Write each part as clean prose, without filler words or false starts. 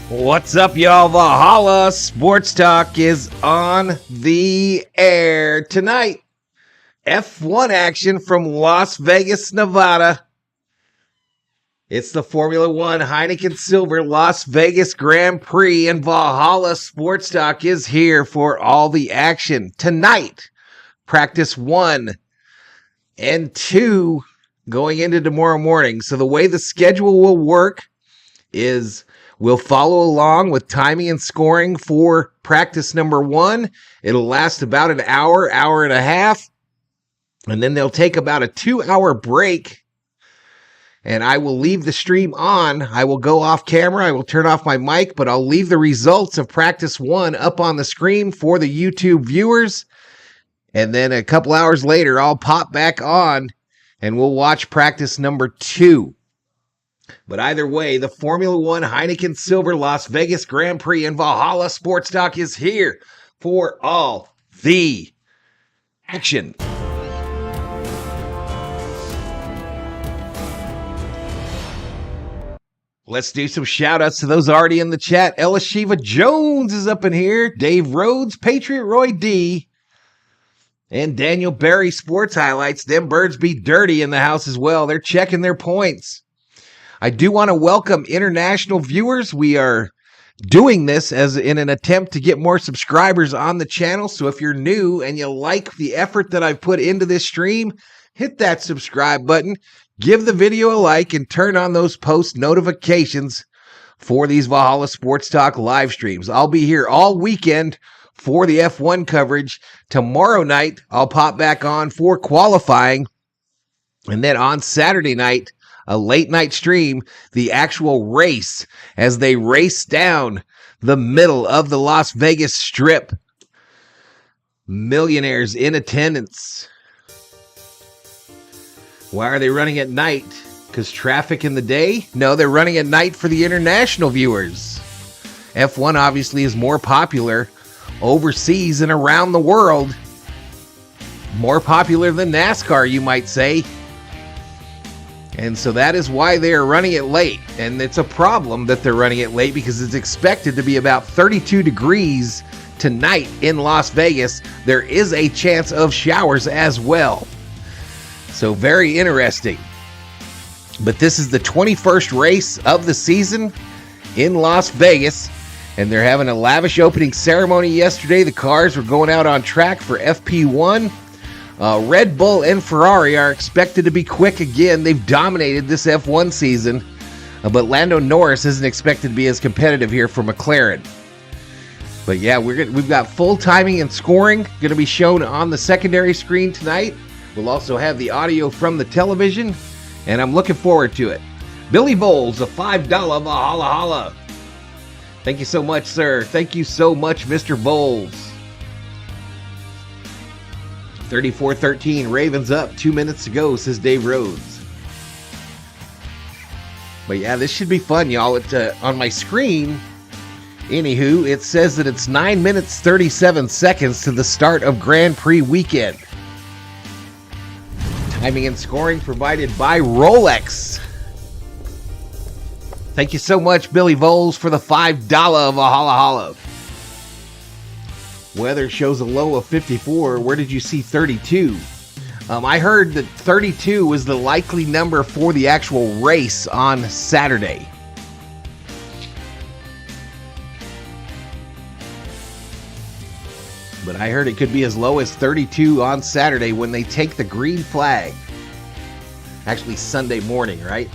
What's up, y'all? Valhalla Sports Talk is on the air tonight. F1 action from Las Vegas, Nevada. It's the Formula One Heineken Silver Las Vegas Grand Prix, and Valhalla Sports Talk is here for all the action. Tonight, practice 1 and 2 going into tomorrow morning. So the way the schedule will work is we'll follow along with timing and scoring for practice number 1. It'll last about an hour, hour and a half, and then they'll take about a 2-hour break, and I will leave the stream on. I will go off camera. I will turn off my mic, but I'll leave the results of practice 1 up on the screen for the YouTube viewers, and then a couple hours later, I'll pop back on, and we'll watch practice number 2. But either way, the Formula One Heineken Silver Las Vegas Grand Prix and Valhalla Sports Talk is here for all the action. Let's do some shout-outs to those already in the chat. Ella Shiva Jones is up in here. Dave Rhodes, Patriot Roy D, and Daniel Berry Sports Highlights. Them birds be dirty in the house as well. They're checking their points. I do want to welcome international viewers. We are doing this as in an attempt to get more subscribers on the channel. So if you're new and you like the effort that I've put into this stream, hit that subscribe button, give the video a like, and turn on those post notifications for these Valhalla Sports Talk live streams. I'll be here all weekend for the F1 coverage. Tomorrow night, I'll pop back on for qualifying. And then on Saturday night, a late night stream, the actual race as they race down the middle of the Las Vegas Strip. Millionaires in attendance. Why are they running at night? Because traffic in the day? No, they're running at night for the international viewers. F1 obviously is more popular overseas and around the world. More popular than NASCAR, you might say. And so that is why they are running it late. And it's a problem that they're running it late because it's expected to be about 32 degrees tonight in Las Vegas. There is a chance of showers as well. So very interesting. But this is the 21st race of the season in Las Vegas. And they're having a lavish opening ceremony yesterday. The cars were going out on track for FP1. Red Bull and Ferrari are expected to be quick again. They've dominated this F1 season, but Lando Norris isn't expected to be as competitive here for McLaren. But yeah, we've got full timing and scoring going to be shown on the secondary screen tonight. We'll also have the audio from the television, and I'm looking forward to it. Billy Bowles, a $5 Valhalla Holla. Thank you so much, sir. Thank you so much, Mr. Bowles. 34-13, Ravens up, 2 minutes to go, says Dave Rhodes. But yeah, this should be fun, y'all. On my screen, anywho, it says that it's 9 minutes, 37 seconds to the start of Grand Prix weekend. Timing and scoring provided by Rolex. Thank you so much, Billy Voles, for the $5 Valhalla Holla. Weather shows a low of 54. Where did you see 32? I heard that 32 was the likely number for the actual race on Saturday. But I heard it could be as low as 32 on Saturday when they take the green flag. Actually, Sunday morning, right?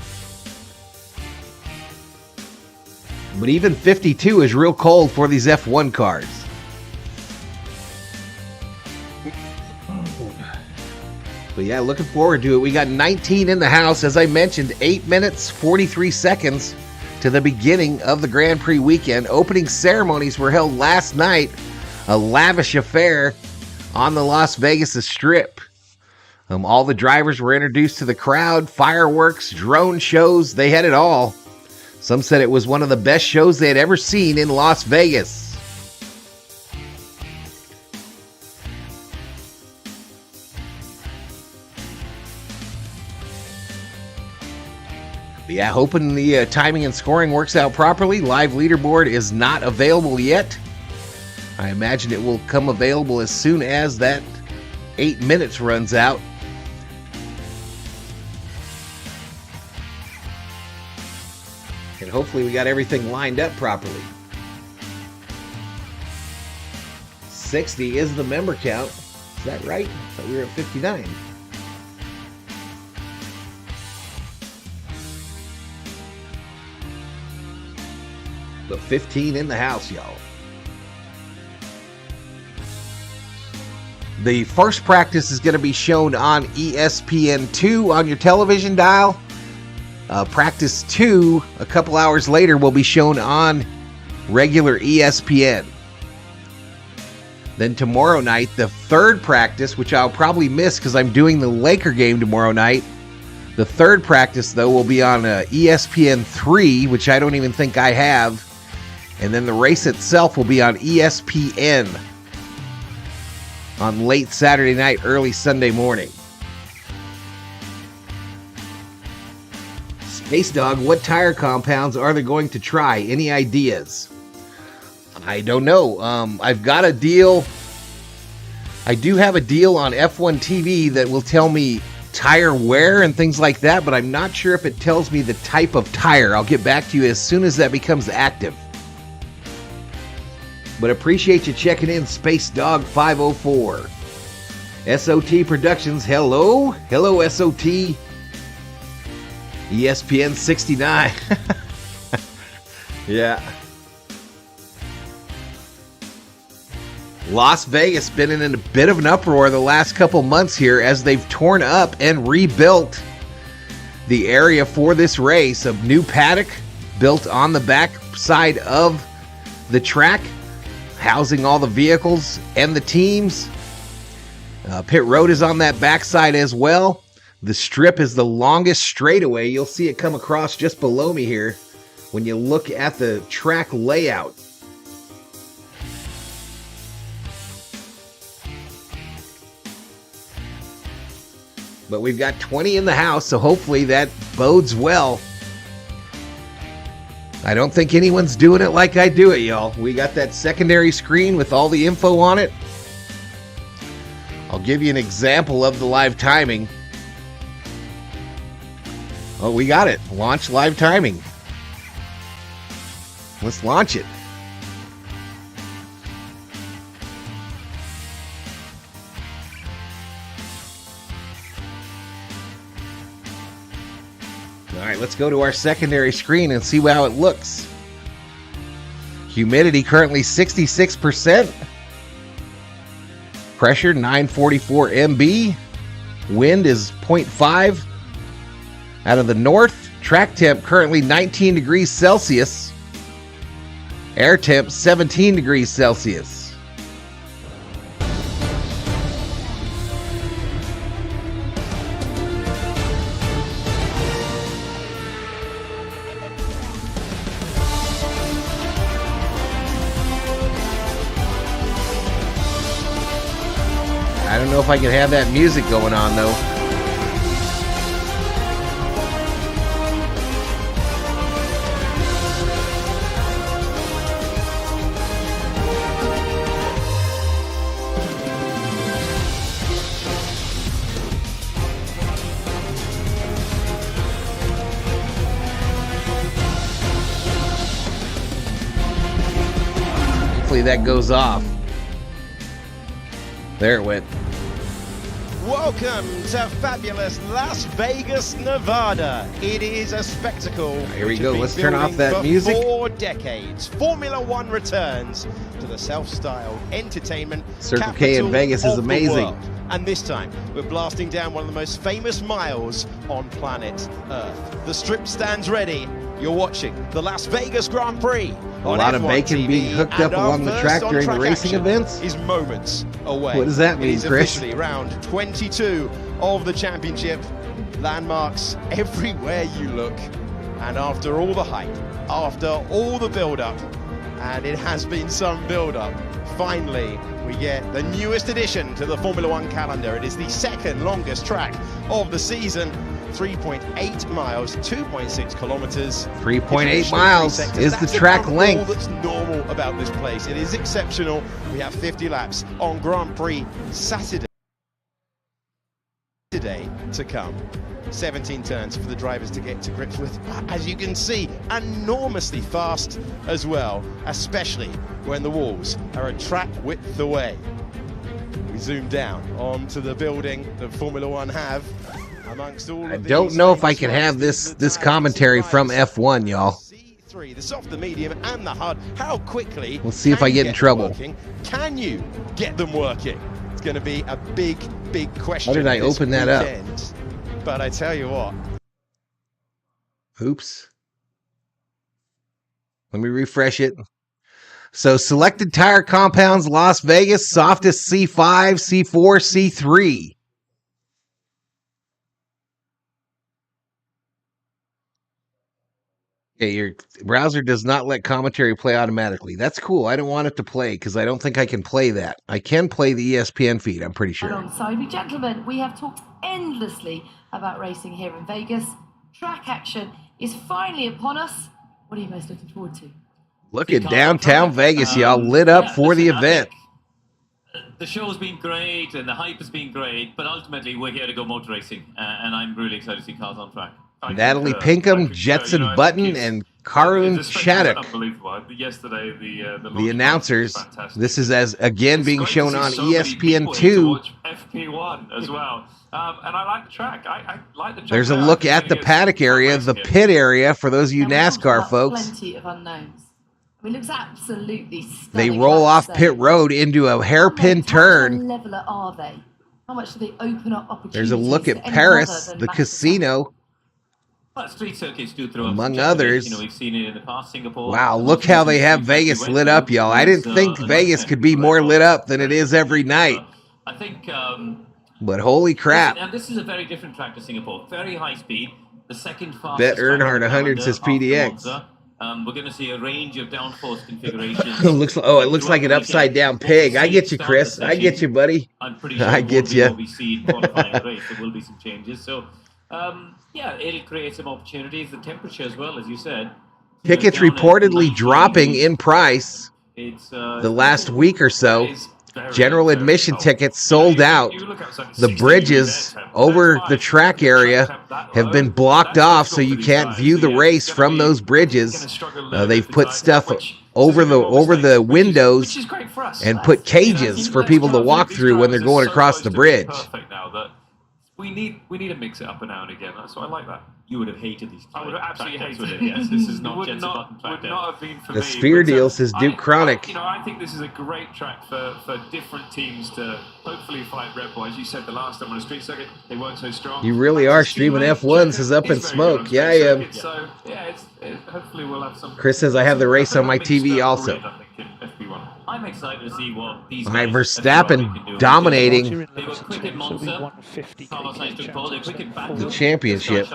But even 52 is real cold for these F1 cars. But yeah, looking forward to it. We got 19 in the house. As I mentioned, 8 minutes, 43 seconds to the beginning of the Grand Prix weekend. Opening ceremonies were held last night. A lavish affair on the Las Vegas Strip. All the drivers were introduced to the crowd. Fireworks, drone shows, they had it all. Some said it was one of the best shows they had ever seen in Las Vegas. Yeah, hoping the timing and scoring works out properly. Live leaderboard is not available yet. I imagine it will come available as soon as that 8 minutes runs out. And hopefully we got everything lined up properly. 60 is the member count. Is that right? I thought we were at 59. But 15 in the house, y'all. The first practice is going to be shown on ESPN2 on your television dial. Practice 2, a couple hours later, will be shown on regular ESPN. Then tomorrow night, the third practice, which I'll probably miss because I'm doing the Laker game tomorrow night. The third practice, though, will be on ESPN3, which I don't even think I have. And then the race itself will be on ESPN on late Saturday night, early Sunday morning. Space Dog, what tire compounds are they going to try? Any ideas? I don't know. I've got a deal. I do have a deal on F1 TV that will tell me tire wear and things like that, but I'm not sure if it tells me the type of tire. I'll get back to you as soon as that becomes active. But appreciate you checking in, Space Dog 504. SOT Productions, hello. Hello, SOT. ESPN 69. Yeah. Las Vegas been in a bit of an uproar the last couple months here as they've torn up and rebuilt the area for this race. A new paddock built on the back side of the track, housing all the vehicles and the teams. Pit road is on that backside as well. The strip is the longest straightaway. You'll see it come across just below me here when you look at the track layout. But we've got 20 in the house, so hopefully that bodes well. I don't think anyone's doing it like I do it, y'all. We got that secondary screen with all the info on it. I'll give you an example of the live timing. Oh, we got it. Launch live timing. Let's launch it. All right, let's go to our secondary screen and see how it looks. Humidity currently 66%. Pressure 944 MB. Wind is 0.5 out of the north. Track temp currently 19 degrees Celsius. Air temp 17 degrees Celsius. I don't know if I can have that music going on, though. Hopefully that goes off. There it went. Welcome to fabulous Las Vegas, Nevada. It is a spectacle. Here we go. Let's turn off that music. For 4 decades, Formula One returns to the self-styled entertainment Circle K in Vegas is amazing. And this time, we're blasting down one of the most famous miles on planet Earth. The strip stands ready. You're watching the Las Vegas Grand Prix. A lot of bacon TV, being hooked up along the track during the racing events. Is moments away. What does that mean, Chris? Officially round 22 of the championship. Landmarks everywhere you look. And after all the hype, after all the build-up, and it has been some build-up, finally we get the newest addition to the Formula One calendar. It is the second longest track of the season. 3.8 miles, 2.6 kilometers. 3.8 miles is the track length. All that's normal about this place. It is exceptional. We have 50 laps on Grand Prix Saturday to come. 17 turns for the drivers to get to grips with. As you can see, enormously fast as well, especially when the walls are a track width away. We zoom down onto the building that Formula One have. Amongst all I don't know if I can have this commentary from F1, y'all. The soft, the medium, and the hard. How quickly? We'll see if I get in trouble. Working? Can you get them working? It's going to be a big question. How did I open that up? But I tell you what. Oops. Let me refresh it. So selected tire compounds, Las Vegas, softest C5, C4, C3. Okay, your browser does not let commentary play automatically. That's cool. I don't want it to play because I don't think I can play that. I can play the ESPN feed, I'm pretty sure. Alongside me, gentlemen, we have talked endlessly about racing here in Vegas. Track action is finally upon us. What are you most looking forward to? Look at downtown Vegas, y'all, lit up for the event. The show's been great and the hype has been great, but ultimately we're here to go motor racing, and I'm really excited to see cars on track. Natalie Pinkham, Jetson Button, and Karun Chaddock. Unbelievable. Yesterday, the announcers. This is again being shown on ESPN2. FP1 as well. And I like the track. I like the track. There's a look at the paddock area, the pit area for those of you NASCAR folks. Plenty of unknowns. I mean, it looks absolutely stunning. They roll off pit road into a hairpin turn. How leveler are they? How much do they open up opportunities? There's a look at Paris, the casino. Well, street circuits do throw among others. You know, we've seen it in the past, Singapore. Wow, look how they have Vegas lit up, y'all. I didn't think Vegas could be more lit up than it is every night. I think. But holy crap. And this is a very different track to Singapore. Very high speed. The second fastest. Bet Earnhardt 100 says PDX. We're going to see a range of downforce configurations. it looks like an upside down pig. I get you, Chris. I get you, buddy. I'm pretty sure I get you. What we see in qualifying the race, there will be some changes. So, yeah, it'll create some opportunities. The temperature as well, as you said. Tickets reportedly dropping in price the last week or so. General admission tickets sold out. The bridges over the track area have been blocked off, so you can't view the race from those bridges. They've put stuff over the windows and put cages for people to walk through when they're going across the bridge. We need to mix it up now and again. So I like that. You would have hated these. I would have absolutely hated it. Yes, this is not Jensen Button track. Would not have been for the Sphere deal says Duke Chronic. I think this is a great track for different teams to hopefully fight Red Bull. As you said the last time on a street circuit, they weren't so strong. You really are streaming F1 says Up in Smoke. Yeah, I am. So yeah, hopefully we'll have some. Chris says I have the race on my TV also. I'm excited to see what these guys Verstappen dominating they were quick at Monza. the championship.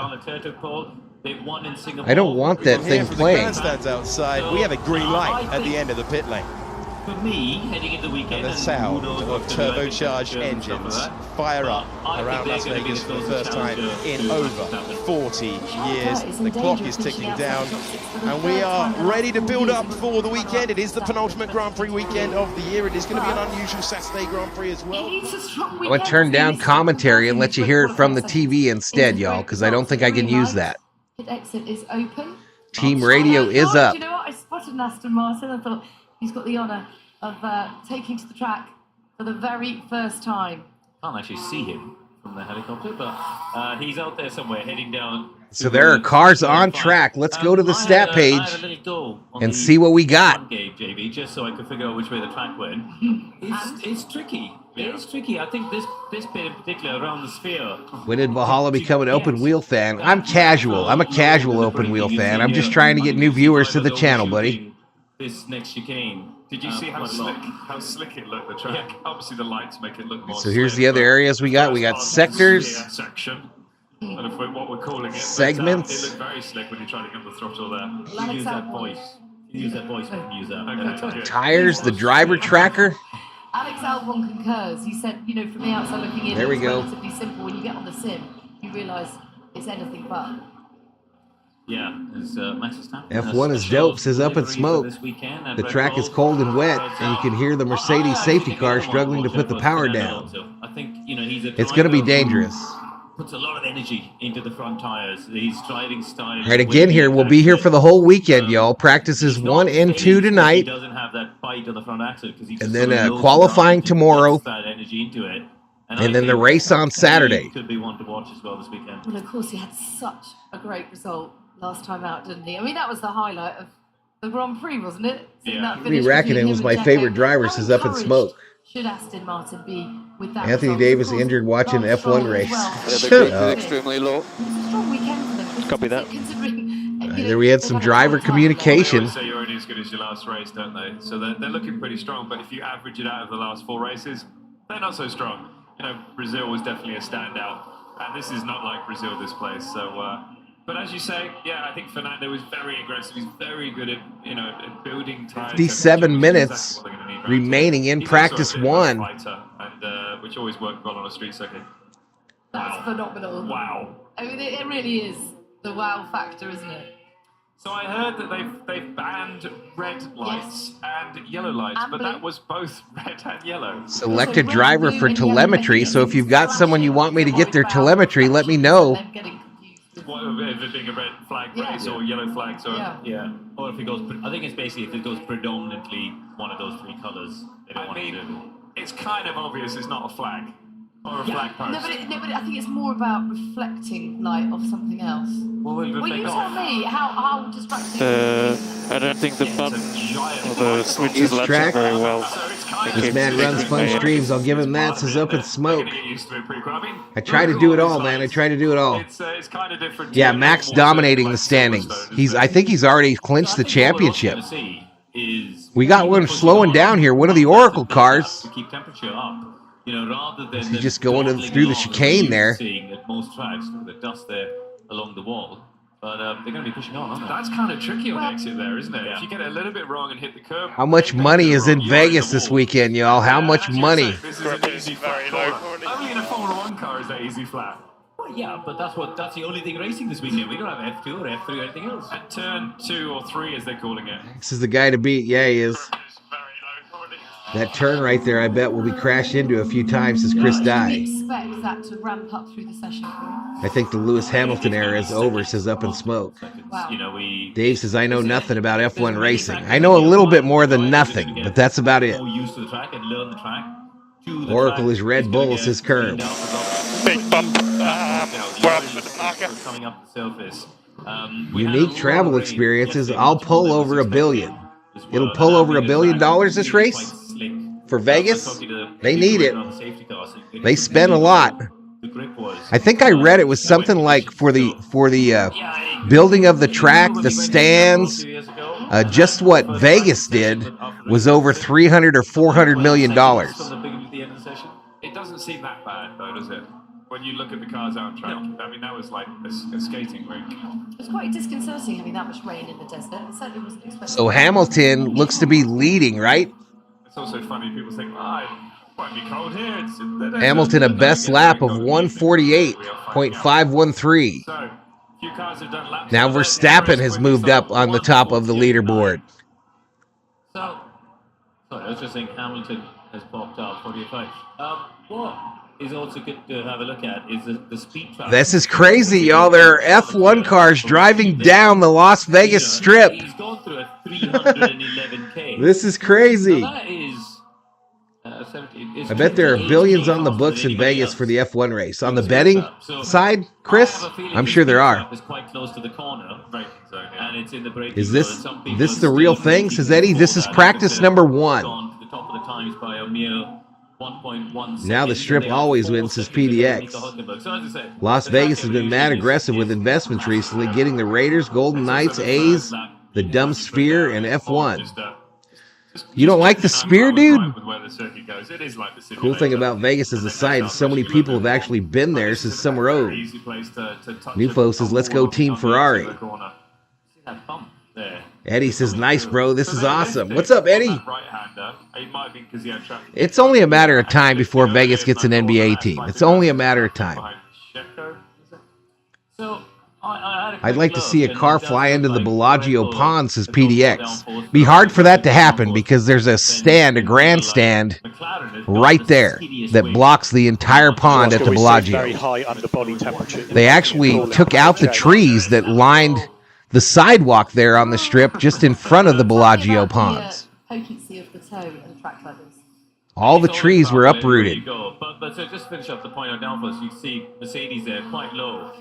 They've won in Singapore. I don't want that thing playing. Stands outside. We have a green light at the end of the pit lane. For me, heading into the weekend, and the sound of turbocharged engines fire up around Las Vegas for the first time in over 40 years. The clock is ticking down, and we are ready to build up for the weekend. It is the penultimate Grand Prix weekend of the year. It is going to be an unusual Saturday Grand Prix as well. I'm going to turn down commentary and let you hear it from the TV instead, y'all, because I don't think I can use that. Exit is open. Team radio is up. You know what? I spotted an Aston Martin. I thought he's got the honour of taking to the track for the very first time. Can't actually see him from the helicopter, but he's out there somewhere heading down. So there are cars on track. Let's go to the stat page and see what we got. JB, just so I could figure out which way the track went. It's tricky. It is tricky. I think this bit in particular around the sphere. When did Valhalla become an open wheel fan? I'm casual. I'm a casual open wheel fan. I'm just trying to get new viewers to the channel, buddy. This next chicane. Did you see how slick it looked, the track? Yeah. Obviously the lights make it look more So here's the other areas we got. We got sectors. Section. And if what we're calling it. Segments. It looked very slick when you try to get the throttle there. You use that voice. You use that voice when you use that. Okay. Tires, the driver tracker. Alex Albon concurs. He said, from the outside looking in, there we go. Relatively simple. When you get on the sim, you realise it's anything but. Yeah, as Max Verstappen. F1 is dope, says Up in Smoke. The track is cold and wet, and you can hear the Mercedes safety car struggling to put the power down. I think, he's a It's going to be dangerous. Puts a lot of energy into the front tires. His driving style. All right, again here, we'll be here for the whole weekend, y'all. Practices 1 and 2 tonight. He doesn't have that bite on the front axle because he's and then qualifying tomorrow. That energy into it. And then the race on Saturday. Could be one to watch as well this weekend. Well, of course, he had such a great result last time out, didn't he? I mean, that was the highlight of the Grand Prix, wasn't it? Yeah. Henry Raikkonen was my favorite driver, says Up in Smoke. Should Aston Martin be with that Anthony result? Davis injured watching an F1 race. Shut up. Extremely low. It's a strong weekend for them. Copy that. Considering, There we had some driver communication. They always say you're only as good as your last race, don't they? So they're looking pretty strong, but if you average it out of the last 4 races, they're not so strong. Brazil was definitely a standout, and this is not like Brazil, this place. So, but as you say, yeah, I think Fernando was very aggressive. He's very good at, at building tires. 57 minutes remaining in practice 1. Fighter, and which always worked well on a street circuit. That's phenomenal. Wow. I mean, it really is the wow factor, isn't it? So I heard that they've banned red lights and yellow lights, And but blue. that was both red and yellow. Select a driver for telemetry. So if you've got someone you want me to get their telemetry, let me know. I'm getting confused. What, if it being a red flag Yeah. race or yellow flags or Yeah. Or if it goes, I think it's basically if it goes predominantly one of those 3 colours, they don't I want to do it. mean, it's kind of obvious it's not a flag or a flag post. No, but I think it's more about reflecting light off something else. Well, it'll Well, you reflect tell off. me how distracting. I don't think the button or the switch It's is latching track. very well. So it's kind This of man runs fun streams. I'll give him that, says Up in Smoke. Gonna get used to it pretty quick. I mean, I try to do it all, man. I try to do it all. It's kind of different. Yeah, to Max more dominating like the standings. Silverstone, isn't I it? think he's already clinched the I think what we're also championship. gonna see is We got one slowing down here. One of the Oracle cars. to keep temperature up. Rather than He's just going through the chicane there. Seeing at most tracks with the dust there along the wall, but they're going to be pushing on, aren't they? That's kind of tricky on the exit there, isn't it? Yeah. If you get it a little bit wrong and hit the curb. How much money is in Vegas this weekend, y'all? How much money? This is an easy Very flat low. corner. Only in a Formula 1 car is that easy flat. Well, yeah, but that's the only thing racing this weekend. We don't have F2 or F3 or anything else. At turn 2 or 3, as they're calling it. This is the guy to beat. Yeah, he is. That turn right there, I bet, will be crashed into a few times, says Chris We Dye. expect that to ramp up through the session. I think the Lewis Hamilton era is over, says Up in Smoke. Wow. Dave says, I know nothing about F1 racing. I know a little bit more than nothing, but that's about it. More used to the track and learn the track. Oracle is Red Bull, says Curb. Big bump. Well, the marker. Coming up the surface. Unique travel experiences. I'll pull over $1 billion. It'll pull over $1 billion this race? For Vegas? They need it. They spend a lot. I think I read it was something like for the building of the track, the stands, just what Vegas did was over $300 or $400 million. It doesn't seem that bad, though, does it? When you look at the cars out on track, I mean, that was like a skating rink. It's quite disconcerting having that much rain in the desert. It certainly wasn't expected. So Hamilton looks to be leading, right? It's also funny, people think, it might be cold here. Hamilton a best lap of 148.513. So, few cars have done laps. Now Verstappen has moved up on the top of the leaderboard. So, sorry, I was just saying Hamilton has popped up 45. What is also good to have a look at is the speed trap. This is crazy, y'all. There are F1 cars driving down the Las Vegas Strip. He's gone through a 311k. This is crazy. Now that is 70. I bet there are billions on the books in Vegas for the F1 race. On the betting side, Chris, I'm sure there are. It's quite close to the corner, and it's in the braking Is zone, this and some people the real still thing? Says Eddie, this is practice number 1. gone to the top of the times by a mere 1.1 Now the seconds, strip and they are always 4 wins, says seconds ahead of PDX. Nico Hülkenberg. So as I said, Las the Vegas track has been mad evolution aggressive with investments recently, getting the Raiders, Golden Knights, A's, the Dumb Sphere, and F1. You don't like the Sphere, dude? Cool thing about Vegas as a site is so many people have actually been there, says Summer Road. Nufo says, let's go Team Ferrari. See that bump there. Eddie says, nice, bro. This is awesome. What's up, Eddie? It's It's only a matter of time before Vegas gets an NBA team. It's only a matter of time. So I had a I'd quick like to look, see a and car it does fly look into the like Bellagio Red Bull pond, says has got more PDX. downforce Be than hard for that to downforce happen because there's a than stand, a people like grandstand McLaren has got right this there hideous that wing. blocks the entire pond at Oscar, the we see very Bellagio. high underbody temperature. They actually took out the trees that lined the sidewalk there on the strip just in front of the Bellagio ponds. Potency of the toe and track levels. All the It's trees were always powerful anywhere uprooted. you go. But so just finish up the point on downforce, you see Mercedes there quite low.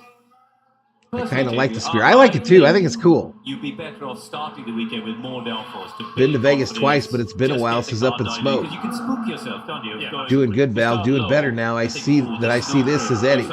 I kind of like the Spirit. I like it too. I think it's cool. You'd be better off starting the weekend with more downforce. Been to Vegas twice, but it's been a while since Up in Smoke. Because you can spook yourself, can't you? Yeah. Doing good, Val. Doing better now. I see this, says Eddie.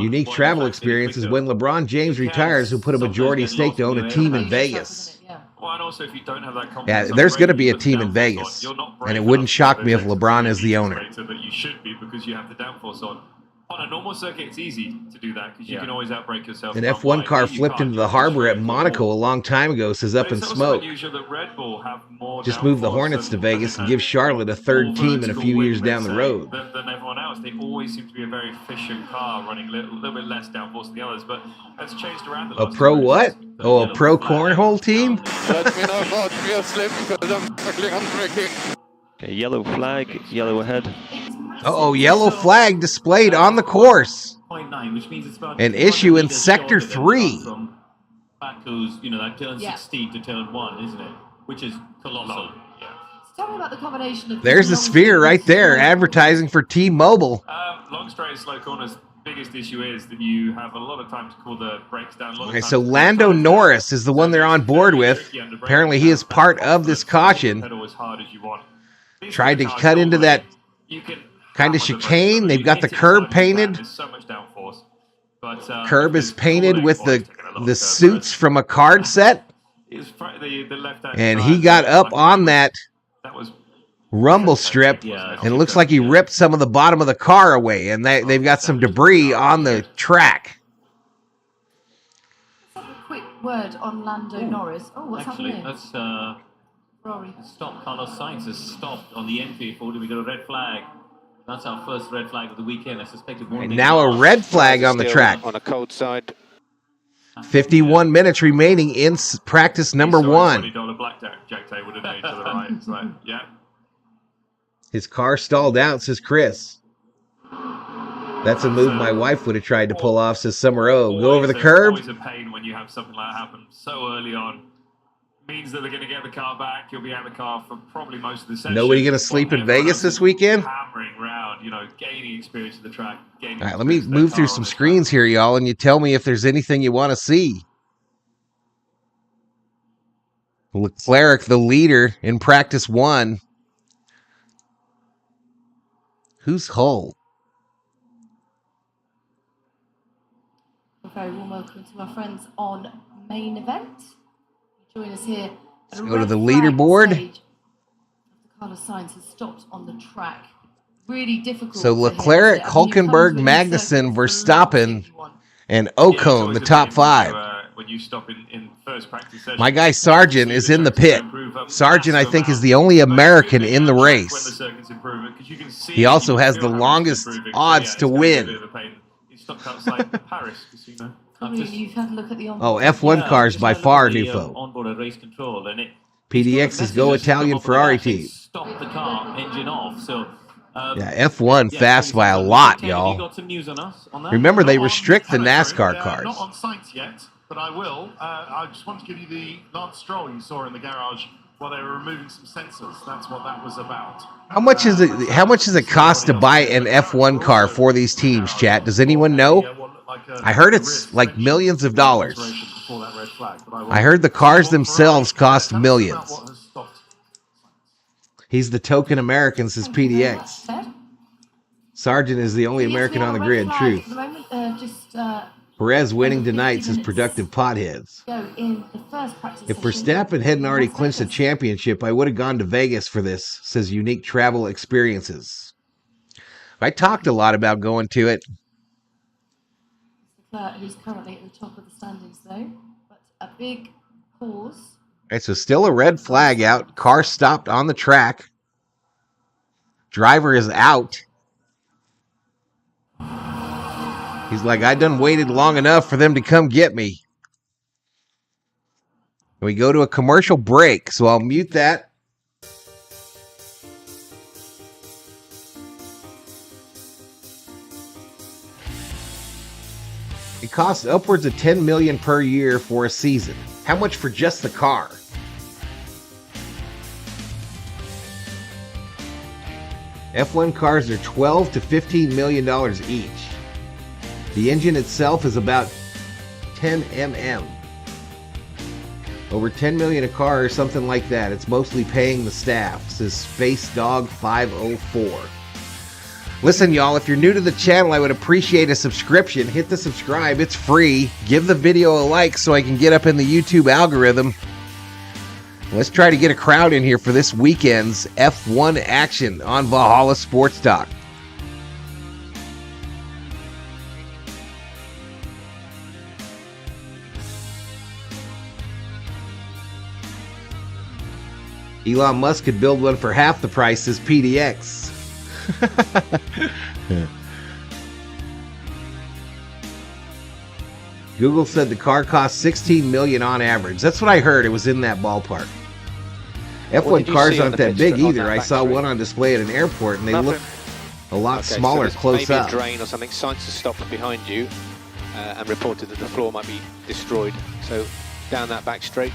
Unique travel experience is when LeBron James retires, who'll put a majority stake to own a team in Vegas. Well, and also if you don't have that Yeah, confidence, there's going to be a put team in downforce Vegas, on. You're not brave and it enough wouldn't to shock put me if those LeBron extra is the owner. later that you should be because you have the downforce on. On a normal circuit, it's easy to do that because you can always outbrake yourself. An F1 car flipped into the harbor at Monaco a long time ago, says Up in Smoke. Just move the Hornets to Vegas and give Charlotte a third team in a few years down the road. Than everyone else. They always seem to be a very efficient car, running a little bit less downforce than the others, but that's changed around the last A pro few what? races. Oh, a pro cornhole team? Let me know about real slip because I'm tackling and braking. Okay, yellow flag, yellow ahead. Uh-oh, yellow flag displayed on the course. 0.9, which means it's about An 200 issue in meters Sector shorter than 3. From Baku's, that turn Yeah. 16 to turn 1, isn't it? Which is colossal. Yeah. So tell me about the combination of There's the sphere right there, advertising for T-Mobile. Long straight, slow corners. Biggest issue is that you have a lot of time to cool the brakes down. A lot of Okay, time so to cool Lando the tires Norris down. is the one they're on board with. Apparently he is part of this caution. Pedal as hard as you want. These Tried to cars cut into normally, that you can kind of hammer the brakes, chicane. but They've you got the hit it as curb hard as you can. painted. There's so much downforce. But, Curb because is painted cooling with force taking a lot the of suits curb, from a card set. the left-hand And side, he got up on that that was rumble strip, Yeah, and it looks like he ripped some of the bottom of the car away, and they've got some debris on the track. Let's have a quick word on Lando Norris. Oh, what's Actually, happening? that's Rory. stop. Carlos Sainz has stopped on the entry for we got a red flag. That's our first red flag of the weekend. I suspect it won't And be now a long. red flag on the Still track. on a cold side. 51 minutes remaining in practice number one. $20 blackjack table today to the right. It's like, yeah. His car stalled out, says Chris. That's a move my wife would have tried to pull off, says Summer O. Go over the curb. Always a pain when you have something like that happen so early on. Means that they're going to get the car back. You'll be out of the car for probably most of the session. Nobody going to sleep in Vegas this weekend? Hammering around, gaining experience of the track. All right, let me move through some screens here, y'all, and you tell me if there's anything you want to see. Leclerc, the leader in practice one. Who's Hull? A very warm welcome to our friends on Main Event. Join us here. Let's go to the leaderboard. Carlos Sainz has stopped on the track. Really difficult. So for him, Leclerc, isn't it? I mean, he comes Hulkenberg, with Magnussen, his Verstappen, circuits, one. and Ocon, the top five. When you stop in first practice session, My guy Sargent is in the pit. Sargent, I think, is the only American in the race. He also has the longest odds to win. Probably you've had a look at the Oh, F1 cars by far, Nufo. Onboard race control, and it PDX's Go Italian Ferrari team. Stop the car, engine off. So Yeah, F1 fast by a lot, You y'all. got some news on us on that? Remember, they Not on restrict the telemetry, NASCAR cars. Not on sites yet, but I will. I just want to give you the Lance Stroll you saw in the garage while they were removing some sensors. That's what that was about. How much is it? How much does it cost to buy an F1 car for these teams, chat? Does anyone know? I heard it's like millions of dollars. I heard the cars themselves cost millions. He's the token American, says PDX. Sargent is the only American on the grid. Truth. Perez winning tonight, says productive potheads. If Verstappen hadn't already clinched the championship, I would have gone to Vegas for this, says Unique Travel Experiences. I talked a lot about going to it. Who's currently at the top of the standings, though. But a big pause. All right, so still a red flag out. Car stopped on the track. Driver is out. He's like, I done waited long enough for them to come get me. We go to a commercial break, so I'll mute that. It costs upwards of $10 million per year for a season. How much for just the car? F1 cars are $12 to $15 million each. The engine itself is about 10 mm. Over 10 million a car or something like that. It's mostly paying the staff, says Space Dog 504. Listen, y'all, if you're new to the channel, I would appreciate a subscription. Hit the subscribe. It's free. Give the video a like so I can get up in the YouTube algorithm. Let's try to get a crowd in here for this weekend's F1 action on Valhalla Sports Talk. Elon Musk could build one for half the price as PDX. Google said the car costs $16 million on average. That's what I heard. It was in that ballpark. F1 cars aren't that big either. I saw one on display at an airport, and they look a lot smaller close up. Maybe a drain or something. Scientists stopped behind you and reported that the floor might be destroyed. So down that back straight.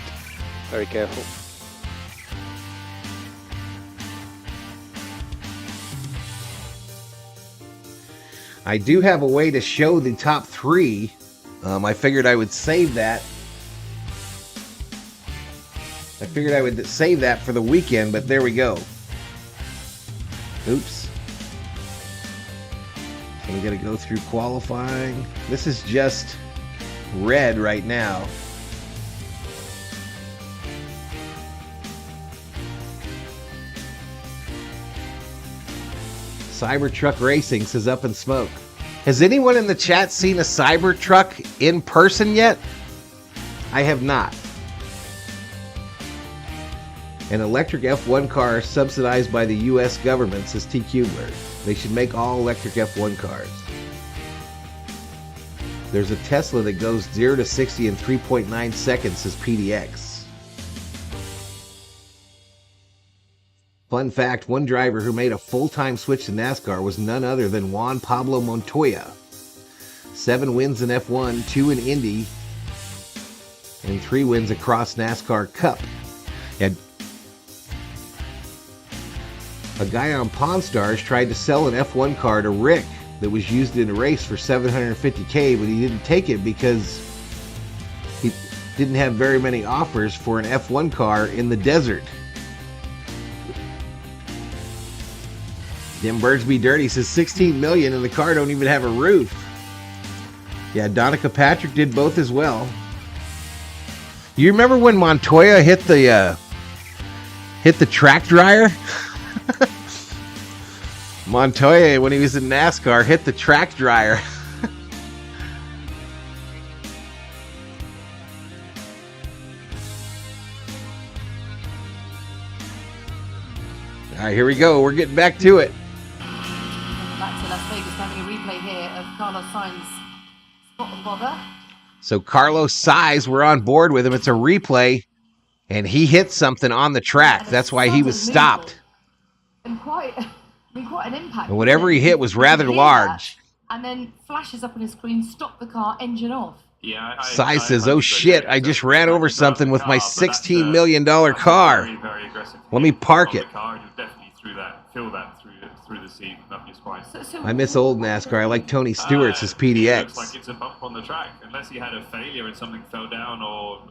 Very careful. I do have a way to show the top three. I figured I would save that. For the weekend, but there we go. Oops. So we got to go through qualifying. This is just red right now. Cybertruck Racing says up in smoke. Has anyone in the chat seen a Cybertruck in person yet? I have not. An electric F1 car subsidized by the U.S. government, says T. Kubler. They should make all electric F1 cars. There's a Tesla that goes 0 to 60 in 3.9 seconds, says PDX. Fun fact, one driver who made a full-time switch to NASCAR was none other than Juan Pablo Montoya. 7 wins in F1, 2 in Indy, and 3 wins across NASCAR Cup. And a guy on Pawn Stars tried to sell an F1 car to Rick that was used in a race for $750K, but he didn't take it because he didn't have very many offers for an F1 car in the desert. Them birds be dirty, says $16 million and the car don't even have a roof. Yeah, Donica Patrick did both as well. You remember when Montoya hit the track dryer? Montoya, when he was in NASCAR, hit the track dryer. All right, here we go. We're getting back to it. Back to Las Vegas, having a replay here of Carlos Sainz. Spot the bother. So Carlos Sainz, we're on board with him. It's a replay, and he hit something on the track. That's why he was stopped. And quite an impact. And whatever he hit was rather large. And then flashes up on his screen, stop the car, engine off. Yeah, Sainz says, oh shit, I just ran over something with my $16 million car. Very, very aggressive. Let me park it. The car, you definitely feel that through the seat, up your spine. I miss old NASCAR. I like Tony Stewart's his PDX. It looks like it's a bump on the track, unless he had a failure and something fell down, or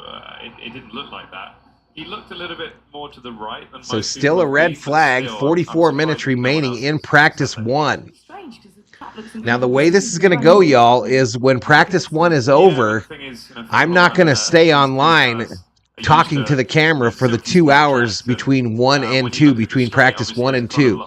it didn't look like that. He looked a little bit more to the right than so still a red flag, 44 minutes remaining in practice 1. Now the way this is going to go, y'all, is when practice 1 is over, I'm not going to stay online talking to the camera for the 2 hours between 1 and 2, between practice 1 and 2.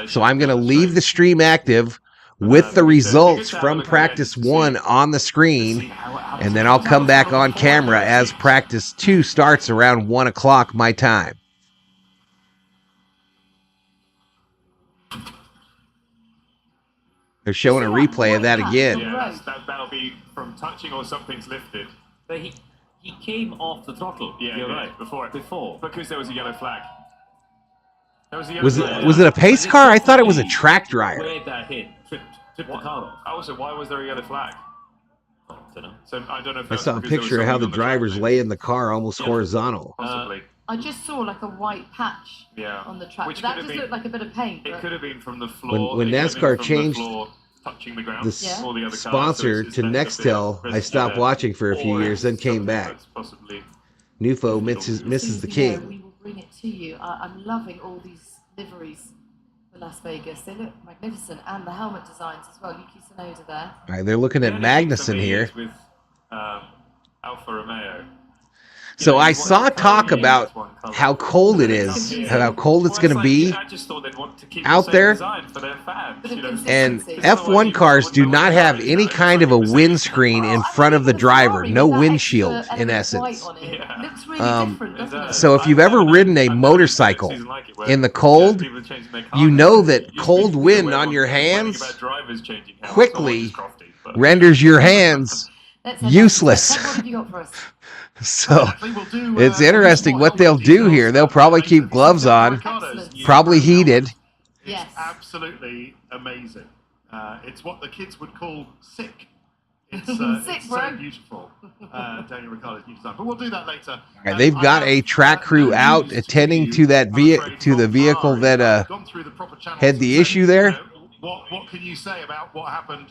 So I'm going to leave the stream active with the results from practice 1 on the screen, and then I'll come back on camera as practice 2 starts around 1 o'clock my time. They're showing a replay of that again. Yeah, that'll be from touching or something's lifted. But he came off the throttle. Yeah, you're yeah, right. Before. Because there was a yellow flag. There was a yellow Was flag. it a pace car? I thought it was a track dryer. Where that hit tripped the car off. Oh, so why was there a yellow flag? I don't know. So I don't know if I that's saw a because there was picture of how the something on drivers track. lay in the car almost horizontal. Possibly. I just saw like a white patch on the track. Which That could have just been- looked like a bit of paint. It but- could have been from the floor. When it could have NASCAR been from the changed floor touching the ground. Yeah. All the other cars, Sponsor so it's to meant Nextel, be a I stopped there. watching for a few Or years, then it's came something back. that's possibly Nufo misses As soon the as we know, king. we will bring it to you. I'm loving all these liveries for Las Vegas. They look magnificent, and the helmet designs as well. Yuki Tsunoda there. All right, they're looking at The only thing for Magnussen me here. is with Alfa Romeo. So I saw talk about how cold it is, how cold it's going to be I just thought they'd want to keep out the same there. design for their fans, you know. And F1 cars do not have any kind of a windscreen in front of the driver, no windshield in essence. Looks really different, doesn't it? So if you've ever ridden a motorcycle in the cold, you know that cold wind on your hands quickly renders your hands useless. What have you got for us? So it's interesting what they'll do here. They'll probably keep gloves on, probably heated. Yes. Absolutely amazing. It's what the kids would call sick. It's, Sick, it's bro. so beautiful, Daniel Ricciardo's new design. But we'll do that later. All right, they've got a track crew out attending to that the vehicle that had the issue there. What can you say about what happened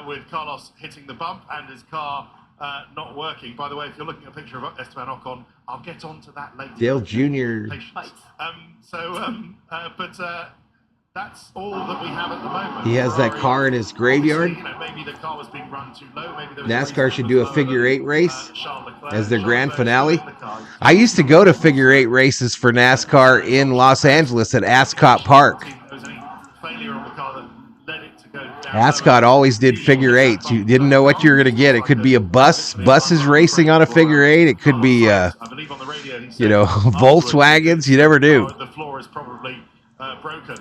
with Carlos hitting the bump and his car not working? By the way, if you're looking at a picture of Esteban Ocon, I'll get onto that later. Dale Jr. Patience. That's all that we have at the moment. He has that car in his graveyard. Maybe the car was being run too low. Maybe there was NASCAR should do a figure eight race Charles Leclerc. as their grand Charles finale. Leclerc in the car. I used to go to figure eight races for NASCAR in Los Angeles at Ascot Park. There was any failure on the car that led it to go down. Ascot always did figure eights. You didn't know what you were going to get. It could be a buses racing on a figure eight. It could be, I believe on the radio he said Volkswagens. You never do. The floor is probably broken.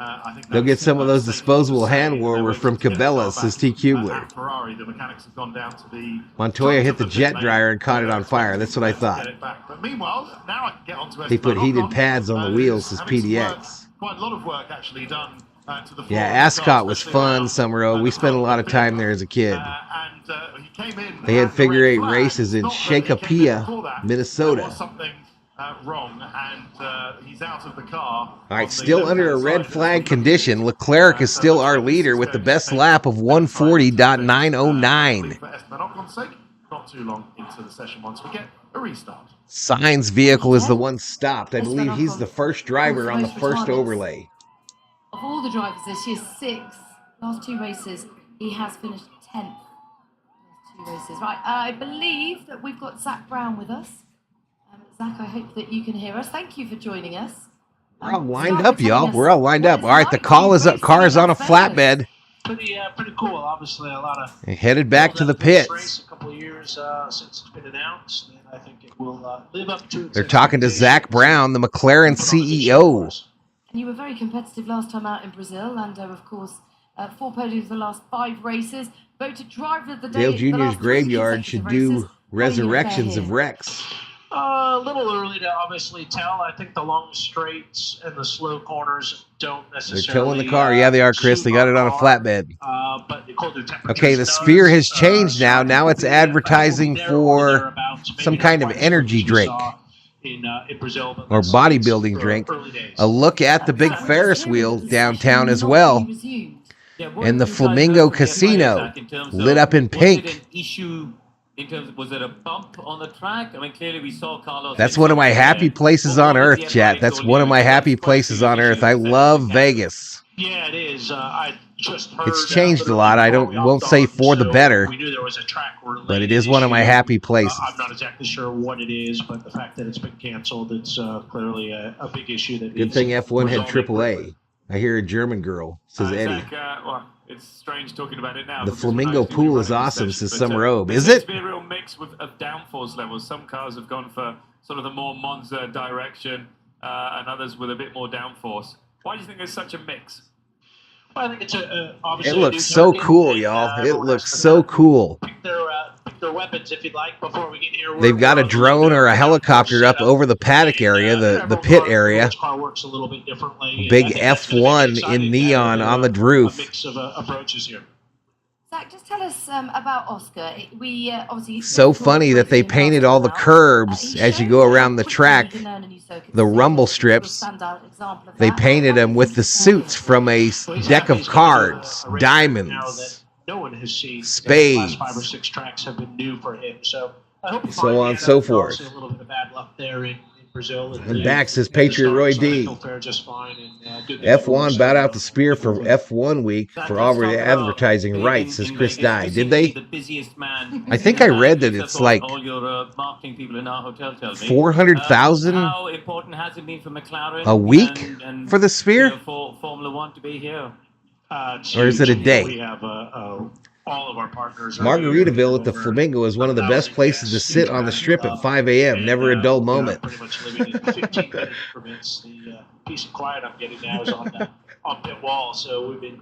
I think They'll get that's some of those safe disposable to say. hand They're warmers waiting from to get the car Cabela, back. says T. Kubler. At Ferrari, the mechanics have gone down to the Montoya top hit of the pit jet lane. dryer and caught it on fire. That's what I Get thought. it back. But meanwhile, now I can get onto He put Esteban heated Ocon, pads on the who's wheels, says having some work, PDX. quite a lot of work actually done to the floor Yeah, of the Ascot car, was especially fun, around, Summer. We the spent a lot of front time bit. there as a kid. He came in. They had the figure red eight flag. races in Not that he came in Shakopee, before that. Minnesota. There was something wrong, and he's out of the car. All right, still under a red flag condition. Leclerc is still our leader with the best lap of 140.909. For Esteban Ocon's sake, not too long into the session once we get a restart. Sainz's vehicle is the one stopped. I believe he's the first driver on the first overlay. Of all the drivers this year, 6 last 2 races, he has finished 10th. Last 2 races. Right, I believe that we've got Zach Brown with us. Zach, I hope that you can hear us. Thank you for joining us. We're all lined up, y'all. We're all lined up. All right, the car is on a flatbed. Pretty cool. Obviously, a lot of Headed back to the race pits. a couple of years since it's been announced, and I think it will live up to its They're talking to Zach Brown, the McLaren CEO. And you were very competitive last time out in Brazil. Lando, of course, 4 podiums the last 5 races. Voted driver of the day. Dale the Jr.'s last 3 graveyard should consecutive do races. How do you fare resurrections here? of Rex. A little early to obviously tell. I think the long straights and the slow corners don't They're necessarily. towing the car. Yeah, they are, Chris. They got it on a flatbed. But the colder temperatures Okay, the does, sphere has changed now. so Now it's we'll be there advertising or for thereabouts. Maybe some not kind of quite as energy much as we drink. saw in Brazil, but Or that's bodybuilding drink. early days. A look at the big Ferris wheel downtown as well. And the Flamingo Casino lit up in pink. Was it an issue in terms of, was it a bump on the track? I mean, clearly we saw Carlos. That's one of my happy places on earth, chat. That's one of my happy places on earth. I love Vegas. Yeah, it is. I just heard. It's changed a lot. I won't say for the better, We knew there was a track related but it is one of my issue. happy places. I'm not exactly sure what it is, but the fact that it's been canceled, it's clearly a big issue. That Good needs thing F1 had resolving. AAA. I hear a German girl, says Eddie. Zach, well, it's strange talking about it now. The because Flamingo it's pool is running awesome, session, says but, Summer Obe. there Is seems it? to be a real mix of downforce levels. Some cars have gone for sort of the more Monza direction, and others with a bit more downforce. Why do you think there's such a mix? I think it's It obviously looks so cool, y'all. It looks so cool. Pick their weapons if you'd like before we get here. They've got a drone or a helicopter up over the paddock area, the pit area. Car works a little bit differently. Big F1 in neon on the roof. A mix of approaches here. Zach, just tell us about Oscar. We obviously So funny that they painted all the curbs as you go around the track, the rumble strips. They painted them with the suits from a deck of cards, diamonds, No one has seen. spades, The last 5 or 6 tracks have been new for him. So I hope you so find on and so forth. A little bit of bad luck there in Brazil. And back says Patriot Roy D. Just fine and, F1 bowed out the spear for F1 week for all the advertising rights, says Chris Dye. Did they? The busiest man. I think I read that it's like all your marketing people in our hotel tell me. 400,000 How important has it been for McLaren a week and, for the spear? For Formula One to be here? Or is it a day? We have all of our partners. Margaritaville at the Flamingo is one of the best places to sit on the strip at 5 a.m. Never a dull moment. Pretty much living in 15-minute increments. The peace and quiet I'm getting now is on pit wall. So we've been.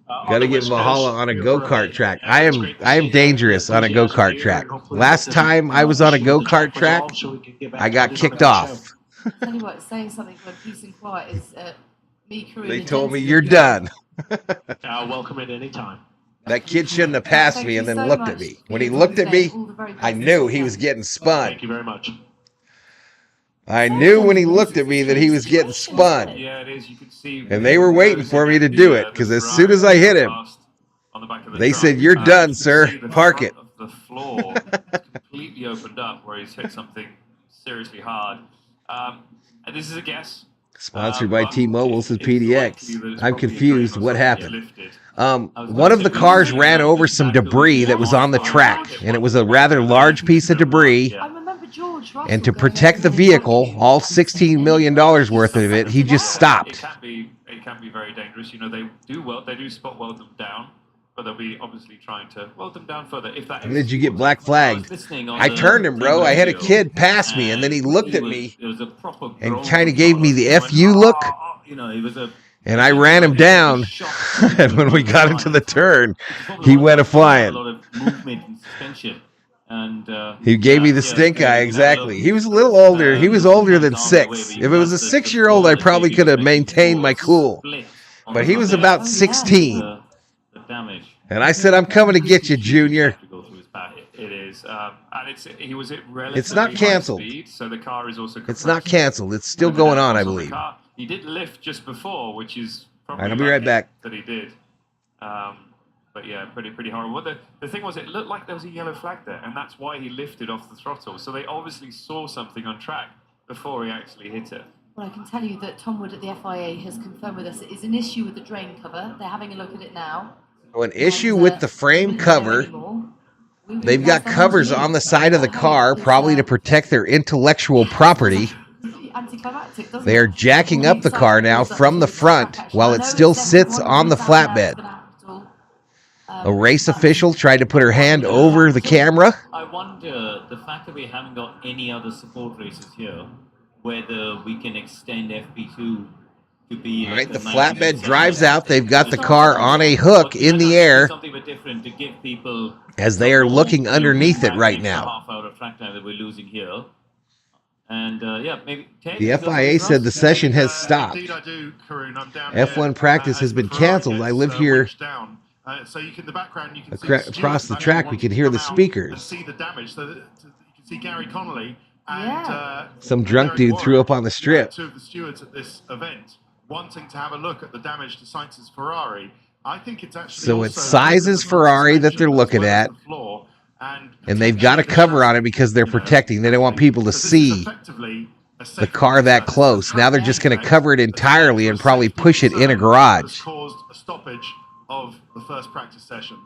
Got to get Valhalla on a go-kart track. I am dangerous on a go-kart track. Last time I was on a go-kart track, I got kicked off. Tell you what, saying something for peace and quiet is me crewing. They told me you're done. Welcome at any time. That kid shouldn't have passed me and then looked at me. When he looked at me, I knew he was getting spun. Thank you very much. I knew when he looked at me that he was getting spun. Yeah, it is. You can see. And they were waiting for me to do it, because as soon as I hit him, they said, "You're done, sir. Park it." The floor is completely opened up where he's hit something seriously hard. And this is a guess. Sponsored by T-Mobile, says PDX. I'm confused. What happened? One of the cars ran over some debris that was on the track, and it was a rather large piece of debris. And to protect the vehicle, all $16 million worth of it, he just stopped. It can be very dangerous. You know, they do spot weld them down, but they'll be obviously trying to weld them down further. If that. When did you get black flagged? I turned him, bro. I had a kid pass me, and then he looked at me and kind of gave me the FU look. And I ran him down, and when we got into the turn, he went a-flying. He gave me the stink eye, exactly. He was a little older. He was older than 6. If it was a 6-year-old, I probably could have maintained my cool. But he was about 16. And I said, "I'm coming to get you, Junior." It is, and he was at It's not canceled. speed, so the car is also. It's not canceled. It's still going on, I believe. He did lift just before, which is probably. All right, I'll be right back. That he did, but yeah, pretty horrible. The thing was, it looked like there was a yellow flag there, and that's why he lifted off the throttle. So they obviously saw something on track before he actually hit it. Well, I can tell you that Tom Wood at the FIA has confirmed with us it is an issue with the drain cover. They're having a look at it now. So an issue with the frame cover. They've got covers on the side of the car, probably to protect their intellectual property. They are jacking up the car now from the front while it still sits on the flatbed. A race official tried to put her hand over the camera. I wonder, the fact that we haven't got any other support races here, whether we can extend FP2 to be... All right, the flatbed drives out. They've got the car on a hook in the air something bit different to give people as they are looking underneath it right now. Half hour of track time that we're losing here. And yeah, maybe the FIA said the session has stopped. F1 practice has been canceled. I live here. So you can, in the background, you can across the track, we can hear the speakers. See the damage. So that you can see Gary Connolly and some drunk dude threw up on the strip. 2 of the stewards at this event wanting to have a look at the damage to Sainz's Ferrari. I think it's actually so it's Sainz's Ferrari that they're looking at, and they've got a cover on it because they're protecting. They don't want people to see the car that close. Now they're just going to cover it entirely and probably push it in a garage. Caused a stoppage of the first practice session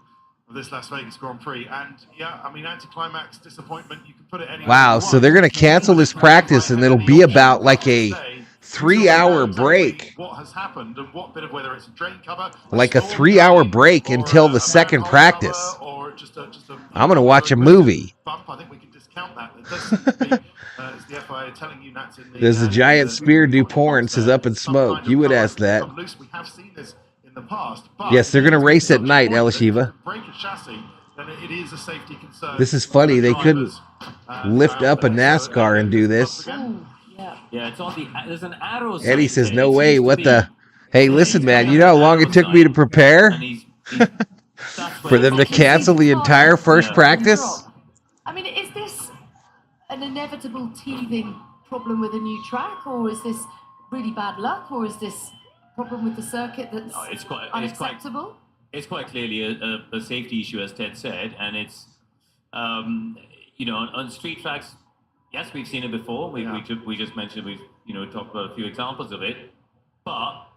of this Las Vegas Grand Prix, and yeah, I mean, anticlimax, disappointment. You can put it anywhere. Wow, so they're going to cancel this practice, and it'll be about like a 3-hour break. What has happened and what bit of whether it's a drain cover, like a 3-hour break until the second practice. Or just a I'm going to watch a movie. Bump. I think we can discount that. It doesn't it's the FIA telling you that's in the, Does the giant spear do porn? Says Up in Smoke. You would ask that. We have seen this in the past. But Yes, they're going to race at such a night, point that if you Elishiva. break a chassis, then it is a safety concern. This is funny. for the They couldn't drivers, lift out up a there. So, NASCAR and do this. Ooh, yeah. Yeah, it's on the. There's an arrow. Eddie sign says, there. no It way. seems to What be- the? Hey, listen, he's man. got You know how an long it arrow took me to sign, prepare and that's for where them to it's- cancel the entire first practice? I mean, is this an inevitable teething problem with a new track, or is this really bad luck, or is this a problem with the circuit that's No, it's quite unacceptable? it's quite clearly a safety issue, as Ted said, and it's on street tracks. Yes, we've seen it before. We just mentioned we've talked about a few examples of it, but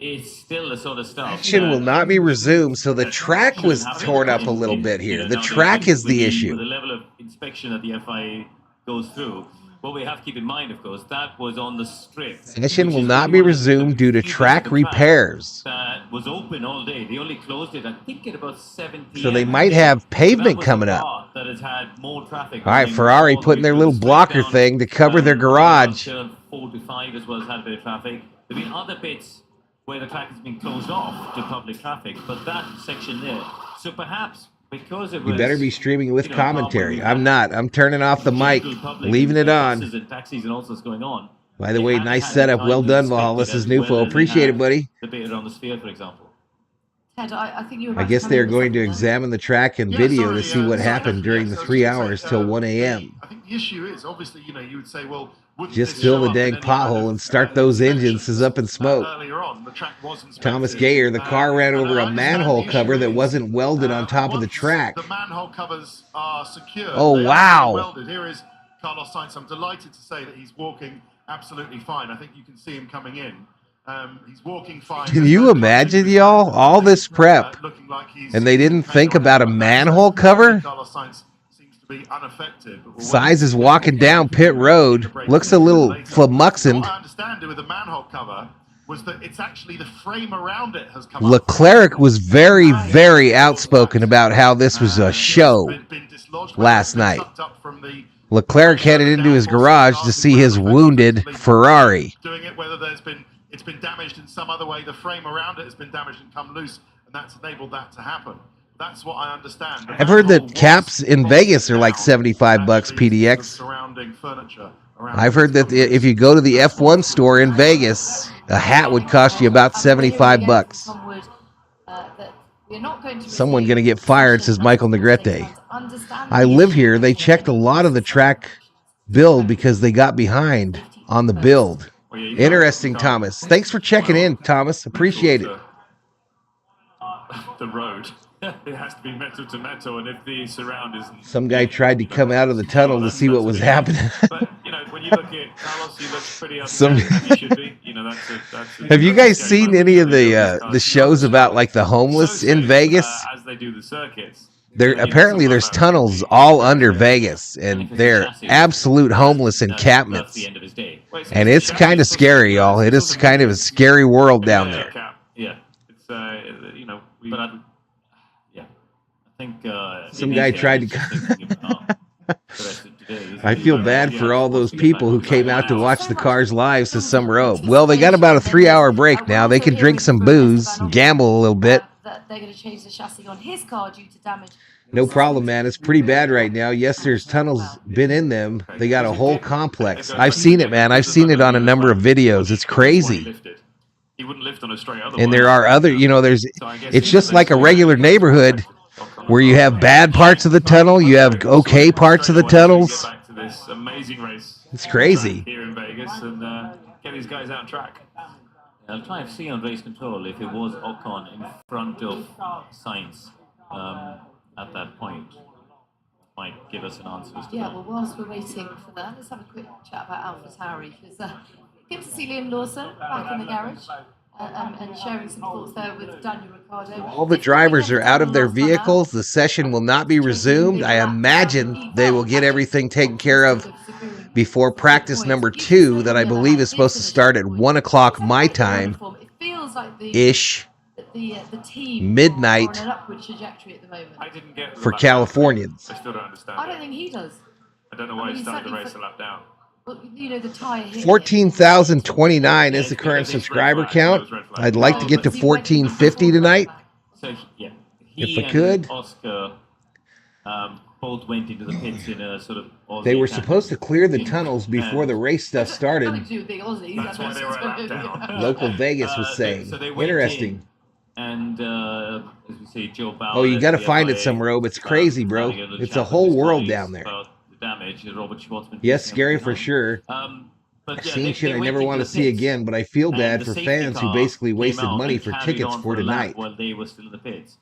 it's still the sort of stuff. Action will not be resumed, so the track was torn up a little bit here. The track is the With issue. the level of inspection that the FIA goes through. What we have to keep in mind, of course, that was on the strip. Session which will is not really be one of the resumed due to few track bits of the track repairs. that was open all day. They only closed it, I think, at about 7 p.m. So they might have pavement coming up. That has had more traffic. All right, Ferrari putting their little blocker thing to cover their garage. Turn 4 to 5 as well has had a bit of traffic. There have been other bits where the track has been closed off to public traffic, but that section there. So perhaps because it was, You better be streaming with you know, commentary. probably I'm not. I'm turning off the mic, public leaving it on. buses and taxis and all sorts going on. By the They way, haven't nice had setup. time Well to done, inspect Valhalla. it This is as Nufo. well as they Appreciate it, have buddy. The bit around the sphere, for example. Ted, I think you were I about guess to come they're in with going to something there. examine the track and video to see what happened during the 3 hours till 1 a.m. I think the issue is, obviously, you would say, well, wouldn't Just this fill show the up dang in any kind pothole of, and start those engines is up in smoke. Earlier on, the track was inspected. Thomas Gayer, the car ran And over I a understand manhole the cover issue that is, wasn't welded on top of the once track. The manhole covers are secured. Oh, they are wow. welded. Here is Carlos Sainz. I'm delighted to say that he's walking absolutely fine. I think you can see him coming in. He's walking fine. Can you imagine, y'all? All this prep, looking like he's and they didn't think about a manhole cover? Carlos Sainz seems to be unaffected. But Size is walking down pit road. Looks a little What flummoxed. I understand with the manhole cover was that it's actually the frame around it has come up. Leclerc was very, very outspoken about how this was a show last night. Leclerc headed into his garage to see his wounded Ferrari. Doing it, whether it's been damaged in some other way, the frame around it has been damaged and come loose, and that's enabled that to happen. That's what I understand. I've heard that caps in Vegas are like $75 PDX. Surrounding furniture. I've heard that if you go to the F1 store in Vegas, a hat would cost you about $75. Someone going to get fired, says Michael Negrete. I live here. They checked a lot of the track build because they got behind on the build. Interesting, Thomas. Thanks for checking in, Thomas. Appreciate it. The road. It has to be metal to metal, and if the surround isn't... Some guy tried to come out of the tunnel to see what was happening. But, when you look at Carlos, he looks pretty upset. He should be. Have you guys seen any of the shows about like the homeless in Vegas? As they do the circuits. Apparently there's tunnels all under Vegas, and they're absolute homeless encampments. And it's kind of scary, y'all. It is kind of a scary world down there. Yeah. It's I think some guy tried to. I feel bad for all those people who came out to watch the cars live, says Summer O. Well, they got about a 3-hour break now. They can drink some booze, gamble a little bit. That they're going to change the chassis on his car due to damage. No problem, man. It's pretty bad right now. Yes, there's tunnels been in them. They got a whole complex. I've seen it, man. I've seen it on a number of videos. It's crazy. He wouldn't lift on a straight other And there are other, it's just like a regular neighborhood where you have bad parts of the tunnel, you have okay parts of the tunnels. This amazing race. It's crazy. Here in Vegas, and get these guys out on track. I'll try and see on race control if it was Ocon in front of Sainz at that point. Might give us an answer as to that. Well, whilst we're waiting for that, let's have a quick chat about AlphaTauri, because good to see Liam Lawson back in the garage and sharing some thoughts there with Daniel Ricciardo. All the drivers are out of their vehicles. The session will not be resumed. I imagine they will get everything taken care of before practice number 2 that I believe is supposed to start at 1 o'clock my time ish, midnight for Californians. I still don't understand. I don't think he does. I don't know why he started the race a lap down. Well, you know, the tyre hit him. 14,029 is the current Because it's subscriber red flag, count. those red flags. I'd like to get to He went 1450 tonight. So yeah, If he I could. and Oscar both went into the pits in a sort of. Aussie They were tandem. supposed to clear the tunnels before the race stuff Nothing started. to do with being Aussie. That's why they were a lap down. Local Vegas was saying. So they went Interesting. in, and as we see, Joe Bauer. Oh, you got to the find it FIA, some, Robe. It's crazy, bro. having a little It's chat a with whole his world colleagues down there. about the damage. Robert Schwartzman. Yes, picking up scary for behind. sure. But I've yeah, seen they shit I went never into want to the see pits, again, but I feel and bad the for safety fans who car basically came wasted out money and for carried tickets on for a lap tonight. while they were still in the pits.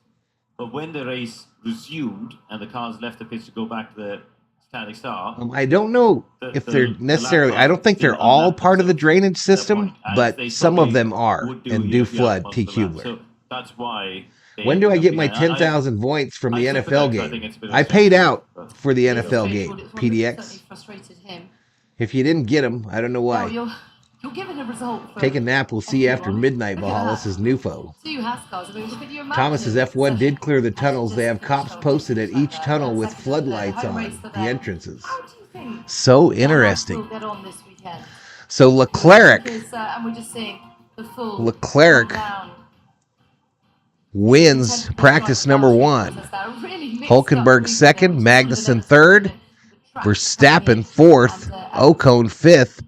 But when the race resumed and the cars left the pits to go back to the standing start, I don't know if they're necessarily, I don't think they're all part of the drainage system, but some of them are and do flood T. Kubler. So that's why. When do I get my 10,000 points from the NFL game? I paid out for the NFL game, PDX. Frustrated him. If you didn't get them, I don't know Well, why. you're given a result. For Take a nap, we'll see you after everyone. midnight, Look at Valhalla, that. says Nufo. 2 Haskars. I mean, look at you. Thomas's F1 did clear the tunnels. They have cops posted at each tunnel with floodlights on the entrances. How do you think So Haas interesting. will get on this weekend? So Leclerc Because, and we're just seeing the full Leclerc down. wins practice number 1. Hulkenberg second, Magnussen third, Verstappen fourth, Ocon fifth,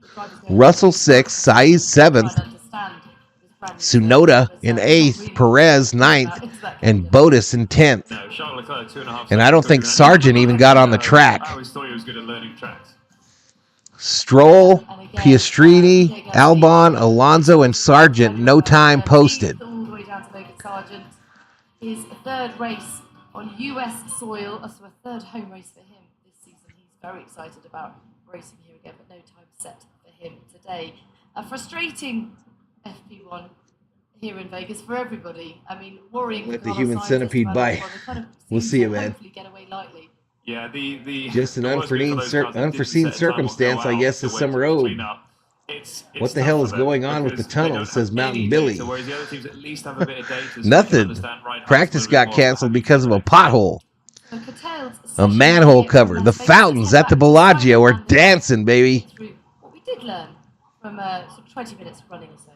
Russell sixth, Sainz seventh, Tsunoda in 8th, Perez 9th, and Bottas in 10th. No, Charles Leclerc 2.5 And I don't think seconds. Sargent even got on the track. I always thought he was good at learning tracks. Stroll, Piastrini, Albon, Alonso, and Sargent, no time posted. All the way down to Logan Sargent. His 3rd race on US soil, so a 3rd home race for him this season. He's very excited about racing here again, but no time set for him today. A frustrating FP1 here in Vegas for everybody. I mean, worrying. Let for the Carlos human Sainz centipede as well. bite. Well, they kind of We'll seem see to you, man. Hopefully get away lightly. Yeah, the Just an the worst bit for those cars that didn't unforeseen set a time will circumstance, go I out guess, to is wait some to road. clean up. It's What the tough hell for is them going on with the because they tunnel, don't says have Mountain any Billy. data, whereas the other teams at least have a bit of data. So they can Nothing. understand, right, how Practice to move got more canceled behind because of a the pothole. So curtailed A session manhole here in cover. Las The Vegas. fountains Let's at the head back to Bellagio are Simon dancing, baby. through what we did learn from sort of 20 minutes of running or so.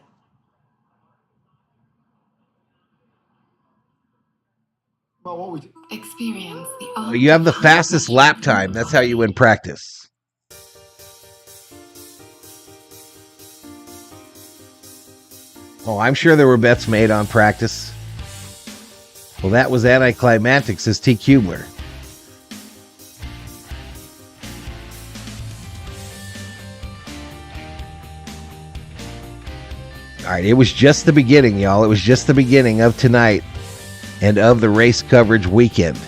Well, what we do. Experience the You have the fastest lap time. That's how you win practice. Oh, I'm sure there were bets made on practice. Well, that was anticlimactic, says T. Kubler. All right, it was just the beginning, y'all. It was just the beginning of tonight and of the race coverage weekend.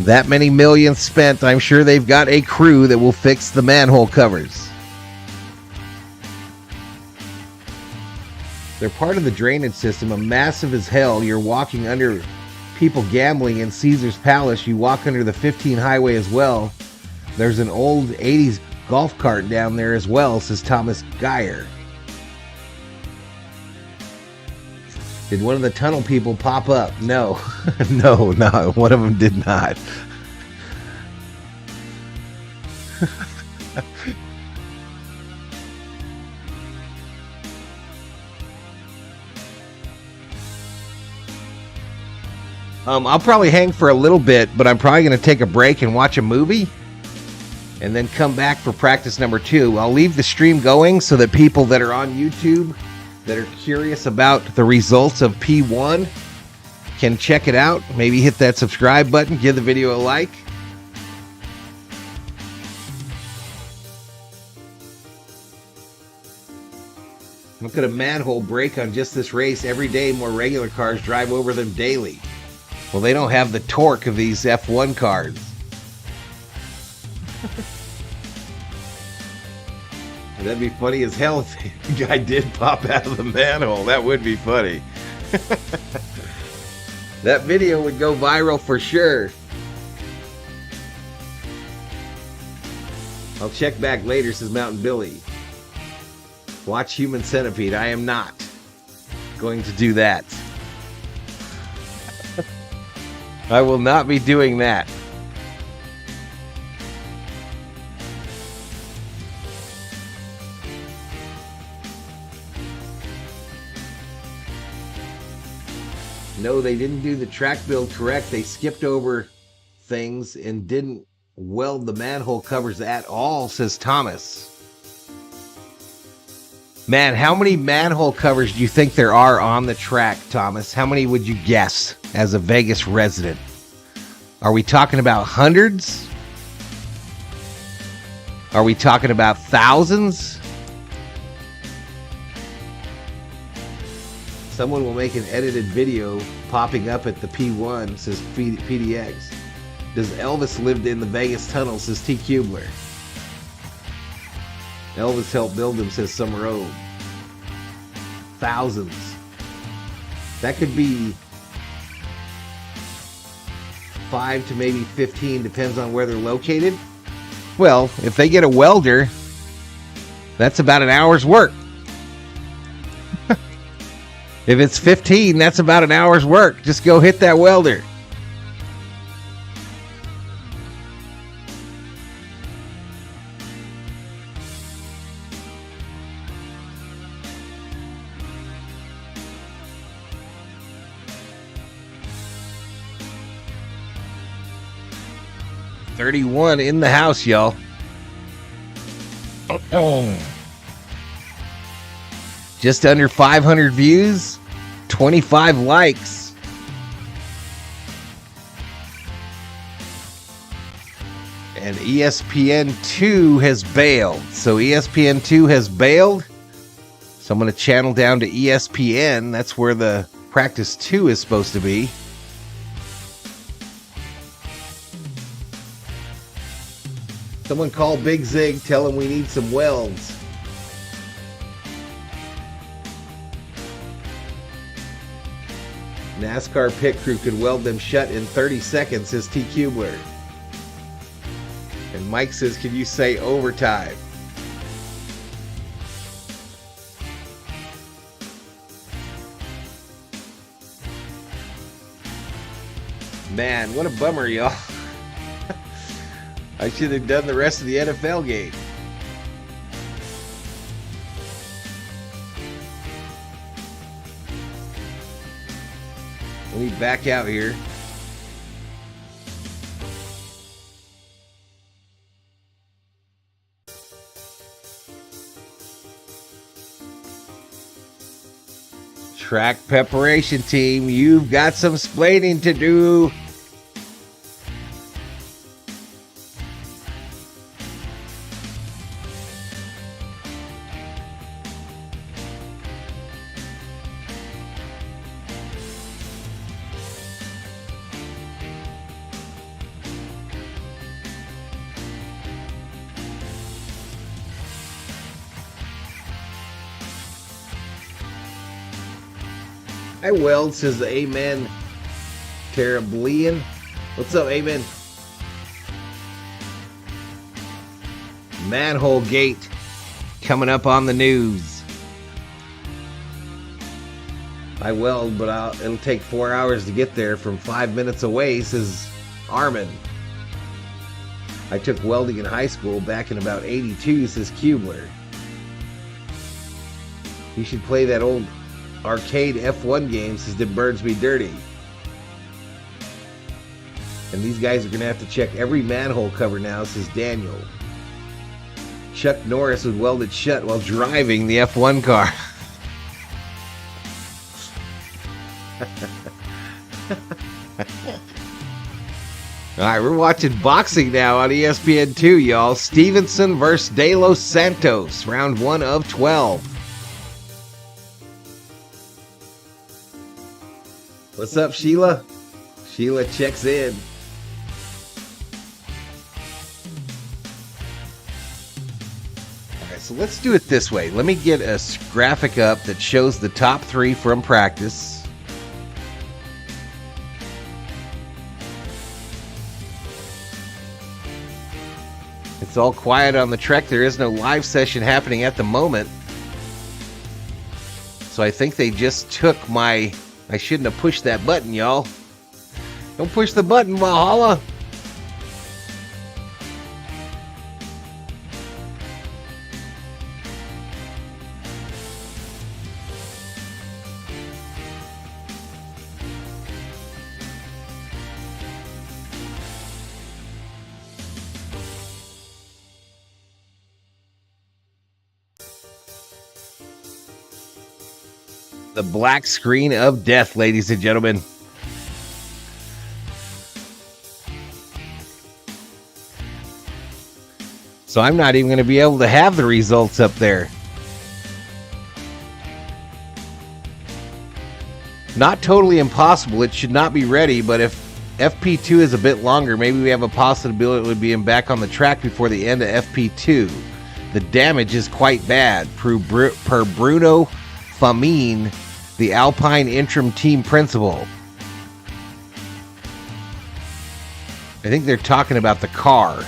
That many millions spent, I'm sure they've got a crew that will fix the manhole covers. They're part of the drainage system, a massive as hell. You're walking under people gambling in Caesar's Palace. You walk under the 15 highway as well. There's an old 80s golf cart down there as well, says Thomas Geyer. Did one of the tunnel people pop up? No. No, one of them did not. I'll probably hang for a little bit, but I'm probably going to take a break and watch a movie and then come back for practice number 2. I'll leave the stream going so that people that are on YouTube that are curious about the results of P1 can check it out. Maybe hit that subscribe button, give the video a like. Look at a manhole break on just this race. Every day more regular cars drive over them daily. Well, they don't have the torque of these F1 cars. That'd be funny as hell if the guy did pop out of the manhole. That would be funny. That video would go viral for sure. I'll check back later, says Mountain Billy. Watch Human Centipede. I am not going to do that. I will not be doing that. No, they didn't do the track build correct. They skipped over things and didn't weld the manhole covers at all, says Thomas. Man, how many manhole covers do you think there are on the track, Thomas? How many would you guess as a Vegas resident? Are we talking about hundreds? Are we talking about thousands? Someone will make an edited video popping up at the P1, says PDX. Does Elvis lived in the Vegas tunnel, says T. Kubler. Elvis helped build them, says Summer Road. Thousands. That could be 5 to maybe 15, depends on where they're located. Well, if they get a welder, that's about an hour's work. If it's 15, that's about an hour's work. Just go hit that welder. $31 in the house, y'all. Just under 500 views, 25 likes. And ESPN2 has bailed. So ESPN2 has bailed. So I'm going to channel down to ESPN. That's where the practice 2 is supposed to be. Someone call Big Zig, tell him we need some welds. NASCAR pit crew could weld them shut in 30 seconds, says T. Kubler. And Mike says, can you say overtime? Man, what a bummer, y'all. I should have done the rest of the NFL game. Let me back out here. Track preparation team, you've got some splaining to do. Hi, Weld, says the Amen Terriblian. What's up, Amen? Manhole gate coming up on the news. I weld, but it'll take 4 hours to get there from 5 minutes away, says Armin. I took welding in high school back in about 82, says Kubler. You should play that old arcade F1 game, says Did Birds Be Dirty? And these guys are going to have to check every manhole cover now, says Daniel. Chuck Norris would weld it shut while driving the F1 car. Alright, we're watching boxing now on ESPN2, y'all. Stevenson versus De Los Santos, round 1 of 12. What's up, Sheila? Sheila checks in. All right, so let's do it this way. Let me get a graphic up that shows the top 3 from practice. It's all quiet on the trek. There is no live session happening at the moment. So I think they just took my... I shouldn't have pushed that button, y'all. Don't push the button, Valhalla. The black screen of death, ladies and gentlemen. So I'm not even going to be able to have the results up there. Not totally impossible. It should not be ready, but if FP2 is a bit longer, maybe we have a possibility of being back on the track before the end of FP2. The damage is quite bad, per Bruno Famine, the Alpine interim team principal. I think they're talking about the car.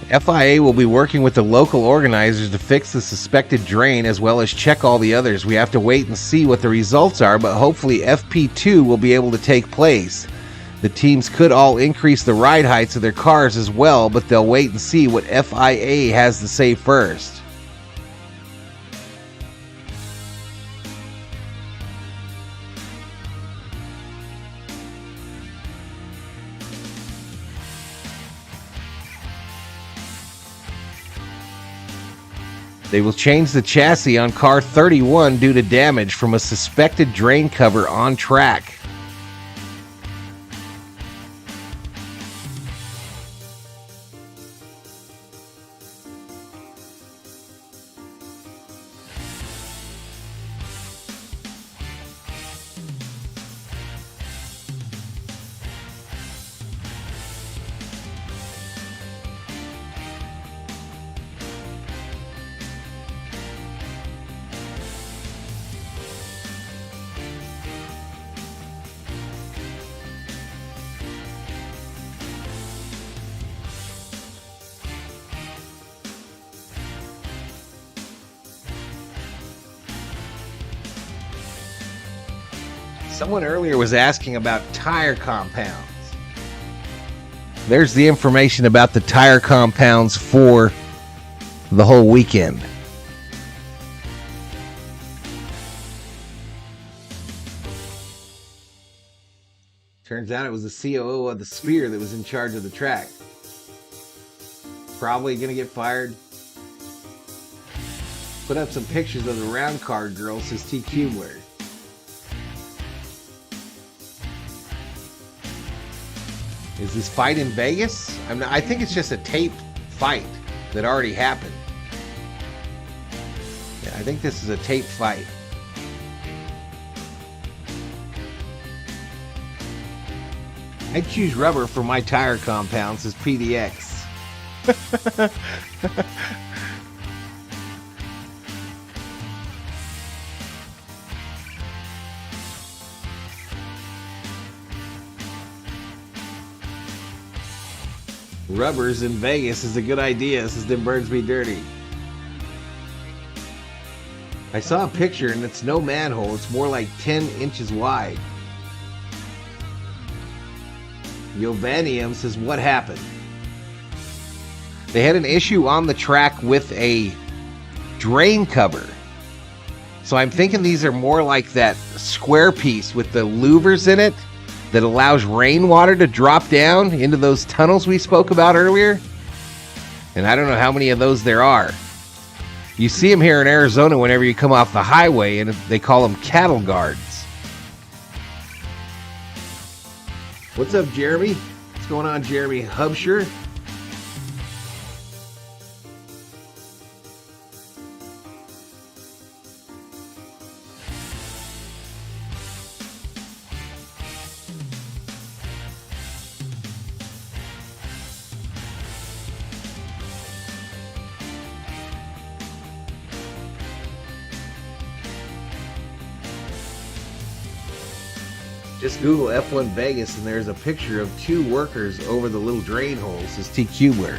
FIA will be working with the local organizers to fix the suspected drain as well as check all the others. We have to wait and see what the results are, but hopefully FP2 will be able to take place. The teams could all increase the ride heights of their cars as well, but they'll wait and see what FIA has to say first. They will change the chassis on car 31 due to damage from a suspected drain cover on track. Someone earlier was asking about tire compounds. There's the information about the tire compounds for the whole weekend. Turns out it was the COO of the Spear that was in charge of the track. Probably going to get fired. Put up some pictures of the round card girl, says T. Kubler. Is this fight in Vegas? I think it's just a taped fight that already happened. Yeah, I think this is a taped fight. I choose rubber for my tire compounds as PDX. Rubbers in Vegas is a good idea, says Them Birds Be Dirty. I saw a picture and it's no manhole, it's more like 10 inches wide. Yovanium says, what happened? They had an issue on the track with a drain cover. So I'm thinking these are more like that square piece with the louvers in it that allows rainwater to drop down into those tunnels we spoke about earlier. And I don't know how many of those there are. You see them here in Arizona whenever you come off the highway, and they call them cattle guards. What's up, Jeremy? What's going on, Jeremy Hubsher? Just Google F1 Vegas and there's a picture of two workers over the little drain holes, says T. Kubler.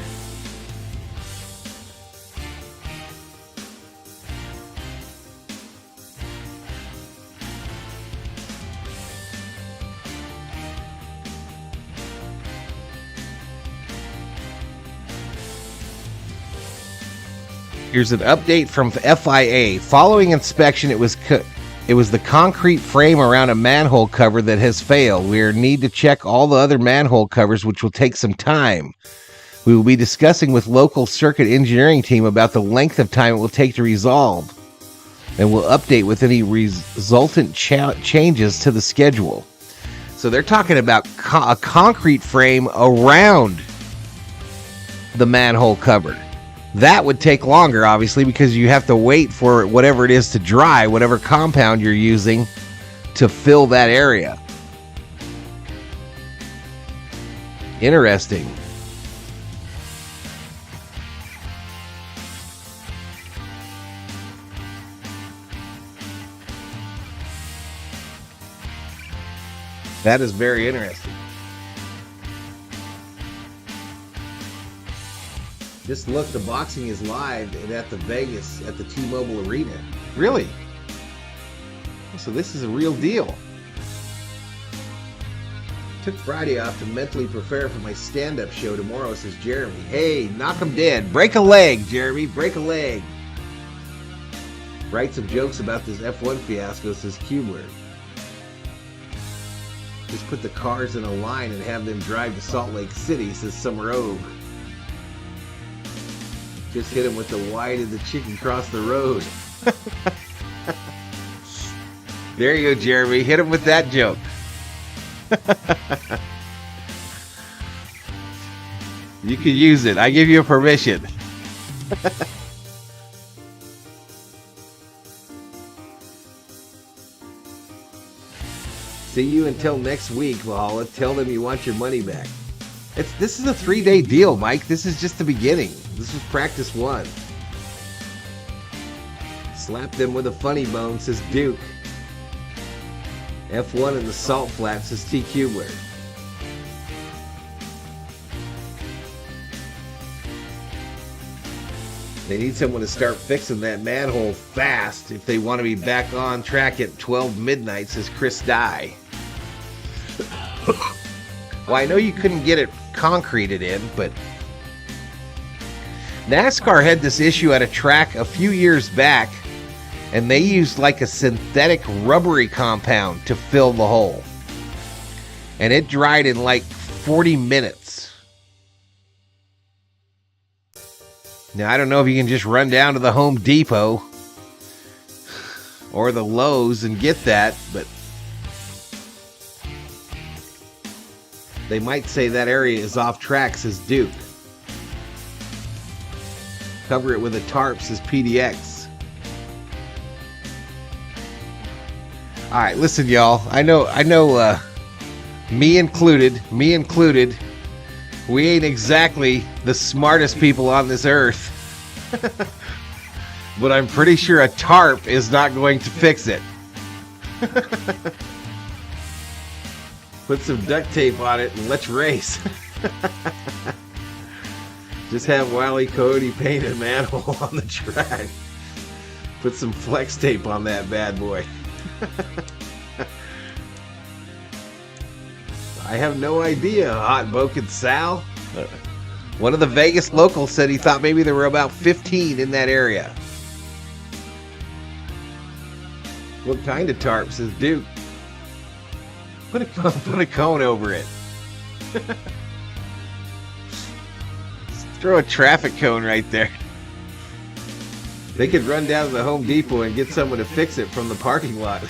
Here's an update from FIA. Following inspection, it was It was the concrete frame around a manhole cover that has failed. We need to check all the other manhole covers, which will take some time. We will be discussing with local circuit engineering team about the length of time it will take to resolve, and we'll update with any resultant changes to the schedule. So they're talking about a concrete frame around the manhole cover. That would take longer, obviously, because you have to wait for whatever it is to dry, whatever compound you're using to fill that area. Interesting. That is very interesting. Just look, the boxing is live and at the Vegas at the T-Mobile Arena. Really? So this is a real deal. Took Friday off to mentally prepare for my stand-up show tomorrow, says Jeremy. Hey, knock 'em dead. Break a leg, Jeremy. Break a leg. Write some jokes about this F1 fiasco, says Kubler. Just put the cars in a line and have them drive to Salt Lake City, says Summer Ogue. Just hit him with the why did the chicken cross the road? There you go, Jeremy. Hit him with that joke. You can use it. I give you permission. See you until next week, Valhalla. Tell them you want your money back. This is a 3-day deal, Mike. This is just the beginning. This was practice 1. Slap them with a funny bone, says Duke. F1 in the Salt Flats, says T. Kubler. They need someone to start fixing that manhole fast if they want to be back on track at 12 midnight, says Chris Dye. Well, I know you couldn't get it concreted in, but NASCAR had this issue at a track a few years back, and they used like a synthetic rubbery compound to fill the hole. And it dried in like 40 minutes. Now, I don't know if you can just run down to the Home Depot or the Lowe's and get that, but they might say that area is off track, says Duke. Cover it with a tarp, says PDX. All right, listen, y'all. I know, me included, we ain't exactly the smartest people on this earth. But I'm pretty sure a tarp is not going to fix it. Put some duct tape on it and let's race. Just have Wile E. Coyote paint a manhole on the track. Put some flex tape on that bad boy. I have no idea, Hot Boken Sal. One of the Vegas locals said he thought maybe there were about 15 in that area. What kind of tarp, says Duke? Put a cone over it. Throw a traffic cone right there. They could run down to the Home Depot and get someone to fix it from the parking lot.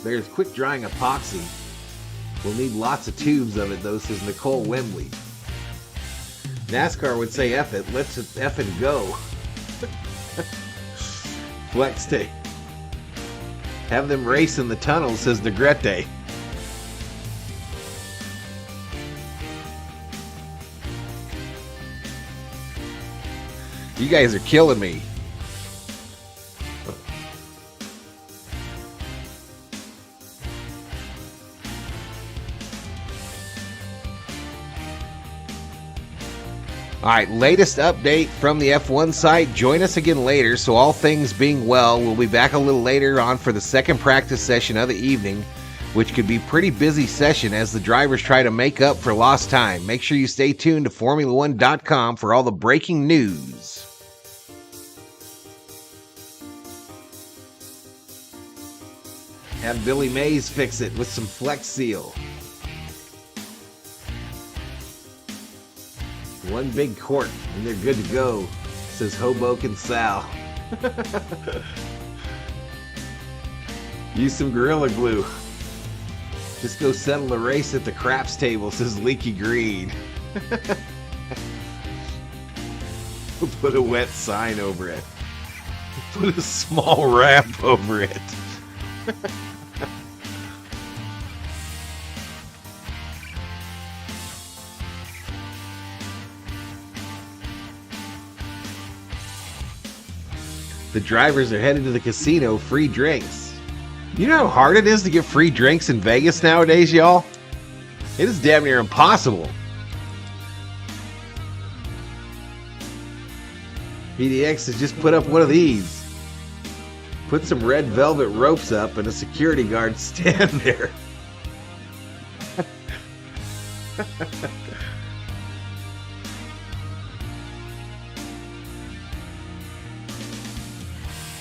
There's quick drying epoxy. We'll need lots of tubes of it, though, says Nicole Wembley. NASCAR would say F it. Let's F and go. Flex tape. Have them race in the tunnel, says Negrete. You guys are killing me. All right, latest update from the F1 site. Join us again later. So all things being well, we'll be back a little later on for the second practice session of the evening, which could be a pretty busy session as the drivers try to make up for lost time. Make sure you stay tuned to Formula1.com for all the breaking news. Have Billy Mays fix it with some Flex Seal. One big quart and they're good to go, says Hoboken Sal. Use some Gorilla Glue. Just go settle a race at the craps table, says Leaky Green. Put a wet sign over it. Put a small ramp over it. The drivers are headed to the casino, free drinks. You know how hard it is to get free drinks in Vegas nowadays, y'all? It is damn near impossible. PDX has just put up one of these. Put some red velvet ropes up and a security guard stand there.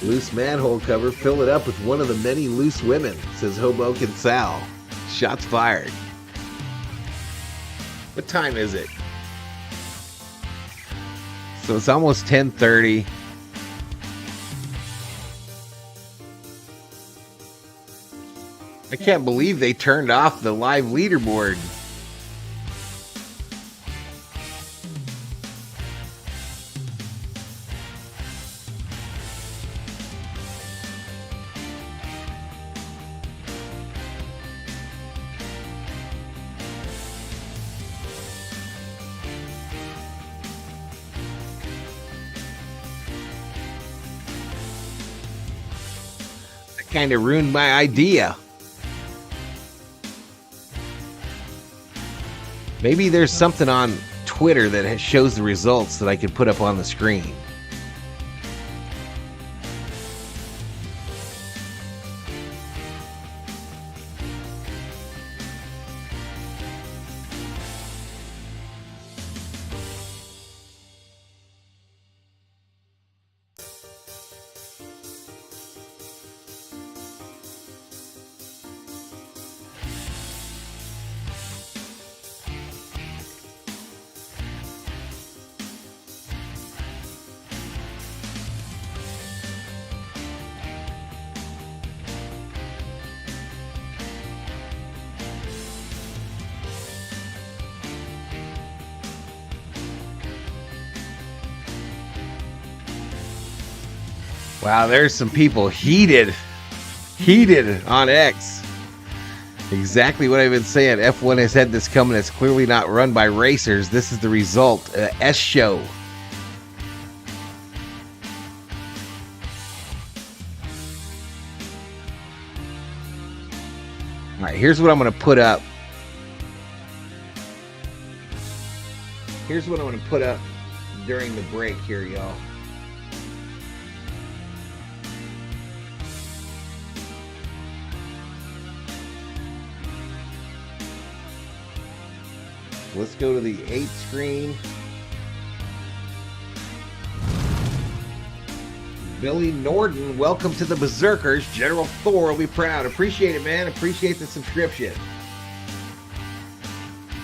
Loose manhole cover, fill it up with one of the many loose women, says Hoboken Sal. Shots fired. What time is it? So it's almost 10:30. I can't believe they turned off the live leaderboard. Kind of ruined my idea. Maybe there's something on Twitter that shows the results that I could put up on the screen. Wow, there's some people heated on X. Exactly what I've been saying. F1 has had this coming. It's clearly not run by racers. This is the result. S show. All right, here's what I'm going to put up. Here's what I'm going to put up during the break here, y'all. Let's go to the 8 screen. Billy Norden, welcome to the Berserkers. General Thor will be proud. Appreciate it, man. Appreciate the subscription.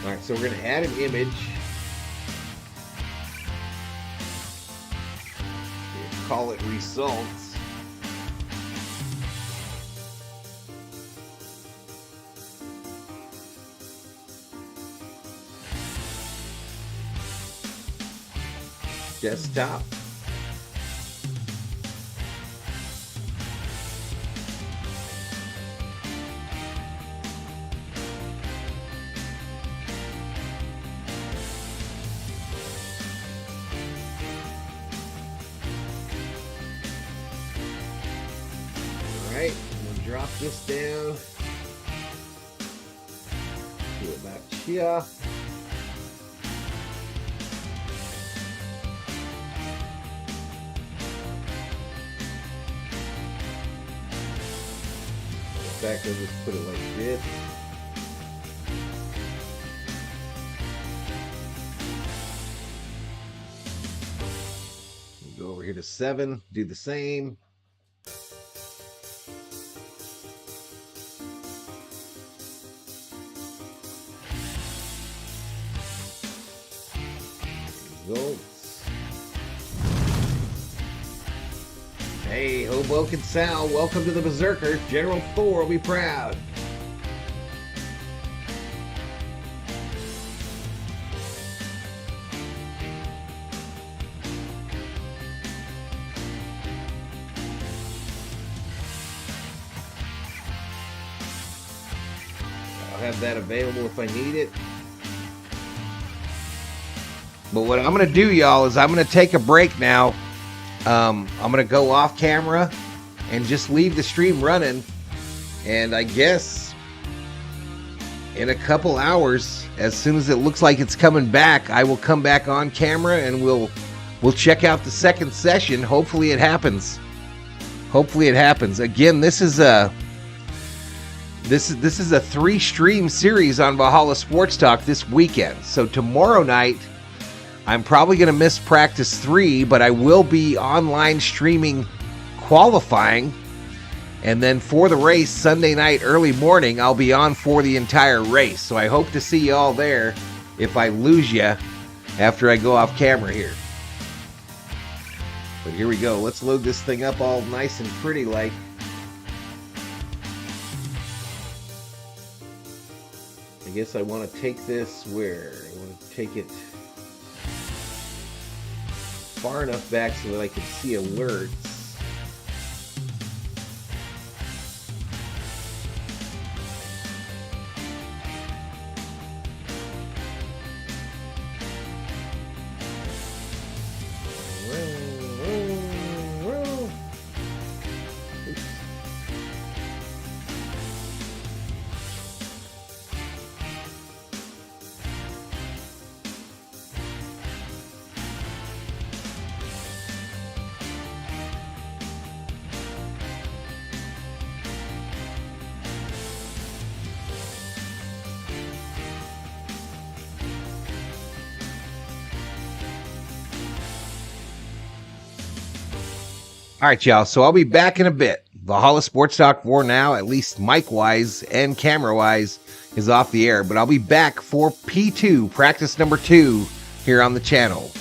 All right, so we're going to add an image. We'll call it results. Desktop. All right, I'm gonna drop this down to about here. fact, I'll just put it like this. Go over here to 7, do the same. Results. Hey, Hoboken Sal, welcome to the Berserker. General Thor will be proud. I'll have that available if I need it. But what I'm going to do, y'all, is I'm going to take a break now. I'm going to go off camera and just leave the stream running. And I guess in a couple hours, as soon as it looks like it's coming back, I will come back on camera and we'll check out the second session. Hopefully it happens. Hopefully it happens. Again, this is a 3-stream series on Valhalla Sports Talk this weekend. So tomorrow night, I'm probably going to miss practice 3, but I will be online streaming qualifying. And then for the race, Sunday night, early morning, I'll be on for the entire race. So I hope to see you all there if I lose you after I go off camera here. But here we go. Let's load this thing up all nice and pretty like. I guess I want to take this where? I want to take it far enough back so that I can see alerts. All right, y'all. So I'll be back in a bit. Valhalla Sports Talk for now, at least mic-wise and camera-wise, is off the air. But I'll be back for P2, practice number 2, here on the channel.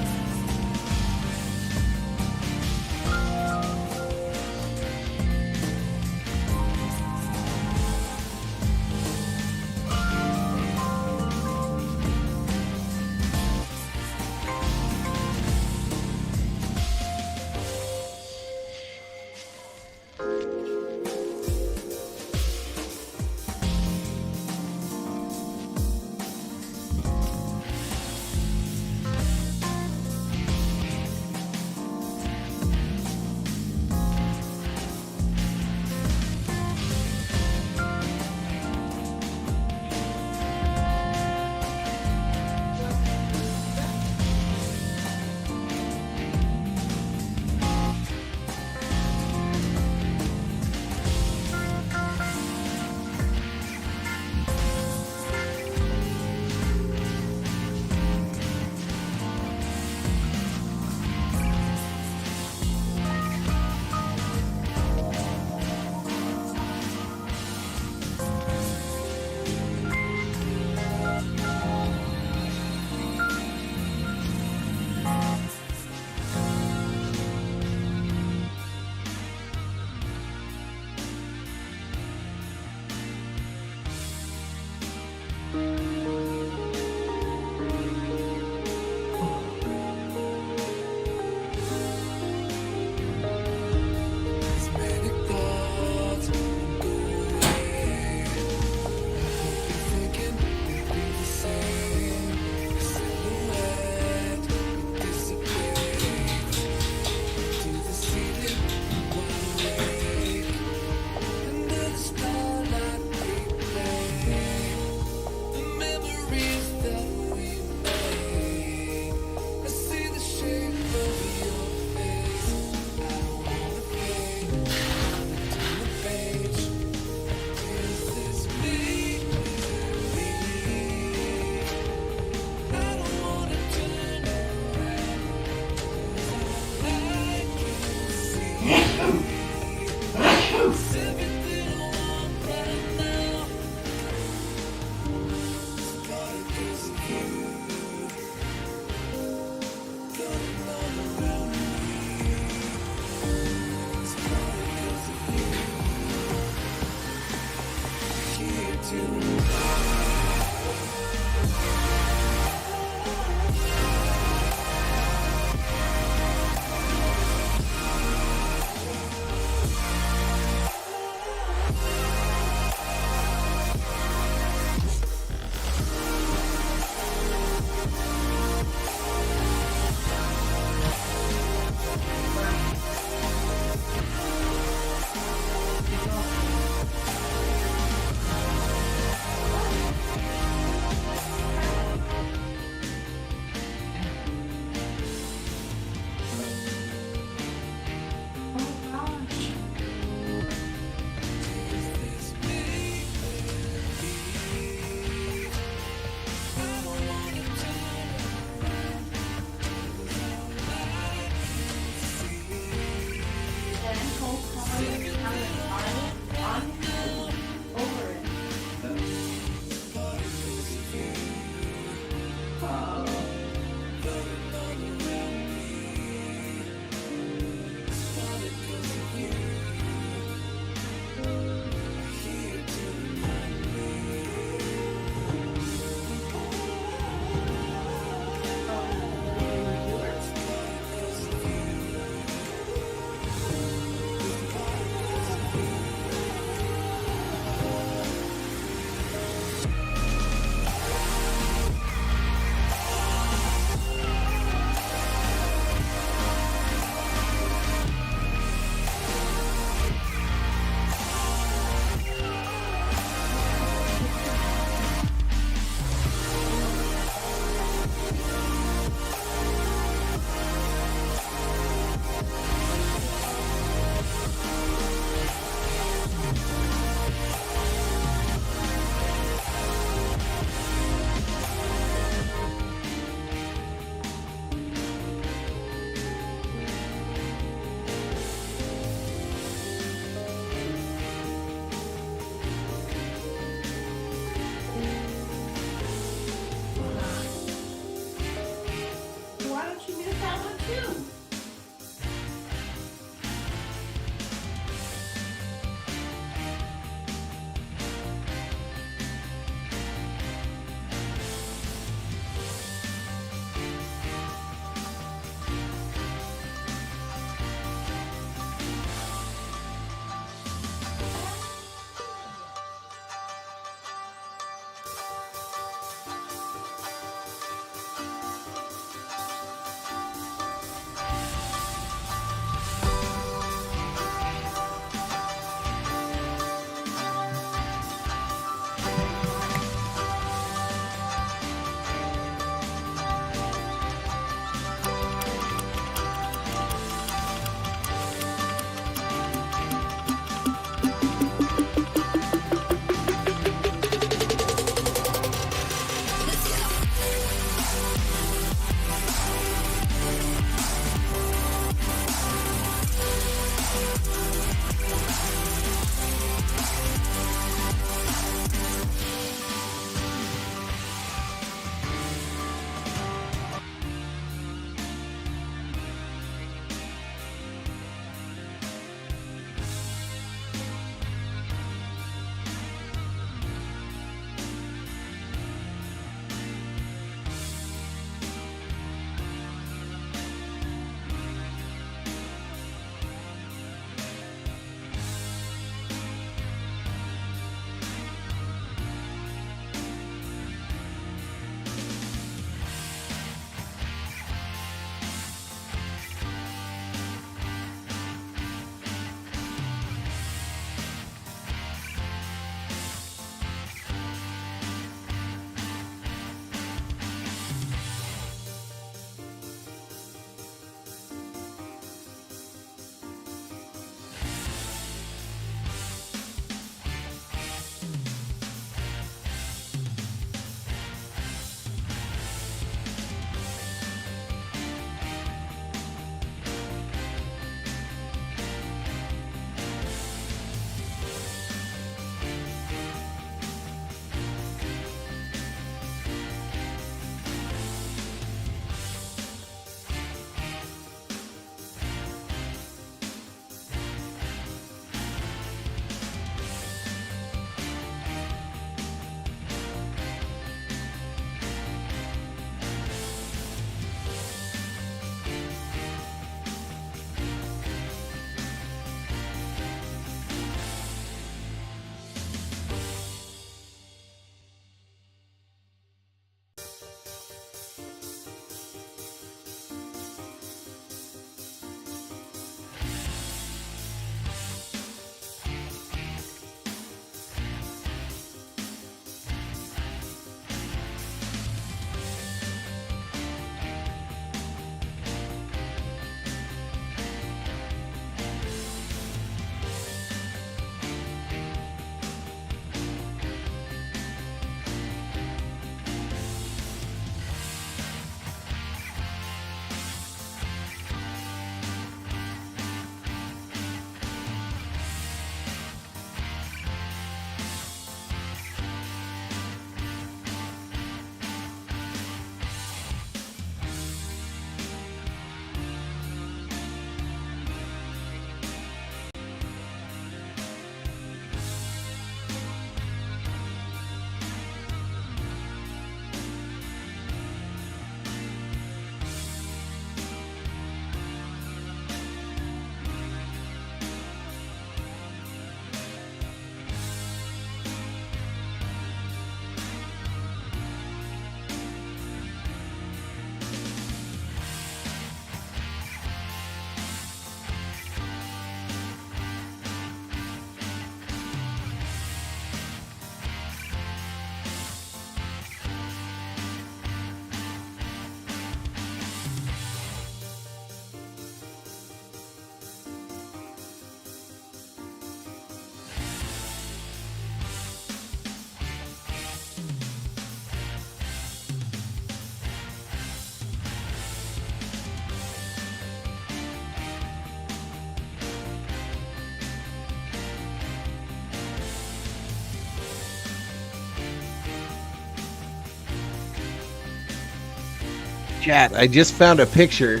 Chat, I just found a picture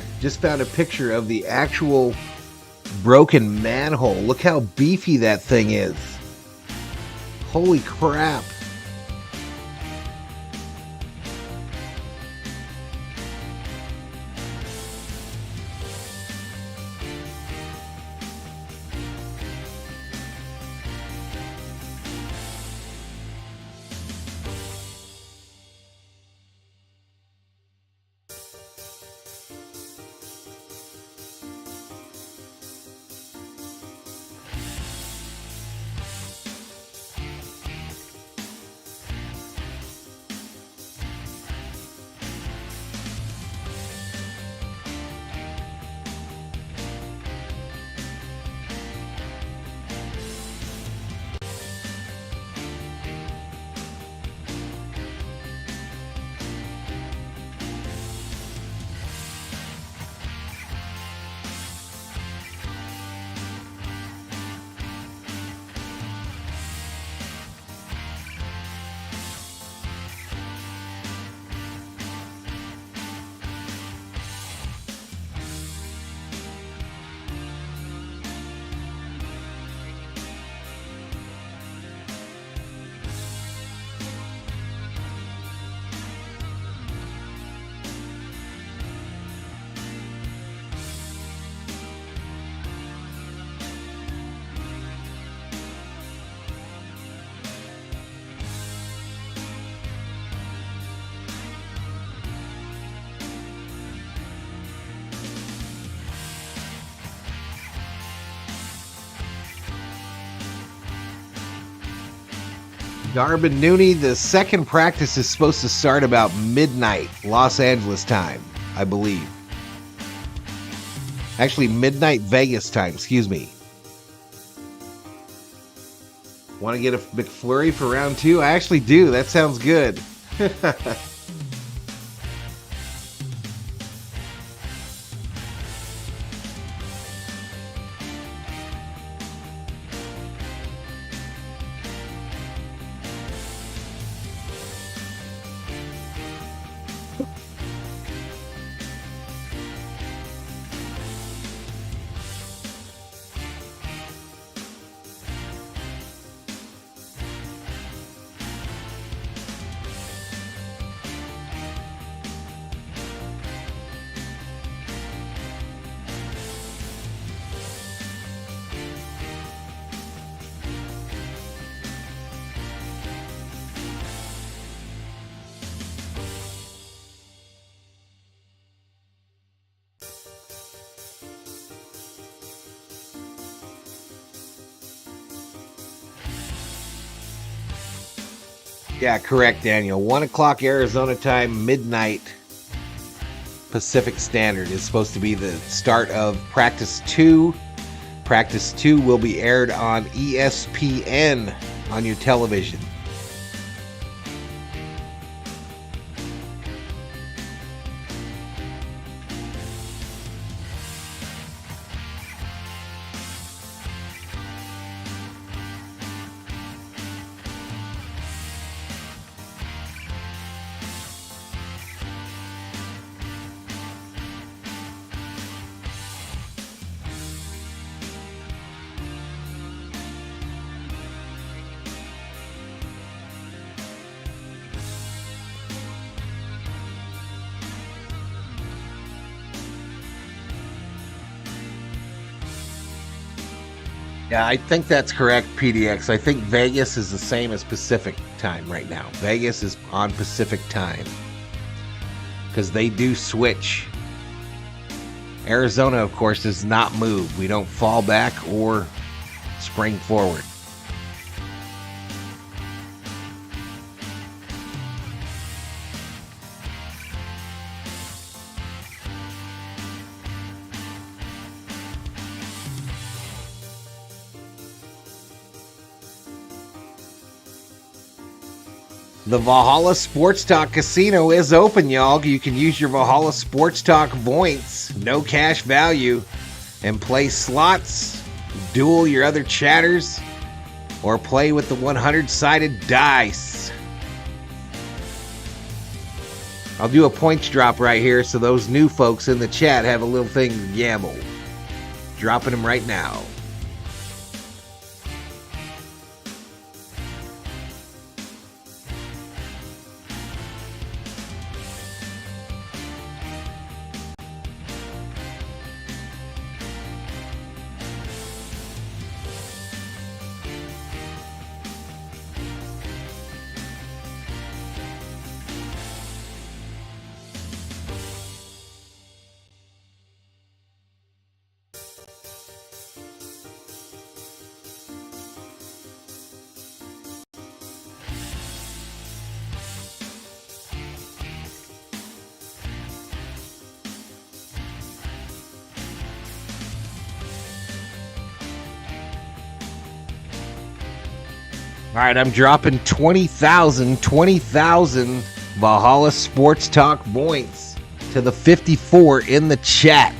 of the actual broken manhole. Look how beefy that thing is. Holy crap. Garbin Nooney, the second practice is supposed to start about midnight, Los Angeles time, I believe. Actually, midnight Vegas time, excuse me. Want to get a McFlurry for round 2? I actually do. That sounds good. Yeah, correct, Daniel. 1 o'clock Arizona time, midnight Pacific Standard is supposed to be the start of Practice 2. Practice 2 will be aired on ESPN on your television. Yeah, I think that's correct, PDX. I think Vegas is the same as Pacific time right now. Vegas is on Pacific time because they do switch. Arizona, of course, does not move. We don't fall back or spring forward. The Valhalla Sports Talk Casino is open, y'all. You can use your Valhalla Sports Talk points, no cash value, and play slots, duel your other chatters, or play with the 100-sided dice. I'll do a points drop right here so those new folks in the chat have a little thing to gamble. Dropping them right now. All right, I'm dropping 20,000 Valhalla Sports Talk points to the 54 in the chat.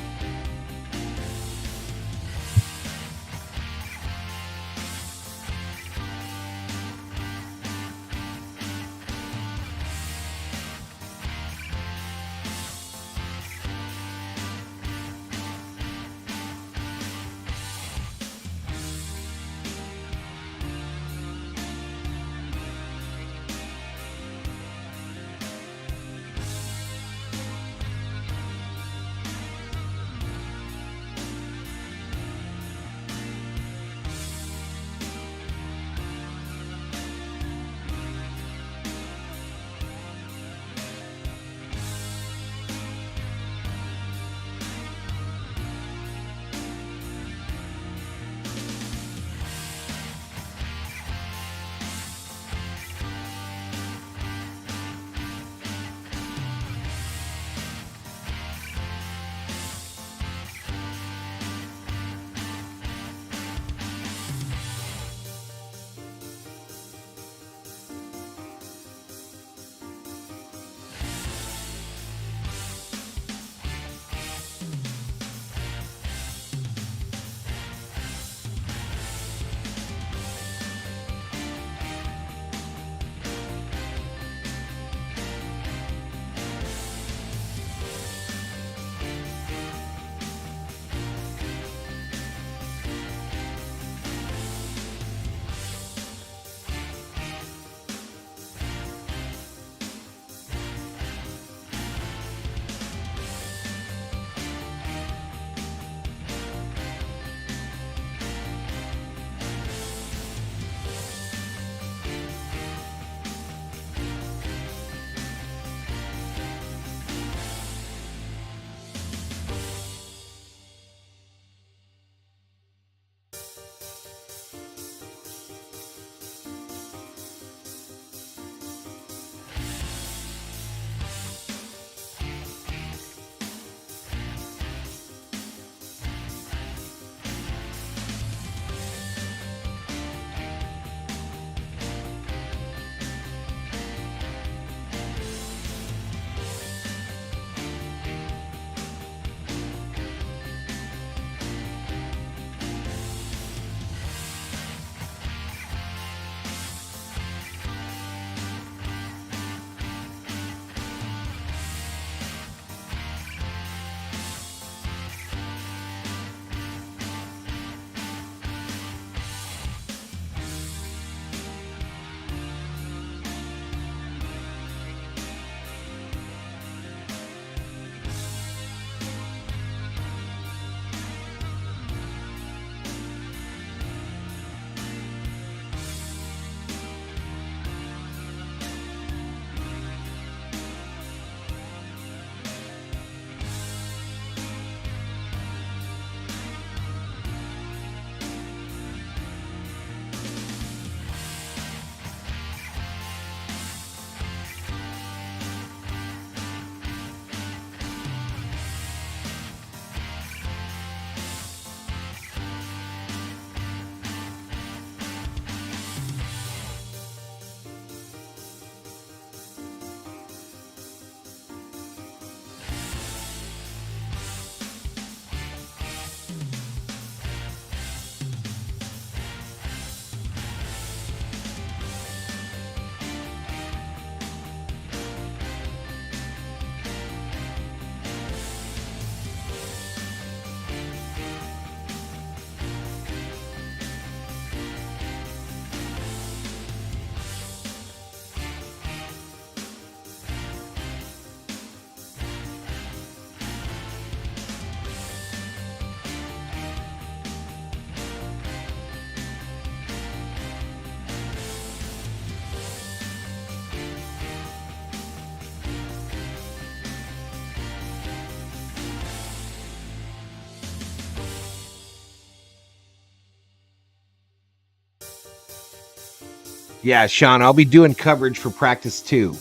Yeah, Sean, I'll be doing coverage for practice 2.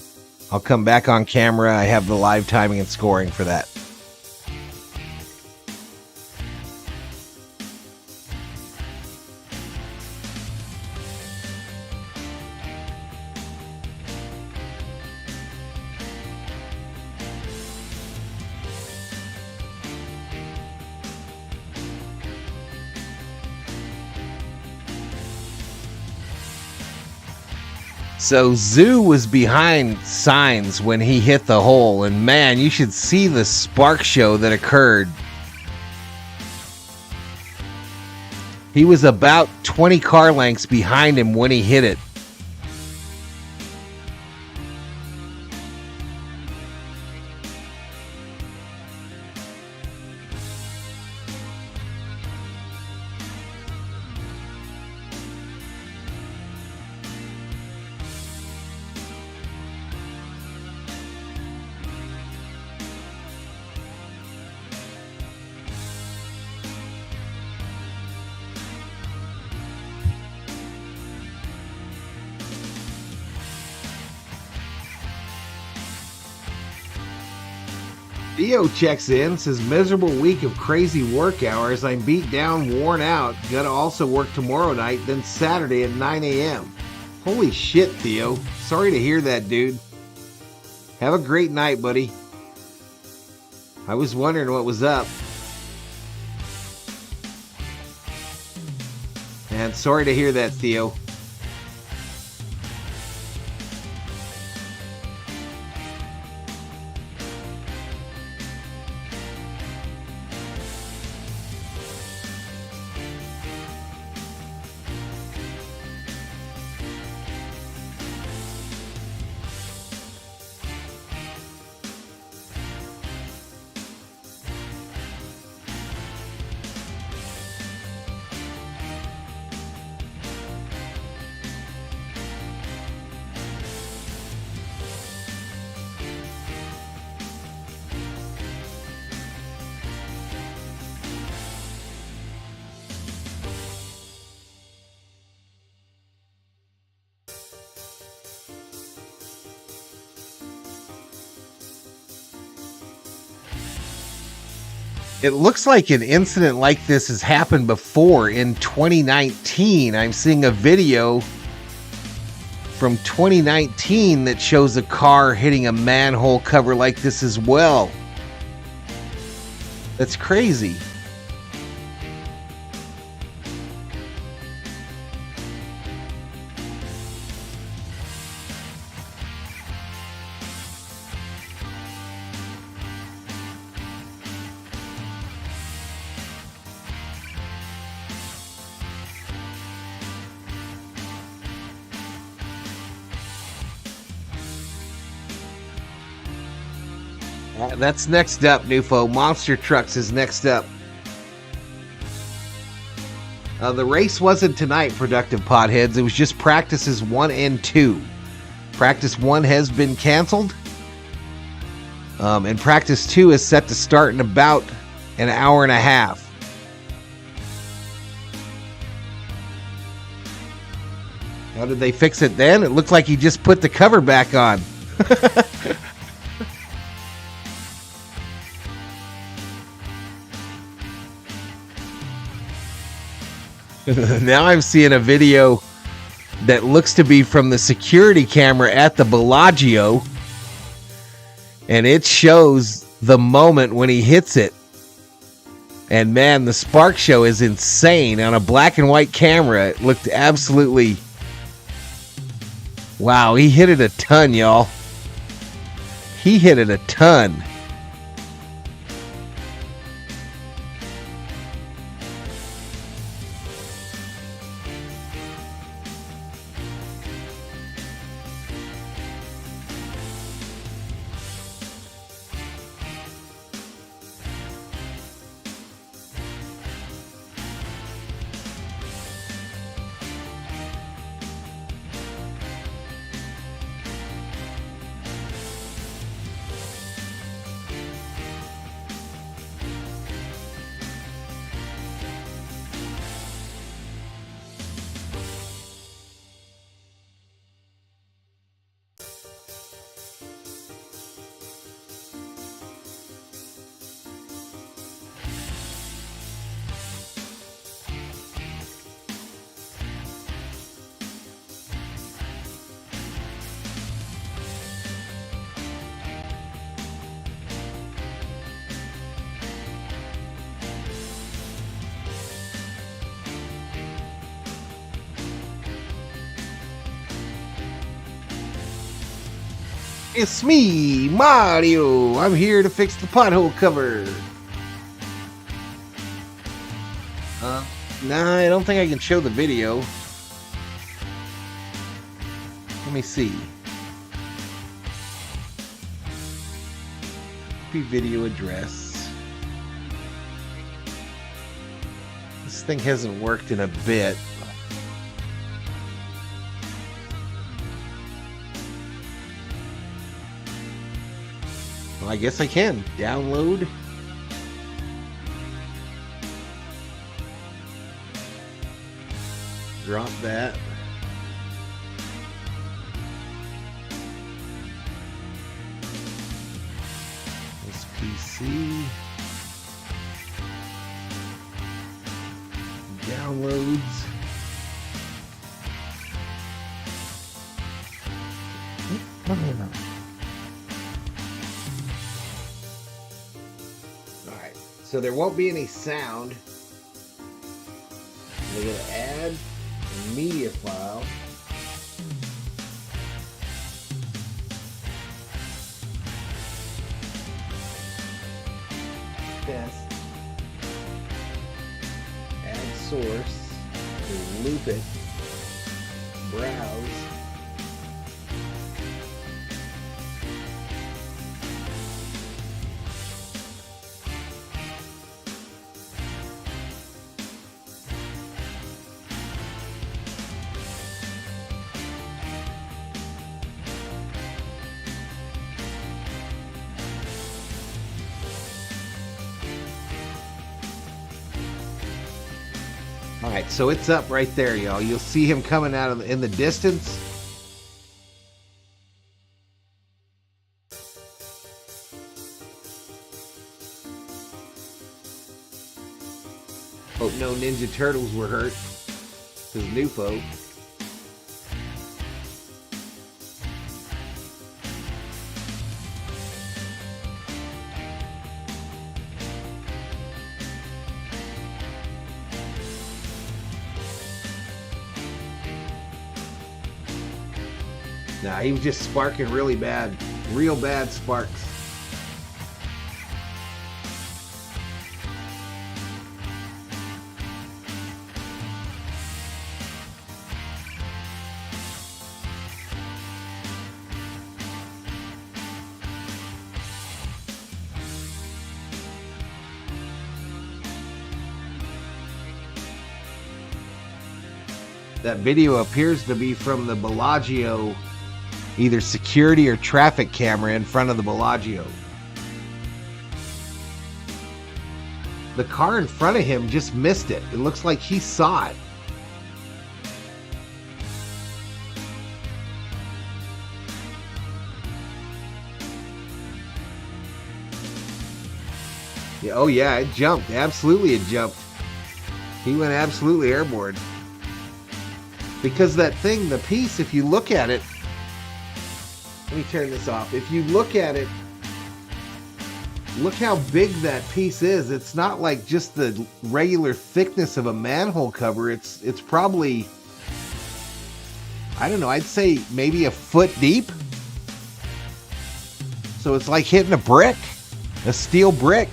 I'll come back on camera. I have the live timing and scoring for that. So Zoo was behind Signs when he hit the hole, and man, you should see the spark show that occurred. He was about 20 car lengths behind him when he hit it. Theo checks in, says, miserable week of crazy work hours. I'm beat down, worn out. Gotta also work tomorrow night, then Saturday at 9 a.m. Holy shit, Theo. Sorry to hear that, dude. Have a great night, buddy. I was wondering what was up. And sorry to hear that, Theo. It looks like an incident like this has happened before in 2019. I'm seeing a video from 2019 that shows a car hitting a manhole cover like this as well. That's crazy. That's next up, Nufo. Monster Trucks is next up. The race wasn't tonight, Productive Potheads. It was just practices 1 and 2. Practice 1 has been canceled. And practice 2 is set to start in about an hour and a half. How did they fix it then? It looked like he just put the cover back on. Now I'm seeing a video that looks to be from the security camera at the Bellagio, and it shows the moment when he hits it. And man, the spark show is insane. On a black and white camera, it looked absolutely... Wow, he hit it a ton, y'all. He hit it a ton. It's me, Mario. I'm here to fix the pothole cover. Nah, I don't think I can show the video. Let me see. Copy video address. This thing hasn't worked in a bit. Well, I guess I can. Download. Drop that. This PC. Downloads. Alright, so there won't be any sound. We're going to add a media file. Test. Add source. Loop it. Browse. Alright, so it's up right there, y'all. You'll see him coming out of in the distance. Hope no Ninja Turtles were hurt. This is Nufo. Nah, he was just sparking really bad. Real bad sparks. That video appears to be from the Bellagio, either security or traffic camera in front of the Bellagio. The car in front of him just missed it. It looks like he saw it. Yeah, oh yeah, it jumped. Absolutely it jumped. He went absolutely airborne. Because that thing, the piece, if you look at it, let me turn this off. If you look at it, look how big that piece is. It's not like just the regular thickness of a manhole cover. It's probably, I don't know, I'd say maybe a foot deep. So it's like hitting a brick, a steel brick.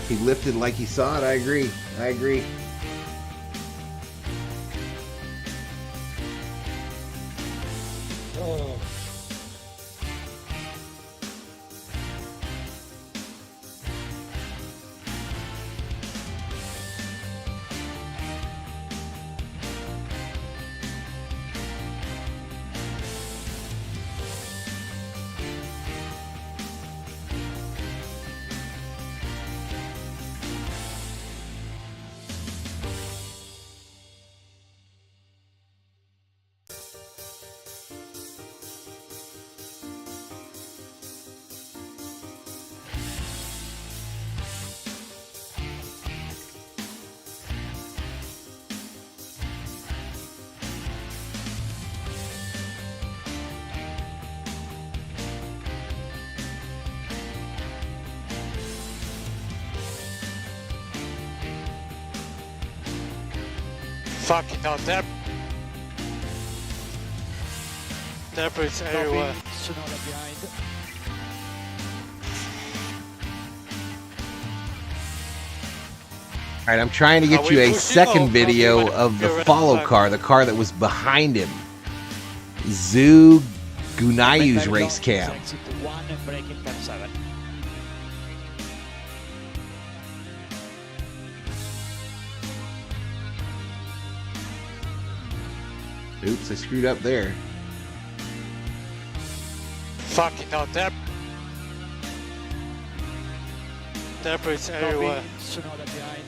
He lifted like he saw it. I agree. I agree. Oh. Fucking hell, debris everywhere. Tsunoda behind. All right, I'm trying to get you a second video of the follow car, the car that was behind him. Zhu Gunayu's race cam. Exit 1 and braking turn 7. Oops, I screwed up there. Fucking hell, debris everywhere. Tsunoda behind.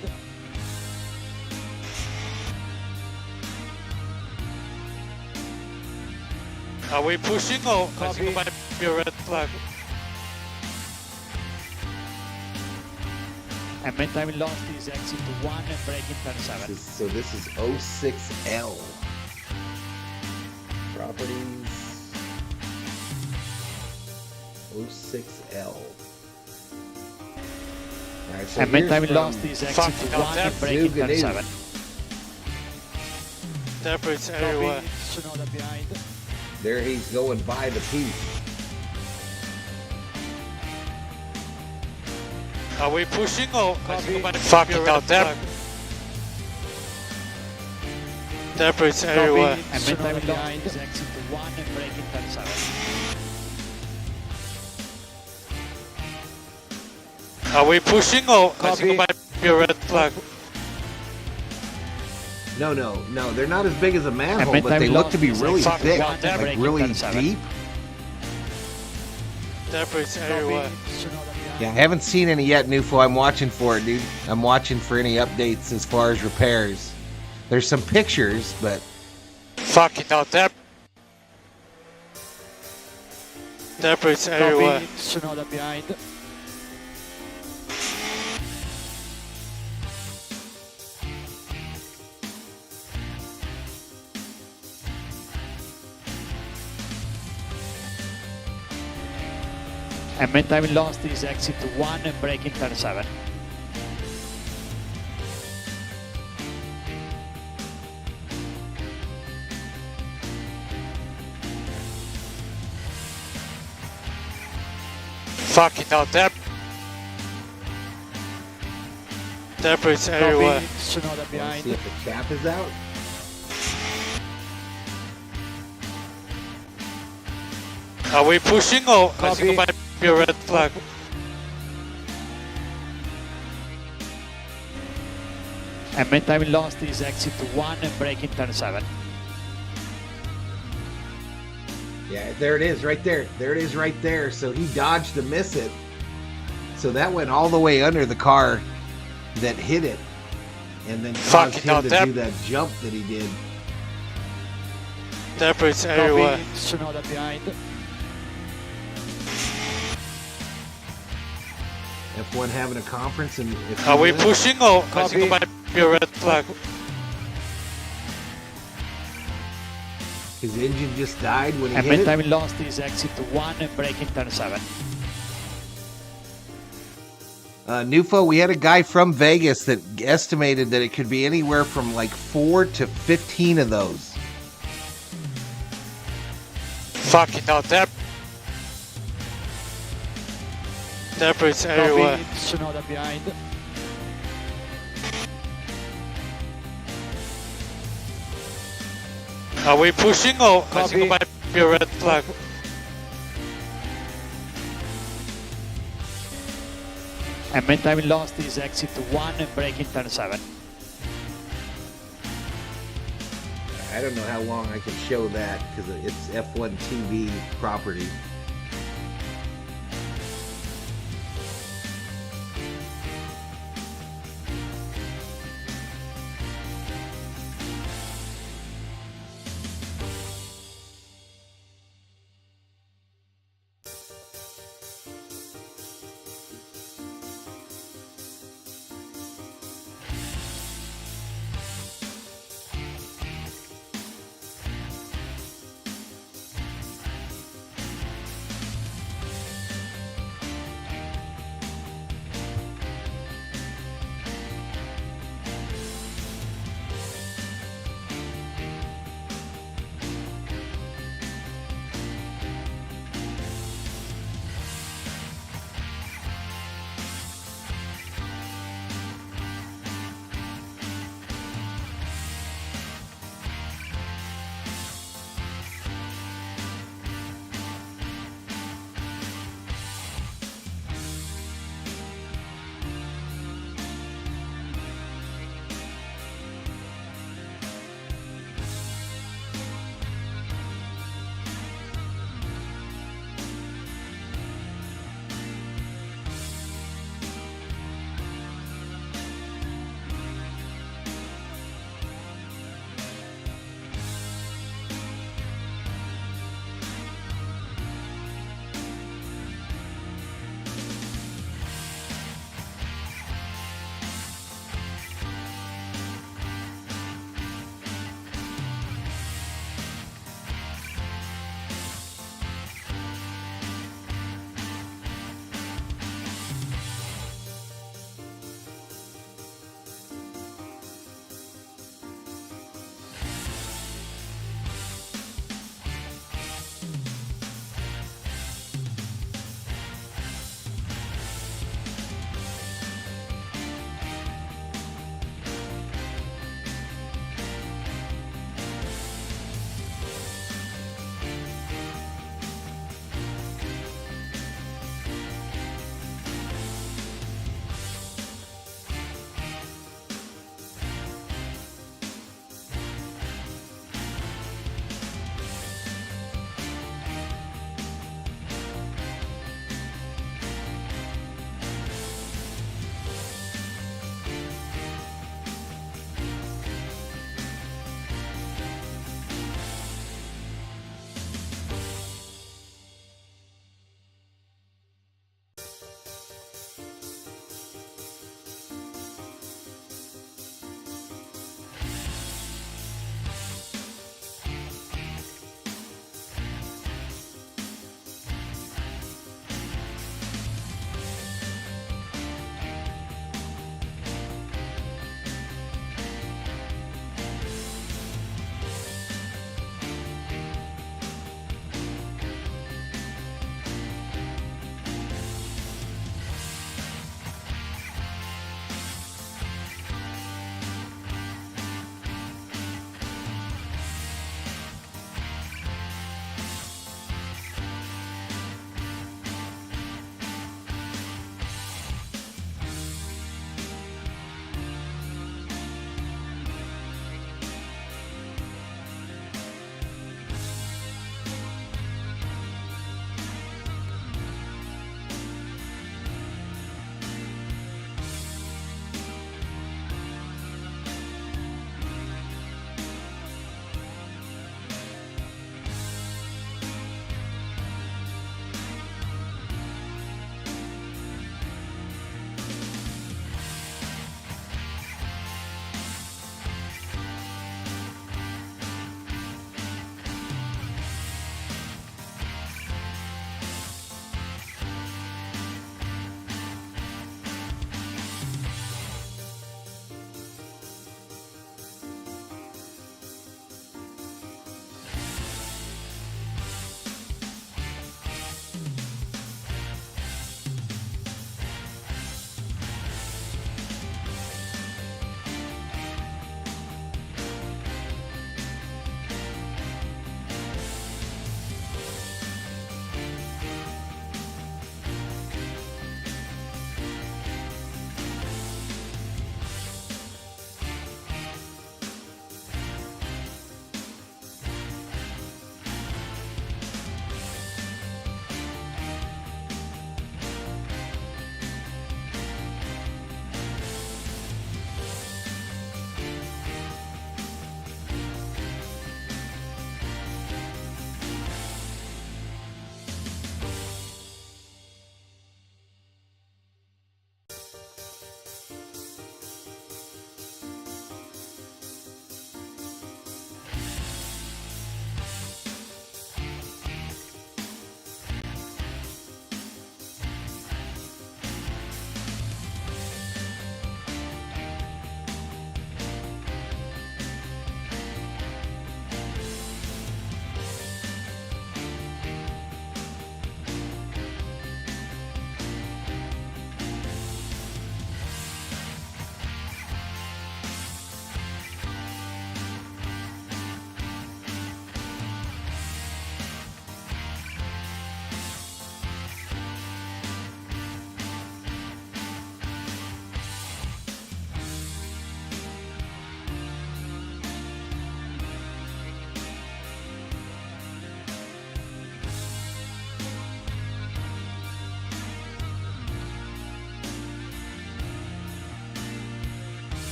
Are we pushing or I think it might be a red flag? And main time lost is exit 1 and braking turn 7. So this is 06L. Properties. 06L. Alright, so And main time here's lost from is exit Fucking 1 and braking turn Zhu 7. Debris everywhere. Tsunoda behind. There he's going by the piece. Are we pushing or I think it might be a red flag? Debris everywhere. And main time lost is exit 1 and braking turn 7. Are we pushing or I think it might be a red flag? No, they're not as big as a manhole, And but they look to be lost really is thick, exit 1 and like braking really turn 7. deep. Debris everywhere. Yeah, I haven't seen any yet, Nufo. I'm watching for it, dude. I'm watching for any updates as far as repairs. There's some pictures, but Fucking hell, debris everywhere. Tsunoda behind. And main time lost is exit 1 and braking turn 7. Fucking hell, debris everywhere. Tsunoda let's behind. see if the cap is out. Are we pushing or I think it might be a red flag? And main time lost is exit 1 and braking turn 7. Yeah, there it is, right there. There it is, right there. So he dodged to miss it. So that went all the way under the car that hit it, and then caused Fucking him to hell, do that jump that he did. Debris everywhere. Tsunoda behind. F1 having a conference, and if Are we pushing or I think it might be a red flag? his engine just died when he And hit main it. time lost is exit 1 and braking turn 7. Nufo, we had a guy from Vegas that estimated that it could be anywhere from like 4 to 15 of those. Fucking hell, debris everywhere. Tsunoda behind. Are we pushing or I think it might be a red flag? And main time lost is exit 1 and braking turn 7. I don't know how long I can show that because it's F1 TV property.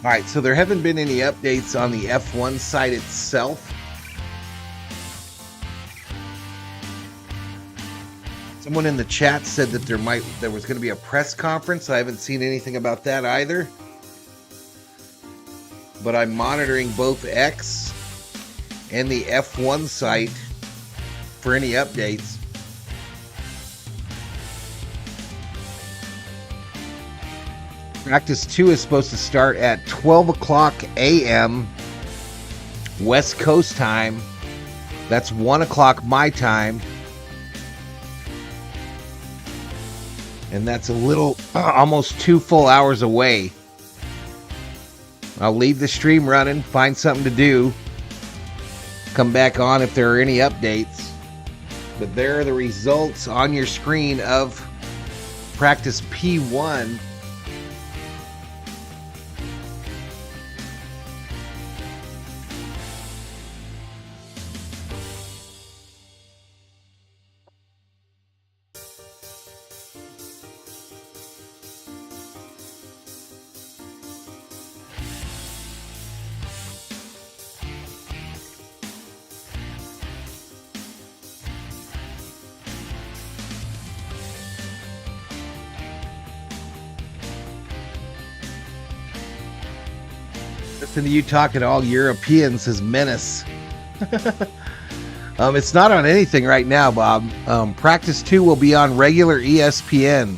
All right, so there haven't been any updates on the F1 site itself. Someone in the chat said that there was going to be a press conference. I haven't seen anything about that either. But I'm monitoring both X and the F1 site for any updates. Practice 2 is supposed to start at 12 o'clock a.m. West Coast time. That's 1 o'clock my time. And that's a little, almost 2 full hours away. I'll leave the stream running, find something to do. Come back on if there are any updates. But there are the results on your screen of practice P1. Listen to you talking to all Europeans is menace. It's not on anything right now, Bob. Practice 2 will be on regular ESPN.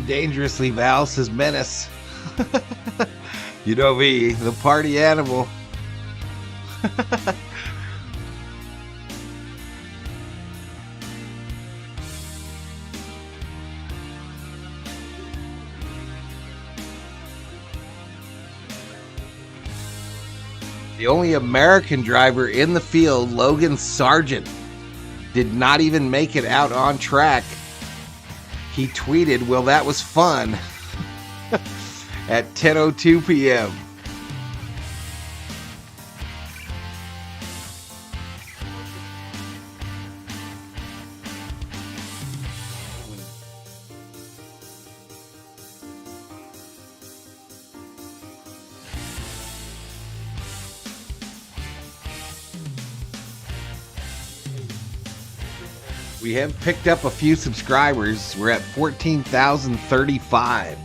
Dangerously, Val says menace. You know me, the party animal. The only American driver in the field, Logan Sargent, did not even make it out on track. He tweeted, "Well, that was fun," at 10:02 p.m. We have picked up a few subscribers. We're at 14,035.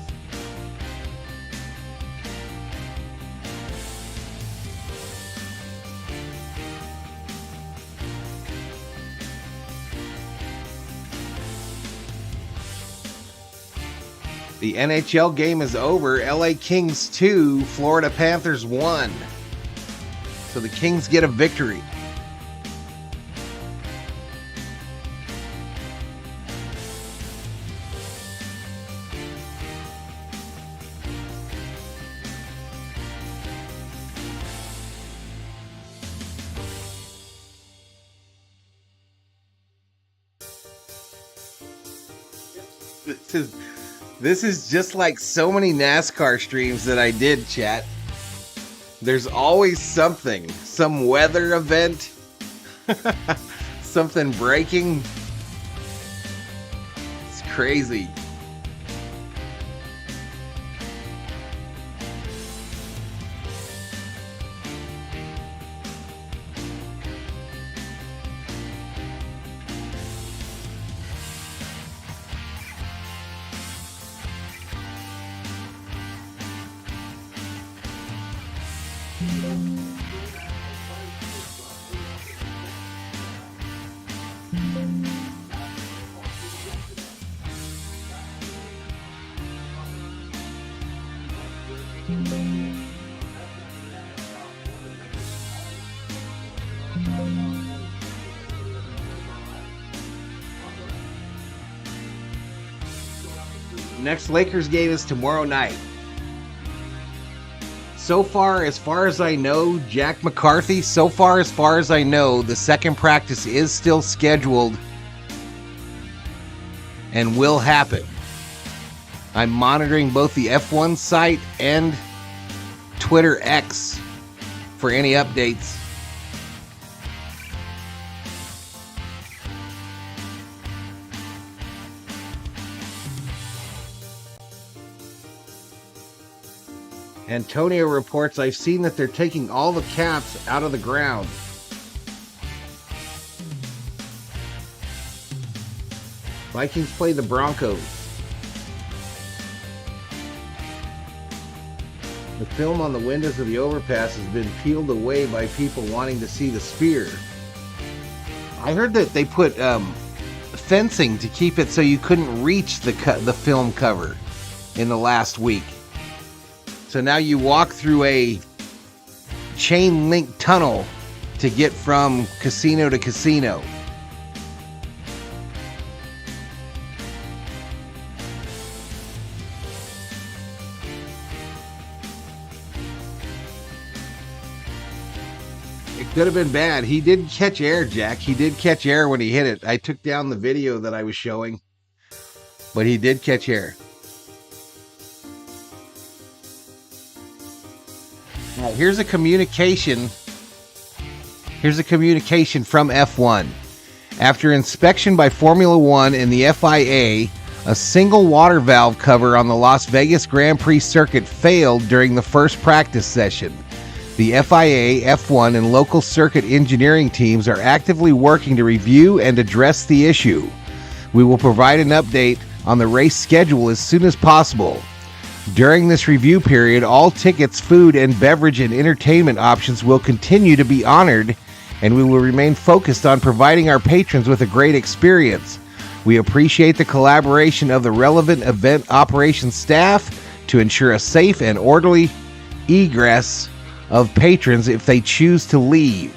The NHL game is over. LA Kings 2, Florida Panthers 1. So the Kings get a victory. This is just like so many NASCAR streams that I did, chat. There's always something, some weather event, something breaking. It's crazy. Next Lakers game is tomorrow night. So far as I know, Jack McCarthy, the second practice is still scheduled and will happen. I'm monitoring both the F1 site and Twitter X for any updates. Antonio reports, I've seen that they're taking all the caps out of the ground. Vikings play the Broncos. The film on the windows of the overpass has been peeled away by people wanting to see the spear. I heard that they put fencing to keep it so you couldn't reach the film cover in the last week. So now you walk through a chain link tunnel to get from casino to casino. It could have been bad. He did catch air, Jack. He did catch air when he hit it. I took down the video that I was showing, but he did catch air. Now, here's a communication. Here's a communication from F1. After inspection by Formula One and the FIA, a single water valve cover on the Las Vegas Grand Prix circuit failed during the first practice session. The FIA, F1, and local circuit engineering teams are actively working to review and address the issue. We will provide an update on the race schedule as soon as possible. During this review period, all tickets, food, and beverage and entertainment options will continue to be honored, and we will remain focused on providing our patrons with a great experience. We appreciate the collaboration of the relevant event operations staff to ensure a safe and orderly egress of patrons if they choose to leave.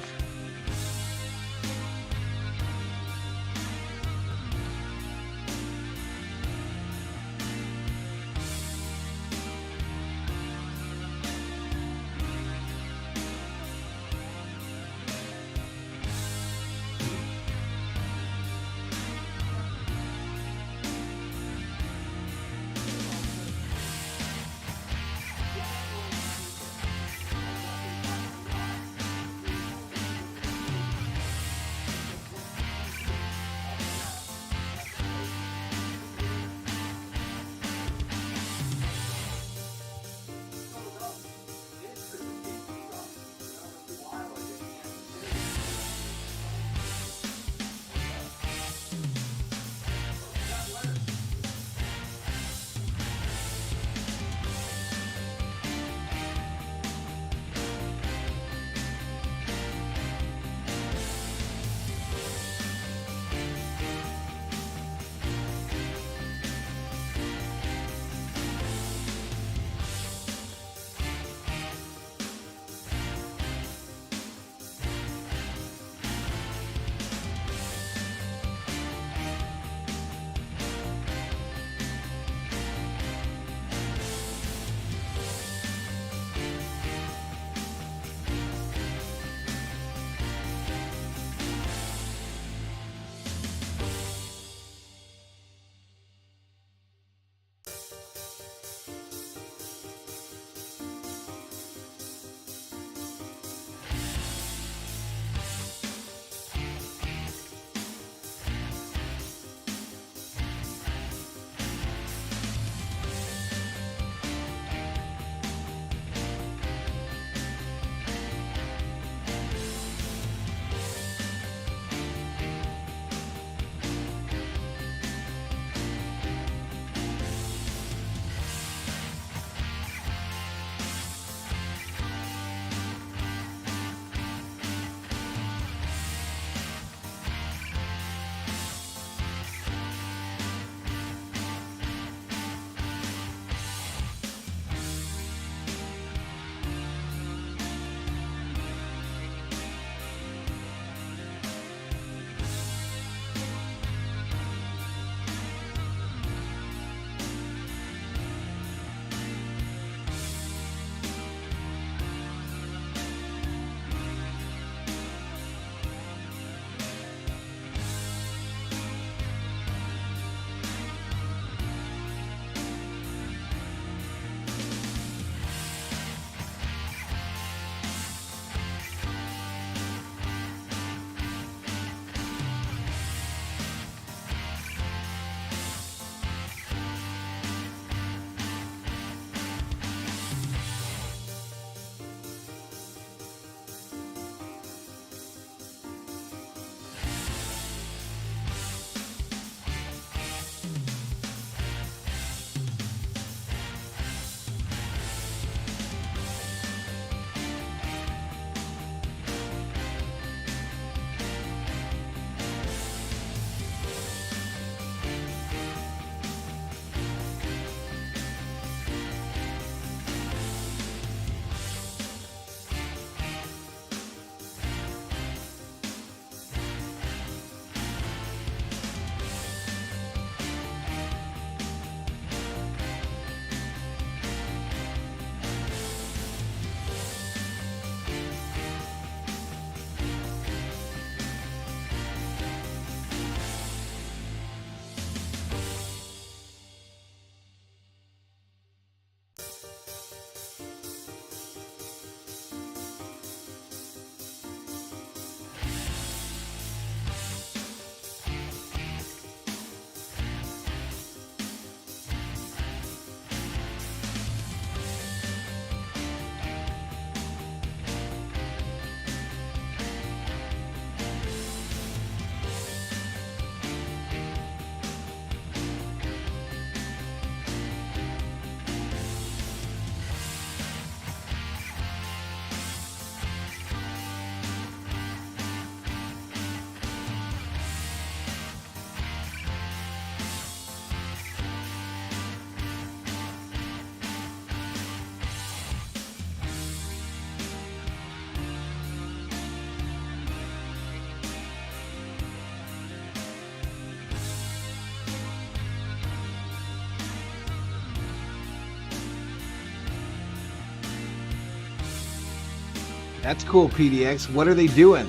That's cool, PDX. What are they doing?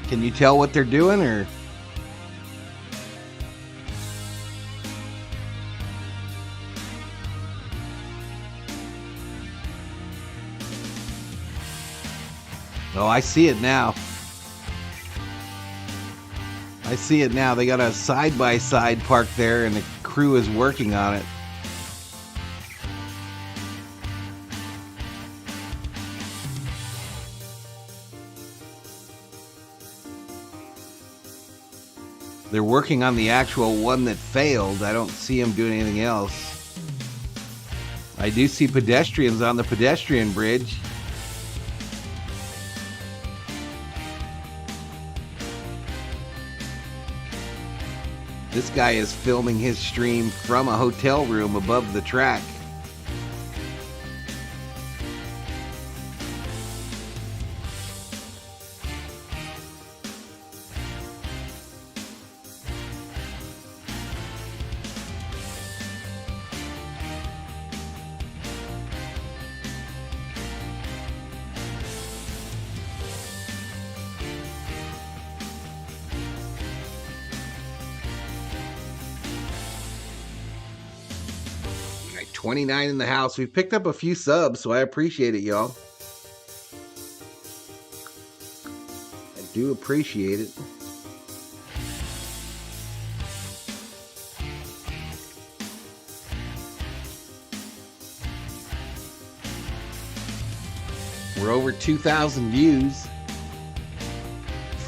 Can you tell what they're doing, or? Oh, I see it now. I see it now. They got a side-by-side parked there, and the crew is working on it. They're working on the actual one that failed. I don't see them doing anything else. I do see pedestrians on the pedestrian bridge. This guy is filming his stream from a hotel room above the track. We got 29 in the house. We've picked up a few subs, so I appreciate it, y'all. I do appreciate it. We're over 2,000 views,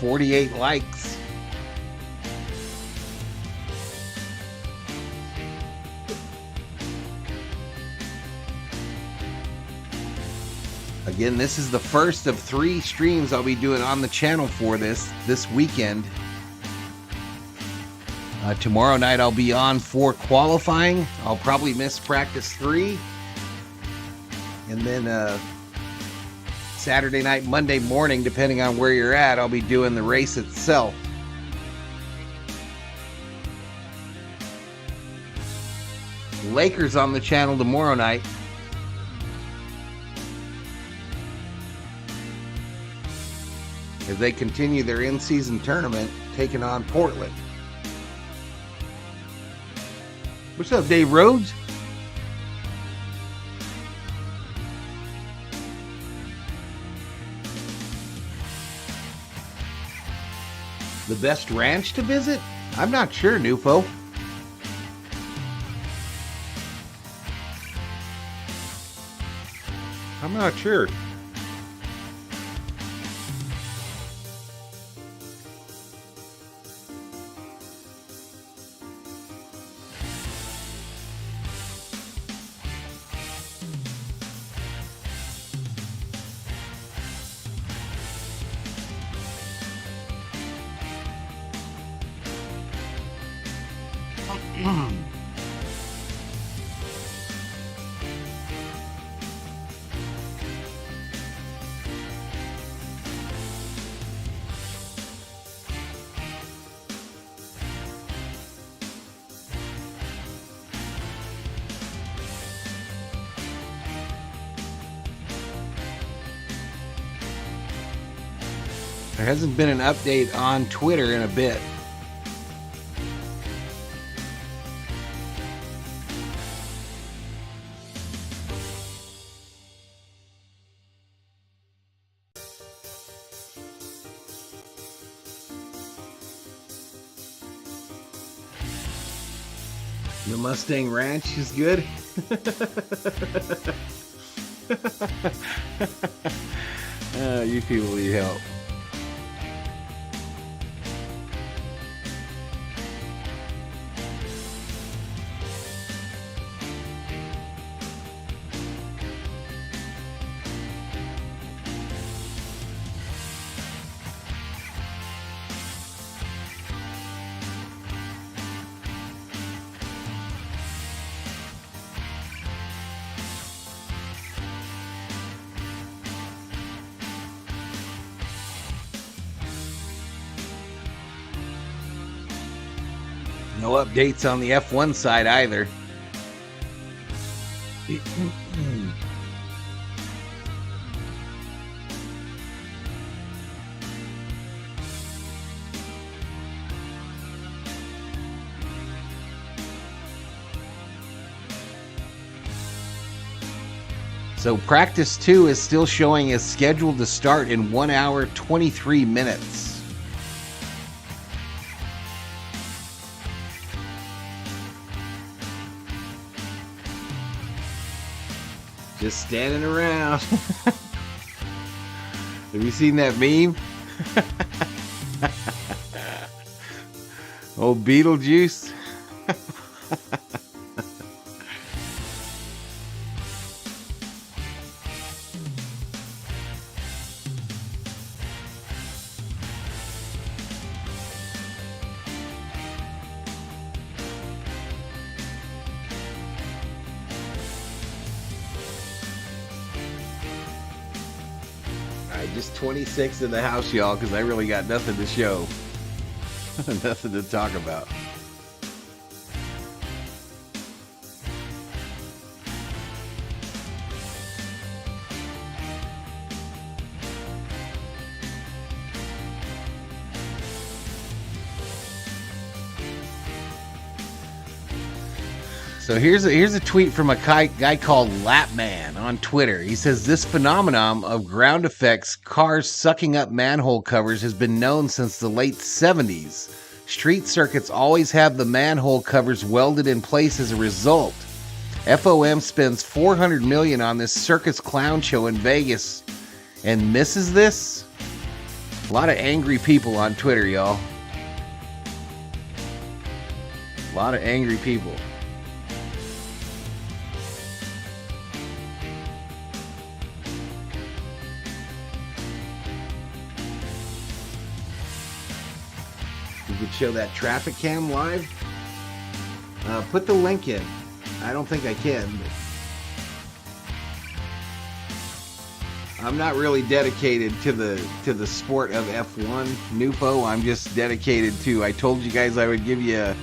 48 likes. Again, this is the first of 3 streams I'll be doing on the channel for this weekend. Tomorrow night I'll be on for qualifying. I'll probably miss practice 3. And then Saturday night, Monday morning, depending on where you're at, I'll be doing the race itself. Lakers on the channel tomorrow night. As they continue their in-season tournament, taking on Portland. What's up, Dave Rhodes? The best ranch to visit? I'm not sure, Nufo. I'm not sure. There hasn't been an update on Twitter in a bit. The Mustang Ranch is good. You people need help. No updates on the F1 side either. So practice 2 is still showing as scheduled to start in 1 hour, 23 minutes. Just standing around. Have you seen that meme? Old Beetlejuice. Just 26 in the house, y'all, because I really got nothing to show. Nothing to talk about. So here's a tweet from a guy called Lapman on Twitter. He says, this phenomenon of ground effects, cars sucking up manhole covers, has been known since the late 70s. Street circuits always have the manhole covers welded in place as a result. FOM spends $400 million on this circus clown show in Vegas and misses this? A lot of angry people on Twitter, y'all. A lot of angry people. You could show that traffic cam live. Put the link in. I don't think I can. But I'm not really dedicated to the sport of F1, Nupo. I'm just dedicated to. I told you guys I would give you a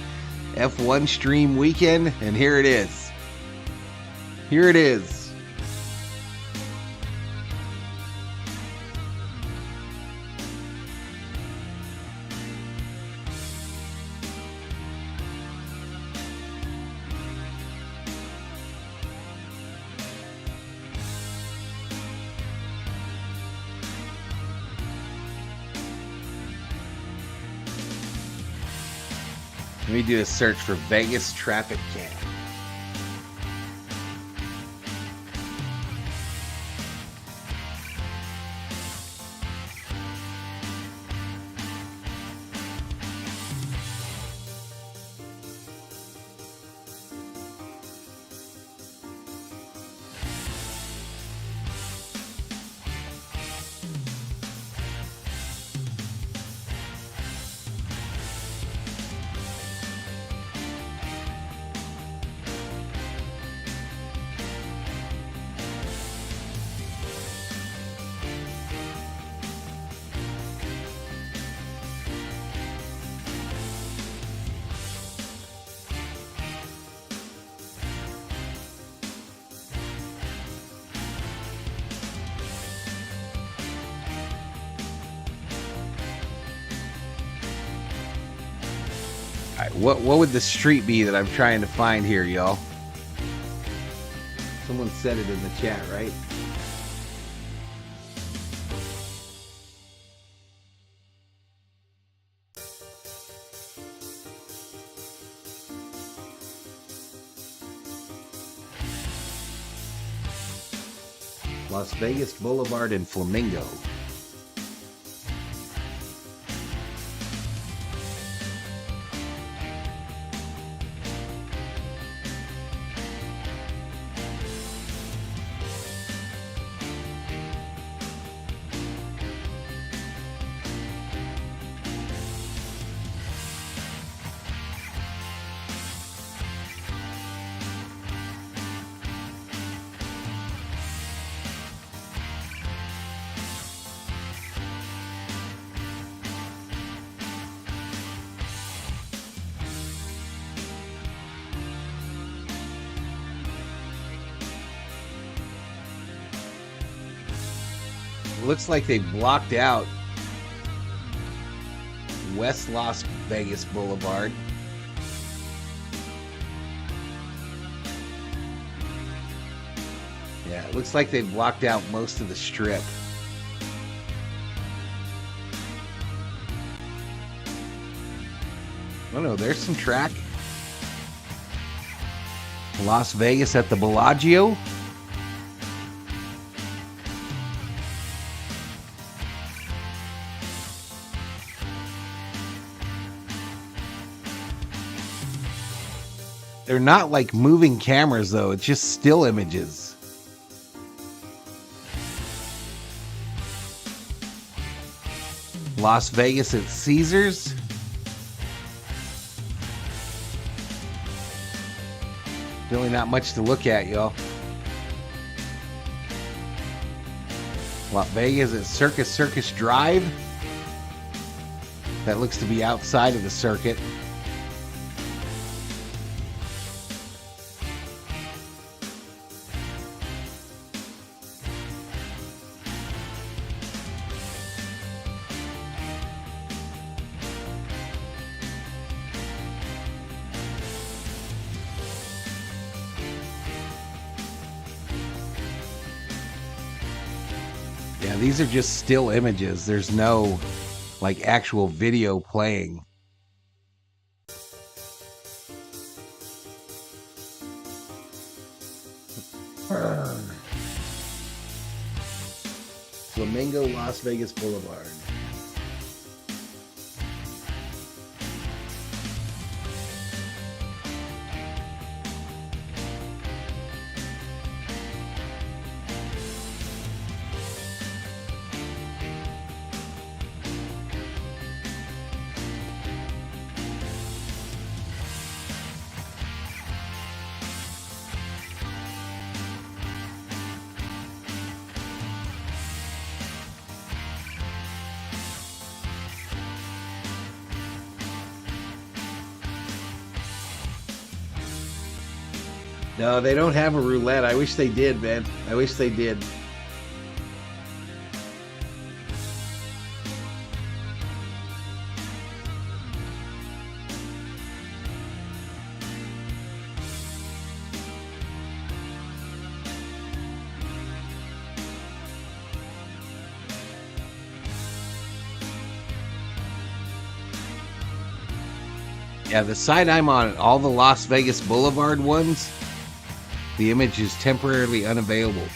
F1 stream weekend, and here it is. Here it is. Let me do a search for Vegas traffic cam. What would the street be that I'm trying to find here, y'all? Someone said it in the chat, right? Las Vegas Boulevard in Flamingo. Looks like they blocked out West Las Vegas Boulevard. Yeah, it looks like they've blocked out most of the strip. Oh no, there's some track. Las Vegas at the Bellagio. They're not like moving cameras though, it's just still images. Las Vegas at Caesars. Really not much to look at, y'all. Las Vegas at Circus Drive. That looks to be outside of the circuit. Yeah, these are just still images. There's no like actual video playing. Flamingo Las Vegas Boulevard. No, they don't have a roulette. I wish they did, man. I wish they did. Yeah, the site I'm on, all the Las Vegas Boulevard ones, the image is temporarily unavailable.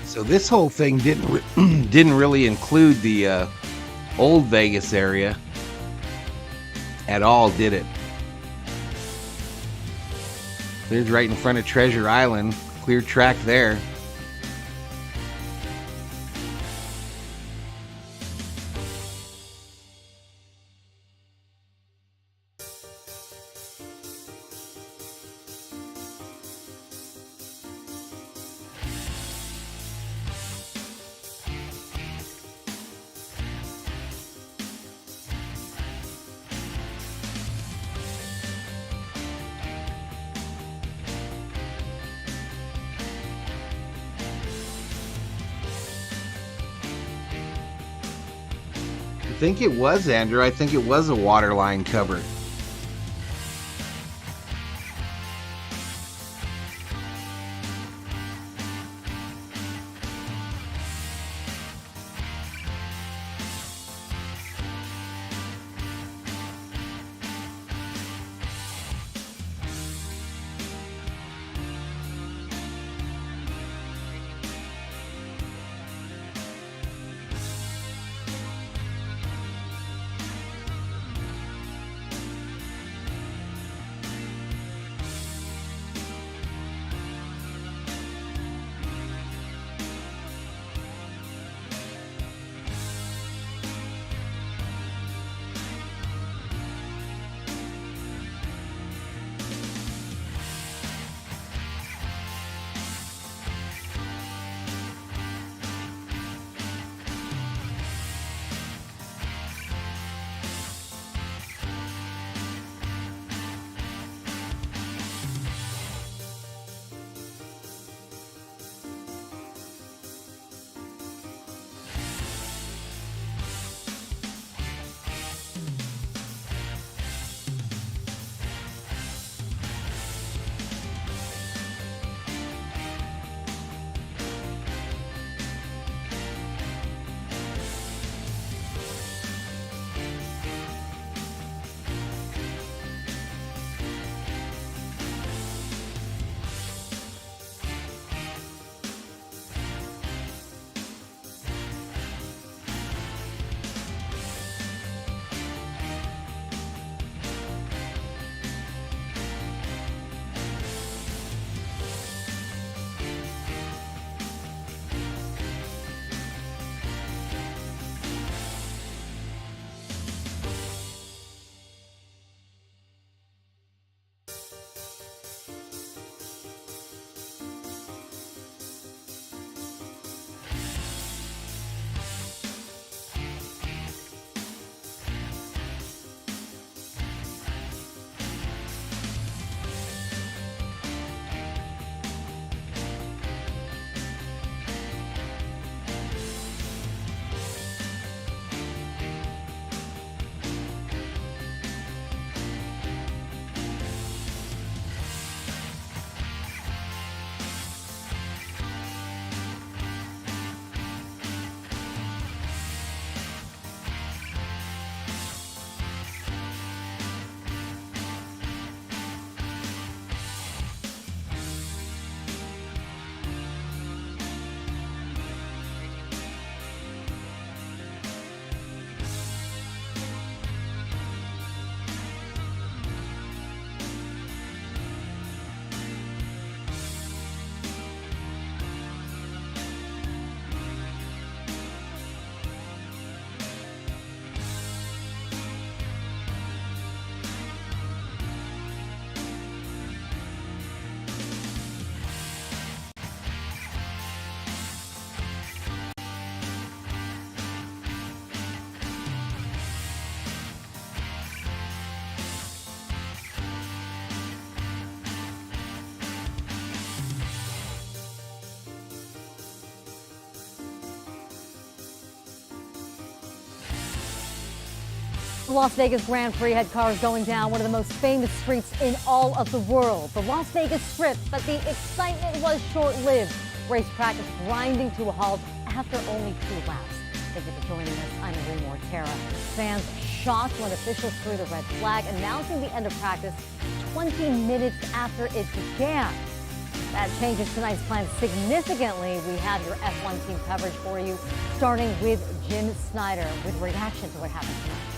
So this whole thing didn't really include the old Vegas area at all, did it? There's right in front of Treasure Island, clear track there. I think it was, Andrew. I think it was a waterline cover. The Las Vegas Grand Prix had cars going down one of the most famous streets in all of the world, the Las Vegas Strip, but the excitement was short-lived. Race practice grinding to a halt after only 2 laps. Thank you for joining us. I'm Marie Mortera. Fans shocked when officials threw the red flag, announcing the end of practice 20 minutes after it began. That changes tonight's plans significantly. We have your F1 team coverage for you, starting with Jim Snyder with reaction to what happened tonight.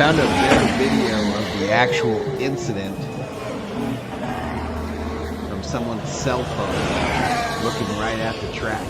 found a better video of the actual incident from someone's cell phone looking right at the track.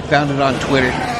Found it on Twitter.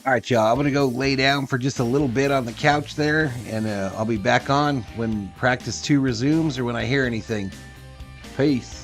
All right, y'all. I'm going to go lay down for just a little bit on the couch there, and I'll be back on when practice 2 resumes or when I hear anything. Peace.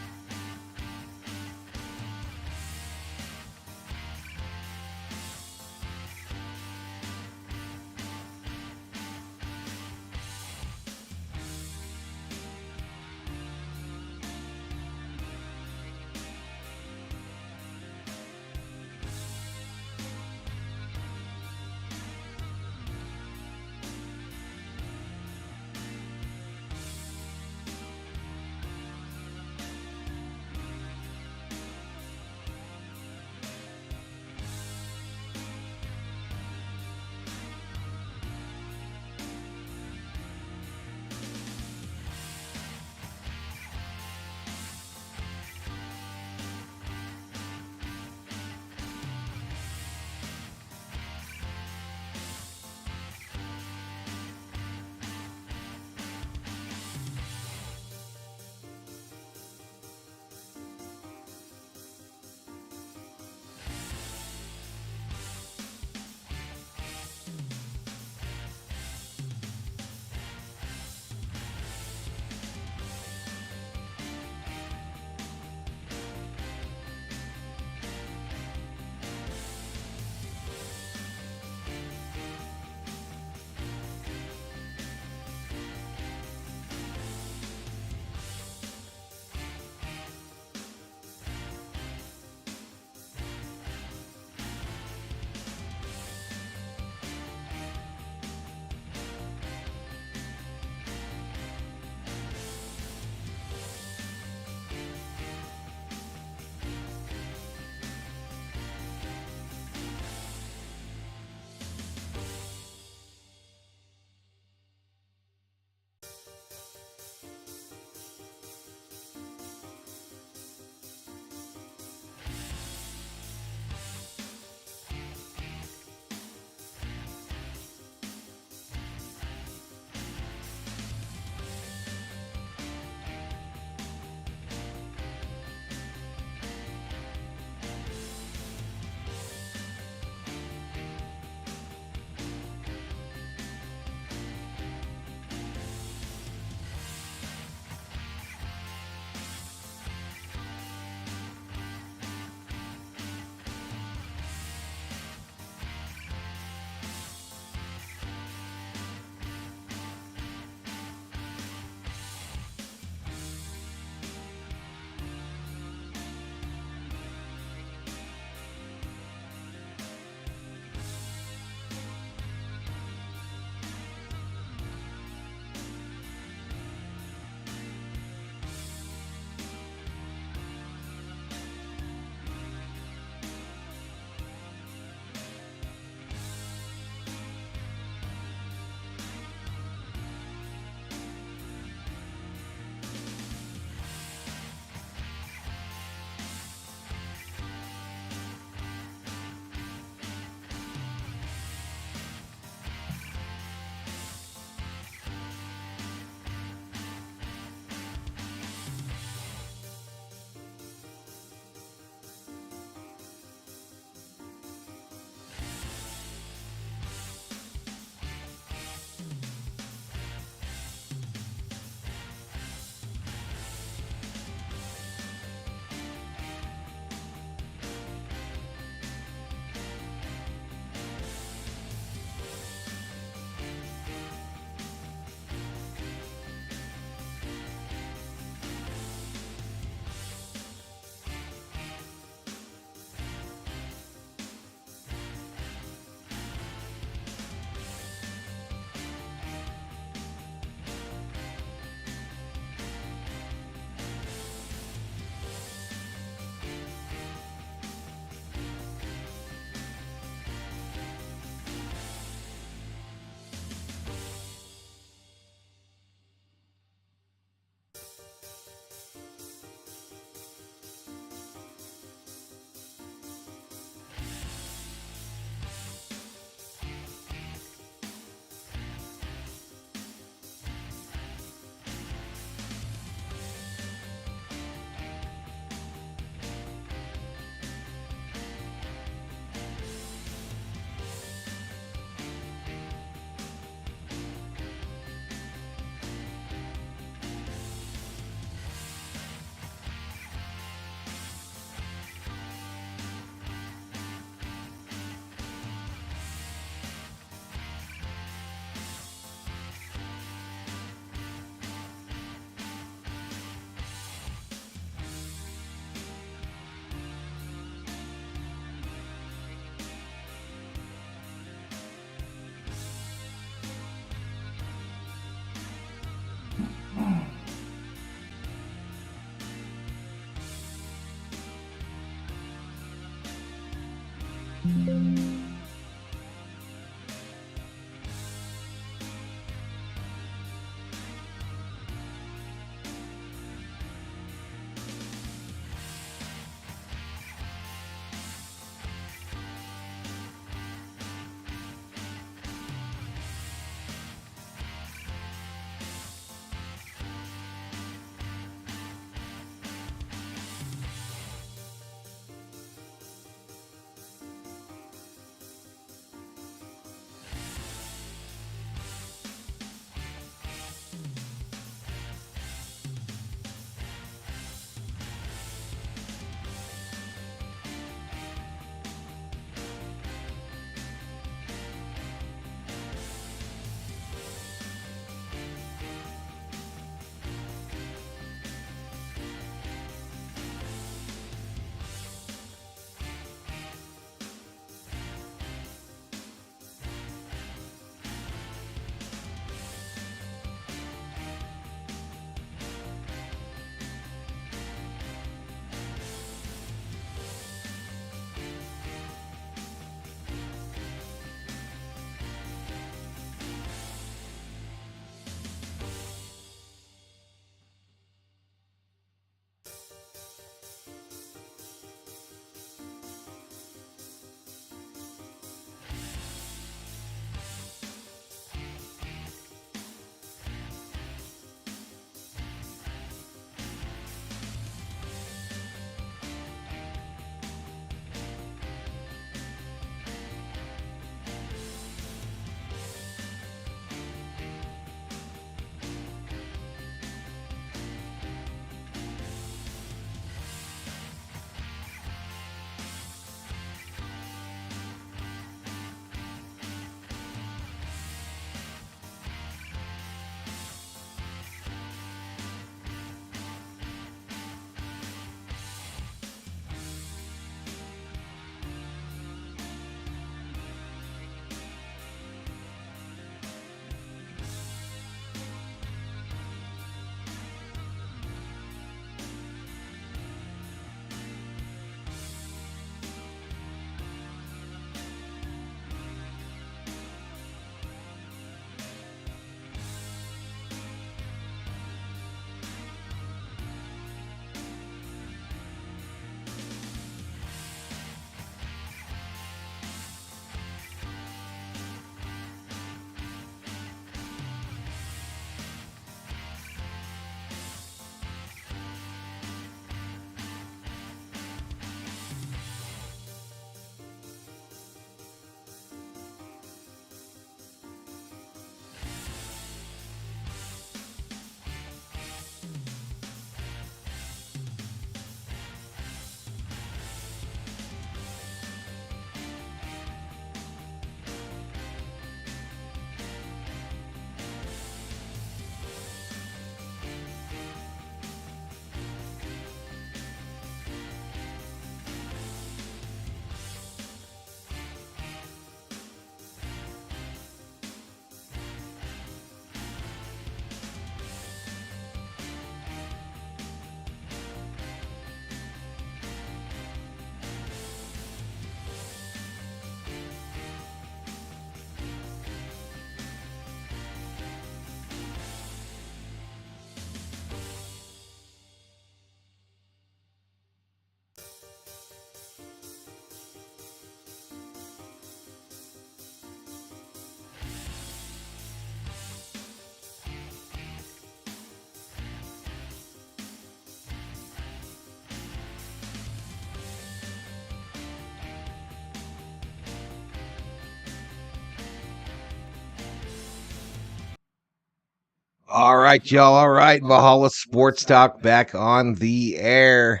All right, y'all. All right. Valhalla Sports Talk back on the air.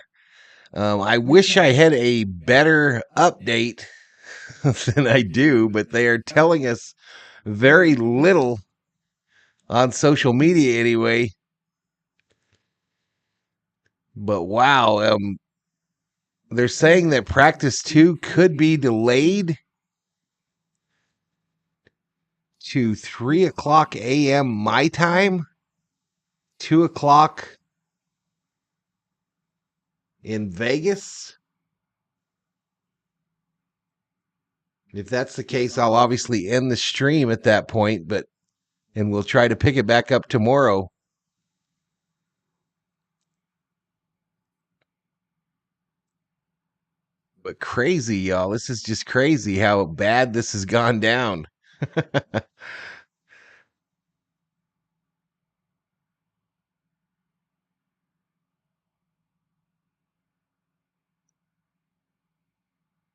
I wish I had a better update than I do, but they are telling us very little on social media anyway. But wow, they're saying that practice 2 could be delayed to 3 o'clock a.m. my time, 2 o'clock in Vegas. If that's the case, I'll obviously end the stream at that point, and we'll try to pick it back up tomorrow. But crazy, y'all. This is just crazy how bad this has gone down.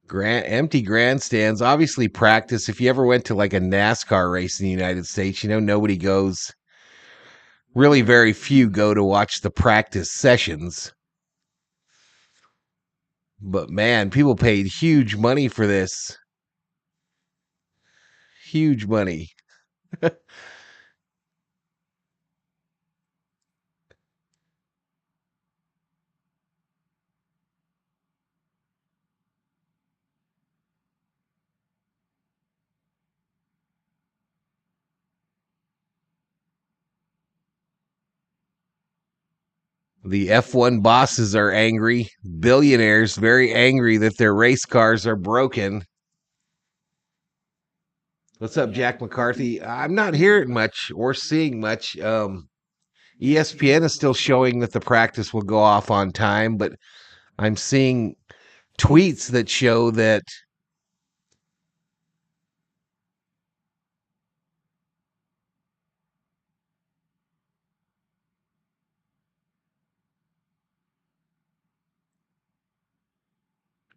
Empty grandstands. Obviously, practice. If you ever went to like a NASCAR race in the United States, nobody goes. Really, very few go to watch the practice sessions. But man, people paid huge money for this. Huge money. The F1 bosses are angry. Billionaires very angry that their race cars are broken. What's up, Jack McCarthy? I'm not hearing much or seeing much. ESPN is still showing that the practice will go off on time, but I'm seeing tweets that show that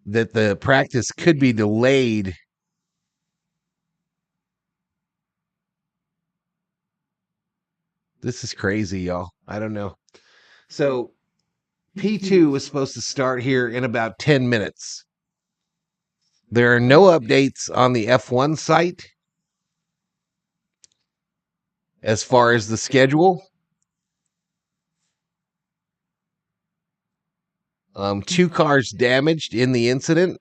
the practice could be delayed. This is crazy, y'all. I don't know. So P2 was supposed to start here in about 10 minutes. There are no updates on the F1 site as far as the schedule. 2 cars damaged in the incident.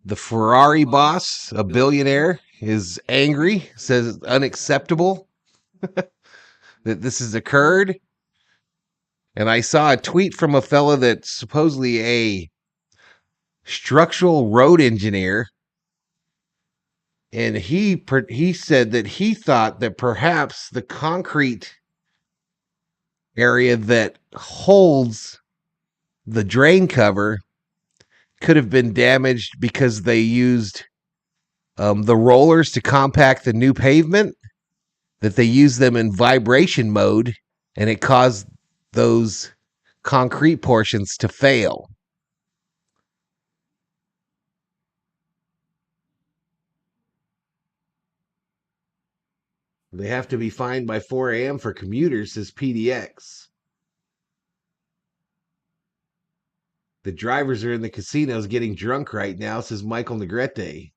The Ferrari boss, a billionaire, is angry, says it's unacceptable that this has occurred. And I saw a tweet from a fella that's supposedly a structural road engineer. And he said that he thought that perhaps the concrete area that holds the drain cover could have been damaged because they used the rollers to compact the new pavement, that they used them in vibration mode, and it caused those concrete portions to fail. They have to be fined by 4 a.m. for commuters, says PDX. The drivers are in the casinos getting drunk right now, says Michael Negrete.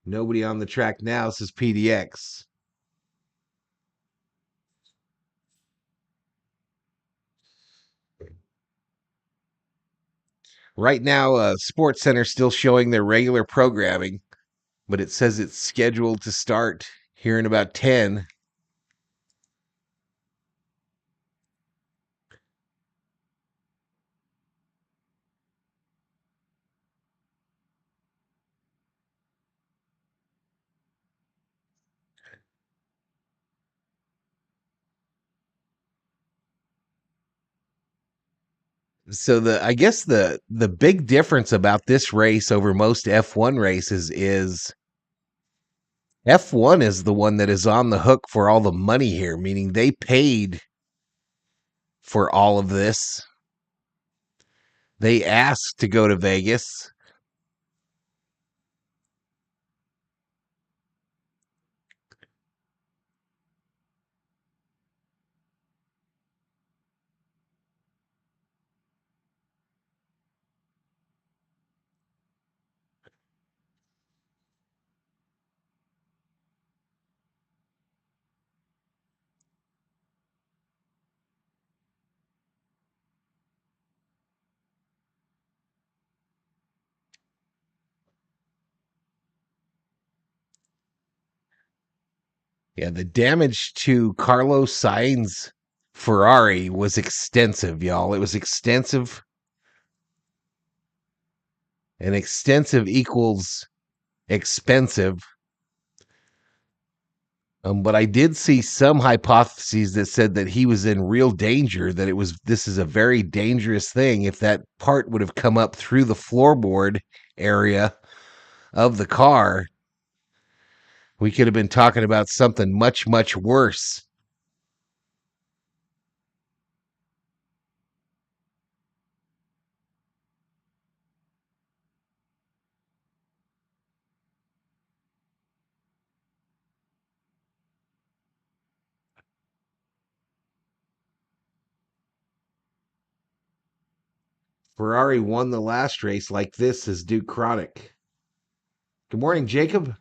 Nobody on the track now, says PDX. Right now, SportsCenter still showing their regular programming, but it says it's scheduled to start here in about 10. So I guess the big difference about this race over most F1 races is F1 is the one that is on the hook for all the money here, meaning they paid for all of this. They asked to go to Vegas. Yeah, the damage to Carlos Sainz's Ferrari was extensive, y'all. It was extensive. And extensive equals expensive. But I did see some hypotheses that said that he was in real danger, that this is a very dangerous thing. If that part would have come up through the floorboard area of the car, we could have been talking about something much, much worse. Ferrari won the last race like this, says Duke Chronic. Good morning, Jacob.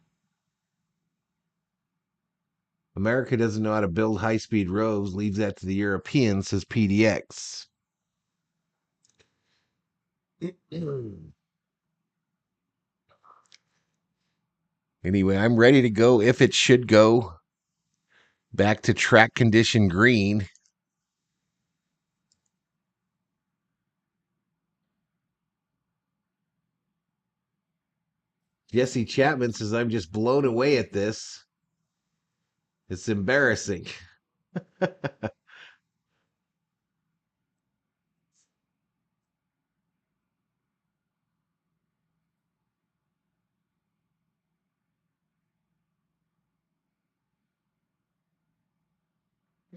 America doesn't know how to build high-speed roads, leaves that to the Europeans, says PDX. Anyway, I'm ready to go if it should go back to track condition green. Jesse Chapman says, I'm just blown away at this. It's embarrassing.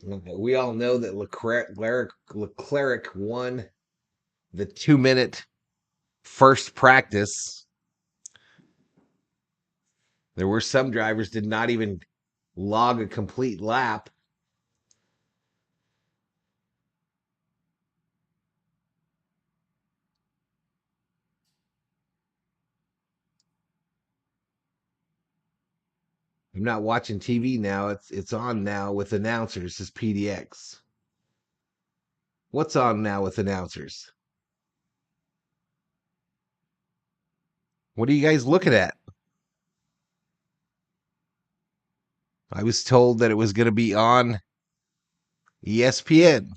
We all know that Leclerc won the 2-minute first practice. There were some drivers did not even log a complete lap. I'm not watching TV now. It's on now with announcers, says PDX. What's on now with announcers? What are you guys looking at? I was told that it was going to be on ESPN.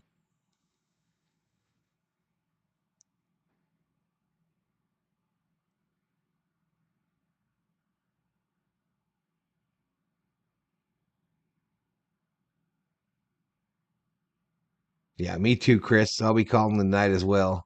Yeah, me too, Chris. I'll be calling the night as well.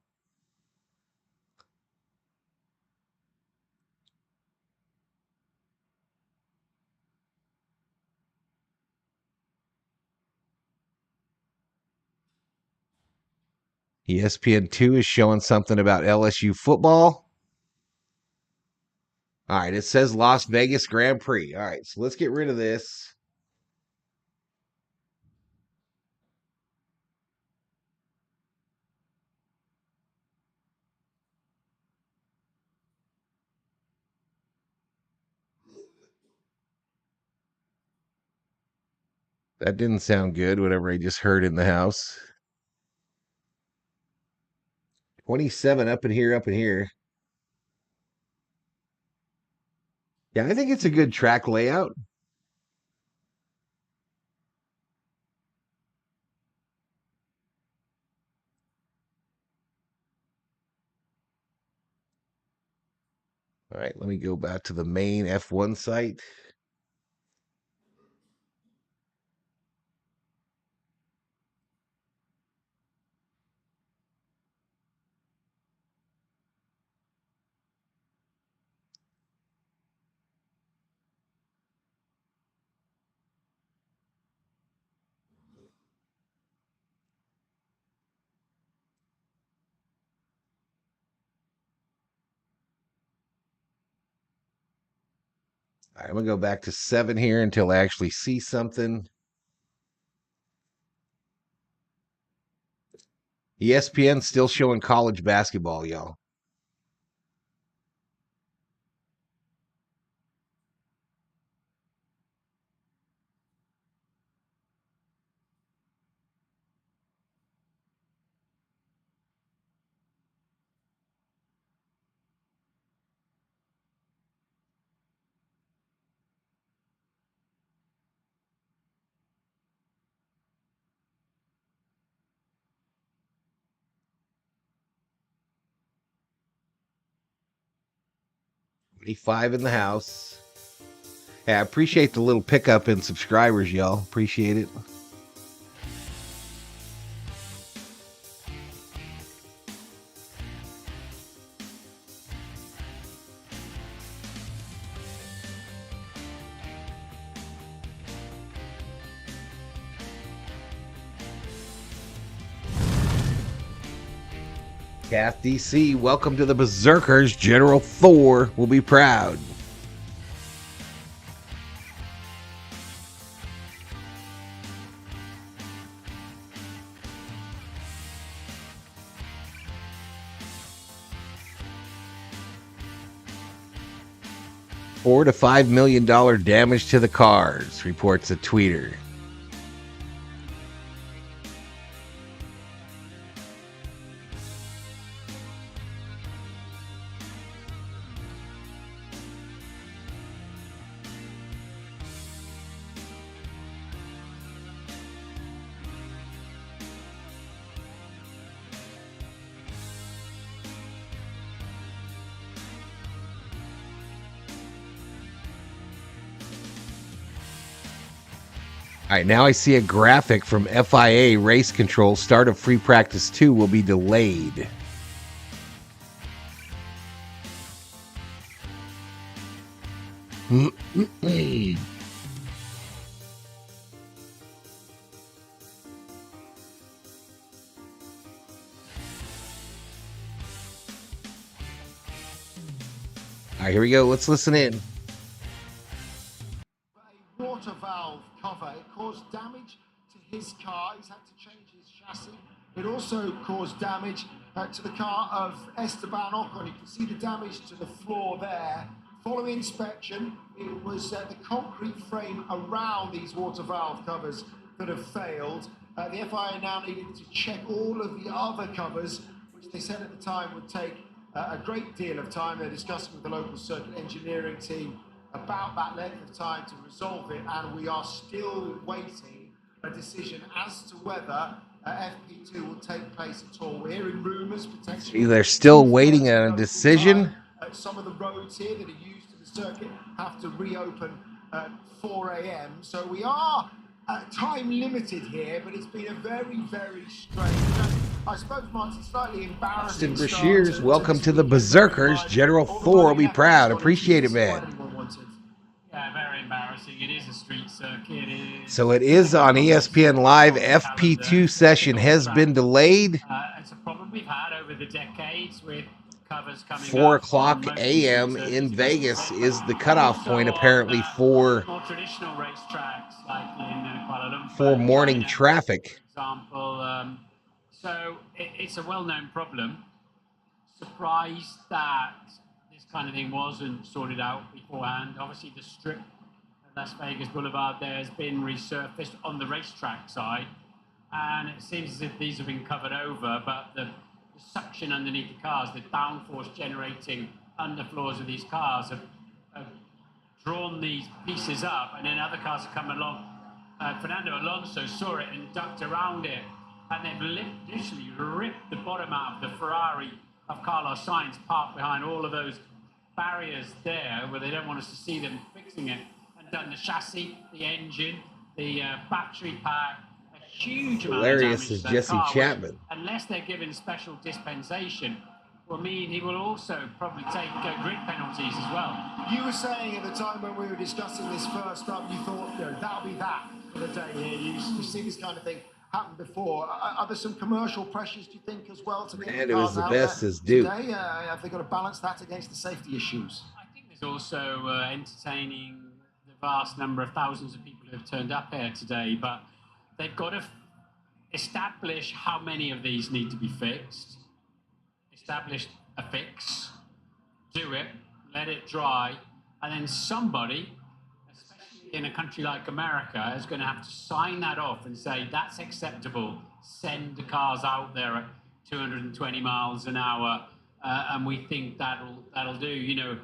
ESPN2 is showing something about LSU football. All right, it says Las Vegas Grand Prix. All right, so let's get rid of this. That didn't sound good, whatever I just heard in the house. 27 up in here, up in here. Yeah, I think it's a good track layout. All right, let me go back to the main F1 site. All right, I'm going to go back to 7 here until I actually see something. ESPN still showing college basketball, y'all. 25 in the house. Yeah, I appreciate the little pickup in subscribers, y'all. Appreciate it. Kath DC, welcome to the Berserkers. General Thor will be proud. $4 to $5 million damage to the cars, reports a tweeter. All right, now I see a graphic from FIA Race Control. Start of Free Practice 2 will be delayed. All right, here we go. Let's listen in. A water valve cover. It caused damage to his car. He's had to change his chassis. It also caused damage to the car of Esteban Ocon. You can see the damage to the floor there. Following inspection, it was the concrete frame around these water valve covers that have failed. The FIA now needed to check all of the other covers, which they said at the time would take a great deal of time. They're discussing with the local circuit engineering team about that length of time to resolve it, and we are still waiting a decision as to whether FP2 will take place at all. We're hearing rumours potentially. They're still waiting on a decision. Some of the roads here that are used to the circuit have to reopen at 4 a.m. So we are time limited here, but it's been a very, very strange. I suppose, Mark, it's slightly embarrassing. Austin Brashears, welcome to the Berserkers. General Thor will be proud. Appreciate it, man. Yeah, very embarrassing. It is a street circuit. So it is on ESPN Live. FP2 session has been delayed. It's a problem we've had over the decades with covers coming 4 o'clock a.m. in Vegas is the cutoff point, apparently, for more traditional racetracks like in Kuala Lumpur, for morning China, traffic. For example, so it's a well-known problem. Surprised that this kind of thing wasn't sorted out beforehand. Obviously, the strip at Las Vegas Boulevard there has been resurfaced on the racetrack side, and it seems as if these have been covered over, but the suction underneath the cars, the downforce generating underfloors of these cars have drawn these pieces up, and then other cars have come along. Fernando Alonso saw it and ducked around it, and they've literally ripped the bottom out of the Ferrari of Carlos Sainz parked behind all of those barriers there where they don't want us to see them fixing it, and done the chassis, the engine, the battery pack, a huge amount of damage to that Jesse car, Chapman. unless they're given special dispensation, will mean he will also probably take grid penalties as well. You were saying at the time when we were discussing this first up, you thought, that'll be that for the day here. You see this kind of thing happen before. Are there some commercial pressures, do you think, as well, to get And the it was cars the out best there as due. today? Have they got to balance that against the safety issues? I think there's also entertaining the vast number of thousands of people who have turned up here today, but they've got to establish how many of these need to be fixed, establish a fix, do it, let it dry, and then somebody, especially in a country like America, is going to have to sign that off and say that's acceptable, send the cars out there at 220 miles an hour, and we think that'll do,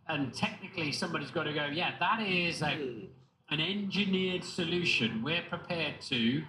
and technically somebody's got to go, yeah, that is an engineered solution. We're prepared to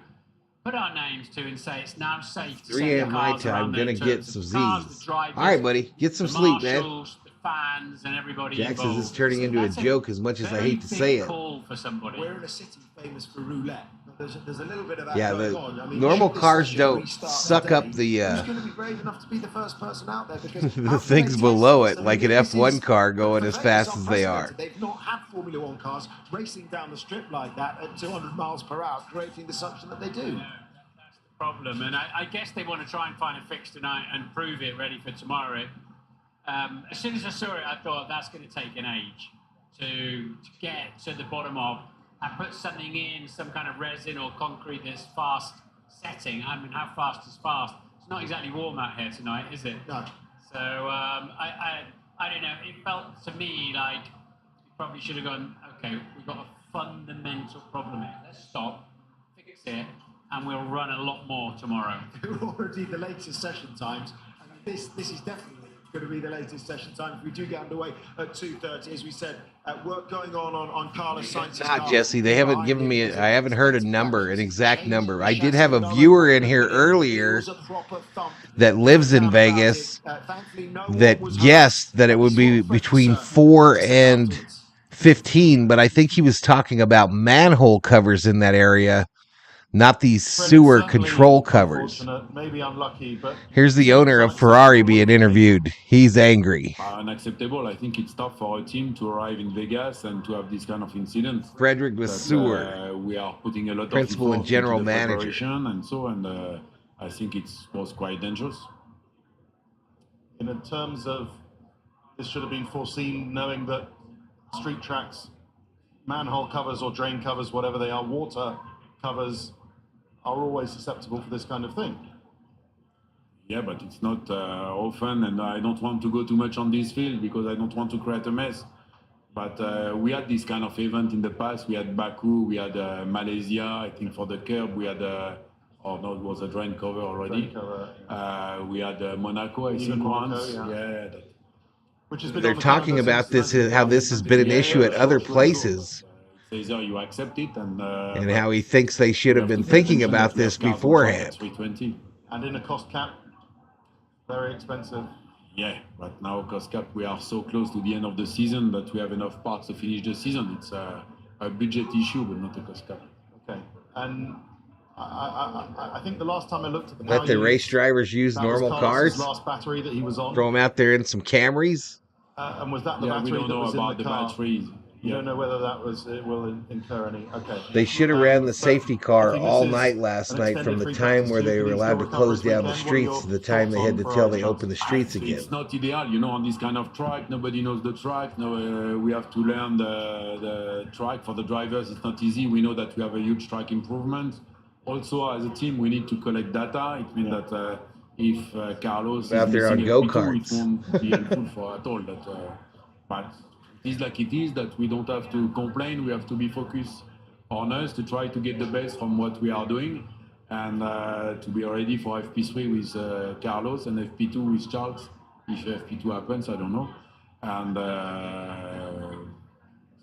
put our names to and say it's now safe to 3 send a.m. the my cars time. around Gonna there get to some the cars, Z's. the drivers, All right, buddy. Get some the sleep, man. marshals, the fans and everybody Jack says involved. it's turning into a joke as much as I hate to say it. Call for somebody. We're in a city famous for roulette. There's a little bit of that Yeah, going the on. I mean, normal should this cars session don't restart suck up today, the who's going to be brave enough to be the first person out there? Because the things below it, like an F1 car going as fast as they are. They've not had Formula One cars racing down the strip like that at 200 miles per hour, creating the suction that they do. No, that's the problem, and I guess they want to try and find a fix tonight and prove it ready for tomorrow. As soon as I saw it, I thought that's going to take an age to get to the bottom of. I put something in, some kind of resin or concrete that's fast setting. I mean, how fast is fast? It's not exactly warm out here tonight, is it? No. So I don't know. It felt to me like we probably should have gone, okay, we've got a fundamental problem here. Let's stop, fix it, and we'll run a lot more tomorrow. We're already the latest session times. I mean, this is definitely going to be the latest session time. If we do get underway at 2:30, as we said, work going on Carlos Sainz's car. Jesse, they haven't given me I haven't heard a number, an exact number. I did have a viewer in here earlier that lives in Vegas that guessed that it would be between 4 and 15, but I think he was talking about manhole covers in that area, not these sewer control covers. Maybe unlucky, but here's the owner of Ferrari being interviewed. He's angry. Unacceptable. I think it's tough for a team to arrive in Vegas and to have this kind of incident. Frederick Vasseur, we are putting a lot principal of and general into the manager, and I think it was quite dangerous. In terms of this should have been foreseen, knowing that street tracks, manhole covers or drain covers, whatever they are, water covers are always susceptible for this kind of thing. Yeah, but it's not often, and I don't want to go too much on this field because I don't want to create a mess. But we had this kind of event in the past. We had Baku, we had Malaysia, I think for the curb, we had, it was a drain cover already. Drain cover, yeah. We had Monaco, I think, once. Yeah. Which has been they're talking about this, how this has been an issue at other places. Either you accept it and how he thinks they should have been thinking about this beforehand. 320. And in a cost cap, very expensive. Yeah, but now cost cap, we are so close to the end of the season that we have enough parts to finish the season. It's a budget issue, but not a cost cap. Okay, and I think the last time I looked at the let the race drivers use normal cars. Last battery that he was on. Throw them out there in some Camrys. And was that the battery we don't know that was about in the the car? batteries. You don't know whether it will incur any. Okay. They should have ran the safety car all night last night, from the time where they were allowed to close down the streets to the time they had to tell they opened the streets again. It's not ideal, on this kind of track. Nobody knows the track. No, we have to learn the track. For the drivers, it's not easy. We know that we have a huge track improvement. Also, as a team, we need to collect data. It means that if Carlos out is there on missing go-karts, it won't be helpful for at all. But it is like it is, that we don't have to complain. We have to be focused on us to try to get the best from what we are doing, and to be ready for FP3 with Carlos and FP2 with Charles. If FP2 happens, I don't know. And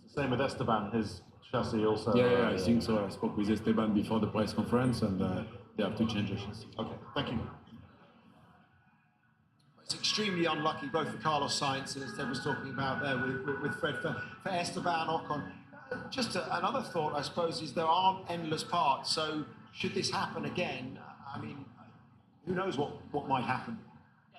same with Esteban, his chassis also. Yeah, I think so. I spoke with Esteban before the press conference, and they have to change the chassis. Okay, thank you. It's extremely unlucky, both for Carlos Sainz and as Deb was talking about there with Fred, for Esteban Ocon. Just another thought, I suppose, is there aren't endless parts. So should this happen again, I mean, who knows what might happen?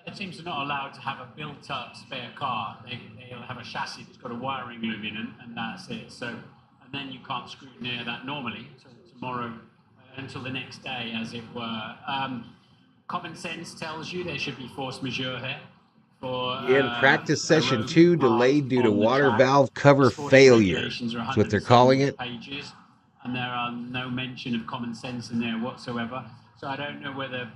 The teams are not allowed to have a built-up spare car. They'll have a chassis that's got a wiring loom in, and that's it. So, and then you can't scrutineer that normally until tomorrow, until the next day, as it were. Common sense tells you there should be force majeure here. In practice session 2, delayed due to water valve cover failure. That's what they're calling it. Pages, and there are no mention of common sense in there whatsoever. So I don't know whether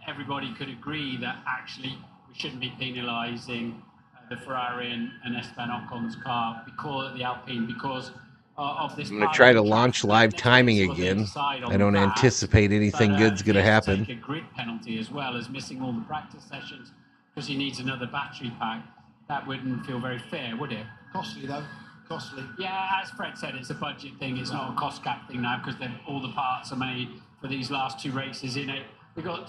everybody could agree that actually we shouldn't be penalising the Ferrari and Esteban Ocon's car, because the Alpine, because of this. I'm going to try to launch live timing again. I don't anticipate anything good's going to happen. Take a grid penalty as well as missing all the practice sessions because he needs another battery pack. That wouldn't feel very fair, would it? Costly though. Costly. Yeah, as Fred said, it's a budget thing. It's not a cost cap thing now because all the parts are made for these last two races in it. We got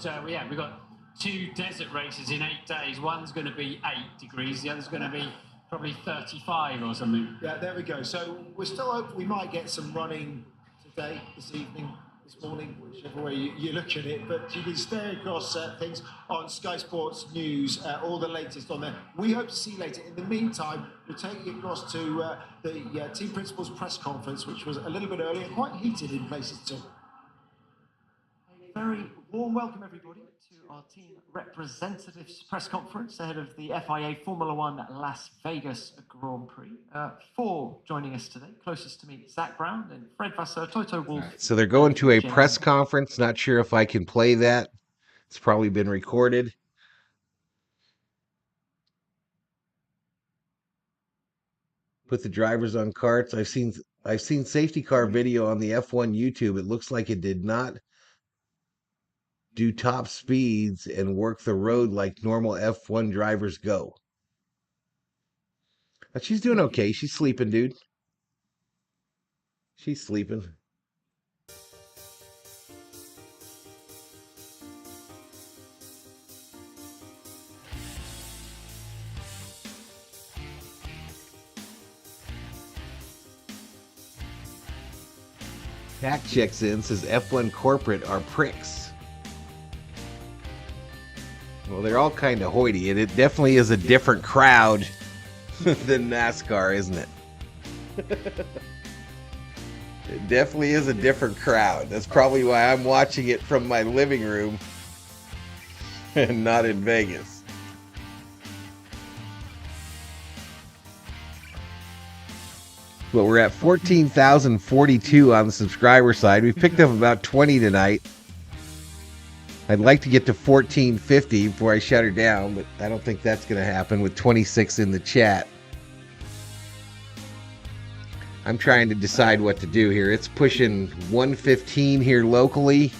2 desert races in 8 days. One's going to be 8 degrees, the other's going to be probably 35 or something. Yeah, there we go. So we're still hoping we might get some running today, this evening, this morning, whichever way you look at it. But you can stay across things on Sky Sports News, all the latest on there. We hope to see you later. In the meantime, we're taking it across to the team principals press conference, which was a little bit earlier, quite heated in places too. A very warm welcome, everybody, to our team representatives press conference ahead of the FIA Formula One Las Vegas Grand Prix. 4 joining us today. Closest to me, Zach Brown and Fred Vasseur, Toto Wolff. So they're going to a press conference. Not sure if I can play that. It's probably been recorded. Put the drivers on carts. I've seen safety car video on the F1 YouTube. It looks like it did not do top speeds and work the road like normal F1 drivers go. But she's doing okay. She's sleeping, dude. She's sleeping. Pack checks in, says F1 corporate are pricks. Well, they're all kind of hoity, and it definitely is a different crowd than NASCAR, isn't it? It definitely is a different crowd. That's probably why I'm watching it from my living room and not in Vegas. But we're at 14,042 on the subscriber side. We've picked up about 20 tonight. I'd like to get to 1450 before I shut her down, but I don't think that's going to happen with 26 in the chat. I'm trying to decide what to do here. It's pushing 115 here locally.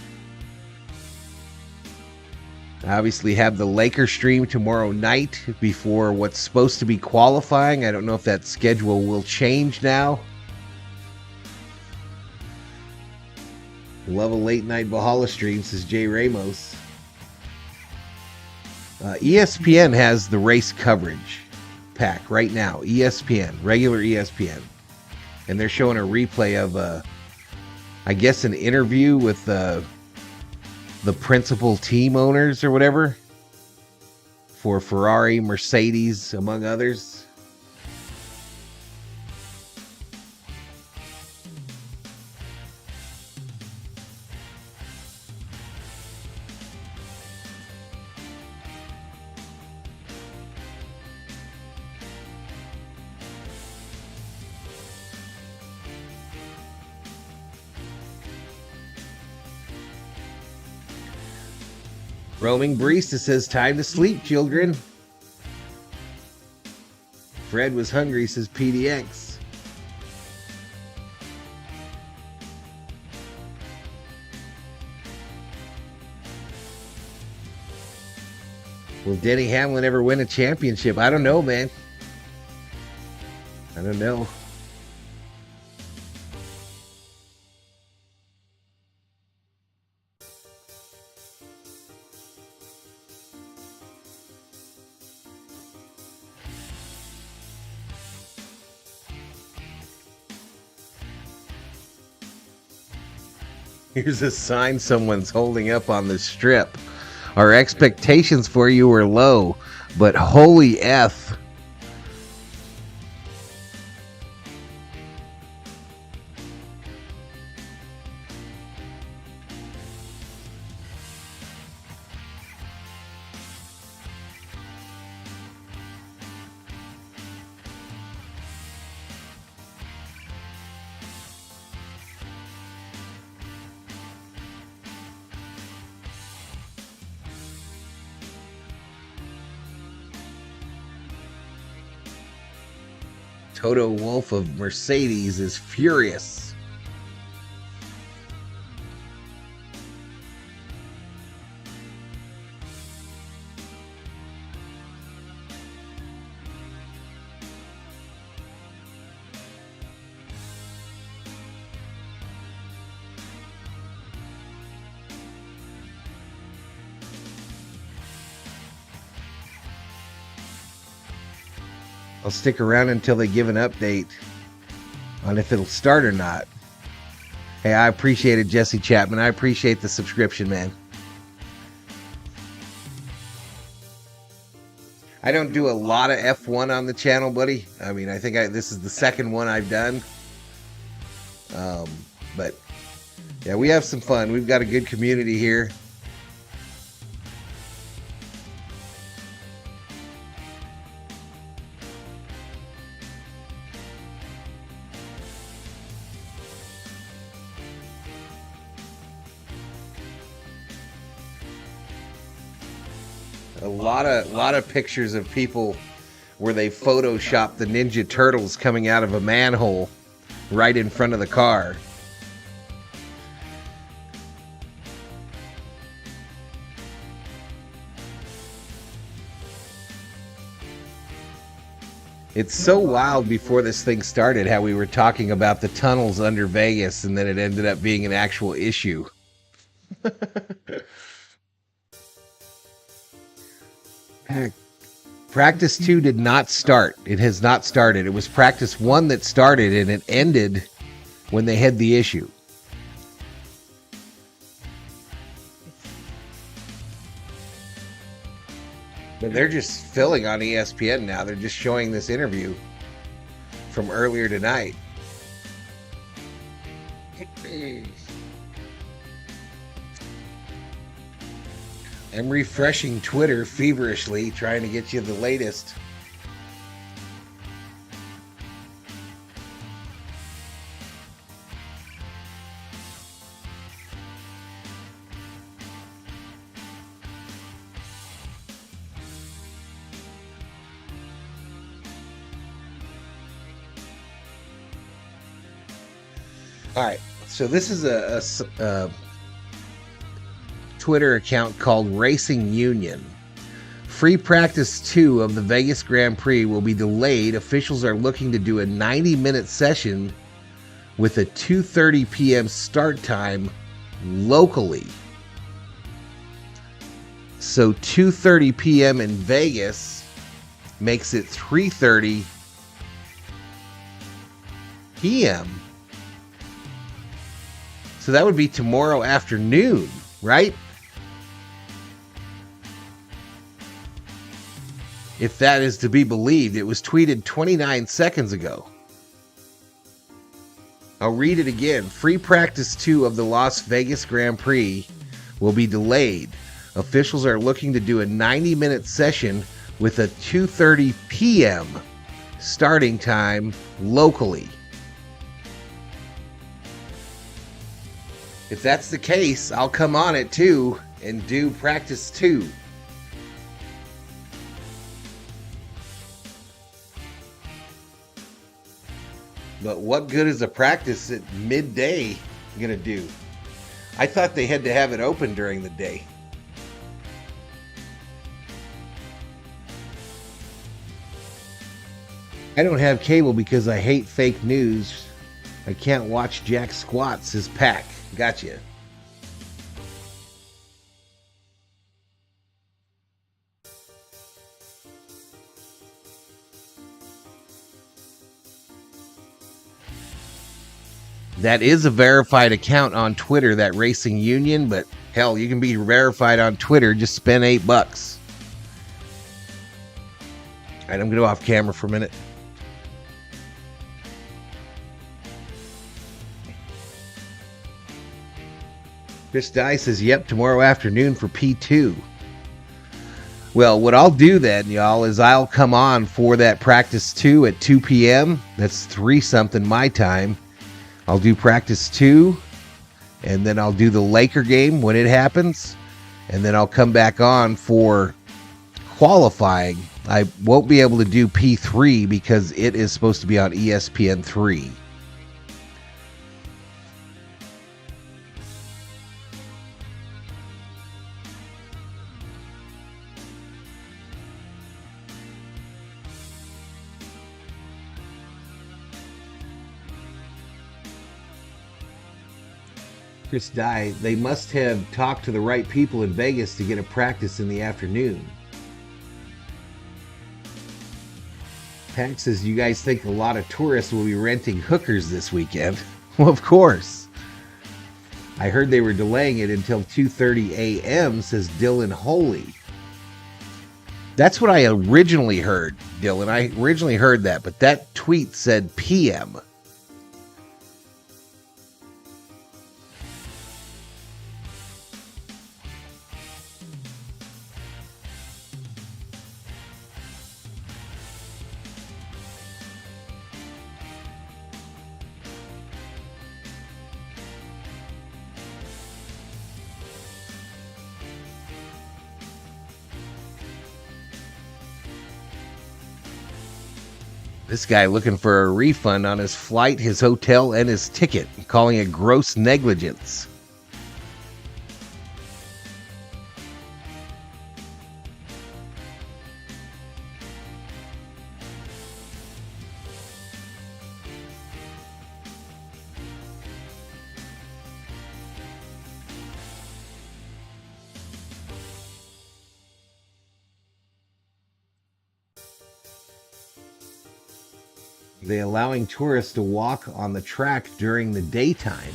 I obviously have the Lakers stream tomorrow night before what's supposed to be qualifying. I don't know if that schedule will change now. Love a late night Valhalla stream, says Jay Ramos. ESPN has the race coverage pack right now. ESPN, regular ESPN. And they're showing a replay of, I guess, an interview with the principal team owners or whatever for Ferrari, Mercedes, among others. Roaming Barista says, time to sleep, children. Fred was hungry, says PDX. Will Denny Hamlin ever win a championship? I don't know, man. I don't know. Here's a sign someone's holding up on the strip. Our expectations for you were low, but holy F. Toto Wolff of Mercedes is furious. I'll stick around until they give an update on if it'll start or not. Hey, I appreciate it, Jesse Chapman. I appreciate the subscription, man. I don't do a lot of F1 on the channel, buddy. I mean, I think this is the second one I've done. But yeah, we have some fun. We've got a good community here. A lot of pictures of people where they photoshopped the Ninja Turtles coming out of a manhole right in front of the car. It's so wild before this thing started how we were talking about the tunnels under Vegas and then it ended up being an actual issue. Practice 2 did not start. It has not started. It was practice 1 that started and it ended when they had the issue. But they're just filling on ESPN now. They're just showing this interview from earlier tonight. I'm refreshing Twitter feverishly, trying to get you the latest. All right, so this is a Twitter account called Racing Union. Free practice 2 of the Vegas Grand Prix will be delayed. Officials are looking to do a 90-minute session with a 2:30 p.m. start time locally. So 2:30 p.m. in Vegas makes it 3:30 p.m. So that would be tomorrow afternoon, right? If that is to be believed. It was tweeted 29 seconds ago. I'll read it again. Free practice 2 of the Las Vegas Grand Prix will be delayed. Officials are looking to do a 90-minute session with a 2:30 p.m. starting time locally. If that's the case, I'll come on it too and do practice 2. But what good is a practice at midday gonna do? I thought they had to have it open during the day. I don't have cable because I hate fake news. I can't watch Jack Squat, says Pack. Gotcha. That is a verified account on Twitter, that Racing Union, but hell, you can be verified on Twitter. Just spend $8. All right, I'm going to go off camera for a minute. Chris Dye says, yep, tomorrow afternoon for P2. Well, what I'll do then, y'all, is I'll come on for that practice 2 at 2 p.m. That's 3 something my time. I'll do practice 2, and then I'll do the Laker game when it happens, and then I'll come back on for qualifying. I won't be able to do P3 because it is supposed to be on ESPN 3. Chris Dye, they must have talked to the right people in Vegas to get a practice in the afternoon. Pack says, you guys think a lot of tourists will be renting hookers this weekend? Well, of course. I heard they were delaying it until 2:30 a.m., says Dylan Holy. That's what I originally heard, Dylan. I originally heard that, but that tweet said p.m. This guy looking for a refund on his flight, his hotel, and his ticket, calling it gross negligence. They allowing tourists to walk on the track during the daytime.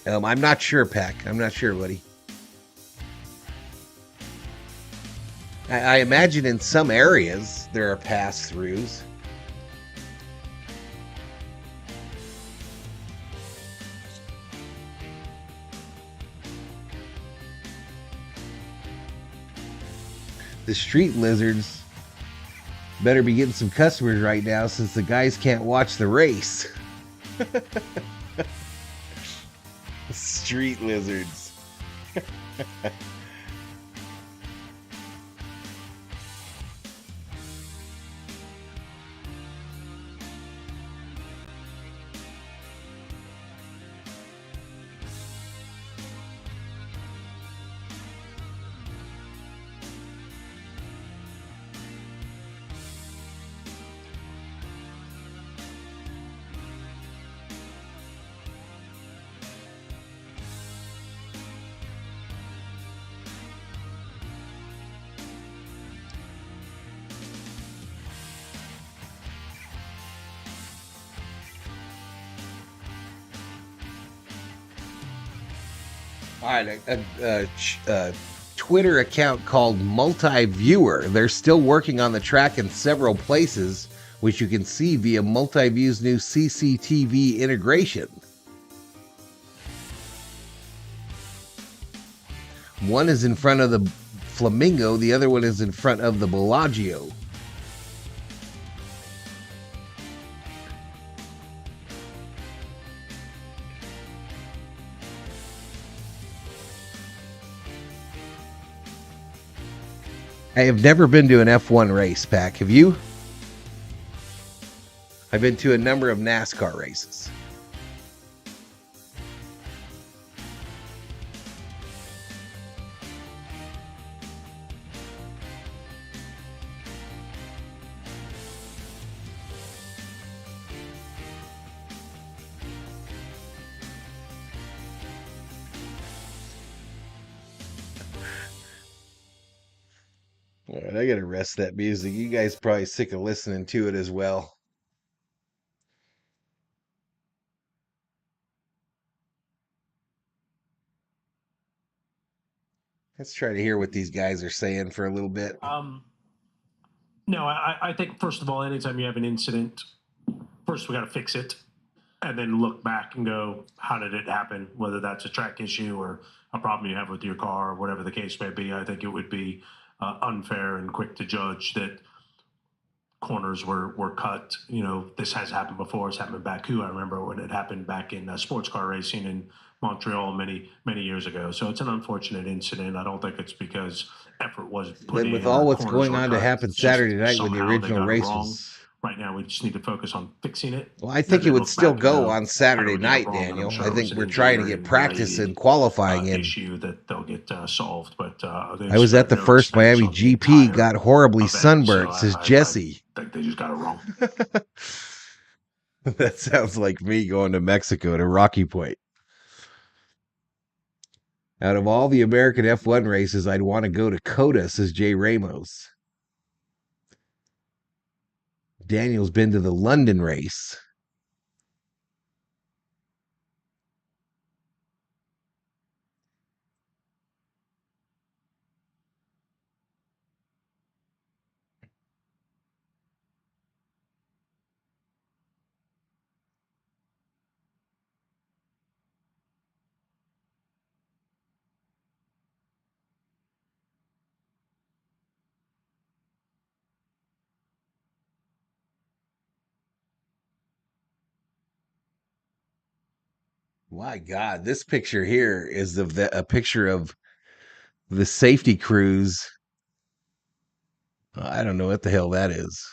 I'm not sure, Pack. I'm not sure, buddy. I imagine in some areas there are pass-throughs. The street lizards better be getting some customers right now since the guys can't watch the race. Street lizards. All right, a Twitter account called Multi-Viewer. They're still working on the track in several places, which you can see via Multi-View's new CCTV integration. One is in front of the Flamingo, the other one is in front of the Bellagio. I have never been to an F1 race, Pack. Have you? I've been to a number of NASCAR races. All right, I gotta rest that music. You guys probably sick of listening to it as well. Let's try to hear what these guys are saying for a little bit. No, I think, first of all, anytime you have an incident, first we got to fix it and then look back and go, how did it happen? Whether that's a track issue or a problem you have with your car or whatever the case may be. I think it would be unfair and quick to judge that corners were cut. You know, this has happened before. It's happened in Baku. I remember when it happened back in sports car racing in Montreal many years ago. So it's an unfortunate incident. I don't think it's because effort was put in. With all what's going on to happen Saturday night when the original race was. Right now, we just need to focus on fixing it. Well, I think it would still go on Saturday night, Daniel. I think we're trying to get practice and qualifying in. Issue that they'll get solved, but I was at the first Miami GP, got horribly sunburnt, says Jesse. I think they just got it wrong. That sounds like me going to Mexico to Rocky Point. Out of all the American F1 races, I'd want to go to COTA, says Jay Ramos. Daniel's been to the London race. My God, this picture here is of a picture of the safety crews. I don't know what the hell that is.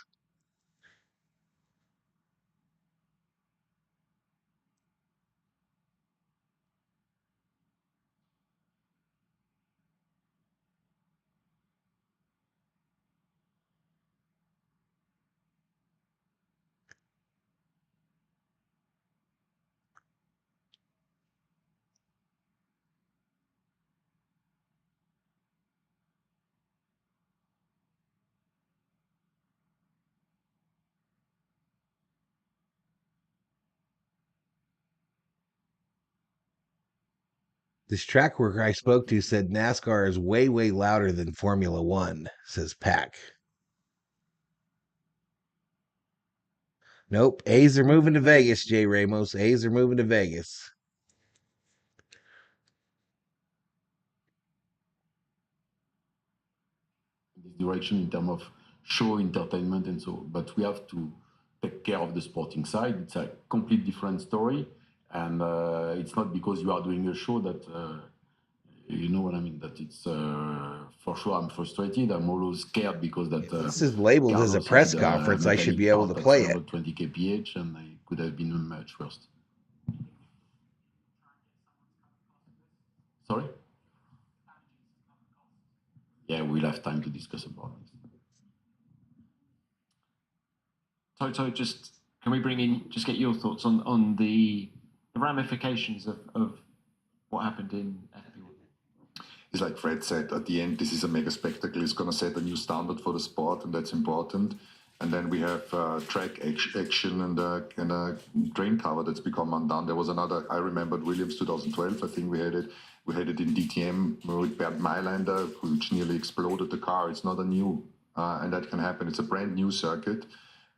This track worker I spoke to said NASCAR is way, way louder than Formula One, says Pack. Nope. A's are moving to Vegas, Jay Ramos. A's are moving to Vegas. This direction in terms of show entertainment and so, but we have to take care of the sporting side. It's a complete different story, and it's not because you are doing a show that you know what I mean. That it's for sure. I'm frustrated. I'm always scared because that this is labeled as a press conference. I should be able to play it. 20 kph, and I could have been much worse. Sorry. Yeah, we'll have time to discuss about this. Toto, just can we bring in, just get your thoughts on the ramifications of what happened in FP1? It's like Fred said, at the end, this is a mega spectacle. It's going to set a new standard for the sport, and that's important. And then we have track action and a drain cover that's become undone. There was another, I remembered Williams 2012, I think we had it. We had it in DTM with Bert Mailander, which nearly exploded the car. It's not a new, and that can happen. It's a brand new circuit.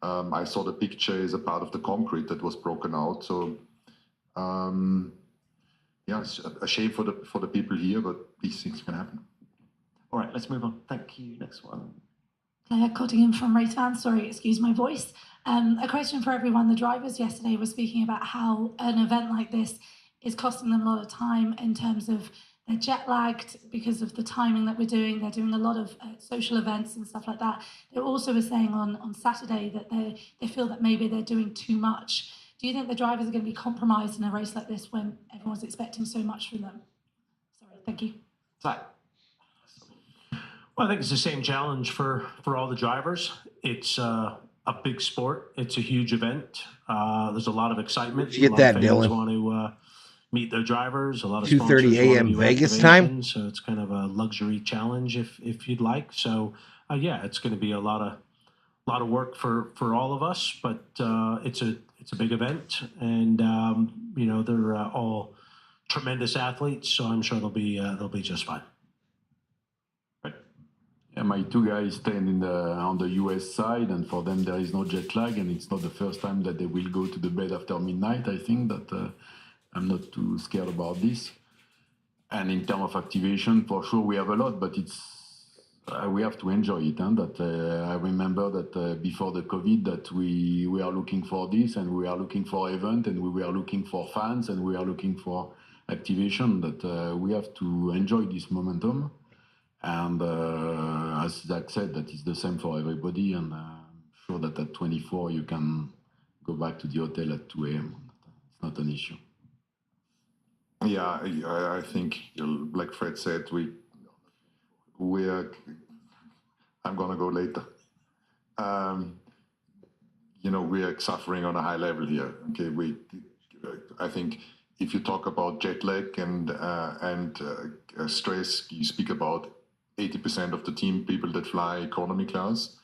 I saw the picture as a part of the concrete that was broken out. So, yeah, it's a shame for the people here, but these things can happen. All right, let's move on. Thank you. Next one. Claire Cottingham from Race Fans. Sorry, excuse my voice. A question for everyone. The drivers yesterday were speaking about how an event like this is costing them a lot of time in terms of they're jet lagged because of the timing that we're doing. They're doing a lot of social events and stuff like that. They also were saying on Saturday that they feel that maybe they're doing too much. Do you think the drivers are going to be compromised in a race like this when everyone's expecting so much from them? Sorry, thank you. Well, I think it's the same challenge for all the drivers. It's a big sport. It's a huge event. There's a lot of excitement. Did you get that, Dylan? Want to meet their drivers. A lot of 2:30 a.m. Vegas time. So it's kind of a luxury challenge, if you'd like. So yeah, it's going to be a lot of work for all of us. But it's a big event, and you know, they're all tremendous athletes. So I'm sure they'll be just fine. Yeah, my two guys stand on the US side, and for them there is no jet lag, and it's not the first time that they will go to the bed after midnight. I think that I'm not too scared about this. And in terms of activation, for sure we have a lot, but it's we have to enjoy it. And that I remember that before the COVID, that we are looking for this, and we are looking for event, and we are looking for fans, and we are looking for activation. That we have to enjoy this momentum. And as Zach said, that is the same for everybody. And I'm sure that at 24 you can go back to the hotel at 2 a.m. It's not an issue. Yeah, I think, like Fred said, we are. I'm gonna go later. You know, we are suffering on a high level here. Okay, I think if you talk about jet lag and stress, you speak about 80% of the team people that fly economy class.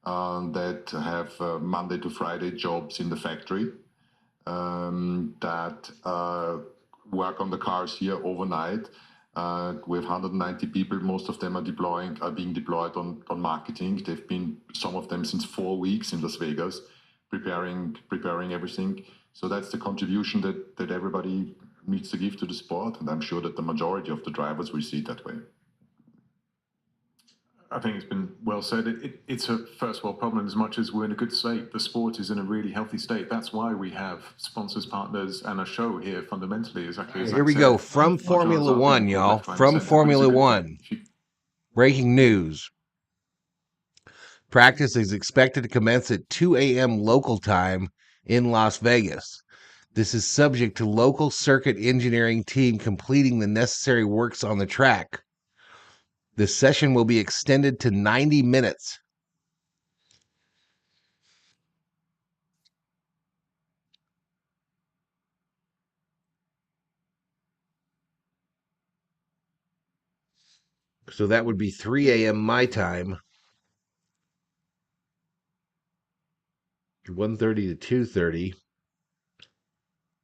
that have Monday to Friday jobs in the factory, that work on the cars here overnight. We have 190 people. Most of them are being deployed on marketing. They've been, some of them, since 4 weeks in Las Vegas, preparing everything. So that's the contribution that everybody needs to give to the sport, and I'm sure that the majority of the drivers will see it that way. I think it's been well said. It's a first world problem as much as we're in a good state. The sport is in a really healthy state. That's why we have sponsors, partners, and a show here fundamentally. Exactly. Here we go from Formula One, y'all. From Formula One. Breaking news. Practice is expected to commence at 2 a.m. local time in Las Vegas. This is subject to local circuit engineering team completing the necessary works on the track. The session will be extended to 90 minutes. So that would be 3 a.m. my time. 1:30 to 2:30.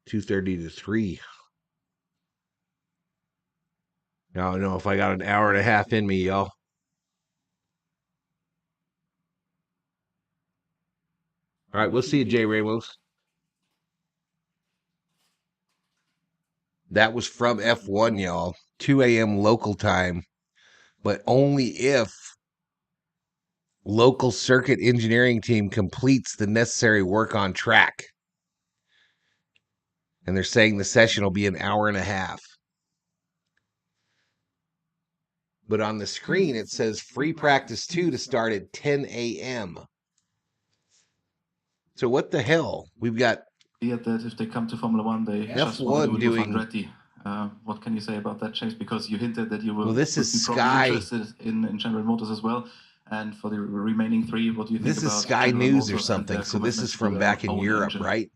2:30 to 3. I don't know if I got an hour and a half in me, y'all. All right, we'll see you, Jay Ramos. That was from F1, y'all. 2 a.m. local time, but only if local circuit engineering team completes the necessary work on track. And they're saying the session will be an hour and a half. But on the screen, it says free practice 2 to start at 10 a.m. So what the hell? We've got that if they come to Formula One, they just want to do it with Andretti. What can you say about that, Chase? Because you hinted that you will this is be probably interested in General Motors as well. And for the remaining 3, what do you think about this is Sky General News or Motors something, so this is from back in Europe, engine? right?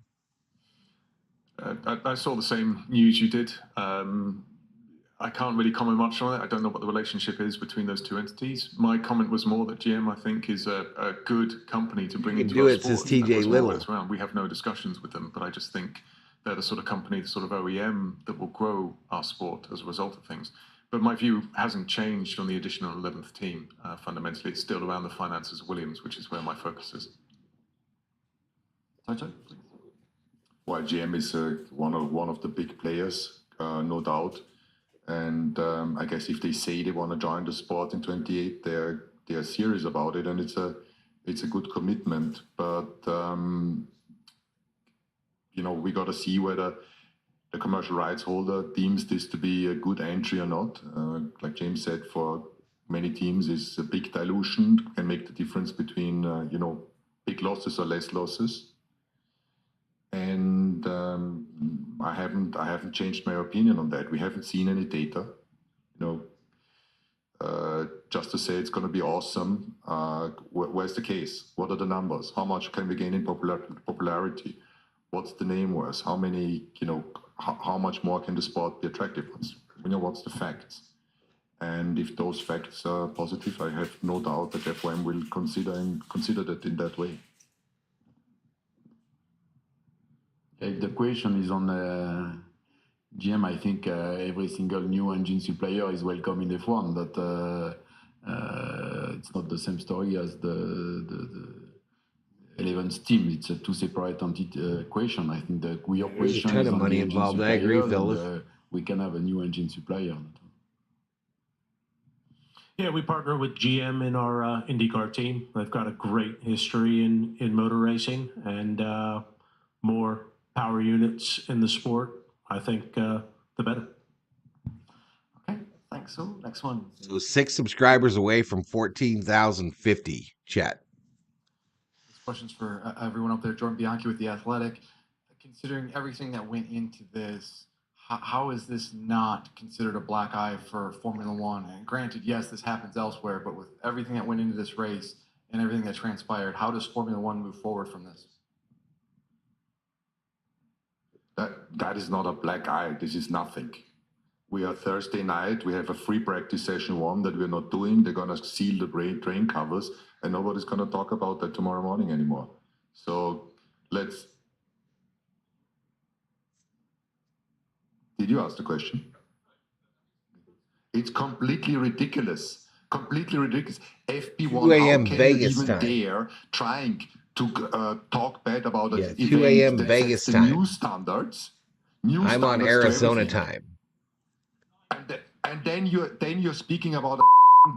I saw the same news you did. I can't really comment much on it. I don't know what the relationship is between those two entities. My comment was more that GM, I think, is a good company to bring into our sport. Says TJ Little. We have no discussions with them, but I just think they're the sort of company, the sort of OEM that will grow our sport as a result of things. But my view hasn't changed on the additional 11th team. Fundamentally, it's still around the finances of Williams, which is where my focus is. Toto, please. Well, GM is one of the big players, no doubt. And I guess if they say they want to join the sport in 28, they're serious about it, and it's a good commitment. But we got to see whether the commercial rights holder deems this to be a good entry or not. Like James said, for many teams, it's a big dilution, can make the difference between big losses or less losses. And I haven't changed my opinion on that. We haven't seen any data, just to say it's going to be awesome. Where's the case? What are the numbers? How much can we gain in popularity? What's the name worth? How many? How much more can the sport be attractive? What's the facts? And if those facts are positive, I have no doubt that FOM will consider that in that way. The question is on GM. I think every single new engine supplier is welcome in F1, but it's not the same story as the 11th team. It's a two separate equation. I think the equation There's a ton is of on money the engine involved. I agree, suppliers, fellas. and, we can have a new engine supplier. Yeah, we partner with GM in our IndyCar team. They've got a great history in motor racing and more power units in the sport. I think the better. Okay, thanks. So next one. So 6 subscribers away from 14,050. Chat. This question's for everyone up there. Jordan Bianchi with The Athletic. Considering everything that went into this, how is this not considered a black eye for Formula One? And granted, yes, this happens elsewhere, but with everything that went into this race and everything that transpired, how does Formula One move forward from this? That is not a black eye. This is nothing. We are Thursday night. We have a free practice session 1 that we're not doing. They're going to seal the drain covers, and nobody's going to talk about that tomorrow morning anymore. So let's... Did you ask the question? It's completely ridiculous. Completely ridiculous. FP1, 2 a.m. how can Vegas you even time. dare trying to talk bad about an 2 a.m. event that Vegas sets the time. new standards? I'm on to Arizona everything. time. And then you're speaking about a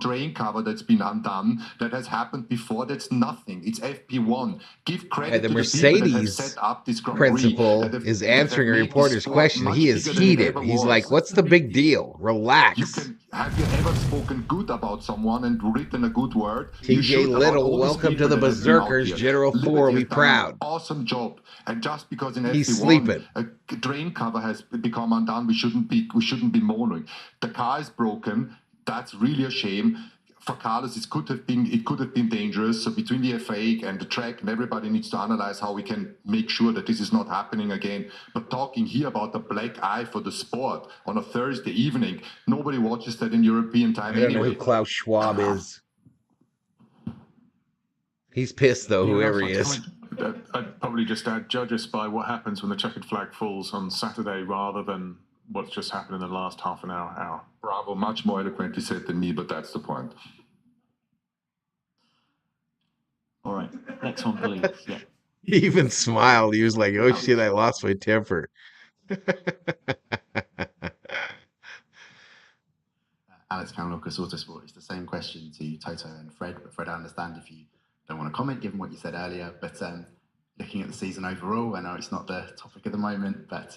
drain cover that's been undone, that has happened before. That's nothing. It's FP1. Give credit The to the people that have Mercedes set up this Grand principal Prix, is that have answering a made this reporter's sport question. much He is bigger than it heated. ever He's was. like, "What's the big deal? Relax." Have you ever spoken good about someone and written a good word? TJ Little, welcome to the Berserkers. General Thor will be proud. Awesome job. And just because in He's FP1 sleeping. a drain cover has become undone, we shouldn't be mourning. The car is broken. That's really a shame. For Carlos, it could have been dangerous. So between the FIA and the track, and everybody needs to analyze how we can make sure that this is not happening again. But talking here about the black eye for the sport on a Thursday evening, nobody watches that in European time I don't anyway. know who Klaus Schwab is. He's pissed though, whoever he is. I'd probably just add, judge us by what happens when the checkered flag falls on Saturday rather than what's just happened in the last half an hour. Bravo, much more eloquently said than me, but that's the point. All right, next one, please. Yeah. He even smiled. He was like, "Oh shit, I lost my temper." Alex Cameron, Lucas Autosport. It's the same question to Toto and Fred, but Fred, I understand if you don't want to comment given what you said earlier, but looking at the season overall, I know it's not the topic at the moment, but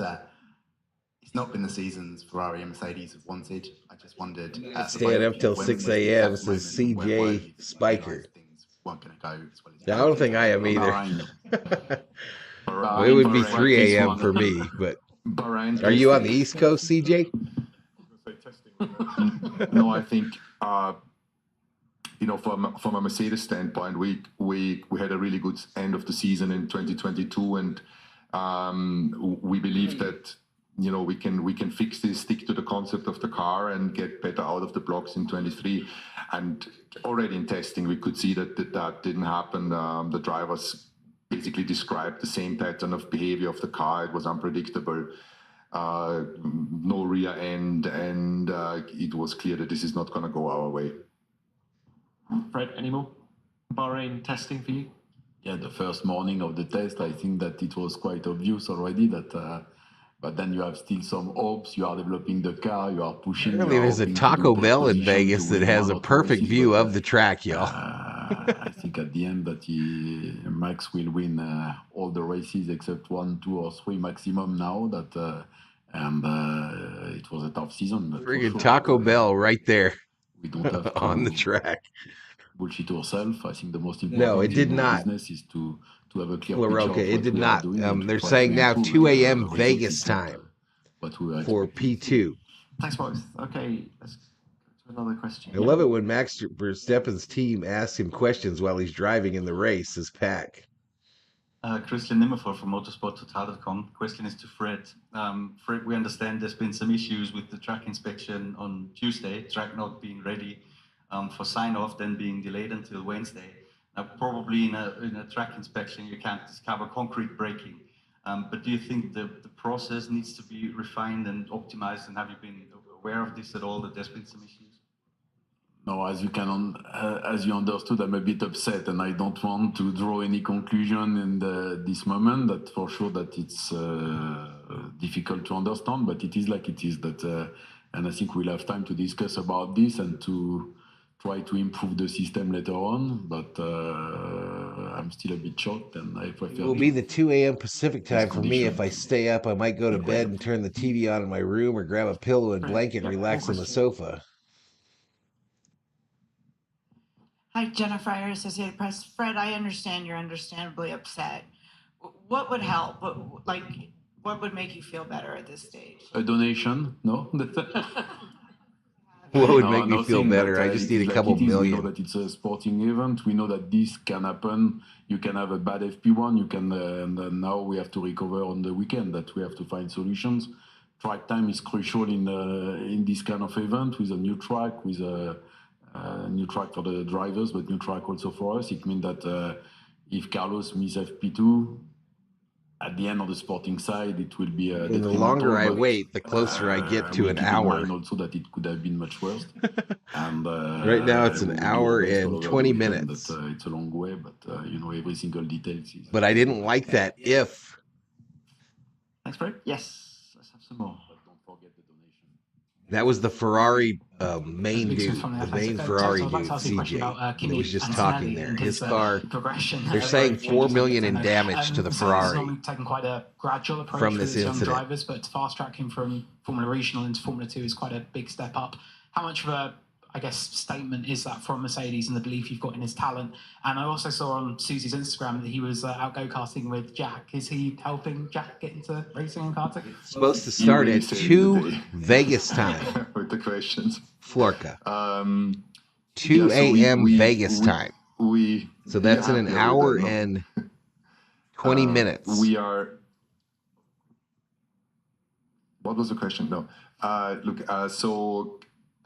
it's not been the seasons Ferrari and Mercedes have wanted. I just wondered... Staying up till 6 a.m. says CJ Spiker. Weren't going to go as well as I don't think I am either. It would be 3 a.m. for me, but are you on the East Coast, CJ? No, I think from a Mercedes standpoint, we had a really good end of the season in 2022, and we believe that we can fix this, stick to the concept of the car, and get better out of the blocks in 23. And already in testing, we could see that didn't happen. The drivers basically described the same pattern of behavior of the car. It was unpredictable. No rear end, and it was clear that this is not going to go our way. Fred, any more Bahrain testing for you? Yeah, the first morning of the test, I think that it was quite obvious already that, but then you have still some hopes. You are developing the car, you are pushing. Apparently, there's a Taco Bell in Vegas that has a perfect view of the track, y'all. I think at the end that Max will win all the races except 1, 2, or 3 maximum now. And it was a tough season. Friggin' sure. Taco Bell right there we don't have to on the track. Bullshit ourselves. I think the most important no, it did not. business is to have a clear LaRocca, picture of it did not. They're saying now 2 2 a.m. Vegas time for P2. Thanks, both. Okay, let's go to another question. I love it when Max Verstappen's team asks him questions while he's driving in the race, says Pack. Christian Nimmervoort from motorsporttotal.com. Question is to Fred. Fred, we understand there's been some issues with the track inspection on Tuesday, track not being ready for sign-off, then being delayed until Wednesday. Now, probably in a track inspection, you can't discover concrete braking. But do you think the process needs to be refined and optimized? And have you been aware of this at all, that there's been some issues? No, as you understood, I'm a bit upset, and I don't want to draw any conclusion in this moment. That for sure that it's difficult to understand, but it is like it is. And I think we'll have time to discuss about this and to try to improve the system later on. But I'm still a bit shocked, and I prefer. It will be the 2 a.m. Pacific time for me. If I stay up, I might go to bed and turn the TV on in my room, or grab a pillow and blanket and relax on the sofa. Hi, Jennifer, Associated Press. Fred, I understand you're understandably upset. What would help? What would make you feel better at this stage? A donation? No? What would make me feel better? I just need a couple million. We know that it's a sporting event. We know that this can happen. You can have a bad FP1. You can, and now we have to recover on the weekend. That we have to find solutions. track time is crucial in this kind of event with a new track, with a new track for the drivers, but new track also for us. It means that if Carlos misses FP2, at the end of the sporting side, it will be And the longer I wait, the closer I get to an hour. And also that it could have been much worse. And right now it's an hour and 20 minutes. It's a long way, but every single detail is. But I didn't like that if. Thanks, Fred. Yes, let's have some more. But don't forget the donation. That was the Ferrari main dude, the main Ferrari dude, CJ. He was just talking there. His car, they're saying $4 million in damage to the Ferrari taken quite a gradual approach from this young incident. drivers, but to fast track him from Formula Regional into Formula 2 is quite a big step up. How much of a, I guess, statement is that from Mercedes and the belief you've got in his talent? And I also saw on Susie's Instagram that he was out go-karting with Jack. Is he helping Jack get into racing and karting? Supposed to start at 2 Vegas time. With the questions. Florka. 2 a.m. Vegas time. So that's in an hour and 20 minutes. We are. What was the question? No. Look, so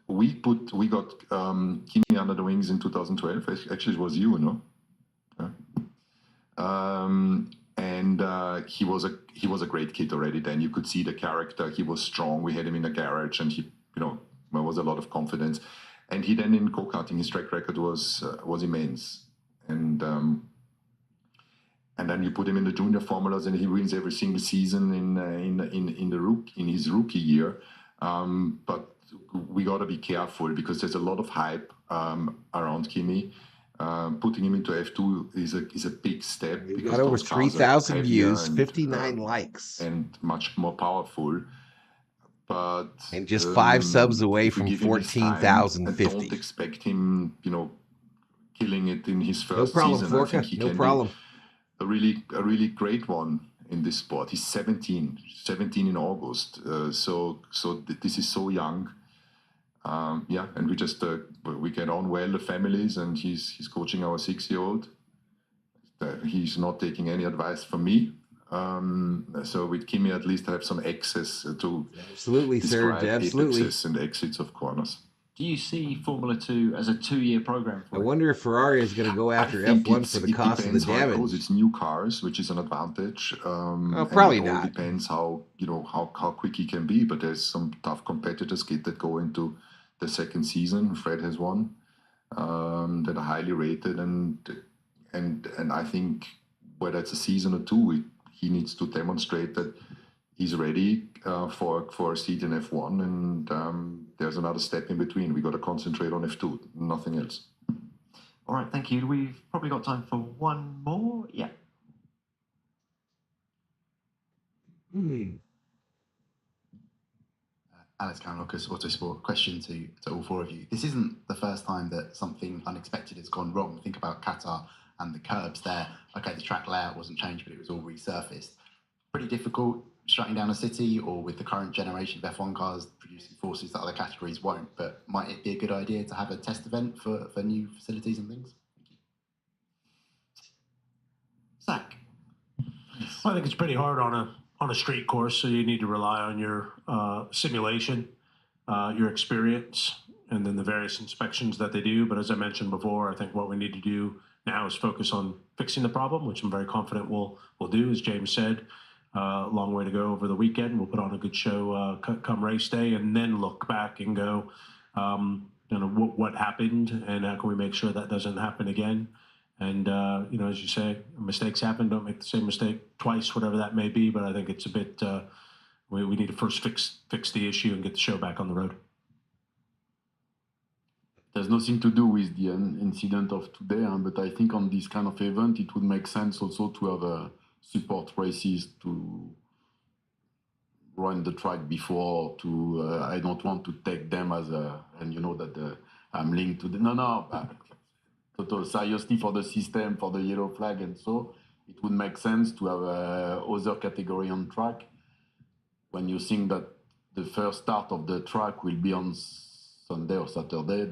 we got Kimi under the wings in 2012. Actually, it was you, no? And he was a great kid already then. You could see the character. He was strong. We had him in a garage, and he, there was a lot of confidence. And he then in go-karting, his track record was immense. And then you put him in the junior formulas, and he wins every single season in his rookie year. But we got to be careful because there's a lot of hype around Kimi. Putting him into F2 is a big step. He got over 3,000 views, 59 likes, and much more powerful. But and just 5 subs away from 14,050. Don't expect him, killing it in his first season. Florka. I think he can be a really great one in this sport. He's 17 in August. So this is so young. And we just we get on well, the families, and he's coaching our 6-year-old. He's not taking any advice from me. So with Kimi, at least I have some access to apexes and exits of corners. Do you see Formula 2 as a 2-year program? I wonder if Ferrari is going to go after F1 for the cost of the damage. It's new cars, which is an advantage. Probably it all not. Depends how quick he can be. But there's some tough competitors that go into the second season. Fred has one that are highly rated, and I think whether it's a season or two, he needs to demonstrate that he's ready for a seat in F1, and there's another step in between. We got to concentrate on F2, nothing else. All right, thank you. We've probably got time for one more. Yeah. Alex Lucas, Autosport. Question to all four of you. This isn't the first time that something unexpected has gone wrong. Think about Qatar and the curbs there. Okay, the track layout wasn't changed, but it was all resurfaced. Pretty difficult shutting down a city, or with the current generation of F1 cars producing forces that other categories won't. But might it be a good idea to have a test event for new facilities and things? Thank you. Zach. I think it's pretty hard on a street course, so you need to rely on your simulation, your experience, and then the various inspections that they do. But as I mentioned before, I think what we need to do now is focus on fixing the problem, which I'm very confident we'll do. As James said, long way to go over the weekend. We'll put on a good show come race day, and then look back and go, what happened, and how can we make sure that doesn't happen again. And, as you say, mistakes happen. Don't make the same mistake twice, whatever that may be. But I think it's a bit, we need to first fix the issue and get the show back on the road. There's nothing to do with the incident of today, but I think on this kind of event, it would make sense also to have support races to run the track before. I don't want to take them as I'm linked to the seriously for the system, for the yellow flag, and so it would make sense to have other category on track. When you think that the first start of the track will be on Sunday or Saturday,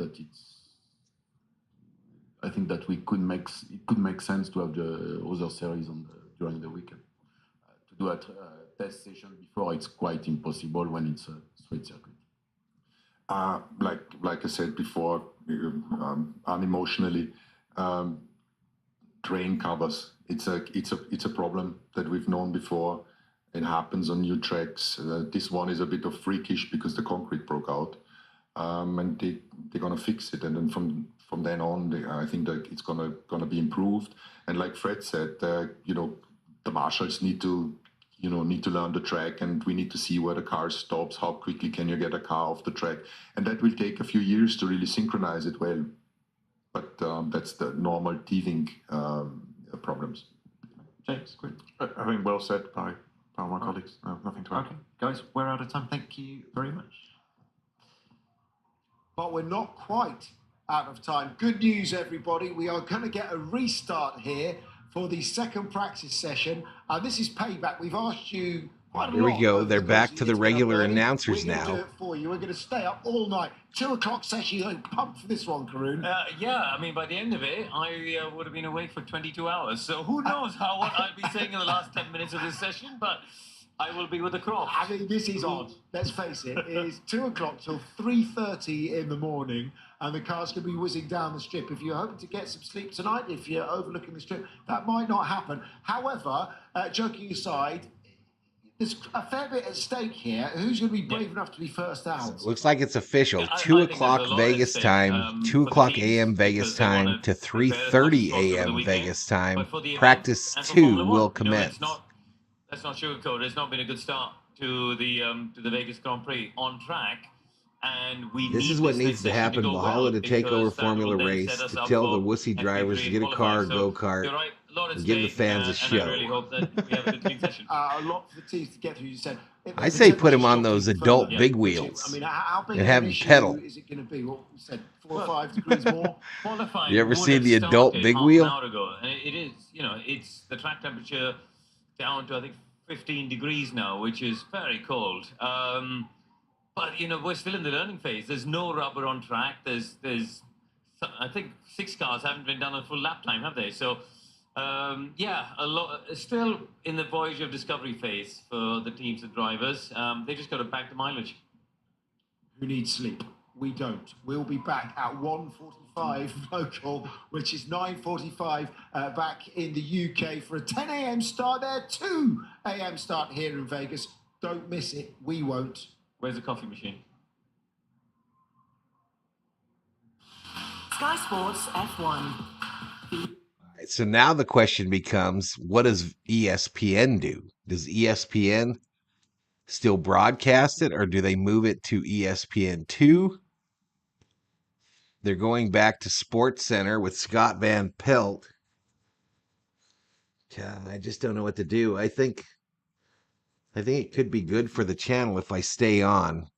I think that it could make sense to have the other series during the weekend. To do it test session before, it's quite impossible when it's a straight circuit. Like I said before, unemotionally, drain covers. It's a problem that we've known before. It happens on new tracks. This one is a bit of freakish because the concrete broke out, and they're gonna fix it. And then from then on, I think that it's gonna be improved. And like Fred said, the marshals need to learn the track, and we need to see where the car stops. How quickly can you get a car off the track? And that will take a few years to really synchronize it well. But that's the normal teething problems. James, quick. I think well said by my colleagues. Nothing to add. Okay, guys, we're out of time. Thank you very much. But we're not quite out of time. Good news, everybody. We are going to get a restart here for the second practice session. This is payback. We've asked you quite a lot. Here we go. over They're the back course to of the year to regular come early. announcers We're going to now. do it for you. We're going to stay up all night. 2 o'clock session. You're pumped for this one, Karun. Yeah, I mean, by the end of it, I would have been awake for 22 hours. So who knows what I'll be saying in the last 10 minutes of this session, but I will be with the Croft. I mean, this is odd. Let's face it. It is 2 o'clock till 3:30 in the morning, and the car's going to be whizzing down the strip. If you're hoping to get some sleep tonight, if you're overlooking the strip, that might not happen. However, joking aside, there's a fair bit at stake here. Who's going to be brave enough to be first out? Looks like it's official. Yeah, I 2 think o'clock there's a lot Vegas at stake, time, 2 for the o'clock teams, a.m. Vegas because they time wanna to prepare as much 3:30 as possible for the a.m. weekend. Vegas time. But for the event Practice and for 2 Formula will One, commence. Let's not sugarcoat it. It's not been a good start to the Vegas Grand Prix on track. And This is what needs to happen. Valhalla to take over Formula Race, to tell the wussy drivers to get a car, go-kart, and give the fans a show. I really hope that we have a good clean session. A lot for the teams to get through. You said. I say put him on those adult big wheels I mean, how big and have an him issue pedal. is it going to be? What we said, 4 or 5 degrees more. Qualifying You ever would seen have the adult started big half wheel? An hour ago. And it is, it's the track temperature down to, I think, 15 degrees now, which is very cold. But, we're still in the learning phase. There's no rubber on track. There's I think 6 cars haven't been done a full lap time, have they? So, a lot still in the voyage of discovery phase for the teams and drivers. They just got to back the mileage. Who needs sleep? We don't. We'll be back at 1:45 local, which is 9:45 back in the UK for a 10 a.m. start there, 2 a.m. start here in Vegas. Don't miss it. We won't. Where's the coffee machine? Sky Sports F1. So now the question becomes, what does ESPN do? Does ESPN still broadcast it, or do they move it to ESPN2? They're going back to Sports Center with Scott Van Pelt. I just don't know what to do. I think it could be good for the channel if I stay on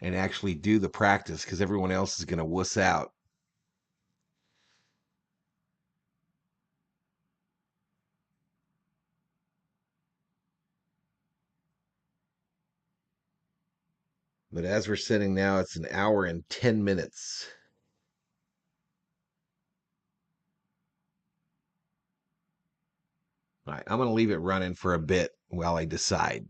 and actually do the practice, because everyone else is going to wuss out. But as we're sitting now, it's 1 hour and 10 minutes. All right, I'm going to leave it running for a bit while I decide.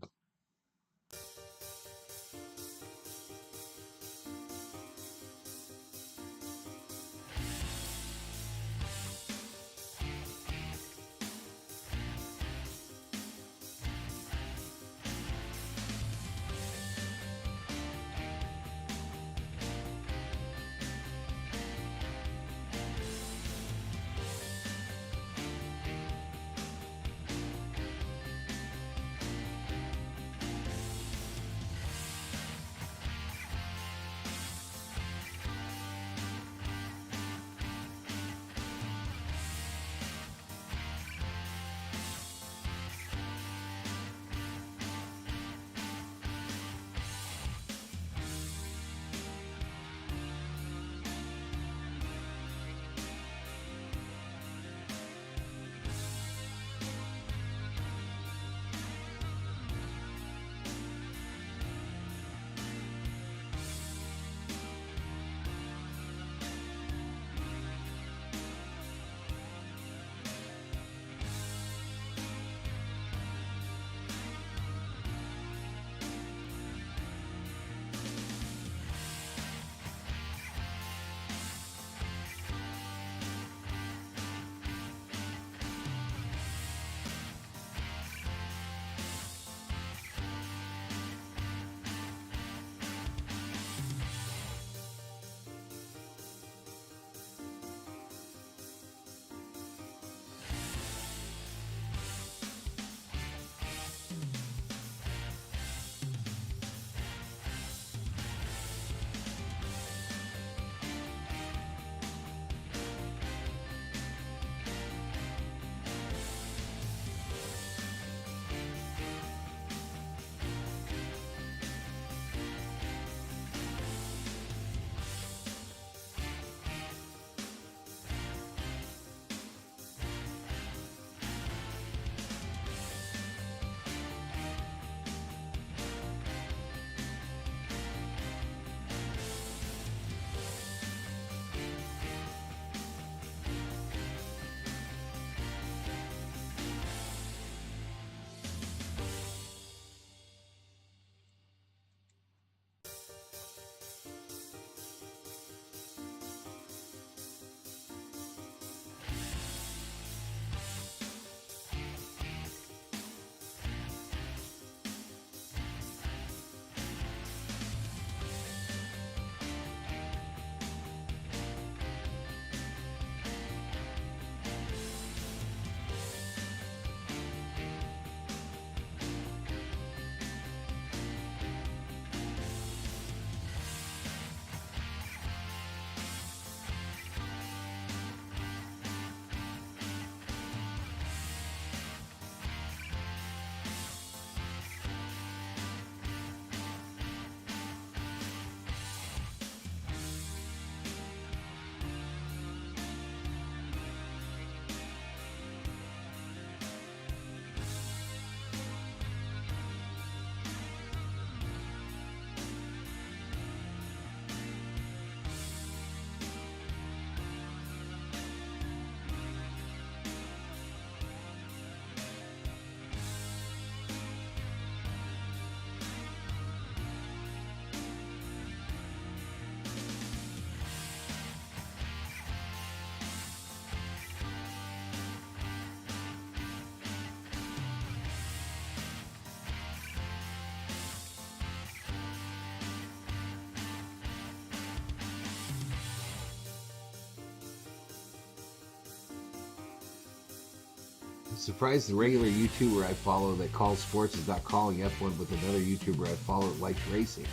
Surprised the regular YouTuber I follow that calls sports is not calling F1 with another YouTuber I follow that likes racing.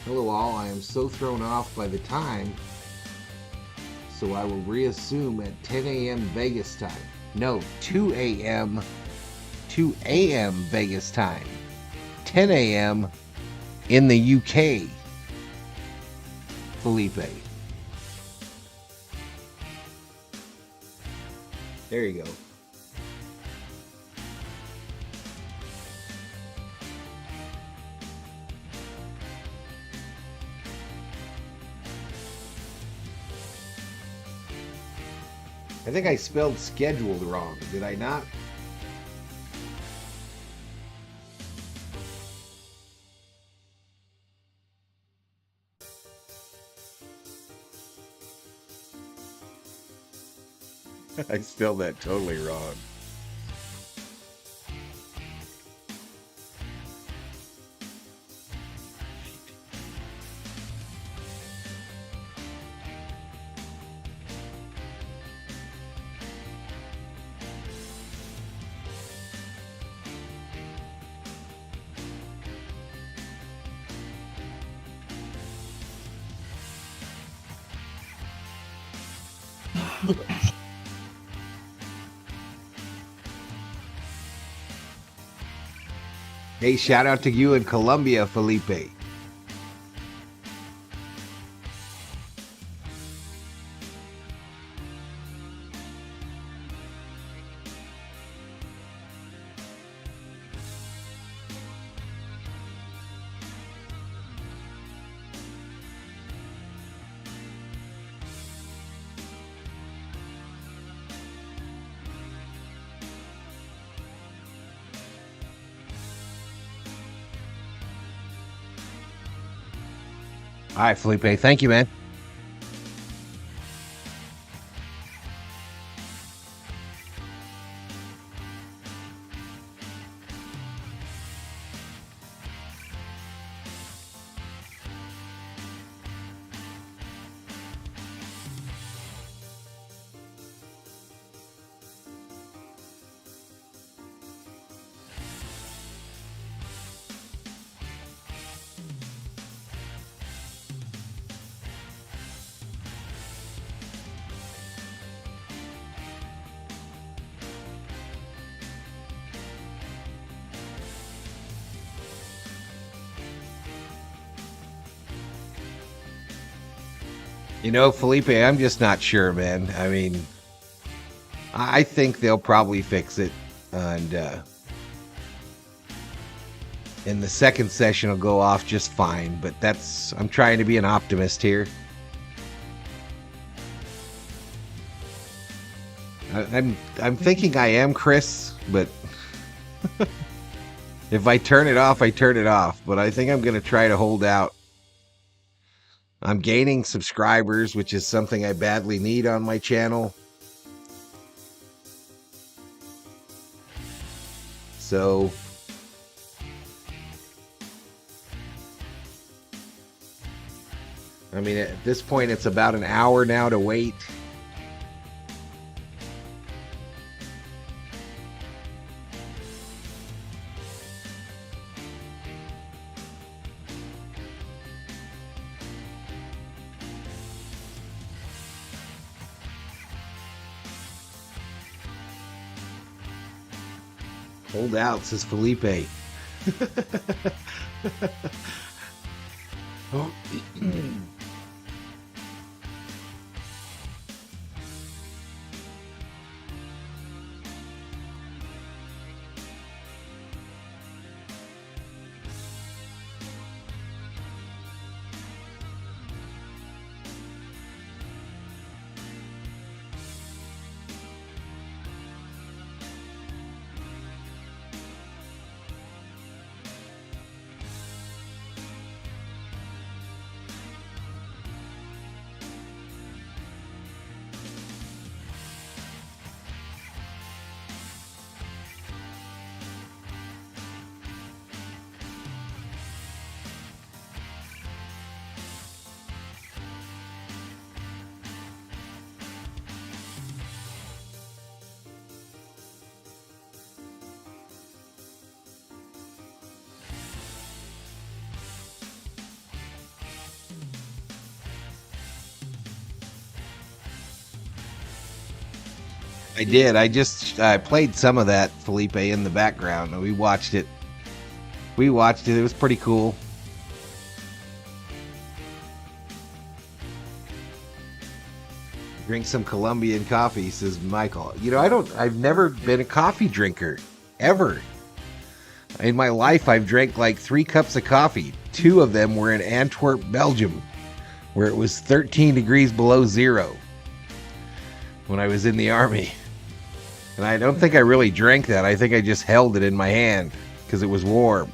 Hello all, I am so thrown off by the time, so I will reassume at 10 a.m. Vegas time. No, 2 a.m. Vegas time. 10 a.m. in the UK. Felipe. There you go. I think I spelled scheduled wrong. Did I not? I spelled that totally wrong. Hey, shout out to you in Colombia, Felipe. All right, Felipe. Thank you, man. You know, Felipe, I'm just not sure, man. I mean, I think they'll probably fix it, and the second session will go off just fine. But I'm trying to be an optimist here. I'm thinking I am, Chris, but if I turn it off, I turn it off. But I think I'm going to try to hold out. I'm gaining subscribers, which is something I badly need on my channel. So I mean, at this point, it's about an hour now to wait. Hold out, says Felipe. Oh. I did. I played some of that, Felipe, in the background. We watched it. It was pretty cool. Drink some Colombian coffee, says Michael. I've never been a coffee drinker, ever. In my life, I've drank like 3 cups of coffee. 2 of them were in Antwerp, Belgium, where it was 13 degrees below zero when I was in the Army. And I don't think I really drank that. I think I just held it in my hand because it was warm.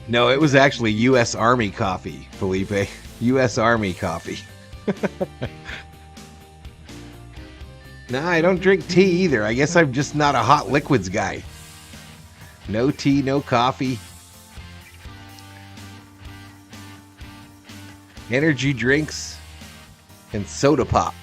No, it was actually U.S. Army coffee, Felipe. U.S. Army coffee. No, I don't drink tea either. I guess I'm just not a hot liquids guy. No tea, no coffee. Energy drinks and soda pop.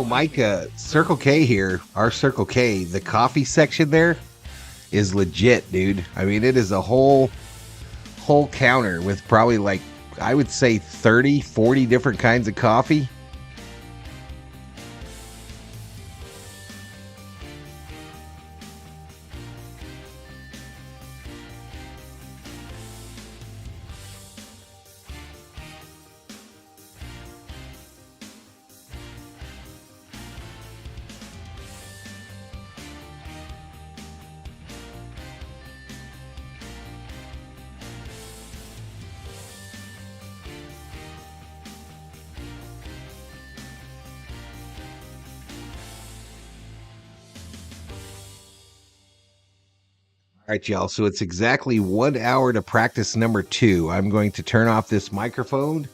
Mike, Circle K here, our Circle K, the coffee section there is legit, dude. I mean, it is a whole counter with probably like, I would say 30, 40 different kinds of coffee. All right, y'all. So it's exactly 1 hour to practice number 2. I'm going to turn off this microphone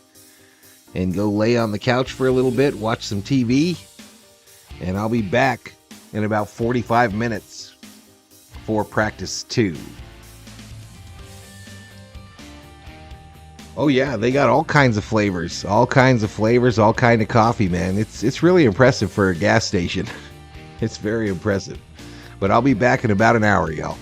and go lay on the couch for a little bit, watch some TV, and I'll be back in about 45 minutes for practice 2. Oh yeah, they got all kinds of flavors, all kind of coffee, man. It's really impressive for a gas station. It's very impressive. But I'll be back in about an hour, y'all.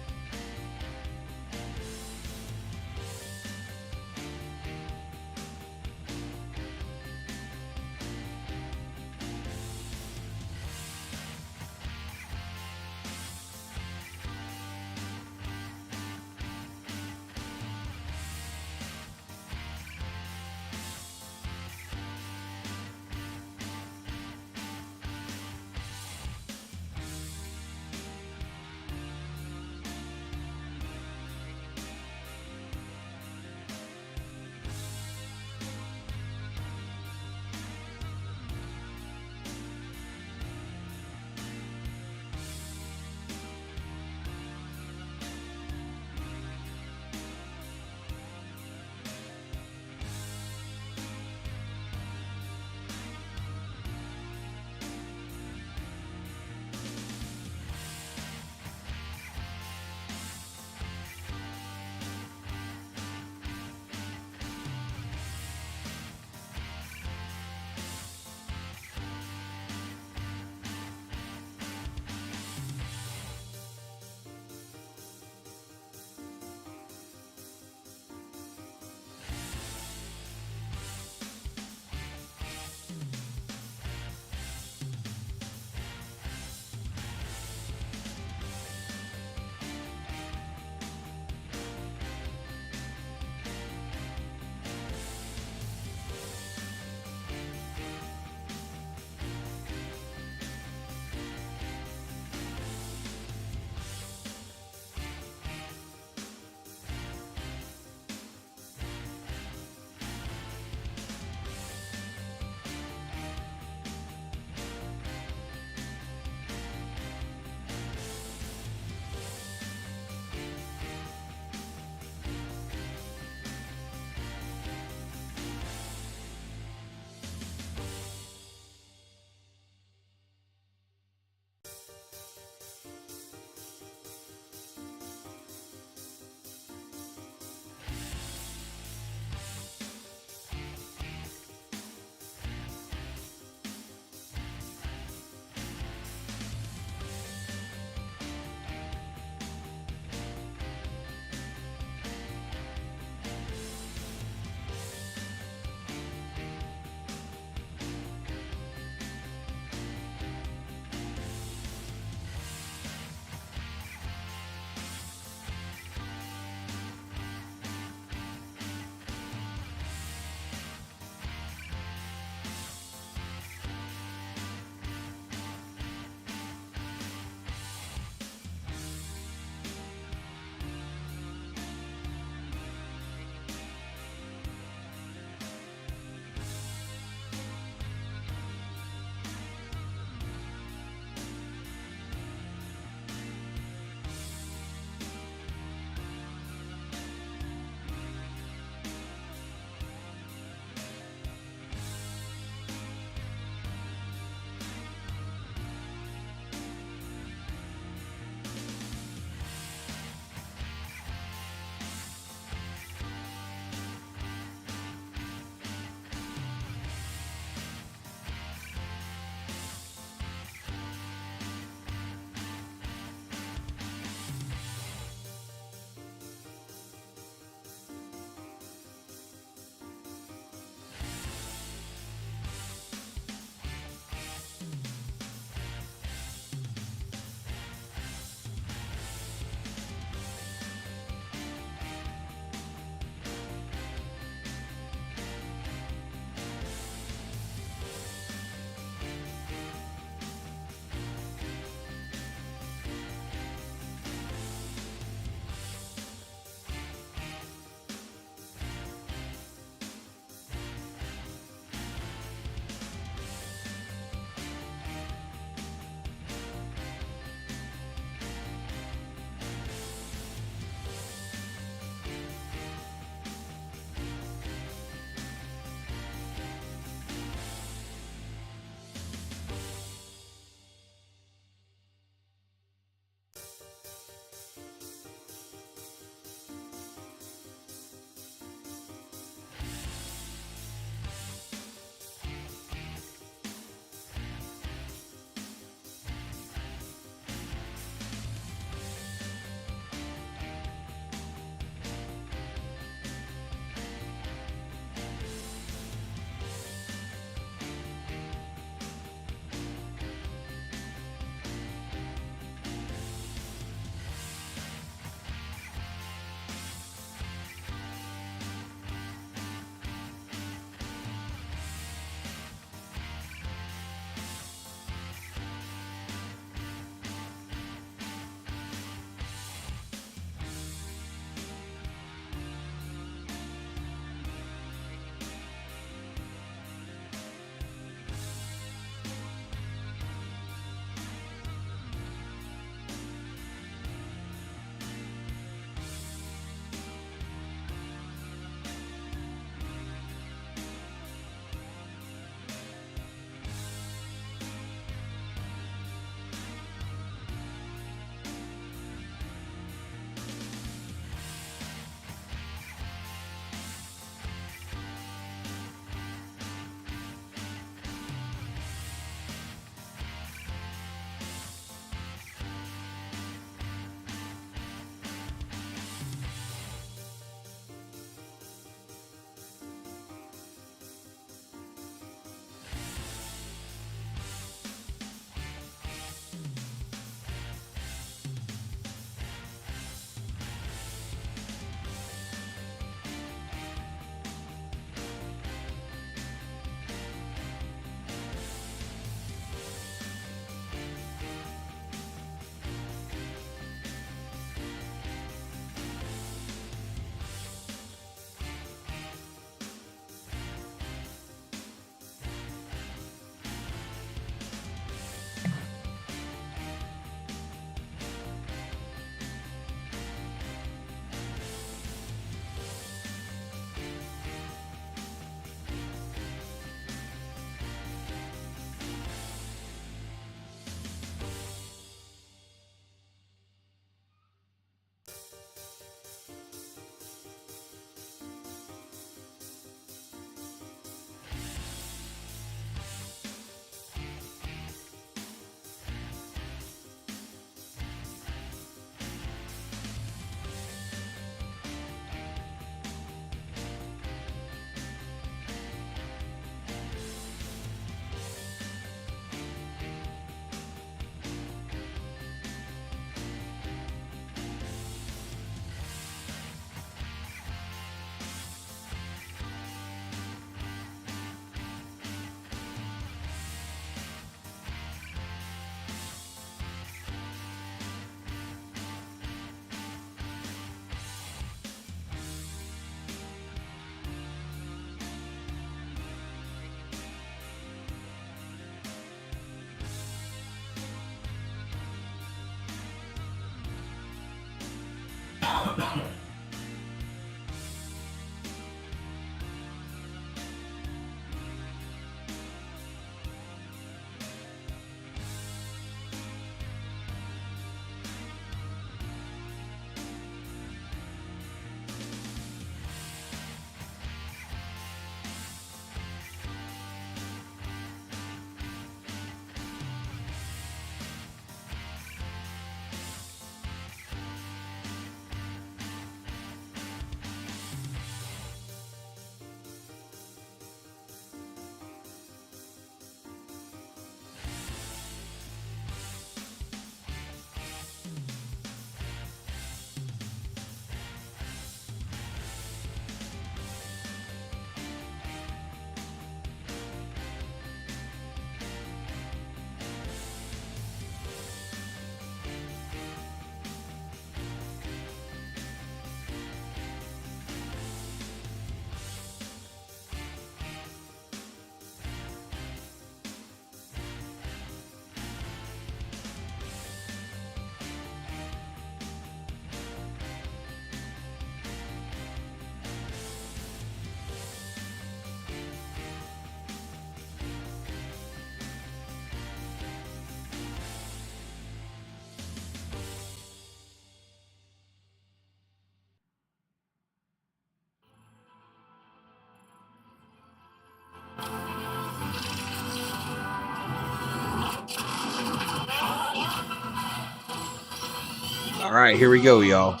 All right, here we go, y'all.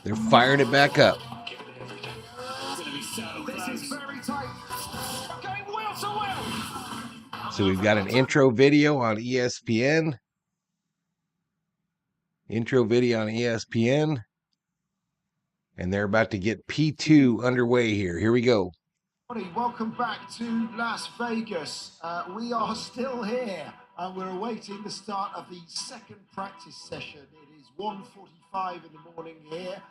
They're firing it back up. This is very tight. Going wheel to wheel. So we've got an intro video on ESPN. Intro video on ESPN. And they're about to get P2 underway here. Here we go. Welcome back to Las Vegas. We are still here and we're awaiting the start of the second practice session. It is 1:45 in the morning here.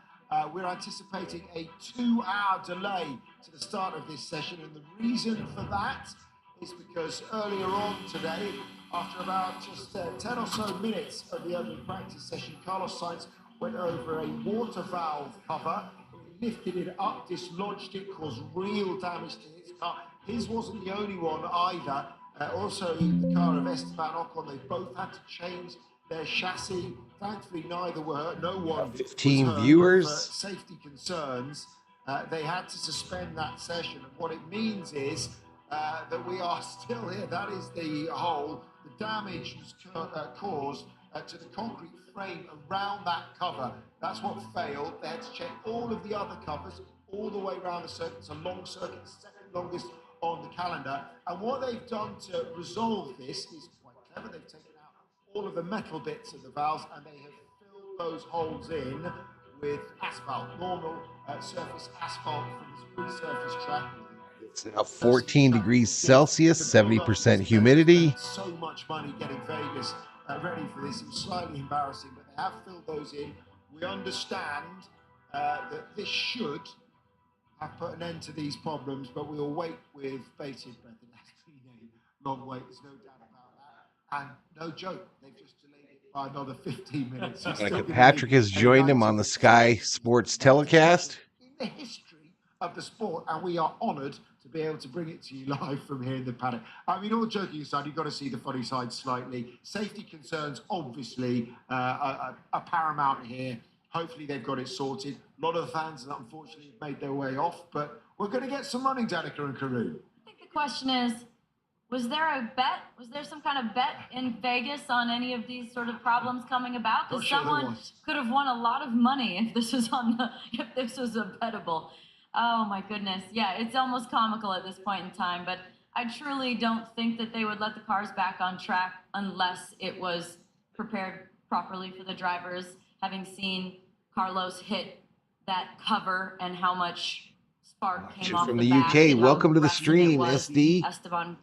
We're anticipating a 2-hour delay to the start of this session, and the reason for that is because earlier on today, after about just 10 or so minutes of the opening practice session, Carlos Sainz went over a water valve cover. He lifted it up, dislodged it, caused real damage to his car. His wasn't the only one either. Also, the car of Esteban Ocon, they both had to change their chassis. Thankfully, neither were hurt. No one 15 was hurt, viewers. but for safety concerns, they had to suspend that session. And what it means is that we are still here. That is the hole. The damage was caused to the concrete frame around that cover. That's what failed. They had to check all of the other covers all the way around the circuit. It's a long circuit, second longest on the calendar. And what they've done to resolve this is quite clever. They've taken out all of the metal bits of the valves and they have filled those holes in with asphalt, normal surface asphalt from this resurfaced track. It's now 14 degrees Celsius, 70% humidity. So much money getting Vegas ready for this. It's slightly embarrassing, but they have filled those in. We understand that this should have put an end to these problems, but we'll wait with bated breath. It has been a long wait, there's no doubt about that. And no joke, they've just delayed it by another 15 minutes. Patrick has joined him on the Sky Sports telecast. In the history of the sport, and we are honoured to be able to bring it to you live from here in the paddock. I mean, all joking aside, you've got to see the funny side slightly. Safety concerns, obviously, are paramount here. Hopefully they've got it sorted. A lot of the fans, unfortunately, have made their way off, but we're going to get some running, Danica and Karun. I think the question is, was there a bet? Was there some kind of bet in Vegas on any of these sort of problems coming about? Because someone could have won a lot of money if this was if this was a bettable. Oh my goodness. Yeah, it's almost comical at this point in time, but I truly don't think that they would let the cars back on track unless it was prepared properly for the drivers, having seen Carlos hit that cover and how much spark came off from the the back, UK. Welcome to the stream, SD.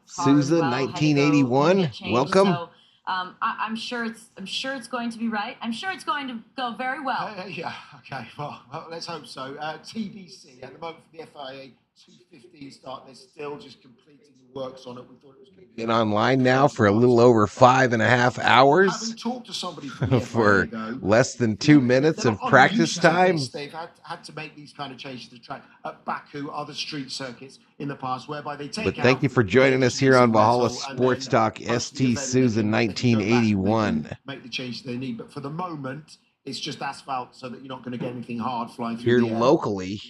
Souza, 1981. Welcome. So, I'm sure it's going to be right. I'm sure it's going to go very well. Yeah. Okay. Well, let's hope so. TBC at the moment for the FIA 215 start. They're still just completing the works on it. We thought it was going to be. Been online now for a little over 5.5 hours. Having talked to somebody from the for FIA, though, less than 2 minutes of practice time. They've had to make these kind of changes to the track at Baku, other street circuits in the past, whereby they take. But thank you for joining us here on Valhalla Sports Talk. ST Susan 1981. Make the changes they need, but for the moment, it's just asphalt, so that you're not going to get anything hard flying through Here the air. locally,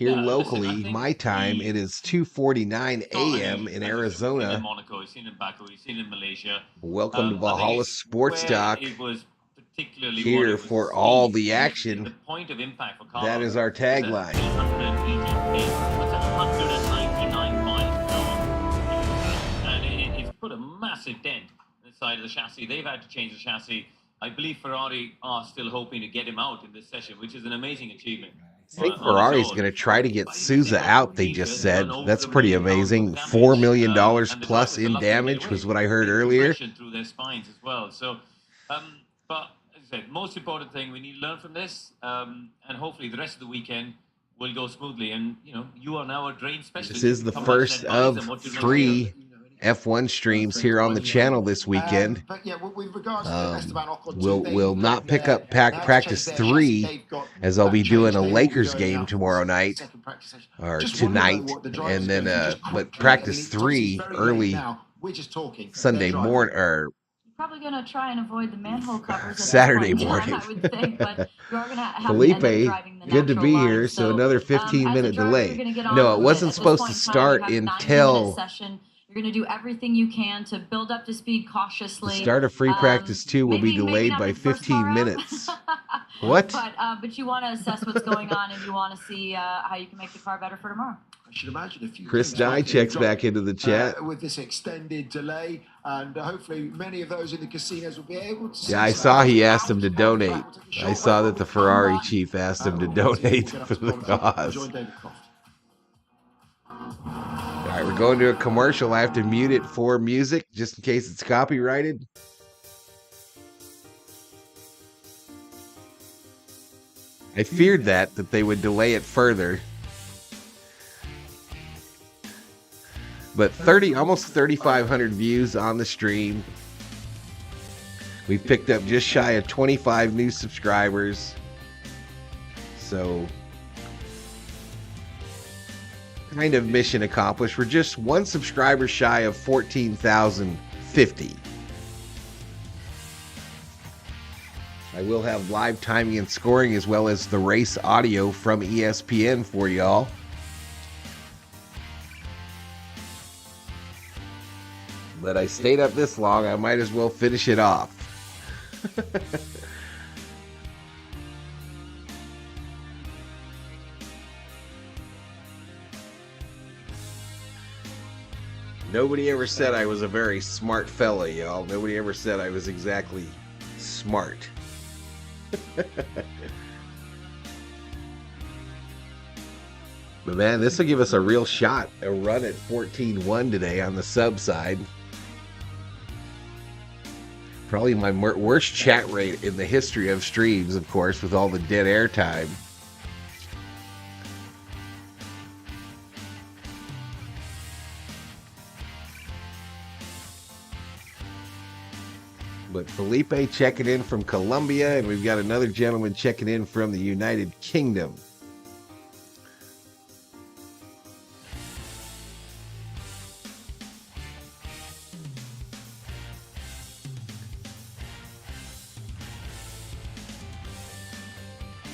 my time, it is 2:49 a.m. in Arizona. You've seen in Monaco, you've seen in Baku, you've seen in Malaysia. Welcome to Valhalla Sports Talk. It was particularly here for all the action. The point of impact for Carlos. That is our tagline. 199 miles per hour, and it's put a massive dent in the side of the chassis. They've had to change the chassis. I believe Ferrari are still hoping to get him out in this session, which is an amazing achievement. I think Ferrari's going to try to get Souza out, they just said. That's pretty amazing. $4 million plus in damage was what I heard earlier. Through their spines as well. So, but as I said, most important thing, we need to learn from this, and hopefully the rest of the weekend will go smoothly. And, you are now a drain specialist. This is the first of 3 F1 streams here on the channel this weekend. But yeah, with regards to Esteban Ocon, we'll not pick up practice 3, as I'll be doing a Lakers game tomorrow night or tonight, and then but practice 3 early Sunday morning or probably going to try and avoid the manhole covers Saturday morning. I would think, but you're going to have Felipe, good to be here. So another 15-minute delay. No, it wasn't supposed to start until. You're going to do everything you can to build up to speed cautiously. The start of free practice 2 will be delayed by 15 minutes. What? But you want to assess what's going on, and you want to see how you can make the car better for tomorrow. I should imagine a few. Chris Dye checks back into the chat. With this extended delay, and hopefully many of those in the casinos will be able to. Yeah, I saw he asked him to donate. I saw that the Ferrari chief asked him to donate for the cause. All right, we're going to a commercial. I have to mute it for music just in case it's copyrighted. I feared that they would delay it further. But almost 3,500 views on the stream. We've picked up just shy of 25 new subscribers. So, kind of mission accomplished. We're just one subscriber shy of 14,050. I will have live timing and scoring as well as the race audio from ESPN for y'all. But I stayed up this long, I might as well finish it off. Nobody ever said I was a very smart fella, y'all. Nobody ever said I was exactly smart. But man, this will give us a real shot, a run at 14-1 today on the sub side. Probably my worst chat rate in the history of streams, of course, with all the dead air time. But Felipe checking in from Colombia, and we've got another gentleman checking in from the United Kingdom.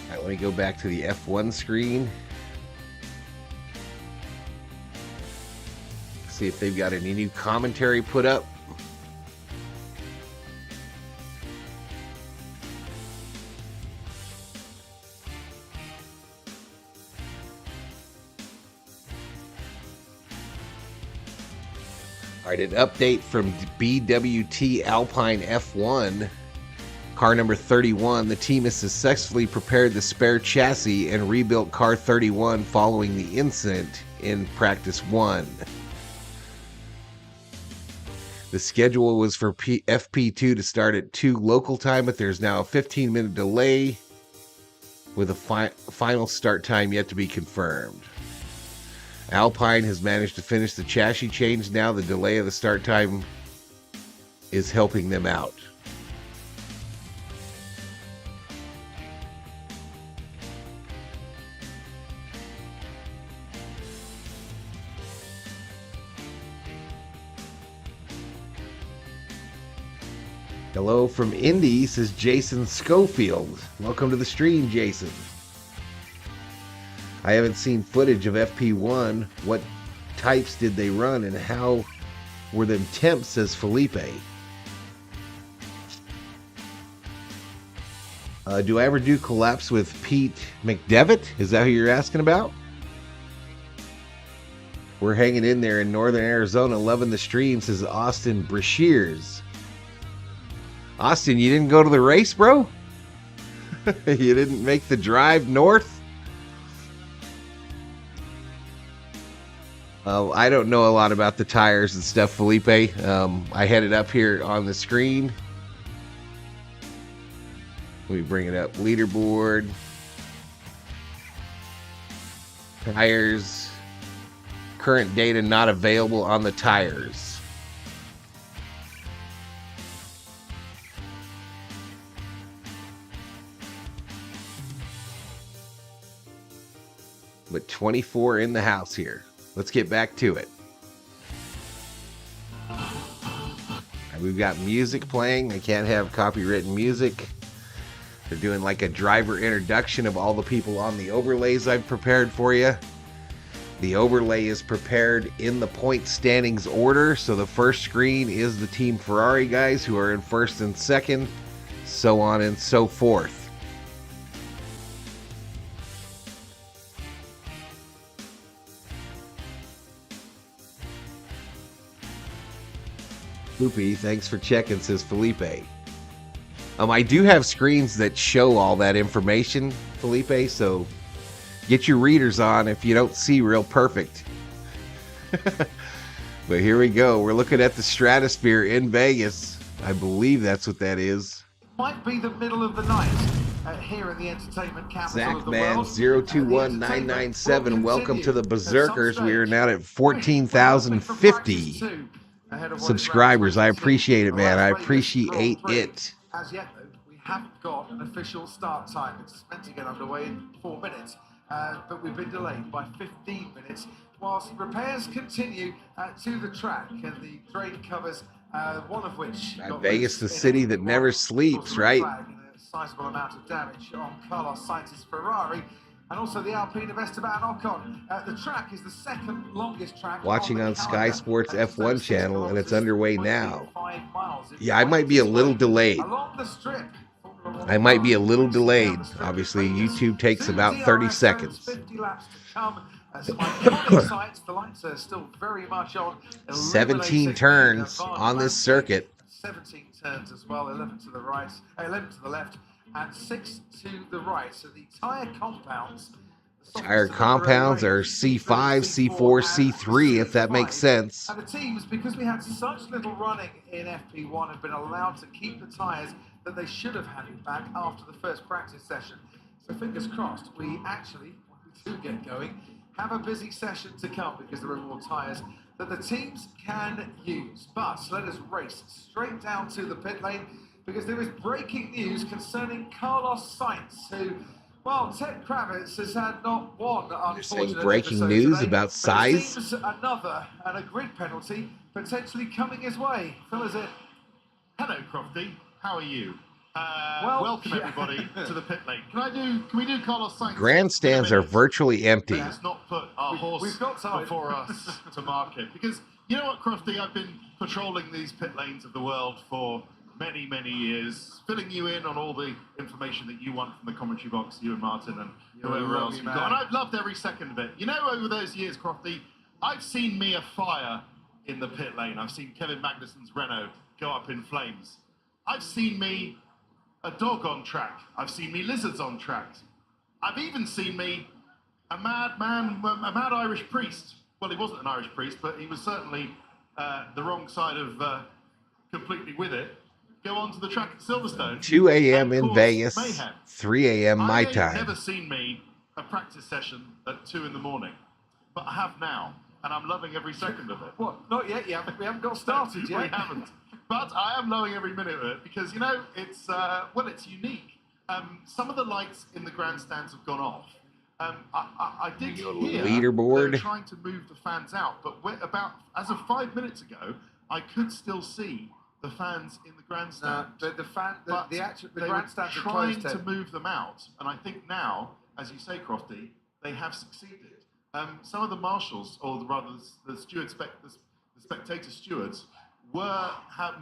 All right, let me go back to the F1 screen. See if they've got any new commentary put up. All right, an update from BWT Alpine F1. Car number 31. The team has successfully prepared the spare chassis and rebuilt car 31 following the incident in practice 1. The schedule was for FP2 to start at 2 local time, but there's now a 15-minute delay with a final start time yet to be confirmed. Alpine has managed to finish the chassis change now. The delay of the start time is helping them out. Hello from Indy, says Jason Schofield. Welcome to the stream, Jason. I haven't seen footage of FP1. What types did they run and how were them temps, says Felipe. Do I ever do collapse with Pete McDevitt? Is that who you're asking about? We're hanging in there in northern Arizona, loving the stream, says Austin Brashears. Austin, you didn't go to the race, bro? You didn't make the drive north? I don't know a lot about the tires and stuff, Felipe. I had it up here on the screen. Let me bring it up. Leaderboard. Tires. Current data not available on the tires. But 24 in the house here. Let's get back to it. We've got music playing. I can't have copywritten music. They're doing like a driver introduction of all the people on the overlays I've prepared for you. The overlay is prepared in the point standings order. So the first screen is the Team Ferrari guys who are in first and second, so on and so forth. Loopy, thanks for checking, says Felipe. I do have screens that show all that information, Felipe, so get your readers on if you don't see real perfect. But here we go. We're looking at the Stratosphere in Vegas. I believe that's what that is. Might be the middle of the night here in the entertainment capital of the Zachman world. 021997. Welcome to the Berserkers. We are now at 14,050 subscribers. I appreciate it, man. I appreciate it. As yet, though, we haven't got an official start time. It's meant to get underway in 4 minutes, but we've been delayed by 15 minutes whilst repairs continue to the track and the drain covers, one of which Vegas, the city that never sleeps, right? A sizable amount of damage on Carlos Sainz's Ferrari and also the Alpine of Esteban Ocon. The track is the second longest track. Watching on Sky Sports F1 channel, and it's underway now. Yeah, I might be a little delayed. Obviously, YouTube takes about 30 seconds. 50 laps to come. Some iconic sights. The lights are still very much on. 17 turns on this circuit. 17 turns as well. 11 to the right, 11 to the left, and 6 to the right. So the tire compounds. Tire compounds are C5, C4, C3, if that makes sense. And the teams, because we had such little running in FP1, have been allowed to keep the tires that they should have handed back after the first practice session. So fingers crossed, we actually, when we do get going, have a busy session to come because there are more tires that the teams can use. But let us race straight down to the pit lane because there is breaking news concerning Carlos Sainz, who, well, Ted Kravitz has had not one unfortunate breaking episode news today, about but size. it seems another and a grid penalty potentially coming his way. Phil, is it? Hello, Crofty. How are you? Welcome everybody to the pit lane. Can we do Carlos Sainz? Grandstands are virtually empty. Let's not put our horse before us to market. Because you know what, Crofty? I've been patrolling these pit lanes of the world for many, many years, filling you in on all the information that you want from the commentary box, you and Martin and whoever else you've got. And I've loved every second of it. You know, over those years, Crofty, I've seen me a fire in the pit lane. I've seen Kevin Magnussen's Renault go up in flames. I've seen me a dog on track. I've seen me lizards on track. I've even seen me a mad Irish priest. Well, he wasn't an Irish priest, but he was certainly the wrong side of completely with it. Go onto the track at Silverstone. 2 a.m. in Vegas, mayhem. 3 a.m. my I've time. never seen me a practice session at 2 in the morning, but I have now, and I'm loving every second of it. What? Not yet. We haven't got started yet. We haven't. But I am loving every minute of it because, you know, it's it's unique. Some of the lights in the grandstands have gone off. I did hear leaderboard. they're trying to move the fans out, but as of 5 minutes ago, I could still see the fans in the grandstand. The grandstands are trying closed to move them out, and I think now, as you say, Crofty, they have succeeded. Some of the marshals, or rather the spectator stewards, were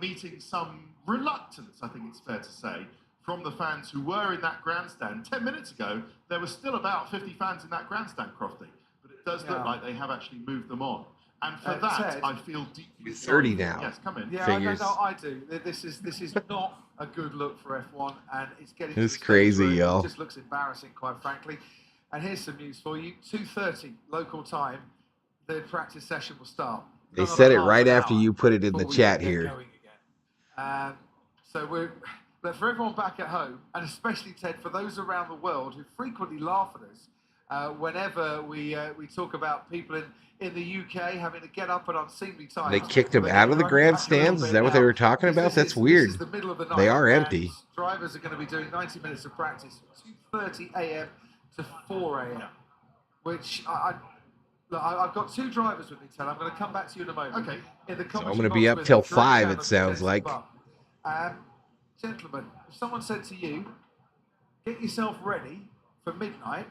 meeting some reluctance, I think it's fair to say, from the fans who were in that grandstand. 10 minutes ago, there were still about 50 fans in that grandstand, Crofty, but it does look like they have actually moved them on. And for that, Ted, I feel deeply 30 sorry. now. Yes, come in. Yeah, I do. This is not a good look for F1, and it's getting. It's crazy, y'all. It just looks embarrassing, quite frankly. And here's some news for you: 2:30 local time, the practice session will start. They said it right after you put it in the chat here. So but for everyone back at home, and especially Ted, for those around the world who frequently laugh at us whenever we talk about people in the UK having to get up at unseemly times. They kicked him out of the grandstands? Is that what they were talking about? That's weird. This is the middle of the night, they are empty. Drivers are going to be doing 90 minutes of practice, 2:30 a.m. to 4 a.m., which I've got two drivers with me, Ted. I'm going to come back to you in a moment. Okay. So I'm going to be up till 5, it sounds like. Gentlemen, if someone said to you, get yourself ready for midnight,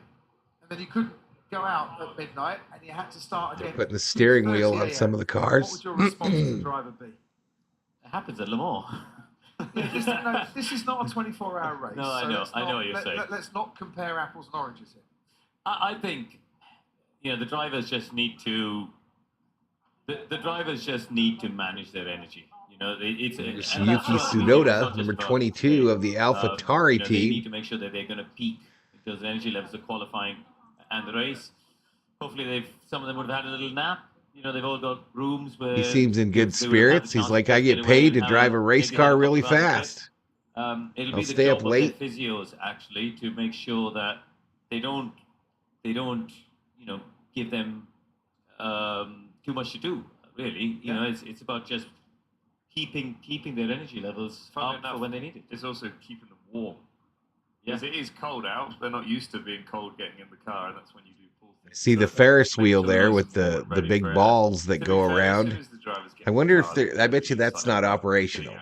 and then you couldn't go out at midnight, and you had to start again. Putting the steering wheel on some of the cars. What would your response to the driver be? It happens at Le Mans. This is not a 24-hour race. No, I know. I know what you're saying. Let's not compare apples and oranges here. I think, the drivers just need to. The drivers just need to manage their energy. You know, it's There's and that's Yuki what we think. It's Tsunoda, not just number about 22 today. of the You AlphaTauri know, they team. need to make sure that they're going to peak because the energy levels are qualifying and the race. Hopefully, some of them would have had a little nap. You know, they've all got rooms where He seems in good they would have had the spirits. He's chance like, to I just get away paid to and drive a race maybe have car a really couple of hours fast. rest. It'll I'll be the stay up job of late. their physios actually to make sure that they don't, you know, give them too much to do. Really, you know, it's about just keeping their energy levels up for when they need it. It's also keeping them warm. Because it is cold out. They're not used to being cold getting in the car, and that's when you do pull things. See the Ferris wheel there with the big balls that go around. I wonder if they're, I bet you that's not operational.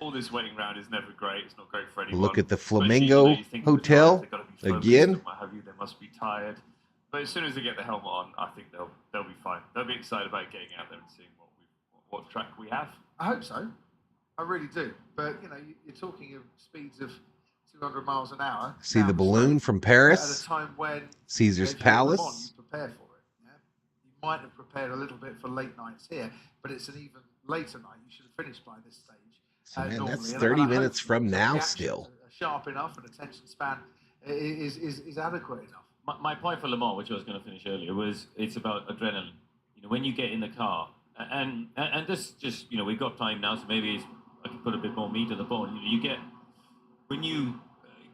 All this waiting around is never great. It's not great for anyone. Look at the Especially, you know, Flamingo you think of the Hotel drivers, they've got to be focused again. and what have you. They must be tired. But as soon as they get the helmet on, I think they'll be fine. They'll be excited about getting out there and seeing what track we have. I hope so. I really do. But, you know, you're talking of speeds of 200 miles an hour. See the balloon from Paris? At a time when Caesar's if you're in Le Mans, Palace. you prepare for it. Yeah? You might have prepared a little bit for late nights here, but it's an even later night. You should have finished by this stage. So, man, normally. that's And 30 I hope minutes from the now reactions still. are sharp enough and attention span is adequate enough. My point for Le Mans, which I was going to finish earlier, was it's about adrenaline. You know, when you get in the car, and this just, you know, we've got time now, so maybe I can put a bit more meat on the bone. You know, when you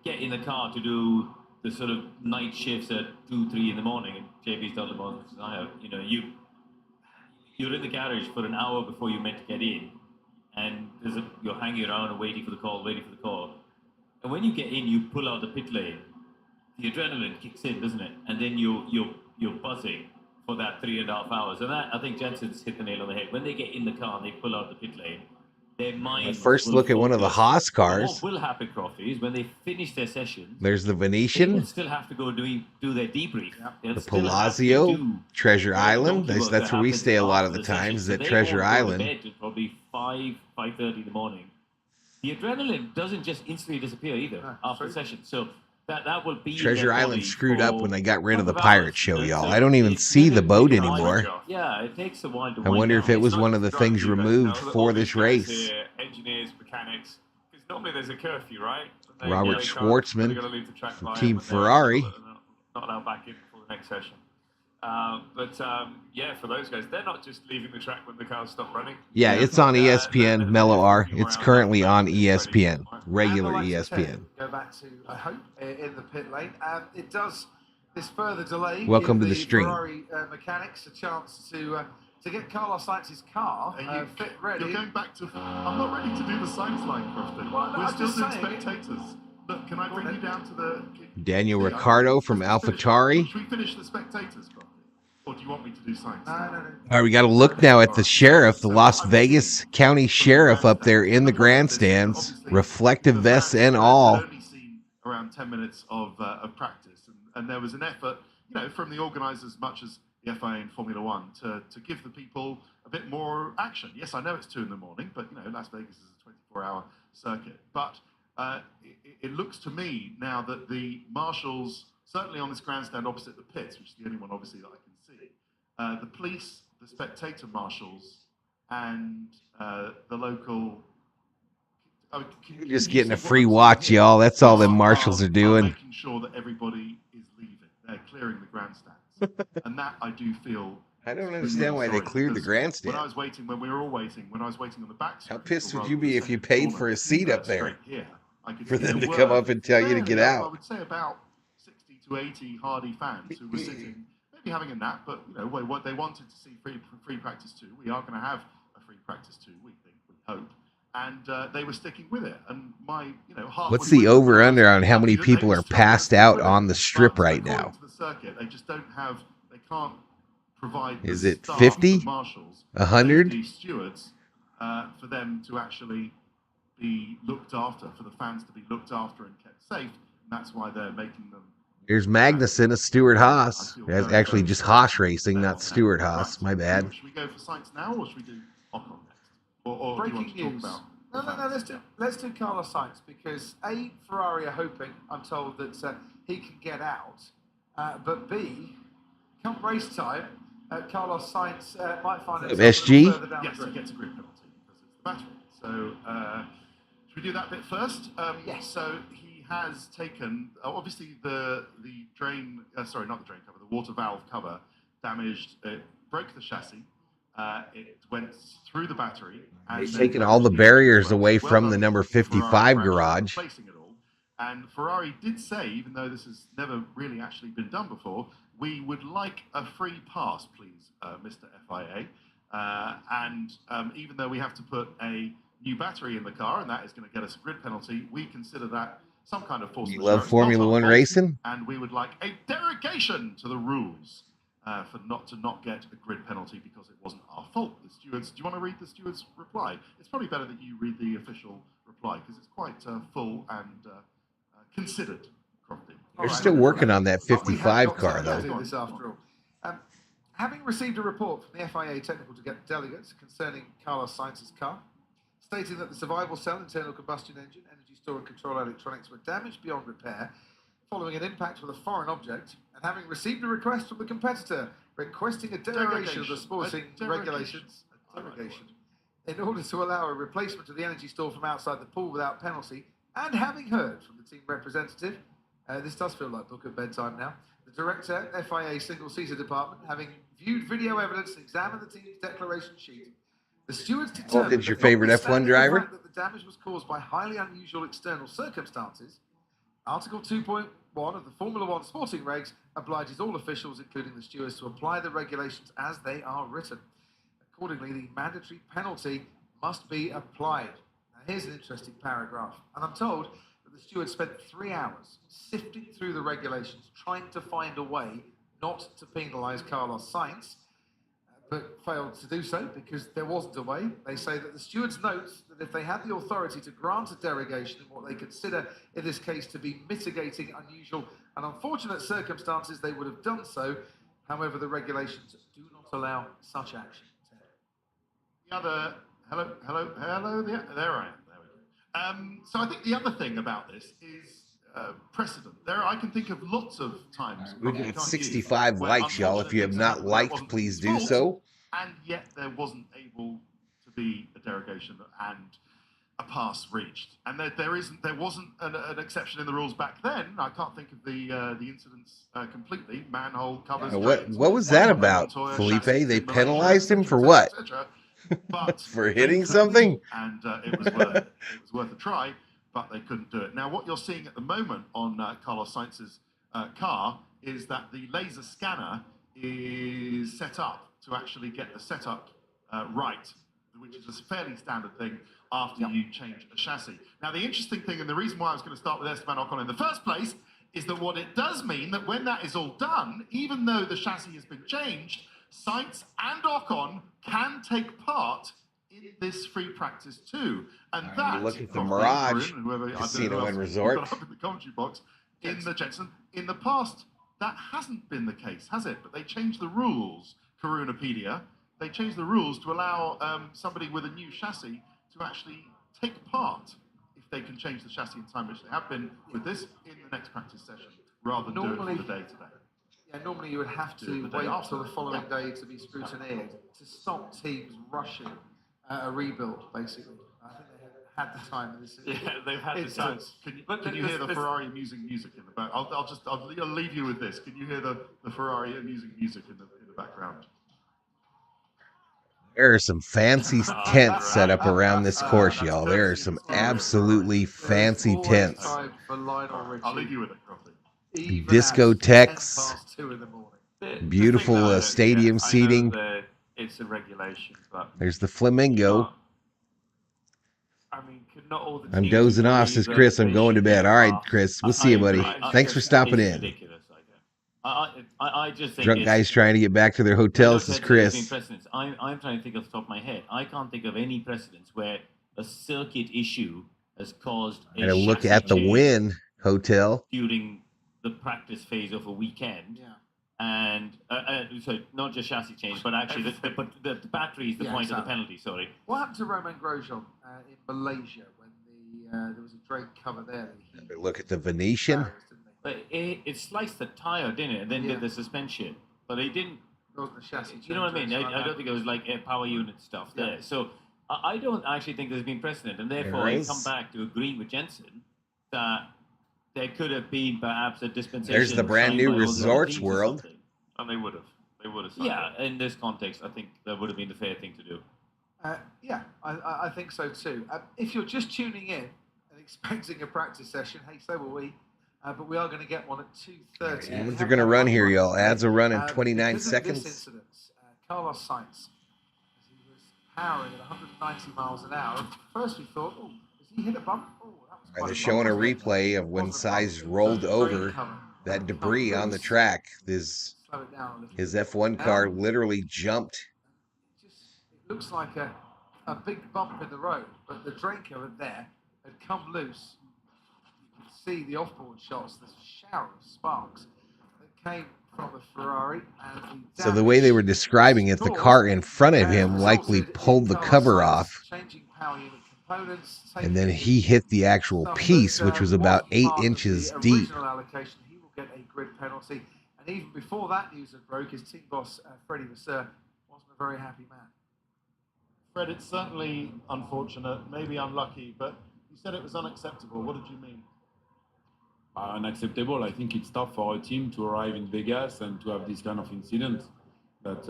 get in the car to do the sort of night shifts at 2, 3 in the morning, and JB's done Le Mans as I have, you know, you're in the garage for an hour before you're meant to get in, and you're hanging around and waiting for the call. And when you get in, you pull out the pit lane. The adrenaline kicks in, doesn't it? And then you're buzzing for that 3.5 hours. And that, I think Jensen's hit the nail on the head. When they get in the car and they pull out the pit lane, their mind. First look at one of the Haas cars. What will happen, Croffy, is when they finish their session, there's the they Venetian. will still have to go do their debrief. The Palazzo, Treasure Island. That's where we stay a lot of the times, at Treasure Island. Bed at probably 5:30 in the morning. The adrenaline doesn't just instantly disappear either after the session. So that will be Treasure their Island body screwed up for when they got rid of the a couple pirate hours. show, And y'all. so I don't even it's see the really boat taking a anymore. while. Yeah, it takes a while to I wind wonder down. if it was It's one not of the just things driving, removed Now, for all this these guys race. here, engineers, mechanics, because normally there's a curfew, right? Robert Schwartzman They've got to leave the track from by Team when they're Ferrari. not allowed back in for the next session. Yeah, for those guys, they're not just leaving the track when the cars stop running. Yeah, it's on ESPN, Mellow R. It's currently on ESPN, regular And I'd like to ESPN. Go back to Hope in the pit lane. It does this further delay. Welcome give to the stream. Ferrari mechanics a chance to get Carlos Sainz's car fit ready. You're going back to. I'm not ready to do the science line, Crofton. Well, We're I'm still just doing saying. spectators. Look, can I bring you down to the. Daniel Ricciardo from AlphaTauri. Should we finish the spectators, Crofton? Or do you want me to do science? No. All right, we got to look now at the sheriff, the Las Vegas County Sheriff up there in the grandstands, reflective vests and all. I'd only seen around 10 minutes of practice, and there was an effort, you know, from the organisers as much as the FIA and Formula One to give the people a bit more action. Yes, I know it's 2 in the morning, but you know, Las Vegas is a 24-hour circuit. But it looks to me now that the marshals, certainly on this grandstand opposite the pits, which is the only one obviously that I can see, the police, the spectator marshals, and the local. You're just getting a free watch, y'all. That's all the marshals are doing. Making sure that everybody is leaving. They're clearing the grandstands, and that I do feel. I don't understand why they cleared the grandstand. When I was waiting, when we were all waiting, when I was waiting on the back. How pissed would you be if you paid for a seat up there for them to there come were up and tell you to get I out? would say about 60 to 80 Hardy fans who were sitting, maybe having a nap, but you know what they wanted to see free practice 2. We are going to have a free practice 2. We think, we hope, and they were sticking with it. And my, you know, heart. What's the over/under on how many people are passed out on the strip right now? To the circuit, they just don't have. They can't provide. Is it 50? 100? Stewards for them to actually be looked after, for the fans to be looked after and kept safe. And that's why they're making them. Here's Magnussen, a Stewart Haas. That's actually just Haas racing, not Stewart Haas. My bad. Should we go for Sainz now, or should we do Ocon next? Or Breaking do you want to news. talk about? No. Let's do Carlos Sainz because A, Ferrari are hoping. I'm told that he can get out, but B, come race time, Carlos Sainz might find himself SG? further down Yes, the he grid. gets a grid penalty because it's the battery. So should we do that bit first? Yes. So he has taken, obviously the drain, sorry, not the drain cover, the water valve cover damaged, it broke the chassis. It went through the battery. They've taken all the barriers away from the number 55 garage. Replacing it all. And Ferrari did say, even though this has never really actually been done before, we would like a free pass, please, Mr. FIA. And even though we have to put a new battery in the car, and that is going to get us a grid penalty, we consider that some kind of force majeure. You love Formula One racing? And we would like a derogation to the rules for not get a grid penalty because it wasn't our fault. The stewards, do you want to read the steward's reply? It's probably better that you read the official reply because it's quite full and considered. They're still working on that 55 car, though. This after all. Having received a report from the FIA technical delegates concerning Carlos Sainz's car, stating that the survival cell, internal combustion engine, energy store and control electronics were damaged beyond repair following an impact with a foreign object, and having received a request from the competitor requesting a derogation of the sporting regulations, in order to allow a replacement of the energy store from outside the pool without penalty, and having heard from the team representative, this does feel like book at bedtime now, the director, FIA single-seater department, having viewed video evidence and examined the team's declaration sheet, the stewards determined It's your favorite F1 driver? that the damage was caused by highly unusual external circumstances. Article 2.1 of the Formula One sporting regs obliges all officials, including the stewards, to apply the regulations as they are written. Accordingly, the mandatory penalty must be applied. Now, here's an interesting paragraph. And I'm told that the stewards spent 3 hours sifting through the regulations, trying to find a way not to penalise Carlos Sainz, but failed to do so because there wasn't a way. They say that the stewards note that if they had the authority to grant a derogation in what they consider in this case to be mitigating unusual and unfortunate circumstances, they would have done so. However, the regulations do not allow such action. The other, hello, there I am. There we go. So I think the other thing about this is precedent. I can think of lots of times. We've got 65 likes, y'all. If you have not liked, please do so. And yet there wasn't able to be a derogation and a pass reached. And there wasn't an exception in the rules back then. I can't think of the incidents completely. Manhole covers. What was that about, Felipe? They penalized him for what? But for hitting something? And it was worth a try. But they couldn't do it. Now, what you're seeing at the moment on Carlos Sainz's car is that the laser scanner is set up to actually get the setup right, which is a fairly standard thing after you change a chassis. Now, the interesting thing, and the reason why I was going to start with Esteban Ocon in the first place, is that what it does mean that when that is all done, even though the chassis has been changed, Sainz and Ocon can take part in this free practice too, and that look at the Mirage Casino and Resort up in the commentary box in the Jensen. In the past, that hasn't been the case, has it? But they changed the rules, Karunapedia. They changed the rules to allow somebody with a new chassis to actually take part if they can change the chassis in time, which they have been with this in the next practice session, rather than do it for the day today. Yeah, normally you would have to wait until the following day to be scrutineered to stop teams rushing a rebuild, basically. I think they had the time. Yeah, they've had the time. Can you hear the Ferrari amusing music in the back? I'll leave you with this. Can you hear the Ferrari amusing music in the background? There are some fancy tents set up around this course, y'all. There are some absolutely fancy tents. I'll leave you with it, Crofty. Discotheques, beautiful stadium seating. It's a regulation, but there's the Flamingo. Could not all the I'm dozing off, says Chris. I'm going to bed. All right, Chris. We'll see you, buddy. Thanks for stopping in. Ridiculous, I just think drunk guys trying to get back to their hotels, says Chris. I'm trying to think off the top of my head. I can't think of any precedents where a circuit issue has caused a look at the Wynn Hotel during the practice phase of a weekend. Yeah. And so not just chassis change, but actually the battery is the point of the penalty. Sorry. What happened to Romain Grosjean in Malaysia when there was a drain cover there? Look at the Venetian. But it sliced the tire, didn't it? And then did the suspension, but it didn't. It wasn't the chassis change. You know what I mean? I don't think it was like power unit stuff there. So I don't actually think there's been precedent, and therefore I come back to agreeing with Jensen that there could have been perhaps a dispensation. There's the brand new Resorts World. And they would have. They would have. Yeah, in this context, I think that would have been the fair thing to do. Yeah, I think so too. If you're just tuning in and expecting a practice session, hey, so will we. But we are going to get one at 2:30. Ads are going to run here, y'all. Ads will run in 29 because seconds. Of this incident, Carlos Sainz, as he was powering at 190 miles an hour, at first we thought, oh, has he hit a bump? Oh, that was quite They're showing a replay of when Sainz rolled over that debris on the track. His F1 car literally jumped. It looks like a big bump in the road, but the drain cover there had come loose. You can see the off-board shots, the shower of sparks that came from the Ferrari. So the way they were describing it, the car in front of him likely pulled the cover off, and then he hit the actual piece, which was about 8 inches deep. He will get a grid penalty. And even before that news had broke, his team boss, Freddie Vasseur, wasn't a very happy man. Fred, it's certainly unfortunate, maybe unlucky, but you said it was unacceptable. What did you mean? Unacceptable. I think it's tough for a team to arrive in Vegas and to have this kind of incident. That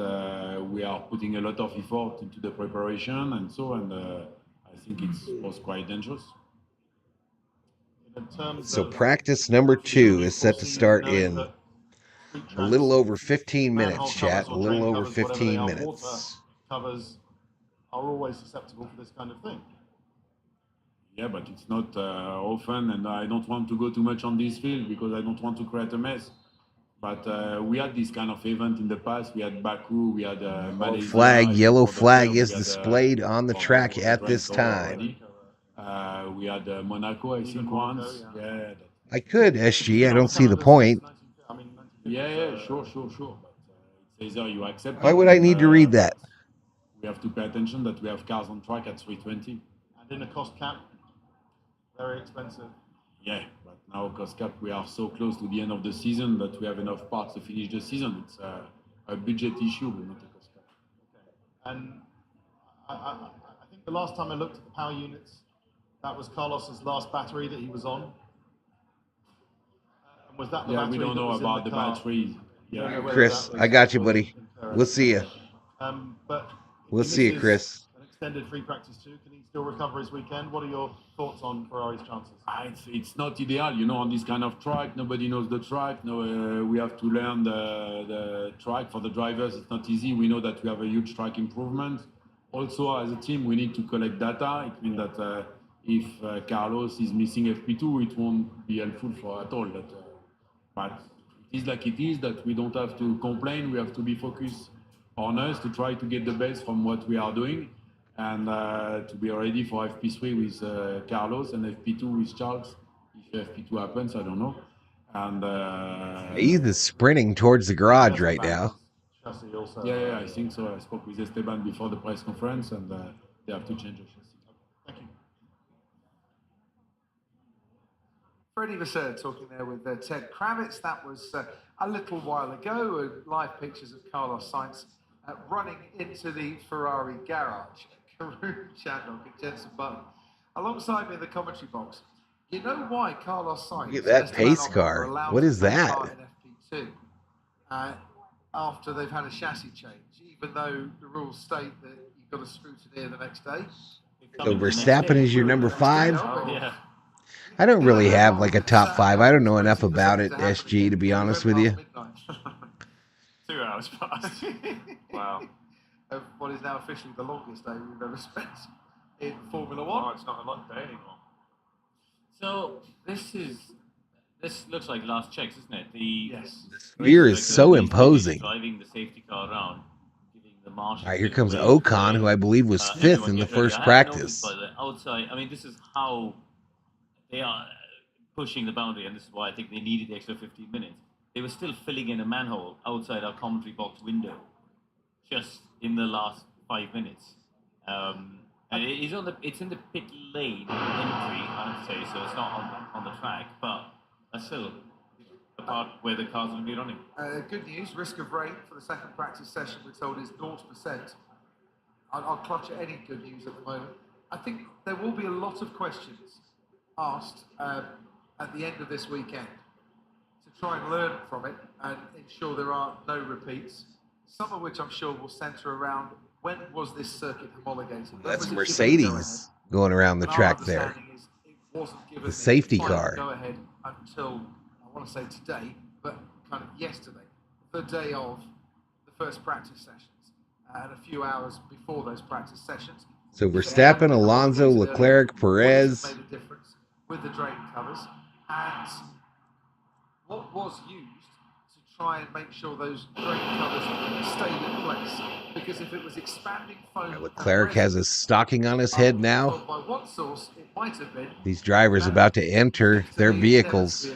we are putting a lot of effort into the preparation and so, and I think it was quite dangerous. So practice number 2 is set to start in a little over 15 minutes, chat. A little over 15 minutes. Covers are always susceptible for this kind of thing. Yeah, but it's not often, and I don't want to go too much on this field because I don't want to create a mess. But we had this kind of event in the past. We had Baku, we had Malaysia. Yellow flag is displayed on the track at this time. We had Monaco, I think, once. Yeah. I could, SG. I don't see the point. Yeah, sure. But it says you accept. Why would I need to read that? We have to pay attention that we have cars on track at 320. And in a cost cap, very expensive. Yeah, but now cost cap, we are so close to the end of the season that we have enough parts to finish the season. It's a budget issue, but not a cost cap. Okay. And I think the last time I looked at the power units, that was Carlos's last battery that he was on. And was that the battery? We don't know about the batteries. Yeah. Chris, I got you, buddy. We'll see you. But we'll see you, Chris. An extended free practice too. Can he still recover his weekend? What are your thoughts on Ferrari's chances? It's not ideal, on this kind of track. Nobody knows the track. No, we have to learn the track. For the drivers, it's not easy. We know that we have a huge track improvement. Also, as a team, we need to collect data. It means that if Carlos is missing FP2, it won't be helpful for at all. But it is like it is, that we don't have to complain. We have to be focused on us to try to get the best from what we are doing, and to be ready for FP3 with Carlos and FP2 with Charles. If FP2 happens, I don't know. And he's sprinting towards the garage right now. Yeah, I think so. I spoke with Esteban before the press conference, and they have to change the chassis. Thank you. Freddie Vasseur talking there with Ted Kravitz. That was a little while ago. Live pictures of Carlos Sainz running into the Ferrari garage. Karun Chandok and Jensen Button alongside me in the commentary box. You know why Carlos Sainz? Look at that pace car. What is that? In FP2, after they've had a chassis change, even though the rules state that you've got to scrutineer the next day. So Verstappen is your number 5? Yeah. I don't really have like a top 5. I don't know enough about it, SG, to be honest with you. 2 hours past. Wow. Of what is now officially the longest day we've ever spent in Formula One. Oh, it's not a long day anymore. So this looks like last checks, isn't it? Yes. The rear is so imposing. Driving the safety car around, giving the marshal. All right, here comes Ocon, who I believe was 5th in the first practice. By the outside, I mean, this is how they are pushing the boundary, and this is why I think they needed the extra 15 minutes. They were still filling in a manhole outside our commentary box window, just in the last 5 minutes. And it's in the pit lane entry, I have to say, so it's not on the track, but that's still the part where the cars will be running. Good news, risk of rain for the second practice session we're told is 0%. I'll clutch at any good news at the moment. I think there will be a lot of questions asked at the end of this weekend to try and learn from it and ensure there are no repeats. Some of which I'm sure will centre around when was this circuit homologated. That's Mercedes going around the track there. It wasn't given the safety final car. Go ahead until, I want to say today, but kind of yesterday, the day of the first practice sessions, and a few hours before those practice sessions. So Verstappen, Alonso, Leclerc, Perez. Made a difference with the drain covers, and what was used to try and make sure those drain covers stayed in place, because if it was expanding foam, Leclerc has a stocking on his head now. by one source it might have been. These drivers about to enter their vehicles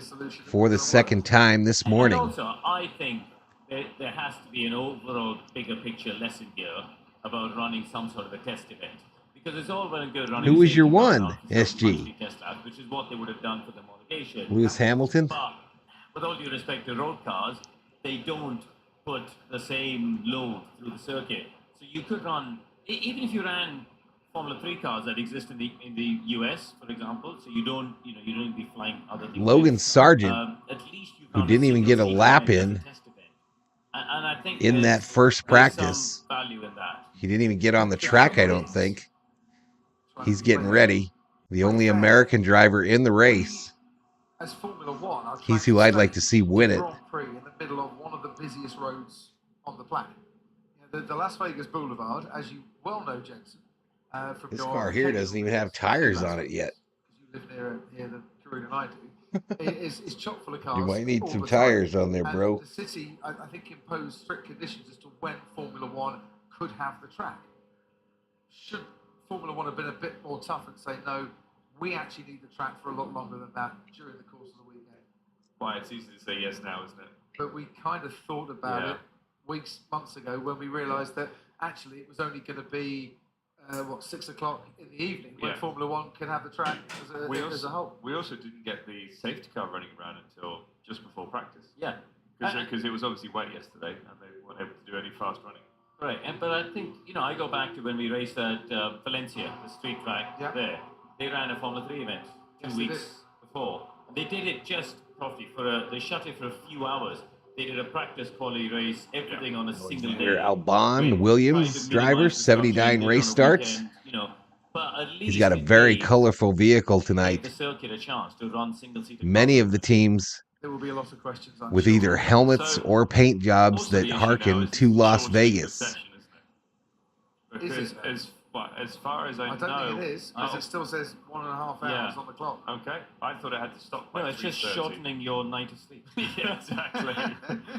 for the second time this morning. And also, I think there has to be an overall bigger picture lesson here about running some sort of a test event. Because it's all well and good running. Who was your one, SG? Test lab, which is what they would have done for the homologation. Lewis Hamilton? But with all due respect to road cars, they don't put the same load through the circuit. So you could run, even if you ran Formula 3 cars that exist in the US, for example, so you don't be flying other things. Logan Sargent, at least who didn't even get a lap in I think in that first practice. Some value in that. He didn't even get on the track, I don't think. He's getting ready. The only American driver in the race. As Formula One, He's who I'd like to see win it. Grand Prix in the middle of one of the busiest roads on the planet. The Las Vegas Boulevard, as you well know, Jensen. From This your car here doesn't even have tires on it yet. Because you live near the Karoo than I do. It's chock full of cars. You might need all some the time. tires on there, And bro. the city, I think, imposed strict conditions as to when Formula One could have the track. Should Formula One have been a bit more tough and say, no, we actually need the track for a lot longer than that during the course of the weekend? Why, it's easy to say yes now, isn't it? But we kind of thought about Yeah. it months ago when we realised that actually it was only going to be 6 o'clock in the evening when Yeah. Formula One can have the track as a whole. We also didn't get the safety car running around until just before practice. Yeah. Because it was obviously wet yesterday and they weren't able to do any fast running. Right, but I think, I go back to when we raced at Valencia, the street track there. They ran a Formula 3 event 2 weeks before. They did it just properly they shut it for a few hours. They did a practice quality race, everything on a single day. Here, Albon, Williams driver, 79 race starts. But at least He's got a very colorful vehicle tonight. the circuit a chance to run single-seater. Many of the teams There will be a lot of questions. I'm with sure. either helmets or paint jobs Also, that the issue now harken is to it's Las shortening the Vegas. session, isn't it? Is Because it? as far as I I don't know, think it is, because it still says 1.5 hours on the clock. Okay, I thought it had to stop by No, it's just 3:30. shortening your night of sleep. Yeah, exactly.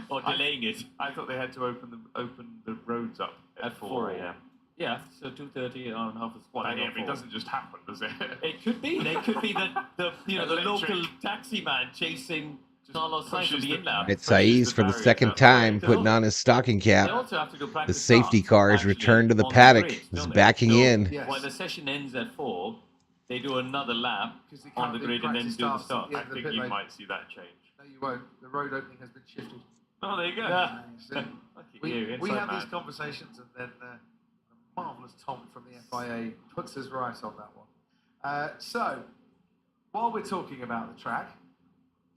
Or delaying it. I thought they had to open the roads up at 4 a.m. Yeah, so 2:30 on half a Well, squad. it doesn't just happen, does it? It could be. They could be the Electric. local taxi man chasing Carlos Sainz pushes from the the- inlap. It's Saiz for the second time putting on his stocking They cap. also have to do The practice safety starts, car is actually, returned to the on paddock. grid, Is don't they? backing So in. Yes. When the session ends at 4, they do another lap 'Cause they on can't the do grid and then practice do the starts start. at I the think pit you lane. might see that change. No, you won't. The road opening has been shifted. Oh, there you go. Yeah. So Look at we you, have inside these man. conversations, and then the marvellous Tom from the FIA puts us right on that one. So, while we're talking about the track,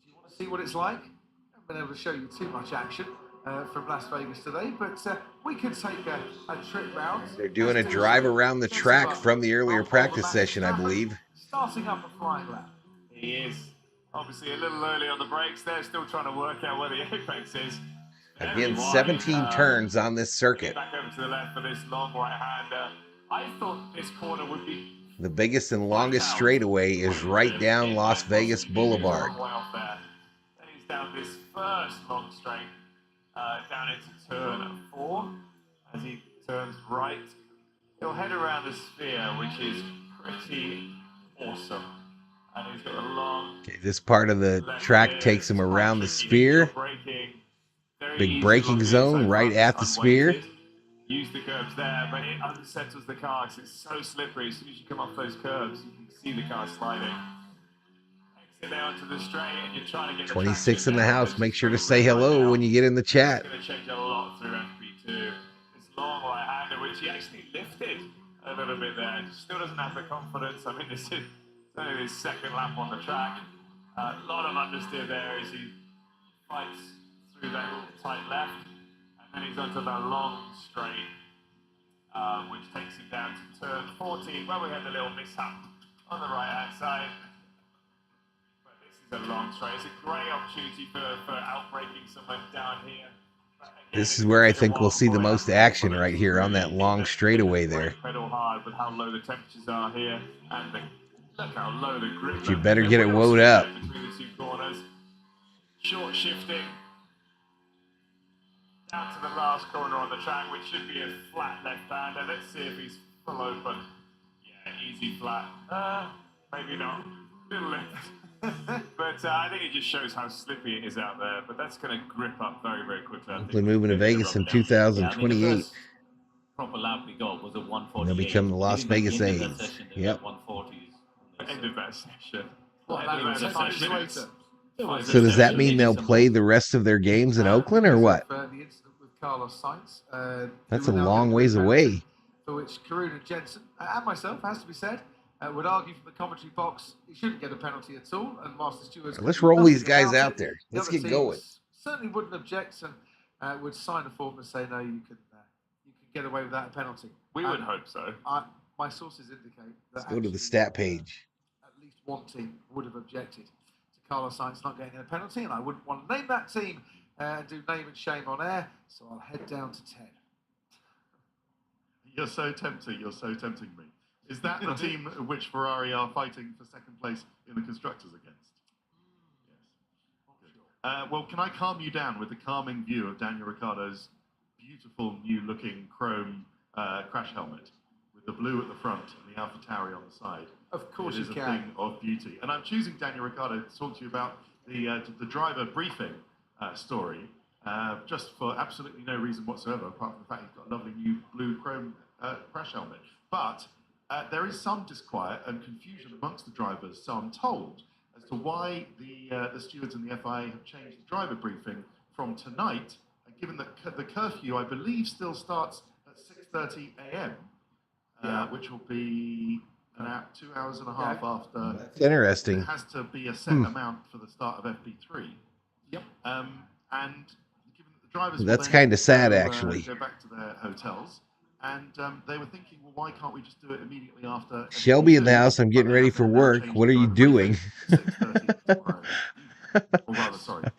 do you want to see what it's like? I haven't been able to show you too much action from Las Vegas today, but we could take a trip round. They're doing a drive around the track from the earlier practice session, I believe. Starting up a flying lap. He is obviously a little early on the brakes. They're still trying to work out where the apex is. Again, Very wide. 17 turns on this circuit. Back over to the left for this long right-hander. I thought this corner would be The biggest and longest straightaway is right down Las Vegas Boulevard. way off there. Then he's down this first long straight, down into turn 4. As he turns right, he'll head around the sphere, which is pretty awesome. And he's got a long Okay, this part of the track takes him around the sphere. Big braking zone right at the sphere. Use the curbs there, but it unsettles the car because it's so slippery. As soon as you come off those curbs, you can see the car sliding. Exit there onto the straight, and you're trying to get the 26 in traction the down, house. which Make is sure to pretty say right hello now. when you get in the chat. It's going to change a lot through FP2. This long right-hander, which which he actually lifted a little bit there. Still doesn't have the confidence. I mean, this is only his second lap on the track. A lot of understeer there as he fights through that tight left. And then he's onto the long straight, which takes him down to turn 14, where we had a little mishap on the right-hand side. But this is a long straight. It's a great opportunity for outbraking someone down here. This is where I think we'll see the most action right here on that long straightaway there. Pedal hard with how low the temperatures are here, and look how low the grip. But you better get it wound up. Between the two corners. Short shifting down to the last corner on the track, which should be a flat left-hander. Let's see if he's full open. Yeah, easy flat. Maybe not. Little left. But I think it just shows how slippy it is out there. But that's going to grip up very, very quickly. Hopefully moving to Vegas in 2028. Proper lap we got was a 148. They'll become the Las Vegas A's. Yep. 140s. End of that session. So does that mean they'll play the rest of their games in Oakland or what? The incident with Carlos Sainz. That's a long ways away. For which Karuna Jensen and myself, has to be said, would argue from the commentary box he shouldn't get a penalty at all. And Master Stewards. Let's roll these guys out there. Let's get going. Certainly wouldn't object and would sign a form and say no, you can get away without a penalty. We would hope so. My sources indicate that. Let's go to the stat page. At least one team would have objected to Carlos Sainz not getting a penalty, and I wouldn't want to name that team and do name and shame on air, so I'll head down to 10. You're so tempting. You're so tempting me. Is that the team which Ferrari are fighting for second place in the constructors against? Yes. Well, can I calm you down with the calming view of Daniel Ricciardo's beautiful new-looking chrome crash helmet with the blue at the front and the AlphaTauri on the side? Of course it is you a can. thing of beauty. And I'm choosing Daniel Ricciardo to talk to you about the driver briefing story, just for absolutely no reason whatsoever, apart from the fact he's got a lovely new blue chrome crash helmet. But there is some disquiet and confusion amongst the drivers, so I'm told, as to why the stewards and the FIA have changed the driver briefing from tonight, given that the curfew, I believe, still starts at 6:30 a.m., which will be 2 hours and a half after. That's interesting. It has to be a set amount for the start of FP3. Yep. And given that the drivers That's will then kind of sad, go, actually. Go back to their hotels, and they were thinking, well, why can't we just do it immediately after? Shelby in the house. I'm getting ready for work. What are you doing? 6:30 tomorrow. Or rather, sorry.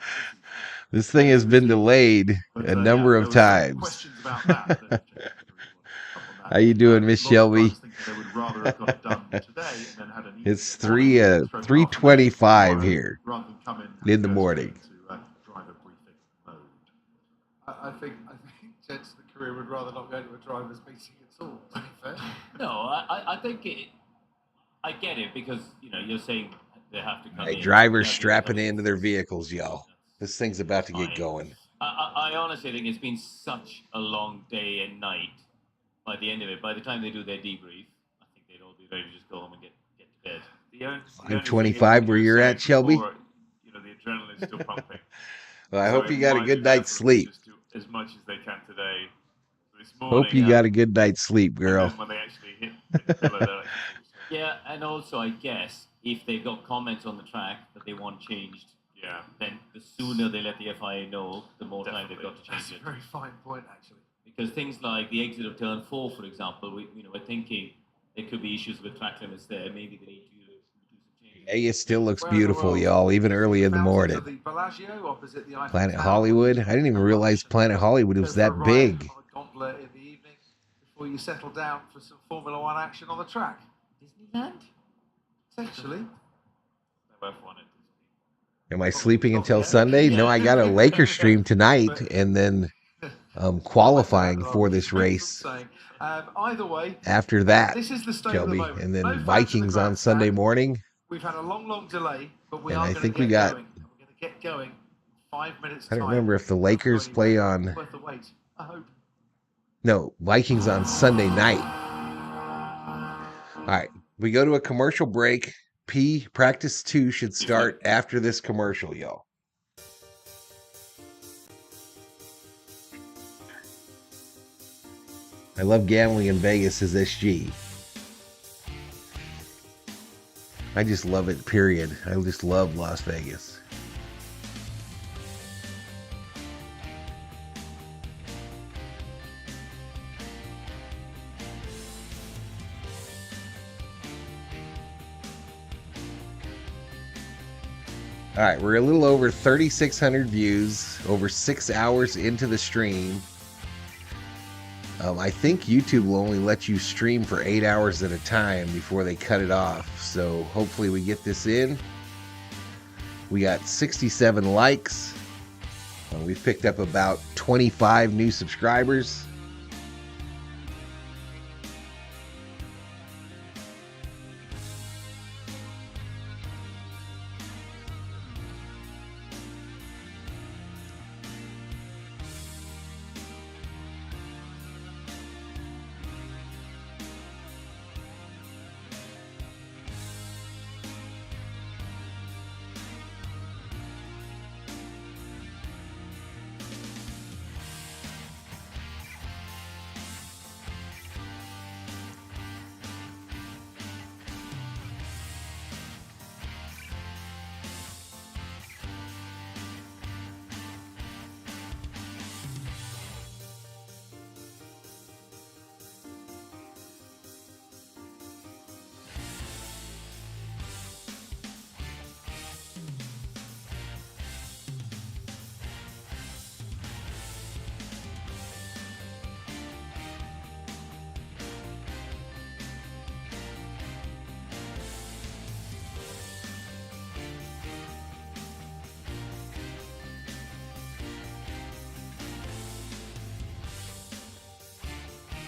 This thing has been delayed a number of times. Questions about that. How you doing, Miss Shelby? It's 3:25 here in the morning. I think gents in the career would rather not go to a driver's meeting at all, to be fair. No, I think I get it because you're saying they have to come in. Drivers strapping into their vehicles, y'all. This thing's about to get going. I honestly think it's been such a long day and night. By the end of it, by the time they do their debrief, I think they'd all be ready to just go home and get to bed. 5:25 where you're at, Shelby? The adrenaline's still pumping. Well, I hope you got a good night's sleep. As much as they can today. This morning, Hope you got a good night's sleep, girl. When they actually hit the pillar, Yeah, and also I guess if they've got comments on the track that they want changed, then the sooner they let the FIA know, the more time they've got to change it. That's a very fine point, actually. Because things like the exit of turn 4, for example, we're thinking there could be issues with track limits there. Maybe they need to do some changes. Vegas still looks beautiful, y'all, even early in the morning. Planet Hollywood? I didn't even realize Planet Hollywood was that big. Gauntlet in the evening before you settle down for some Formula One action on the track. Disneyland? Essentially. Am I sleeping until Sunday? No, I got a Lakers stream tonight, and then qualifying for this race either way, after that, this is the state Shelby, of the and then no Vikings on Sunday morning. We've had a long delay, but we And are I going think to we get got. going. We're going to get going. 5 minutes. I don't remember if the Lakers play on. Worth the wait, I hope. No, Vikings on Sunday night. All right, we go to a commercial break. Practice 2 should start after this commercial, y'all. I love gambling in Vegas, says SG. I just love it, period. I just love Las Vegas. All right, we're a little over 3,600 views, over 6 hours into the stream. I think YouTube will only let you stream for 8 hours at a time before they cut it off. So hopefully we get this in. We got 67 likes. We've picked up about 25 new subscribers.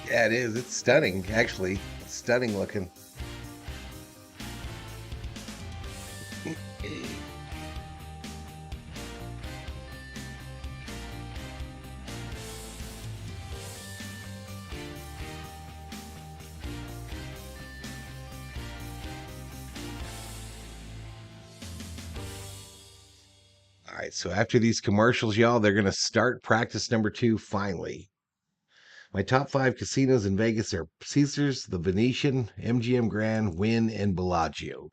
Yeah, it is. It's stunning, actually. It's stunning looking. All right, so after these commercials, y'all, they're going to start practice number 2 finally. My top 5 casinos in Vegas are Caesars, the Venetian, MGM Grand, Wynn, and Bellagio.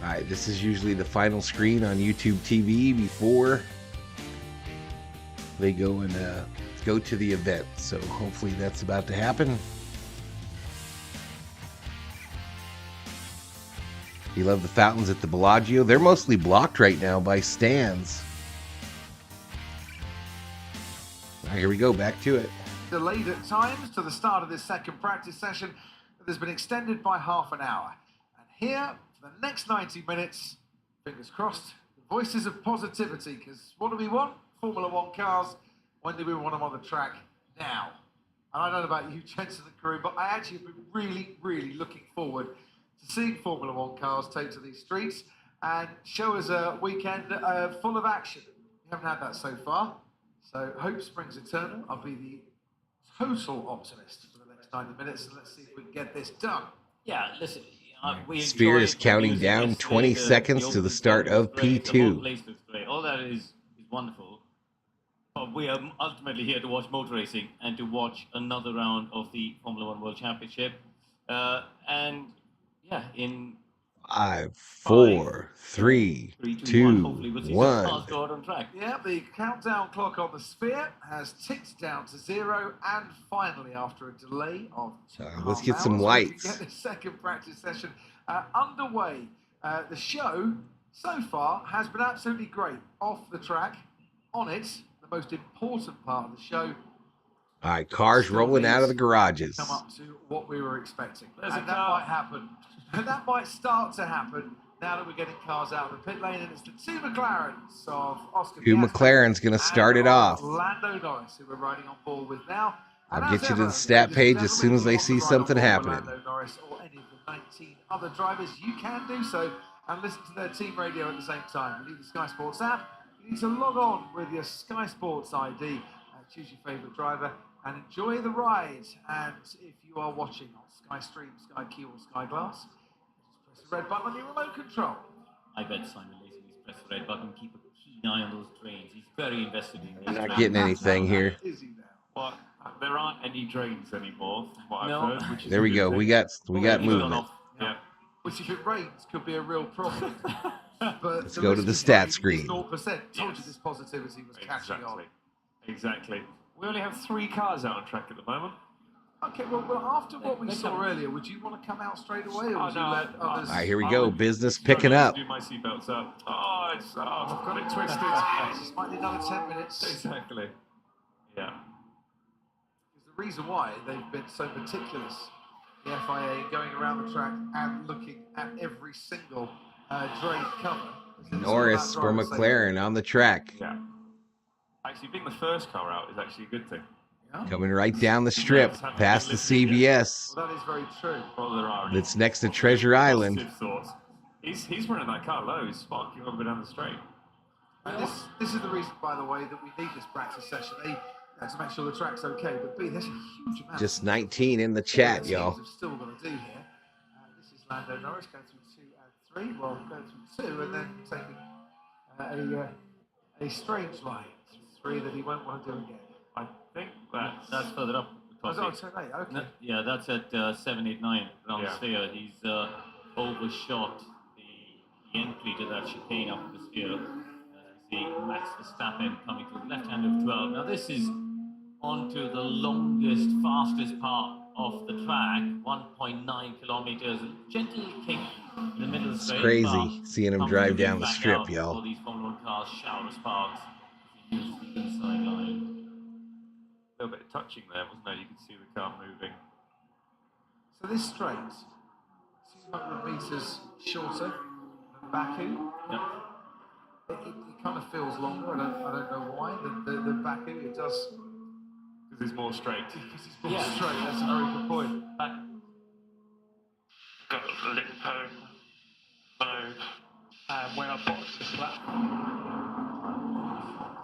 All right, this is usually the final screen on YouTube TV before they go and go to the event. So hopefully that's about to happen. You love the fountains at the Bellagio. They're mostly blocked right now by stands. All right, here we go, back to it. Delayed at times to the start of this second practice session, but has been extended by half an hour. And here, for the next 90 minutes, fingers crossed, the voices of positivity, because what do we want? Formula One cars. When do we want them on the track? Now. And I don't know about you, gents of the crew, but I actually have been really, really looking forward to seeing Formula One cars take to these streets and show us a weekend full of action. We haven't had that so far. So hope springs eternal. I'll be the total optimist for the next 90 minutes, and let's see if we can get this done. Yeah, listen. Sphere is counting down 20 seconds to the start of P2. All that is wonderful. But we are ultimately here to watch motor racing and to watch another round of the Formula One World Championship. And yeah, in 5, 4, 3, 2, 1. Yeah, the countdown clock on the Sphere has ticked down to 0, and finally, after a delay of let's get some hours, lights. we get the second practice session underway. The show so far has been absolutely great. Off the track, on it, the most important part of the show. All right, cars rolling out of the garages. Come up to what we were expecting, and that might happen. And that might start to happen Now that we're getting cars out of the pit lane, and it's the two McLarens of Oscar Two Piastri McLaren's going to start it and off. Lando Norris, who we're riding on board with now. And I'll as get you to ever, the stat ladies and page as soon gentlemen, as if you I want to see ride on something board with happening. Lando Norris or any of the 19 other drivers, you can do so and listen to their team radio at the same time. You need the Sky Sports app. You need to log on with your Sky Sports ID, choose your favourite driver, and enjoy the ride. And if you are watching on Sky Stream, Sky Q, or Sky Glass, just press the red button on your remote control. I bet Simon Lazenby's press the red button, keep a keen eye on those drains. He's very invested in this. Not getting anything here. Is he now? Well, there aren't any drains anymore, from what No. I've heard. Which is There we go. We got movement. Yeah. Which, if it rains, could be a real problem. But Let's go to the stat screen. 0%. Told you this positivity was catching on. Exactly. We only have 3 cars out on track at the moment. Okay, well, after what we saw earlier, would you want to come out straight away, or would you let others? All right, here we go. Business picking up. Do my seatbelts up. I've got it twisted. Just might need another 10 minutes. Exactly. Yeah. Because the reason why they've been so meticulous, the FIA, going around the track and looking at every single drain cover. Norris for McLaren on the track. Yeah. Actually, being the first car out is actually a good thing. Coming right down the strip, past the CVS. Well, that is very true. Well, there are. That's next to Treasure Island. He's running that car low. He's sparking all the way down the straight. And this is the reason, by the way, that we need this practice session. A, to make sure the track's okay, but B, there's a huge amount. Just 19 in the chat, y'all. We've still got to do here. This is Lando Norris going through 2 and 3. Well, going through 2 and then taking a strange line through 3 that he won't want to do again. I think that's further up. Okay. Yeah, that's at 789 around the sphere. He's overshot the entry to that chicane up the sphere. As we see Max Verstappen coming to the left hand of 12. Now this is onto the longest, fastest part of the track, 1.9 kilometers. Gentle kink in the middle of the straight. It's crazy seeing him drive down the strip, y'all. All these Formula 1 cars shower sparks. Use the inside line. A little bit of touching there, wasn't there? You could see the car moving. So this straight, 200 metres shorter than Baku. Yep. It kind of feels longer. I don't know why. The Baku, it does. Because it's more straight. Because it's more straight. That's a very good point. Got Limpo mode. When I boxed this lap.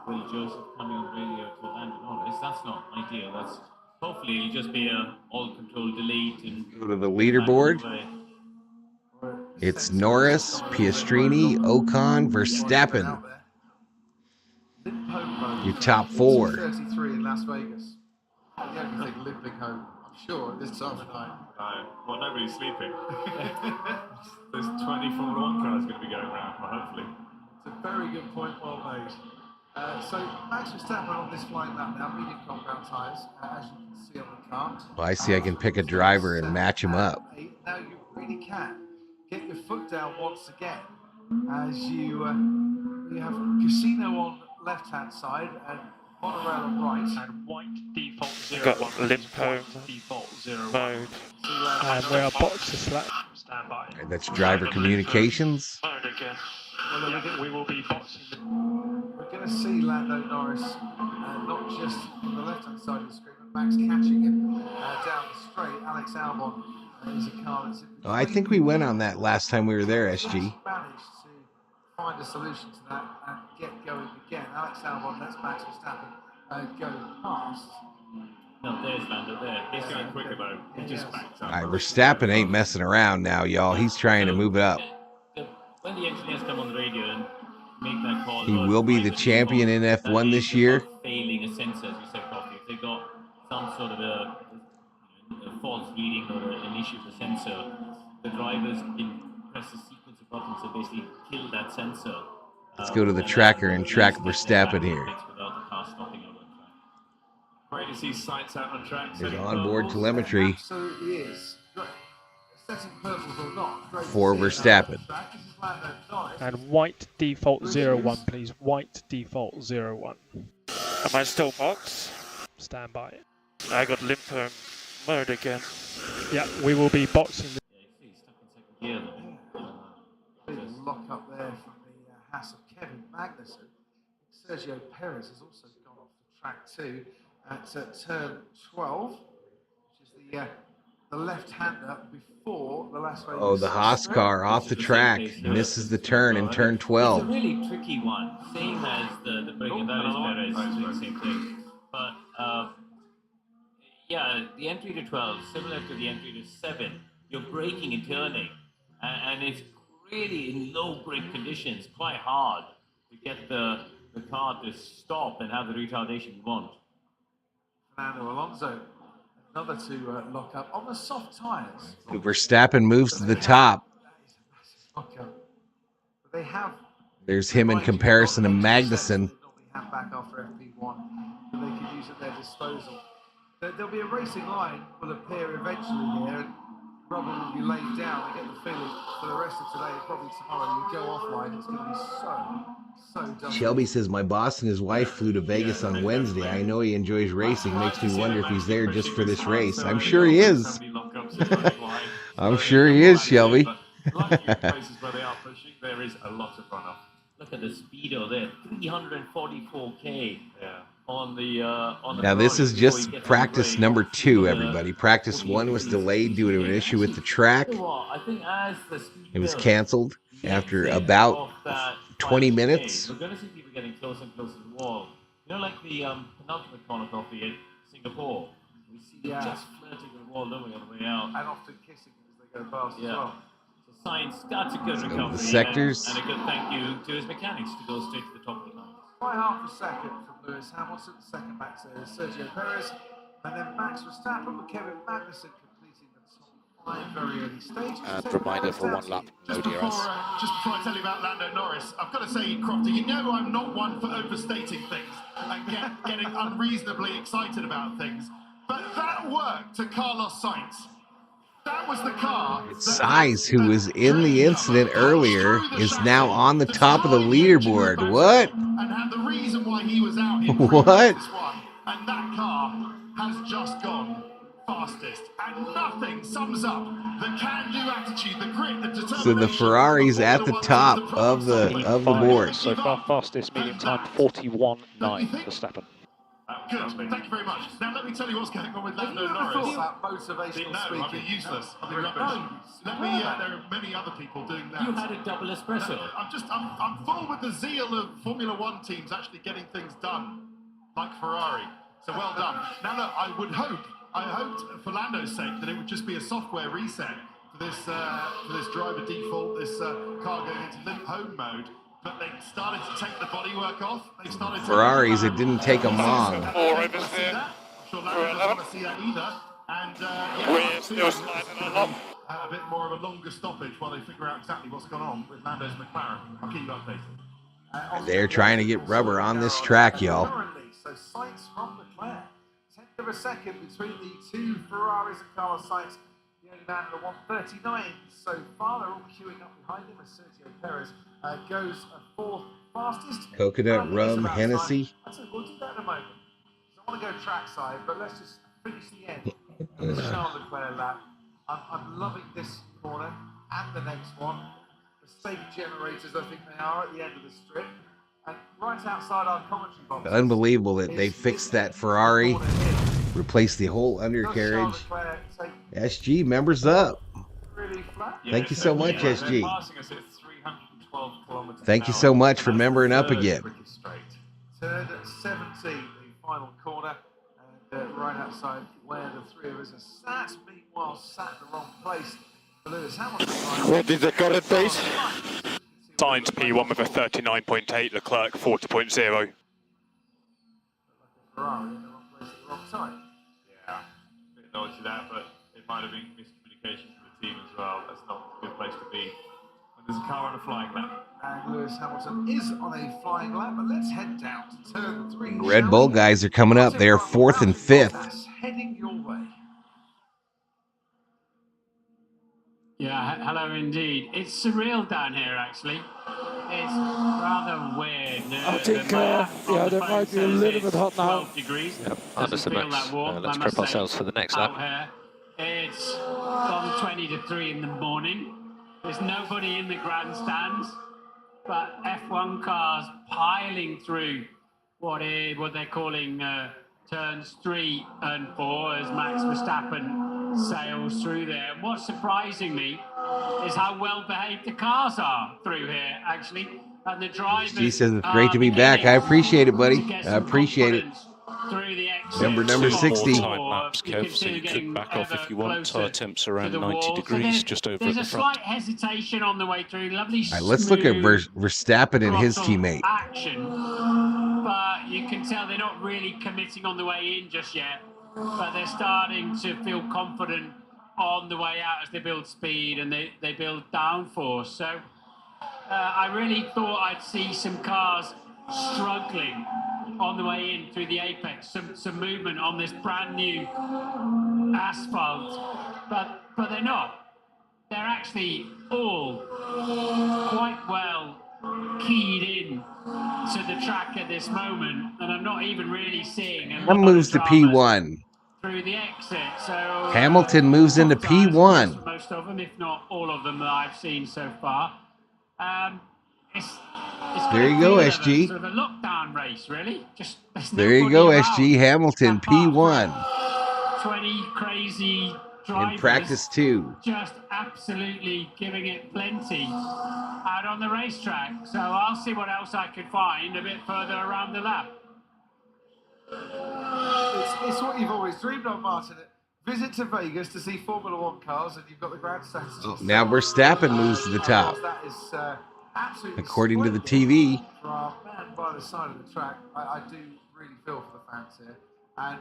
Will Joseph coming on radio to Lando Norris? That's not ideal. That's hopefully it'll just be a all control delete and go to the leaderboard. It's Norris, Piastrini, Ocon, Verstappen. Your top 4. 33 in Las Vegas. The only thing limping home, I'm sure, this time of night. Well, nobody's sleeping. There's 20 Formula 1 cars going to be going around, well, hopefully. It's a very good point, well made. So Max Verstappen on this flying lap now, medium compound tyres, as you can see on the car. Well, I see I can pick a driver and match him up. Now you really can get your foot down once again, as you have Casino on left-hand side and Monorail on right. And white default 0. Got Limpo default 0 mode. And we are box to slap. Stand by. And that's driver communications. Mode again. Well, we will be boxing. We're going to see Lando Norris, not just on the left-hand side of the screen, but Max catching him down the straight. Alex Albon is a car that's in between. Oh, I think we went on that last time we were there, SG. Managed to find a solution to that and get going again. Alex Albon lets Max Verstappen go past. No, there's Lando there. He's going quicker though. He just backed up. All right, Verstappen ain't messing around now, y'all. He's trying to move it up. When the engineers come on the radio and make that call, He will be the champion in F1 this year. Failing a sensor, as you said, Coffee. If they got some sort of a false reading or an issue with the sensor, the drivers can press a sequence of buttons to basically kill that sensor. Let's go to the tracker and track Verstappen here. Without the car stopping on the track. Great to see sights out on track. There's onboard telemetry. Absolutely is. Setting purples or not. For Verstappen. And white default 01, please. White default 01. Am I still box? Stand by. I got Limpo mode again. Yeah, we will be boxing. Yeah, you see, he's stuck in second gear. pass of Kevin Magnussen. Sergio Perez has also gone off the track too at turn 12, which is the left-hander before the Las Vegas. Oh, the Haas car off the track, misses the turn in turn 12. It's a really tricky one, same as the break, and that is Perez doing the same thing. But yeah, the entry to 12, similar to the entry to 7, you're braking and turning, and it's really in low brake conditions, quite hard to get the car to stop and have the retardation you want. Fernando Alonso, another to lock up on the soft tyres. Verstappen moves to the top. They have. There's him in comparison to Magnussen. Have back after FP1 that they can use at their disposal. There'll be a racing line will appear eventually here, and rubber will be laid down. I get the feeling for the rest of today, probably tomorrow, you go offline, it's going to be so done. Shelby says, my boss and his wife flew to Vegas on Wednesday. I know he enjoys racing. Makes me wonder if he's there just for this race. I'm sure he is. I'm sure he is, Shelby. Places where they are pushing, there is a lot of runoff. Look at the speedo there, 344k. Yeah. On the Now this is just practice number 2, everybody. Practice 1 was delayed due to an issue with the track. It was canceled after about 20 minutes. We're going to see people getting closer and closer to the wall. You know, like the penultimate corner coffee in Singapore. We see them just flirting with the wall, don't we, on the way out? And often kissing as they go past as well. So Sainz, that's a good recovery. The sectors. And a good thank you to his mechanics to go straight to the top of the line. By half a second from Lewis Hamilton, second back to Sergio Perez, and then Max Verstappen with Kevin Magnussen completing the top 5 very early stages. And reminder for 1 lap, no DRS. Just before I tell you about Lando Norris, I've got to say, Crofty, you know I'm not one for overstating things and getting unreasonably excited about things, but that worked to Carlos Sainz. That was the car. Sainz, who was in the incident earlier, is now on the top of the leaderboard. What? And had the reason why he was out in what? And that car has just gone fastest. And nothing sums up the can-do attitude, the grit, the determination. So the Ferrari's at the top of the board. So far, fastest medium time 41.9 Verstappen. Good, thank you very much. Now let me tell you what's going on with Lando Norris. That motivational I'll be useless. I'll be rubbish. There are many other people doing that. You had a double espresso. I'm full with the zeal of Formula One teams actually getting things done, like Ferrari. So well done. Now look, I hoped for Lando's sake that it would just be a software reset for this driver default, this car going into limp home mode. But they started to take the bodywork off. They started Ferraris, it didn't take them long. I'm sure Lando doesn't want to see that either. And a bit more of a longer stoppage while they figure out exactly what's gone on with Lando's McLaren. I'll keep you updated. They're trying to get rubber on this track, y'all. So Sainz from Leclerc, 10th of a second between the 2 Ferraris and Carlos Sainz. The only man in the 139 so far. They're all queuing up behind him as Sergio Perez goes 4th fastest. Coconut rum, Hennessy. I said we'll do that in a moment. I want to go trackside, but let's just finish the end of the Charles Leclerc lap. I'm loving this corner and the next one. The same generators, I think they are, at the end of the strip. And right outside our commentary box. Unbelievable that they fixed that Ferrari, replaced the whole undercarriage. SG, members up. Thank you so much, SG. Thank you so much for membering up again. Turn 17, the final corner, and right outside where the 3 of us are sat. Meanwhile, sat in the wrong place. Lewis Hamilton. What is the current pace? Sainz P1 with a 39.8, Leclerc 40.0. Ferrari in the wrong place at the wrong time. Yeah, a bit annoyed to that, but it might have been miscommunication for the team as well. That's not a good place to be when there's a car on a flying lap. And Lewis Hamilton is on a flying lap, but let's head down to turn 3. Red Bull guys are coming up. They're 4th and 5th. Heading your way. Yeah, hello indeed. It's surreal down here, actually. It's rather weird. I think, there might be a little bit hot now. Degrees. Yep, Anderson Max. Let's prep ourselves for the next lap. It's gone 20 to 3 in the morning. There's nobody in the grandstands. but F1 cars piling through what they're calling turns 3 and 4 as Max Verstappen sails through there. And what's surprising me is how well behaved the cars are through here, actually. And the drivers. He says it's great to be back. I appreciate it, buddy. I appreciate it. Number 60. More tight laps, Kev, so you could back off if you want. Tyre temps around 90 degrees, just over at the front. There's a slight hesitation on the way through. Lovely. All right, let's look at Verstappen and his teammate. Action, but you can tell they're not really committing on the way in just yet. But they're starting to feel confident on the way out as they build speed and they build downforce. So I really thought I'd see some cars struggling on the way in through the apex, some movement on this brand new asphalt, but they're not. They're actually all quite well keyed in to the track at this moment, and I'm not even really seeing That moves to P1. Through the exit. So Hamilton moves into P1. Most of them, if not all of them, that I've seen so far. It's there you go, SG. Sort of a lockdown race, really. There you go, SG. Hamilton, P1. 20 crazy drivers. In practice 2. Just absolutely giving it plenty out on the racetrack. So I'll see what else I can find a bit further around the lap. It's what you've always dreamed of, Martin. Visit to Vegas to see Formula One cars, and you've got the grandstand. Now Verstappen moves to the top. That is absolutely according to the TV. For our man by the side of the track, I do really feel for the fans here. And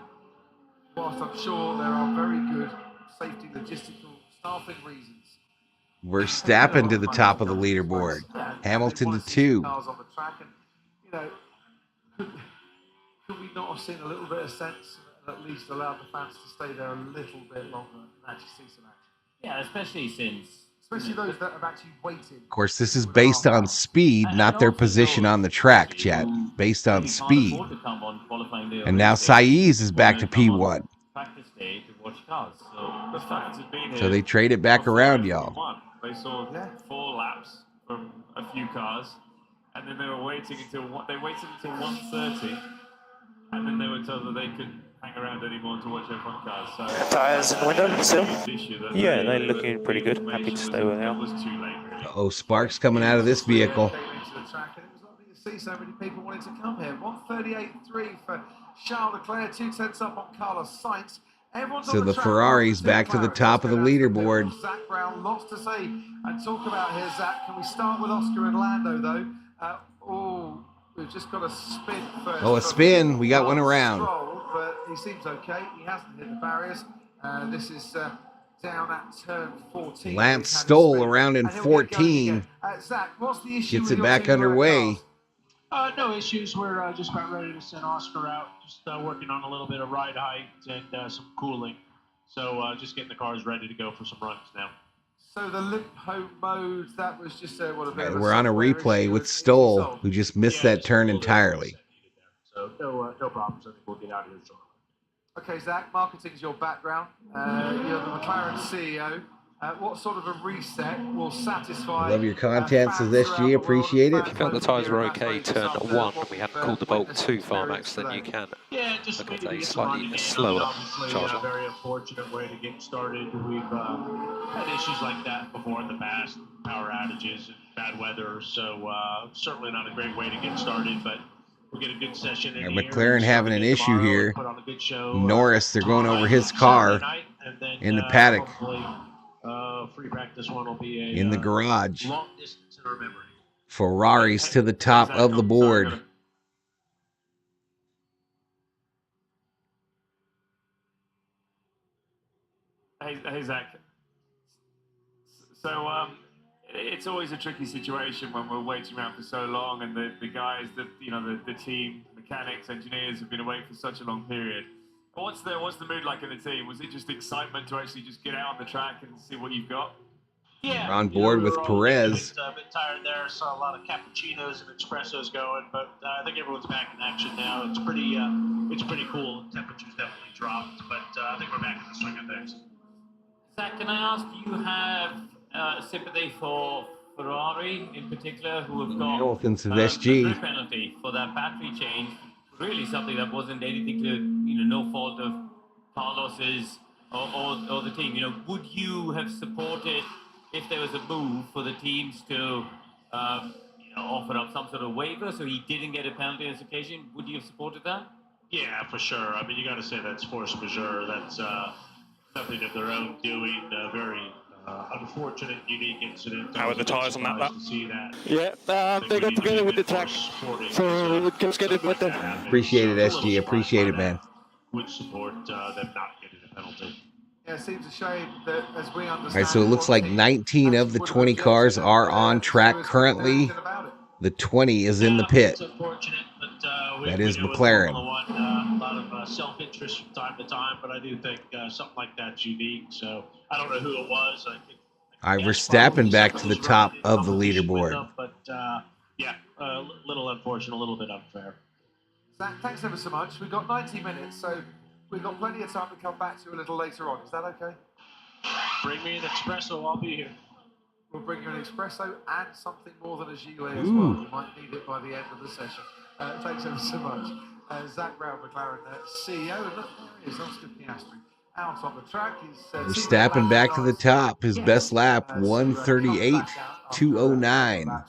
whilst I'm sure there are very good safety, logistical, staffing reasons. Verstappen to the top of the leaderboard. Hamilton to 2. Cars on the track, and you know, could we not have seen a little bit of sense and at least allowed the fans to stay there a little bit longer and actually see some action? Yeah, especially those that have actually waited. Of course, this is based on speed, not their position on the track, chat. Based on speed. And now Saiz is back to P1. So they trade it back around, y'all. They saw 4 laps from a few cars, and then they were waiting until 1:30, and then they were told that they couldn't hang around anymore to watch F1 cars. So tyres in the window still? Yeah, they're looking pretty good. Happy to stay where they are. Oh, sparks coming out of this vehicle. See so many people wanting to come here. 1:38.3 for Charles Leclerc, 2/10 up on Carlos Sainz. So the Ferrari's back to the top of the leaderboard. Zach Brown, lots to say and talk about here, Zach. Can we start with Oscar and Lando, though? We've just got a spin first. Oh, a spin. We got one around. But he seems okay. He hasn't hit the barriers. This is down at turn 14. Lance Stoll around in 14. Zach, what's the issue? Gets it back underway. No issues. We're just about ready to send Oscar out. Just working on a little bit of ride height and some cooling. So just getting the cars ready to go for some runs now. So the limp home mode, that was just we're on a replay with Stoll, who just missed that turn entirely. So no problems. I think we'll get out of here shortly. Okay, Zach, marketing's your background. You're the McLaren CEO. What sort of a reset will satisfy? Love your content, says SG. Appreciate it. If you felt the tyres were okay, turn 1. We haven't called the bolt too far, Max, then you can look at a slightly slower charge. A very unfortunate way to get started. We've had issues like that before in the past, power outages and bad weather. So certainly not a great way to get started, but we'll get a good session in here. McLaren having an issue here. Norris, they're going over his car in the paddock. Free practice one will be in the garage. Long distance in our memory. Ferrari's to the top of the board. Hey Zach. So it's always a tricky situation when we're waiting around for so long, and the guys, the team, mechanics, engineers have been away for such a long period. What's the mood like in the team? Was it just excitement to actually just get out on the track and see what you've got? Yeah, we're on board with Perez. A bit tired there. Saw a lot of cappuccinos and espressos going, but I think everyone's back in action now. It's pretty cool. Temperature's definitely dropped, but I think we're back in the swing of things. Zach, can I ask, do you have sympathy for Ferrari in particular, who have got Hamilton's of the SG. grid penalty for that battery change, really something that wasn't anything to, no fault of Carlos's or the team. Would you have supported if there was a move for the teams to offer up some sort of waiver so he didn't get a penalty on this occasion? Would you have supported that? Yeah, for sure. I mean, you got to say that's force majeure. That's nothing of their own doing. Very unfortunate, unique incident. How are the tyres on that lap? To see that. Yeah, they got together with the track, so it can get it better. Appreciate it, SG. Appreciate it, man. Would support them not getting a penalty. Yeah, it seems a shame that, as we understand. All right, so it looks like 19 of the 20 cars are on track currently. The 20 is in the pit. It's unfortunate, but That is we know McLaren. Formula One, a lot of self-interest from time to time, but I do think something like that's unique. So I don't know who it was. All right, Verstappen back to the top of the leaderboard. But yeah, a little unfortunate, a little bit unfair. Zach, thanks ever so much. We've got 90 minutes, so we've got plenty of time to come back to a little later on. Is that okay? Bring me an espresso, I'll be here. We'll bring you an espresso and something more than a gilet as well. We might need it by the end of the session. Thanks ever so much. Zach Brown, McLaren CEO, and look, there he is, Oscar Piastri. Out on the track is Verstappen back to the top. His best lap, 138.209.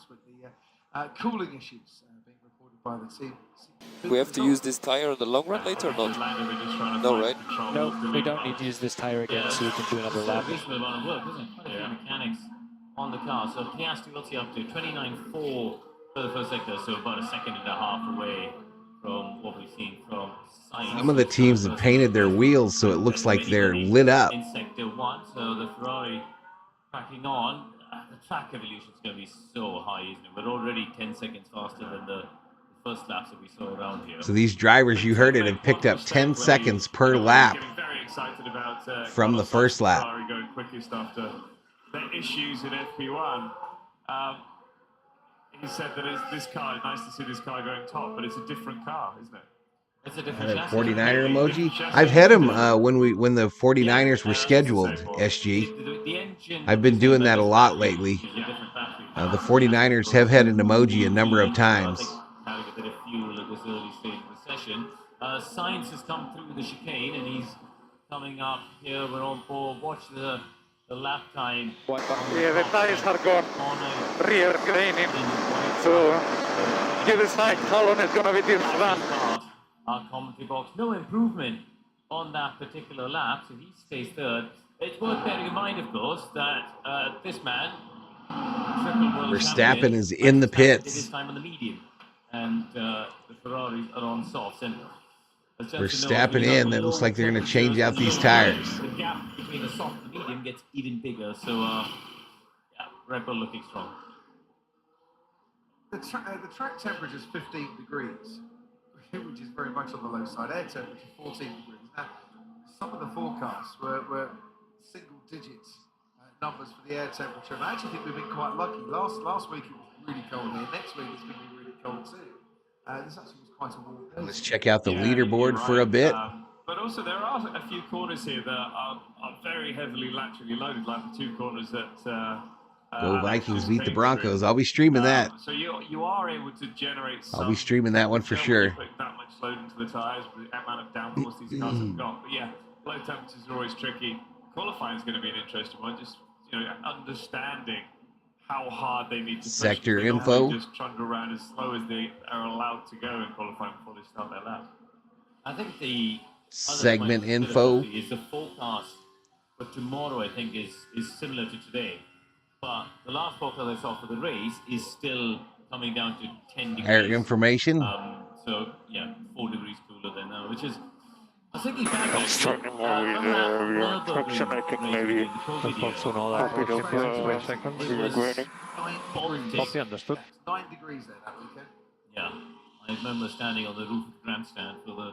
Cooling issues being reported by the team. We have to use this tire on the long run later or not? No, right? No, we don't need to use this tire again, so we can do another lap. Reasonable amount of work, isn't it? Quite a few mechanics on the car. So Piastri, what's he up to? 29.4 for the first sector, so about a second and a half away from what we've seen from Sainz. Some of the teams have painted their wheels so it looks like they're lit up. In sector 1, so the Ferrari cracking on. The track evolution is going to be so high, isn't it? We're already 10 seconds faster than the first laps that we saw around here. So these drivers, you heard it, have picked up 10 seconds per lap from the first lap. Ferrari going quickest after their issues in FP1. He said that this car, nice to see this car going top, but it's a different car, isn't it? It's a different chassis. 49er emoji. I've had him when the 49ers were scheduled, SG. I've been doing that a lot lately. The 49ers have had an emoji a number of times. Having a bit of fuel at this early stage of the session. Sainz has come through the chicane and he's coming up here. We're on board. Watch the lap time. Yeah, the tires are gone. Rear graining. So you decide how long it's going to be till run. Our commentary box. No improvement on that particular lap, so he stays third. It's worth bearing in mind, of course, that this man, Verstappen, is in the pits. His time on the medium, and the Ferraris are on softs. And Verstappen in. That looks like they're going to change out these tires. The gap between the soft and the medium gets even bigger. So, yeah, Red Bull looking strong. The track temperature is 15 degrees, which is very much on the low side. Air temperature 14 degrees. Now, some of the forecasts were single digits numbers for the air temperature, and I actually think we've been quite lucky. Last week it was really cold here. Next week it's going to be really cold too. This actually was quite a warm day. Let's check out the leaderboard for a bit. But also there are a few corners here that are very heavily laterally loaded, like the two corners that Go Vikings beat the Broncos. I'll be streaming that. So you are able to generate some. I'll be streaming that one for sure. Put that much load into the tyres with the amount of downforce these cars have got. But yeah, low temperatures are always tricky. Qualifying is going to be an interesting one. Just understanding how hard they need to push. Sector they info. Just trundle around as slow as they are allowed to go in qualifying before they start their lap. I think the segment info is the forecast for tomorrow. I think is similar to today, but the last forecast I saw for the race is still coming down to 10 degrees. Air information. So yeah, 4 degrees cooler than now, which is. I think he's back. I'm struggling more with rear traction. I think maybe the box and all that will go for 2 seconds. We were grading. Copy, understood. 9 degrees there that weekend. Yeah, I remember standing on the roof of the grandstand for the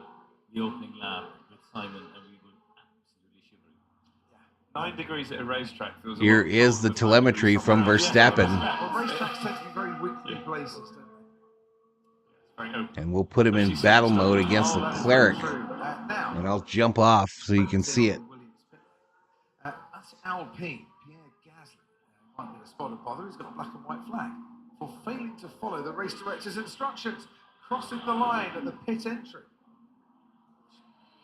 opening lap with Simon, and we were absolutely shivering. 9 degrees at a racetrack. Here is the telemetry from Verstappen. Well, racetracks tend to be very wicked places, don't they? And we'll put him in battle mode against Leclerc. And I'll jump off so you can see it. That's Alpine, Pierre Gasly. Might be a spot of bother. He's got a black and white flag for failing to follow the race director's instructions, crossing the line at the pit entry.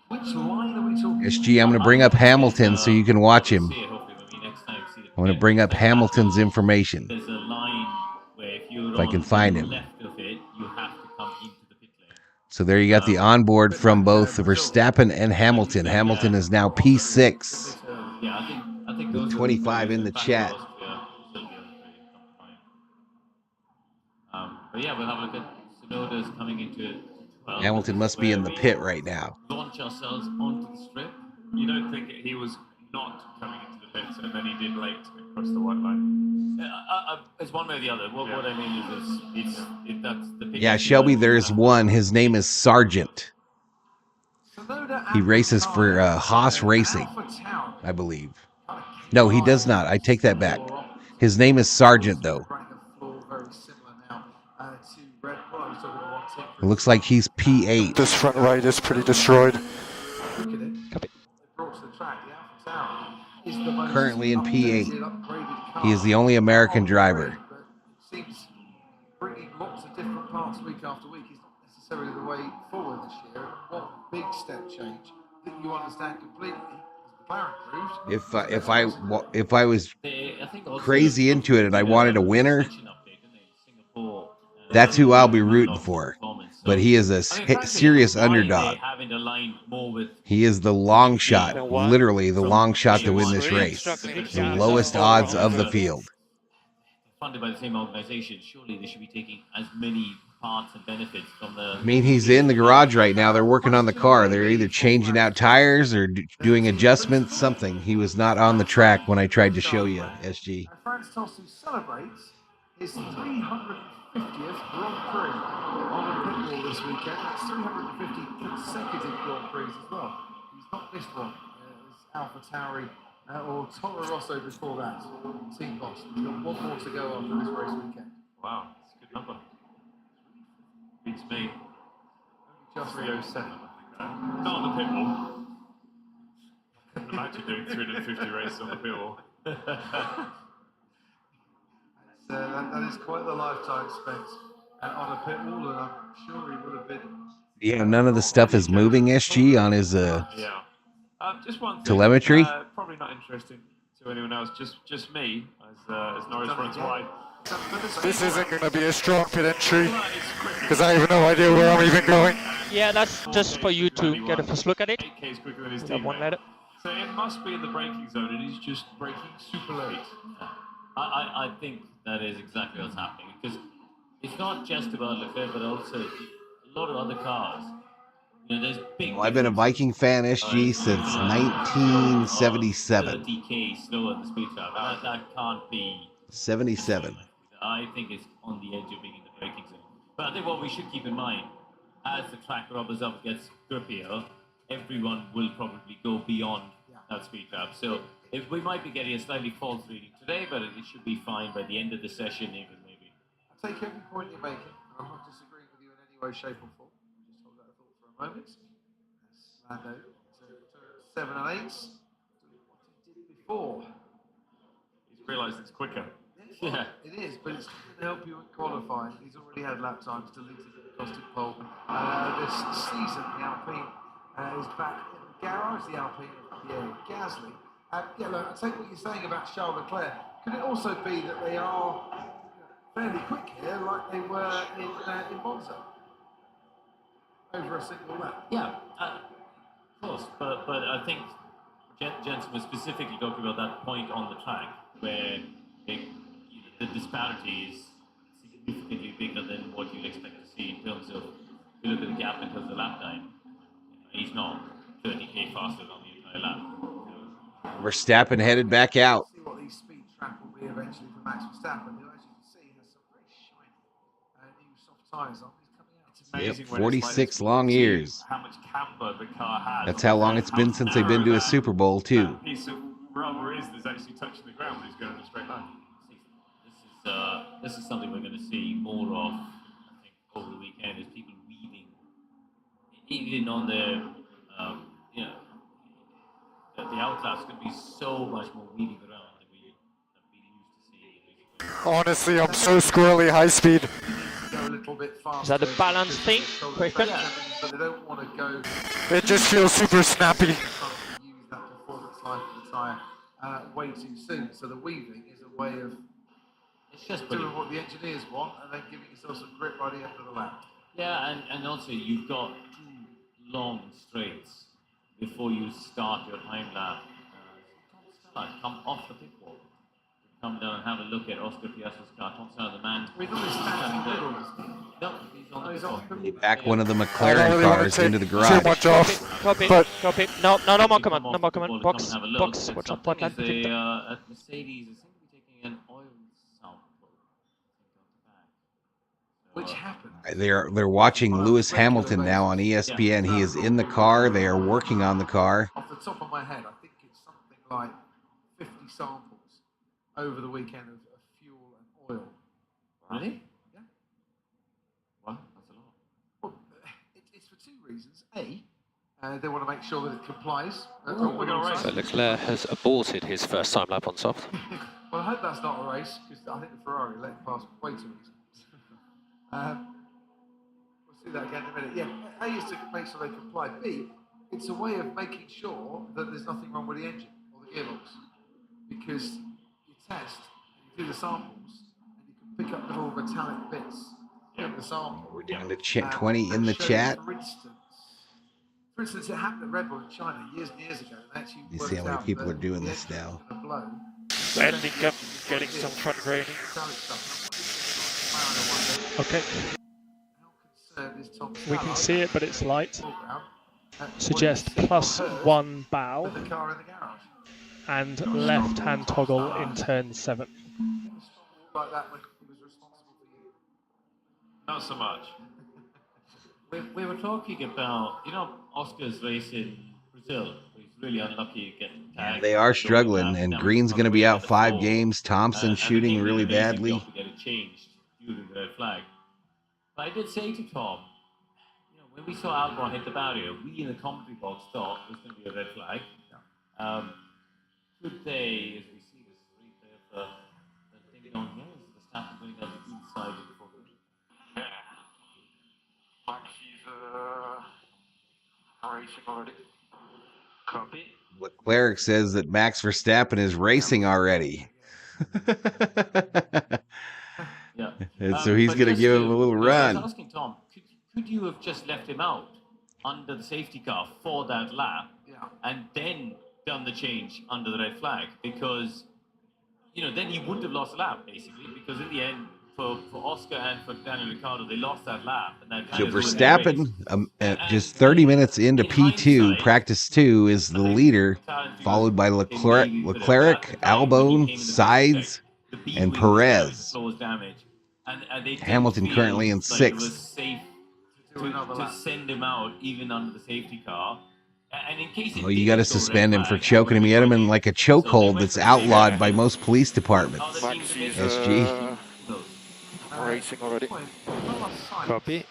Which line are we talking about? SG, I'm going to bring up Hamilton so you can watch him. I'm going to bring up Hamilton's information. There's a line where if you're if I can on find the him. left of it, you have to come into the pit lane. So there you got the onboard from both Verstappen and Hamilton. Hamilton is now P6 Yeah, I think with those 25 in the chat. But yeah, we'll have a look at Tsunoda's coming into it. Well, Hamilton must be in the pit right now. Launch ourselves onto the strip. You don't think he was not coming into the pits and then he did late across the white line? It's one way or the other. What I mean is, that's the pit. Yeah, Shelby, there's one. His name is Sargent. He races for Haas Racing, I believe. No, he does not. I take that back. His name is Sargent, though. It looks like he's P8. This front right is pretty destroyed. Currently in P8. He is the only American driver. Seems bringing lots of different parts week after week is not necessarily the way forward this year. What a big step change that you understand completely. If I was crazy into it and I wanted a winner, that's who I'll be rooting for. But he is a serious underdog. He is the long shot, literally the long shot to win this race. The lowest odds of the field. Funded by the same organization, surely they should be taking as many parts and benefits from the... I mean, he's in the garage right now. They're working on the car. They're either changing out tires or doing adjustments, something. He was not on the track when I tried to show you, SG. Franz Tost celebrates his 350th Grand Prix on a pit wall this weekend. That's 350 consecutive Grand Prix as well. He's not missed one. It's Alpha Tauri or Toro Rosso before that. Team boss. He's got one more to go after this race weekend. Wow, that's a good number. Beats me. Just 307. Not on the pit wall. Imagine doing 350 races on the pit wall. That is quite the lifetime spent on a pit wall, and I'm sure he would have been. Yeah, none of the stuff is moving, SG, on his just one thing, telemetry. Probably not interesting to anyone else. Just me as Norris runs wide. This isn't going to be a strong pit entry because I have no idea where I'm even going. Yeah, that's just for you to get a first look at it. 8K's quicker than his Got one teammate. letter. So it must be in the braking zone, and he's just braking super late. I think that is exactly what's happening, because it's not just about Leclerc, but also a lot of other cars. You know, there's big. Well, I've been a Viking fan, SG, since 1977. 30k slower than the speed trap. That can't be. 77. I think it's on the edge of being in the braking zone. But I think what we should keep in mind, as the track rubbers up gets grippier, everyone will probably go beyond that speed trap. So if we might be getting a slightly false reading today, but it should be fine by the end of the session, even maybe. I take every point you're making. I'm not disagreeing with you in any way, shape, or form. Just hold that thought for a moment. Lando to 7 and 8. What he did before. He's realised it's quicker. Yeah, it is, but it's going to help you in qualifying. He's already had lap times deleted at the Costing Pole. This season, the Alpine is back in the garage, the Alpine of Pierre Gasly. Yeah, look, I take what you're saying about Charles Leclerc. Could it also be that they are fairly quick here, like they were in Monza? Over a single lap. Yeah, of course, but I think Jensen was specifically talking about that point on the track where the disparity is significantly bigger than what you'd expect to see in terms of, if you look at the gap in terms of lap time, he's not 30k faster on the entire lap. Verstappen headed back out. See what these speed trap will be eventually for Max Verstappen, who, as you can see, has some very shiny new soft tyres on. He's coming out. It's amazing when 46 long years. How much camber the car has. That's how long it's been since they've been to a Super Bowl, too. That piece of rubber is that's actually touching the ground when he's going in a straight line. This is something we're going to see more of, I think, over the weekend, is people weaving, even on the outlets, going to be so much more weaving around than we used to see. Honestly, I'm so squirrely high speed. Is that the balance thing? Question? But they don't want to go. It just feels super snappy. Use that performance life of the tyre way too soon. So the weaving is a way of doing what the engineers want and then giving yourself some grip by the end of the lap. Yeah, and also you've got 2 long straights before you start your time lap. Come off the pit wall. Come down and have a look at Oscar Piastri's car. Tom Snyder, the man. No, he's on the They back one of the McLaren cars into the garage. Too much off. Copy. No more comment. No more comment. Box. What's up? What time? At Mercedes, they seem to be taking an oil sample. Which happened. They're watching Lewis Hamilton now on ESPN. He is in the car. They are working on the car. Off the top of my head, I think it's something like 50 samples over the weekend of fuel and oil. Really? Yeah. Wow, that's a lot. Well, it's for 2 reasons. A, they want to make sure that it complies. So Leclerc has aborted his first time lap on soft. Well, I hope that's not a race, because I think the Ferrari let it pass way too easy. We'll see that again in a minute. Yeah, A is to make sure they comply. B, it's a way of making sure that there's nothing wrong with the engine or the gearbox. Because you test, you do the samples, and you can pick up little metallic bits in the sample. We're down to 20 in the chat. For instance, it happened at Red Bull in China years and years ago. And actually You see how many people are doing this now. Ending up getting some front grading. Okay. We can see it, but it's light. Suggest +1 bow and left-hand toggle in turn 7. Not so much. We were talking about, Oscar's race in Brazil. He's really unlucky getting tagged. They are struggling, and Green's going to be out 5 games. Thompson shooting really badly. To get it changed due to the red flag. But I did say to Tom, when we saw Albon hit the barrier, we in the commentary box thought it was going to be a red flag. Could they, as we see this replay of the thing on here, is the staff going down the inside of the bottom? Yeah. Max is racing already. Copy. Leclerc says that Max Verstappen is racing already. Yeah. And so he's going to give him a little run. I was asking Tom, could you have just left him out under the safety car for that lap and then done the change under the red flag? Because, then he wouldn't have lost a lap, basically, because in the end, for Oscar and for Daniel Ricciardo, they lost that lap. And that So Verstappen, just 30 minutes into P2, practice 2, is the leader, followed by Leclerc, Albon, Sides, and Perez. Hamilton currently in 6th. To send him out even under the safety car. And in case Well, you got to suspend him for choking him. You had him in like a chokehold that's outlawed by most police departments. SG. Racing already. Copy.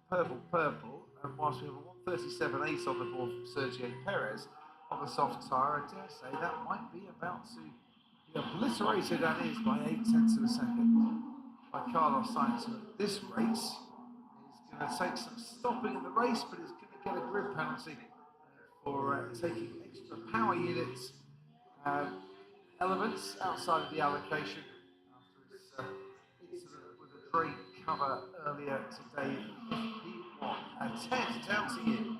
Purple, and whilst we have a 137.8 on the board from Sergio Perez on the soft tyre, I dare say that might be about to be obliterated, that is, by 0.8 of a second by Carlos Sainz. So this race is going to take some stopping in the race, but he's going to get a grid penalty for taking extra power units elements outside of the allocation after his incident with a drain cover earlier today. Ted, down to you.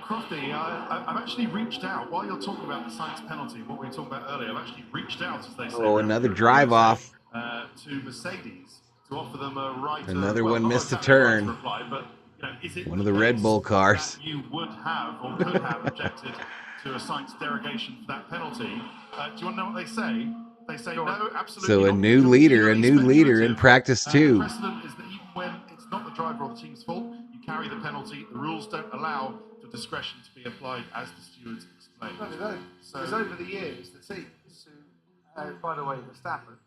Crofty, I've actually reached out while you're talking about the Sainz penalty, what we were talking about earlier. I've actually reached out, as they say. Oh, another drive off. To Mercedes to offer them a right. Another one missed a turn. One of the Red Bull cars. You would have or could have objected to a Sainz derogation for that penalty. Do you want to know what they say? They say no, absolutely. So a new leader in practice 2. Precedent is that even when it's not the driver or the team's fault, you carry the penalty. The rules don't allow for discretion to be applied, as the stewards explained. No. So because over the years, the teams who, by the way, Verstappen,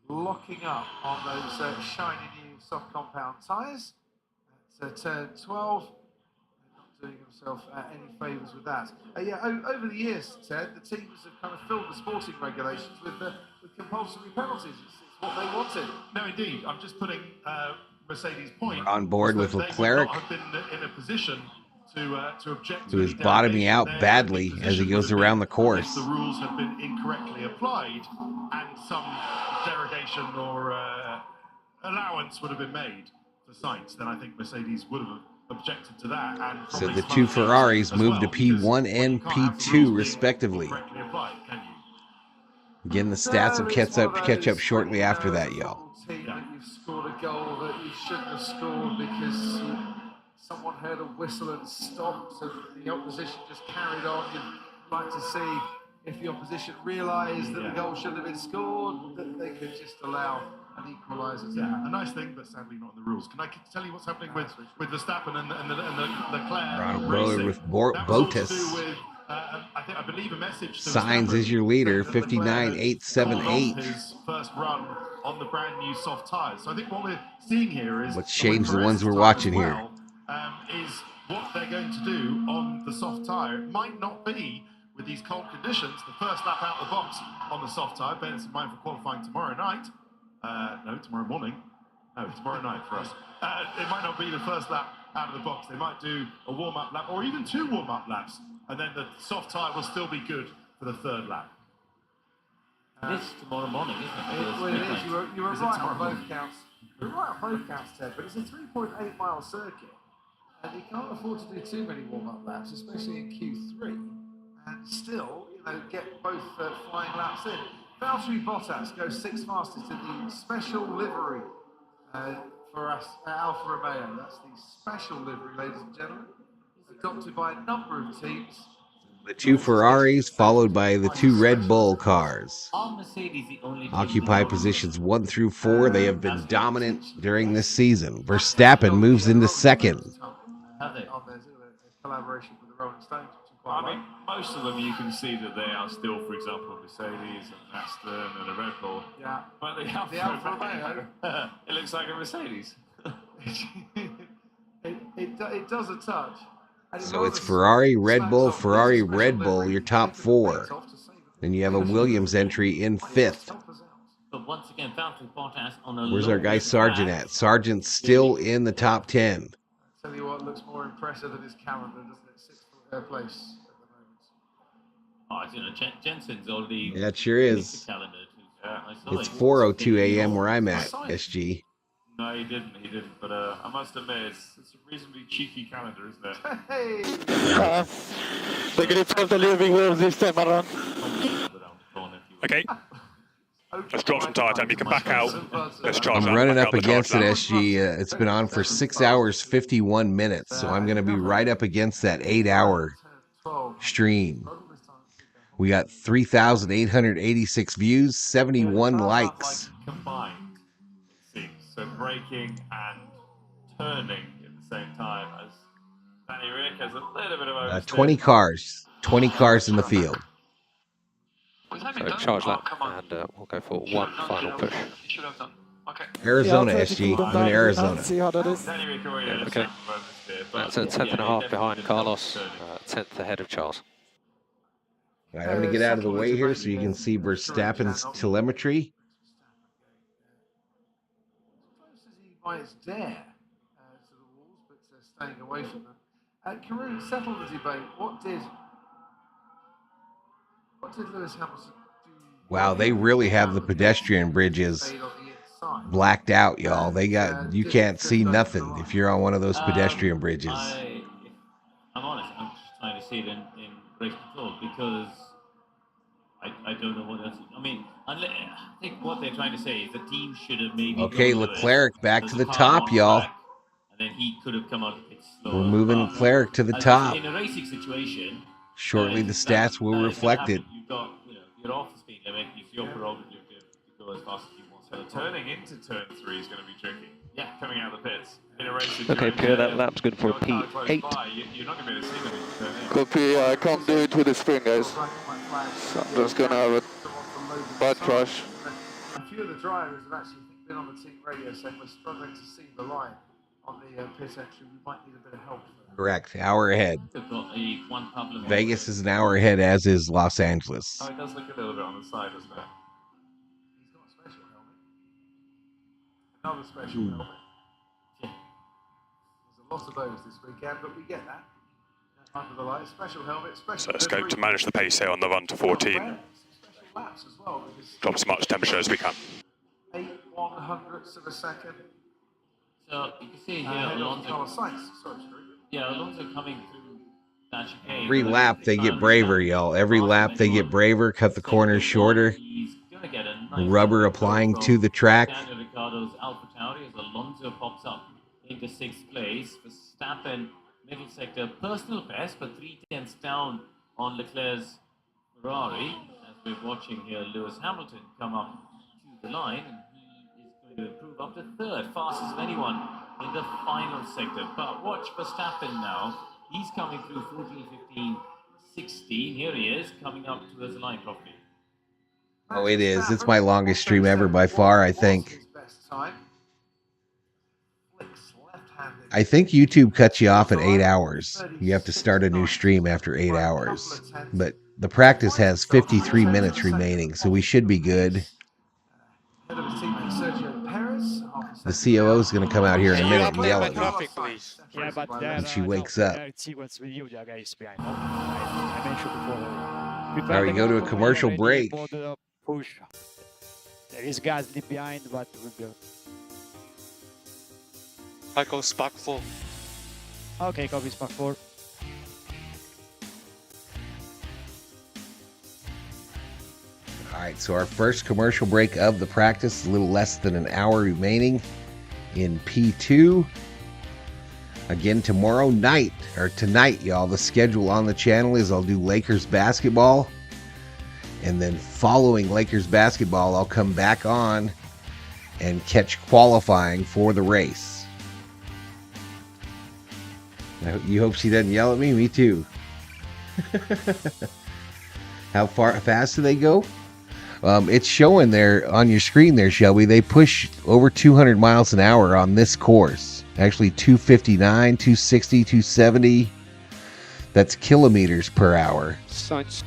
locking up on those shiny new soft compound tyres at turn 12. Not doing himself any favours with that. Over the years, Ted, the teams have kind of filled the sporting regulations with compulsory penalties. It's what they wanted. No, indeed. I'm just putting Mercedes' point. On board with Leclerc, They would not have been in a position to object to who is any bottoming derogation. out Their badly as he position goes would have around the been course. If the rules had been incorrectly applied and some derogation or allowance would have been made for Sainz, then I think Mercedes would have objected to that. And so the two Ferraris move to P1 and P2 respectively. Again, the stats will catch up shortly after that, y'all. You've scored a goal that you shouldn't have scored because someone heard a whistle and stopped, and the opposition just carried on. You'd like to see if the opposition realised that the goal shouldn't have been scored, that they could just allow an equaliser. Yeah, a nice thing, but sadly not in the rules. Can I tell you what's happening with Verstappen and the Leclerc? Ronald Roller with Bottas. I believe a message to Sainz is your leader, 59.878. His first run on the brand new soft tyres. So I think what we're seeing here is let's change the ones we're watching here. Is what they're going to do on the soft tyre. It might not be with these cold conditions the first lap out of the box on the soft tyre. Bear this in mind for qualifying tomorrow night. No, tomorrow morning. No, tomorrow night for us. It might not be the first lap out of the box. They might do a warm-up lap or even 2 warm-up laps, and then the soft tyre will still be good for the 3rd lap. It's tomorrow morning, isn't it? Well, it is. You were right on both counts. You were right on both counts, Ted, but it's a 3.8 mile circuit, and you can't afford to do too many warm-up laps, especially in Q3, and still, get both flying laps in. Valtteri Bottas goes 6th fastest in the special livery for us, Alfa Romeo. That's the special livery, ladies and gentlemen. Adopted by a number of teams. The 2 Ferraris followed by the 2 Red Bull cars. Occupy positions 1 through 4. They have been dominant during this season. Verstappen moves into 2nd. Collaboration with the Rolling Stones. I mean, most of them you can see that they are still, for example, Mercedes and Aston and a Red Bull. Yeah. But the Alfa Romeo, it looks like a Mercedes. it does a touch. So it's Ferrari, Red Bull, Ferrari, Red Bull, your top 4. Then you have a Williams entry in 5th. But once again, Valtteri Bottas on a Where's our guy Sargent at? Sargent's still in the top 10. Tell you what looks more impressive than his calendar, doesn't it? 6th place at the moment. Jensen's already. Yeah, it sure is. It's 4:02 a.m. where I'm at, SG. No, he didn't. But I must admit, it's a reasonably cheeky calendar, isn't it? Hey! They're going to have the living room this time around. Okay. Let's drop some tyre time. You can back out. Let's charge I'm running up against it, SG. It's been on for 6 hours, 51 minutes. So I'm going to be right up against that 8-hour stream. We got 3,886 views, 71 likes. Combined, so braking and turning at the same time as Danny Rick has a little bit of oversteer. 20 cars. 20 cars in the field. So charge that, and we'll go for 1 final push. Arizona, SG. I'm in Arizona. See how that is. Yeah, okay. That's a 10th and a half behind Carlos, 10th ahead of Charles. All right, I'm going to get out of the way here so you can see Verstappen's telemetry. Might dare to the walls, but staying away from them. Karun, settle the debate. What did Lewis Hamilton do? Wow, they really have the pedestrian bridges blacked out, y'all. You can't see nothing if you're on one of those pedestrian bridges. I'm honest, I'm just trying to see it in race control because I don't know what else. I mean, I think what they're trying to say is the team should have maybe. Okay, Leclerc back to the top, y'all. And then he could have come out a bit slower. We're moving Leclerc to the top. In a racing situation, shortly the stats will reflect it. You've got, you're off the speed limit. It's your prerogative to go as fast as you want. So turning into turn 3 is going to be tricky. Yeah, coming out of the pits in a race. Okay, Pierre, that lap's good for a P8. You're not going to be able to see them as you turn in. Copy, I can't do it with the spring, guys. So I'm just going to have a bad crash. A few of the drivers have actually been on the team radio saying we're struggling to see the line on the pit entry. We might need a bit of help. Correct, hour ahead. Vegas is an hour ahead, as is Los Angeles. Oh, it does look a little bit on the side, doesn't it? Another special helmet. There's a lot of those this weekend, but we get that. Under the light, special helmet, special. So Scope to manage the pace here on the run to 14. Special laps as well, because Drop as much temperature as we can. 8/100ths of a second. So you can see here Alonso. Yeah, Alonso coming through that chicane. Every lap they get braver, y'all. Every lap they get braver, cut the corners shorter. He's gonna get a nice Rubber applying to the track. Daniel Ricciardo's AlphaTauri as Alonso pops up into 6th place. Verstappen, middle sector, personal best, but 3/10 down on Leclerc's Ferrari. As we're watching here, Lewis Hamilton come up to the line, and he is going to improve up to 3rd, fastest of anyone in the final sector. But watch Verstappen now. He's coming through 14, 15, 16. Here he is, coming up towards the line properly. Oh, it is. It's my longest stream ever by far, I think. I think YouTube cuts you off at 8 hours. You have to start a new stream after 8 hours. But the practice has 53 minutes remaining, so we should be good. The COO is going to come out here in a minute and yell at me. Yeah, but And she wakes up. sequence video, there are guys behind. I mentioned before. All right, we go to a commercial break. Push. There is Gasly behind, but we'll go. I go Spark 4. Okay, copy Spark 4. All right, so our first commercial break of the practice, a little less than an hour remaining in P2. Again, tomorrow night, or tonight, y'all, the schedule on the channel is I'll do Lakers basketball. And then following Lakers basketball, I'll come back on and catch qualifying for the race. You hope she doesn't yell at me? Me too. How fast do they go? It's showing there on your screen there, Shelby. They push over 200 miles an hour on this course. Actually 259, 260, 270. That's kilometers per hour. Science.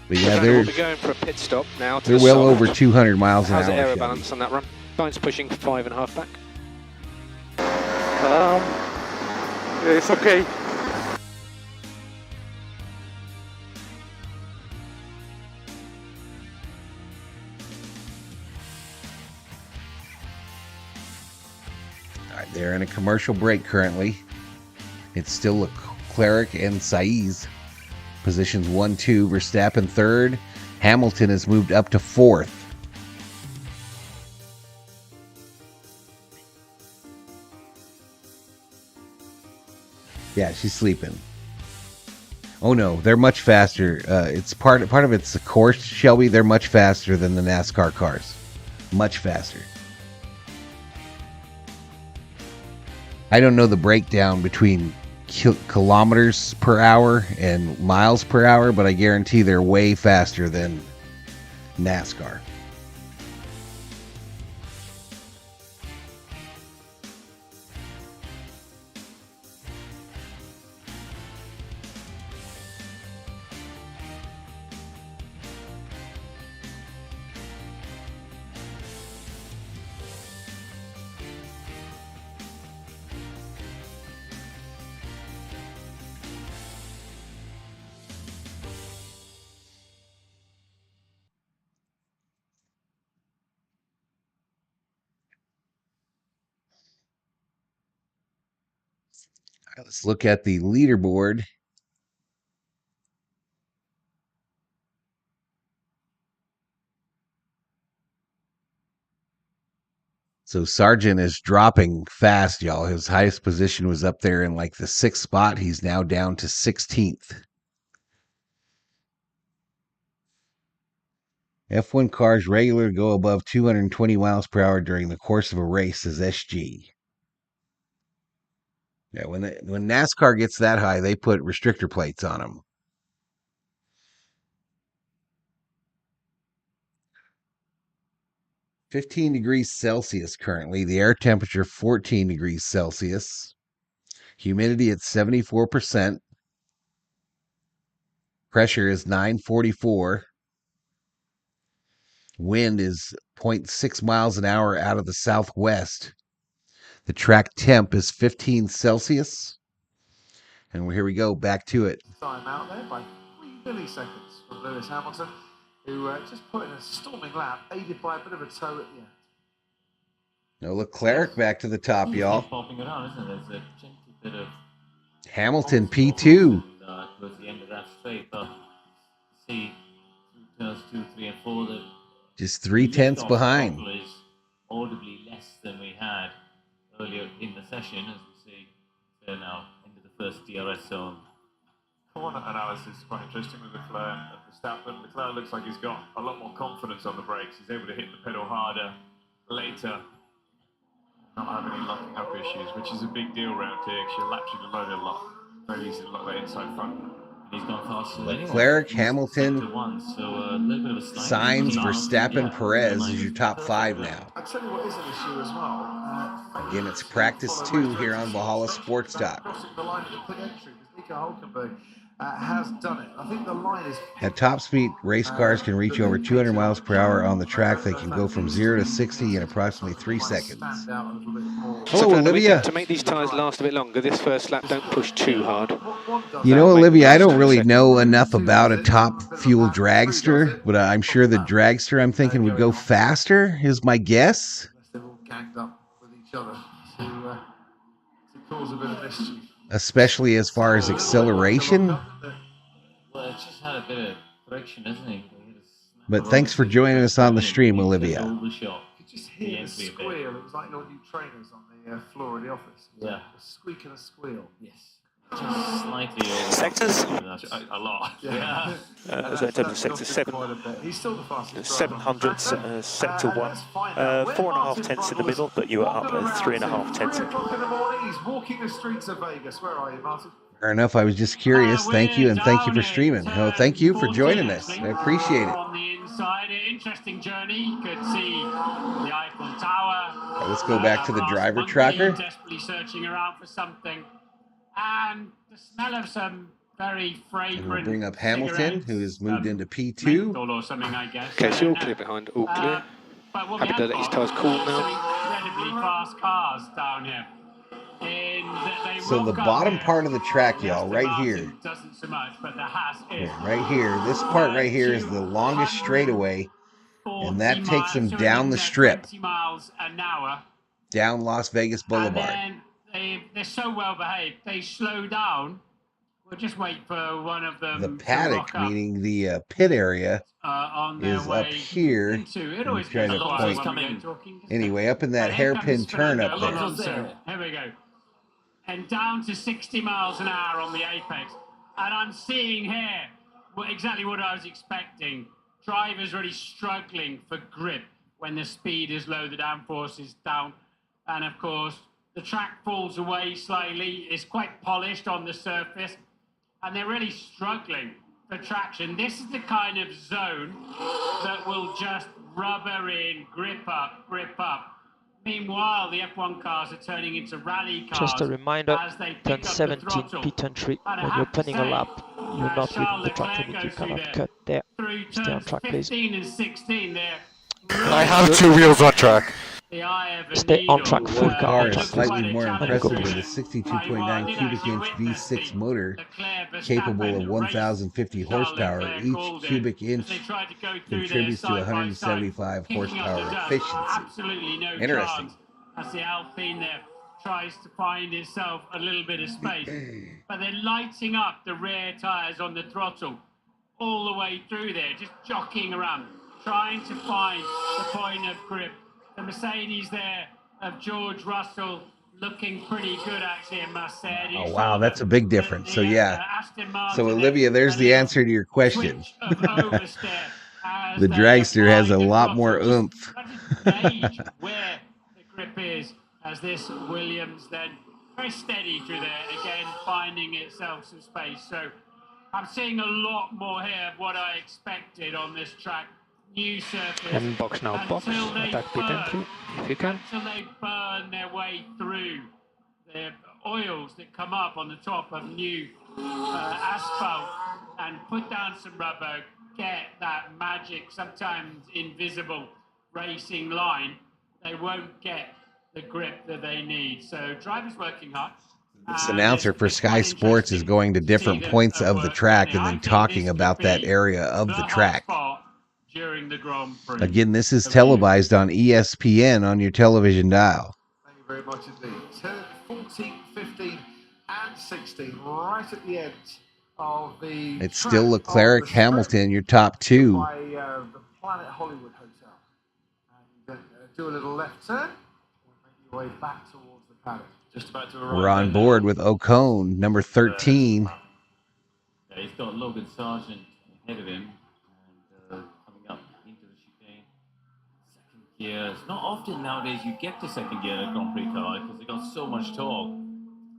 But yeah, we'll be going for a pit stop now. They're well over 200 miles an hour. How's the aero balance on that run? Science pushing 5.5 back. It's okay. All right, they're in a commercial break currently. It's still Leclerc and Sainz. Positions 1, 2, Verstappen 3rd. Hamilton has moved up to 4th. Yeah, she's sleeping. Oh no, they're much faster. It's part of it's the course, Shelby. They're much faster than the NASCAR cars. Much faster. I don't know the breakdown between kilometers per hour and miles per hour, but I guarantee they're way faster than NASCAR. Let's look at the leaderboard. So Sargent is dropping fast, y'all. His highest position was up there in like the 6th spot. He's now down to 16th. F1 cars regularly go above 220 miles per hour during the course of a race, says SG. Yeah, when NASCAR gets that high, they put restrictor plates on them. (15°C currently. The air temperature 14°C. Humidity at 74%. Pressure is 944. Wind is 0.6 miles an hour out of the southwest. The track temp is 15 Celsius. And here we go, back to it. Time out there by 3 milliseconds from Lewis Hamilton, who just put in a storming lap, aided by a bit of a tow at the end. No Leclerc back to the top, y'all. Popping around, isn't it? There's a gentle bit of Hamilton P2. towards the end of that straight, but see through turns 2, 3, and 4 that Just 3/10 behind. is audibly less than we had earlier in the session, as we see they're now into the first DRS zone. Corner analysis is quite interesting with Leclerc and Verstappen. Leclerc looks like he's got a lot more confidence on the brakes. He's able to hit the pedal harder later. Not having any locking up issues, which is a big deal around here because your laps you can load a lot. Very easy to lock that inside front. He's gone faster than anyone. Leclerc, Hamilton, So a little bit of a slide. Sainz, Verstappen, Perez is your top 5 now. I tell you what is an issue as well. Again, it's practice 2 here on Valhalla Sports Talk. Crossing the line at the quick entry, because Nico Hulkenberg has done it. I think the line is... At top speed, race cars can reach over 200 miles per hour on the track. They can go from 0 to 60 in approximately 3 seconds. Hello, Olivia. To make these tyres last a bit longer, this first lap, don't push too hard. You know, Olivia, I don't really know enough about a top fuel dragster, but I'm sure the dragster I'm thinking would go faster, is my guess. They're all gagged up with each other to cause a bit of mischief. Especially as far as acceleration. Well, it's just had a bit of friction, isn't it? But thanks for joining us on the stream, Olivia. You could just hear the squeal. It was like your new trainers on the floor of the office. Yeah. A squeak and a squeal. Yes. Just slightly over. Sectors? A lot. Yeah. So in terms of sector 7, He's still the fastest. 700, sector 1, 4.5 tenths in the middle, but you are up at 3.5 tenths. 3 o'clock in the morning, he's walking the streets of Vegas. Where are you, Martin? Fair enough, I was just curious. Thank you, and thank you for streaming. Oh, thank you for joining us. I appreciate it. On the inside, an interesting journey. You could see the Eiffel Tower. Right, let's go back to the driver tracker. Desperately searching around for something. And the smell of some very fragrant. And we'll bring up Hamilton, who has moved into P2. Or something, I guess. Okay, so all clear behind, all clear. Happy to let his tyres cool now. Incredibly fast cars down here. So the bottom part of the track, y'all, right here. Doesn't so much, but the Haas is Right here. This part right here is the longest straightaway, and that takes them down the strip. 20 miles an hour. Down Las Vegas Boulevard. And then they're so well behaved. They slow down. We'll just wait for one of them. The paddock, meaning the pit area, on their is way up here. It always Trying to point. Anyway, up in that hairpin turn up there. Here we go. And down to 60 miles an hour on the apex. And I'm seeing here exactly what I was expecting. Drivers really struggling for grip when the speed is low, the downforce is down. And of course, the track falls away slightly. It's quite polished on the surface. And they're really struggling for traction. This is the kind of zone that will just rubber in, grip up, grip up. Meanwhile, the F1 cars are turning into rally cars. Just a reminder, turn 17 pit entry. When you're turning a lap, you're not within the track limit. You cannot cut there. Stay on track, please. 15 and 16 there. I have 2 wheels on track. Stay on track, full car. Is slightly more impressive with a 62.9 cubic inch V6 motor capable of 1,050 horsepower. Each cubic inch contributes to 175 horsepower efficiency. Absolutely no Interesting. chance as the Alpine there tries to find itself a little bit of space. But they're lighting up the rear tyres on the throttle all the way through there, just jockeying around, trying to find the point of grip. The Mercedes there of George Russell looking pretty good, actually, in Mercedes. Oh, wow, that's a big difference. So, yeah. So, Olivia, there's the answer to your question. The dragster has a lot more oomph. Where the grip is, as this Williams then very steady through there, again, finding itself some space. So, I'm seeing a lot more here of what I expected on this track. New surface. And box now, box. Attack pit entry, if you can. Until they burn their way through the oils that come up on the top of new asphalt and put down some rubber, get that magic, sometimes invisible racing line, they won't get the grip that they need. So drivers working hard. This announcer for Sky Sports is going to different points of the track and then talking about that area of the track. During the Grand Prix. Again, this is televised on ESPN on your television dial. Thank you very much indeed. Turn 14, 15, and 16, right at the end of the. It's still Leclerc, Hamilton, your top two. By the Planet Hollywood Hotel. And do a little left turn, and make your way back towards the paddock. Just about to arrive. We're on board with Ocon, number 13. Yeah, he's got Logan Sargent ahead of him, and coming up into the chicane. Second gear. It's not often nowadays you get to second gear in a Grand Prix car because they got so much torque.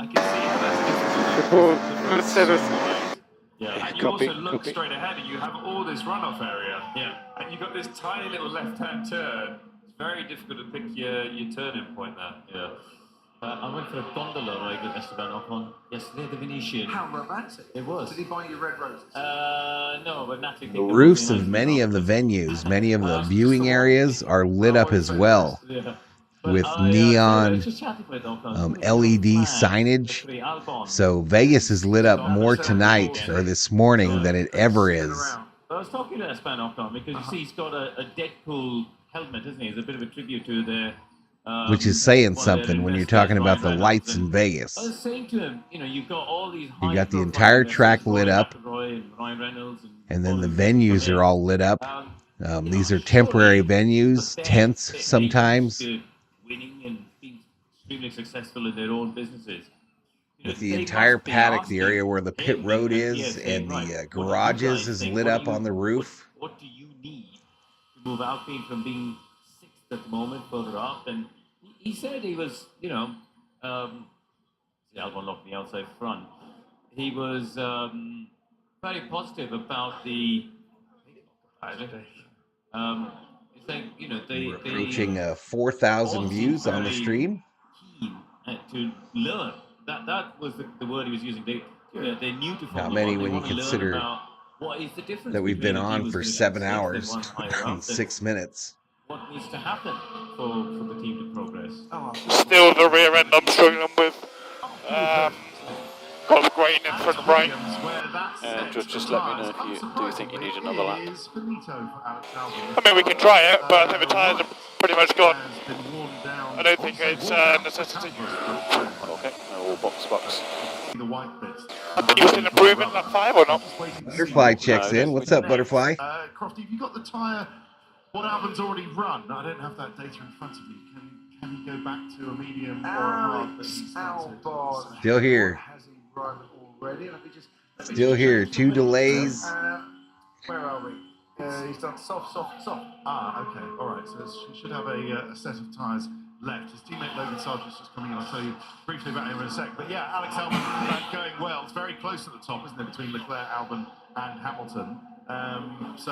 I can see how that's difficult. Yeah, and you also look straight ahead and you have all this runoff area. Yeah. And you've got this tiny little left-hand turn. It's very difficult to pick your turning point there. Yeah. I went for a gondola ride with Esteban Ocon yesterday, the Venetian. How romantic. It was. Did he buy you red roses? No, but Natalie... The roofs of many of the venues, many of the viewing areas are lit up as well with neon LED signage. So Vegas is lit up more tonight or this morning than it ever is. I was talking to Esteban Ocon because you see he's got a Deadpool helmet, isn't he? It's a bit of a tribute to the... which is saying something when you're talking about the lights in Vegas. I was saying to him, you've got all these. You got the entire track lit up, and then the venues are all lit up. These are temporary venues, tents sometimes. Winning and being extremely successful in their own businesses. With the entire paddock, the area where the pit road is, and the garages is lit up on the roof. What do you need to move Alpine from being sixth at the moment further up? And he said he was, Albon locked the outside front. He was very positive about the. He's saying, We're approaching 4,000 views on the stream. To learn that was the word he was using. They knew to not many when you consider that we've been on for 7 hours and 6 minutes. What needs to happen for the team to progress? Still the rear end I'm struggling with. Got the grain in front right. Just let me know if you do think you need another lap. I mean, we can try it, but I think the tyres are pretty much gone. I don't think it's a necessity. Okay, all box. You was an improvement lap 5 or not? Butterfly checks in. What's up, Butterfly? Crofty, have you got the tyre? What Albon's already run? I don't have that data in front of me. Can you go back to a medium or a hard? Still here. Run already. Still here. 2 delays. Where are we? He's done soft. Okay. All right. So he should have a set of tyres left. His teammate Logan Sargent's just coming in. I'll tell you briefly about him in a sec. But yeah, Alex Albon going well. It's very close at the top, isn't it, between Leclerc, Albon, and Hamilton. It's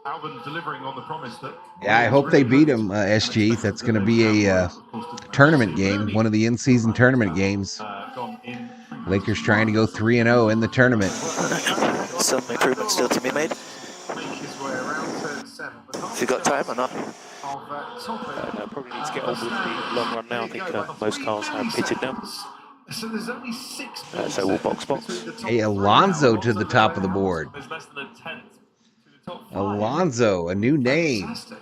Albon delivering on the promise that. Yeah, I hope they beat him, SG. That's going to be a tournament game, one of the in-season tournament games. Lakers trying to go 3-0 in the tournament. Some improvements still to be made. Have you got time or not? No, probably need to get on with the long run now. I think most cars have pitted now. So there's only 6 so we'll box. Hey, Alonso to the top of the board. There's less than a tenth to the top 5. Alonso, a new name. Fantastic.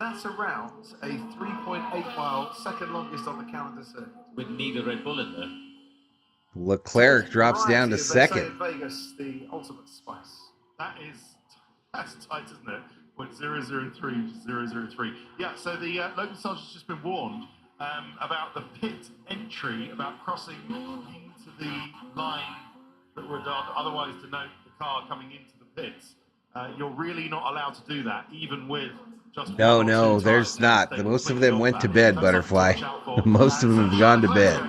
And that's around a 3.8 mile, second longest on the calendar circuit. With neither Red Bull in there. Leclerc drops down to second. In Vegas, the ultimate spice. That's tight, isn't it? 0.003. Yeah, so the Logan Sargent's just been warned about the pit entry, about crossing into the line that would otherwise denote the car coming into the pits. You're really not allowed to do that, even with just... No, there's not. Most of them went to bed, Butterfly. Most of them have gone to bed.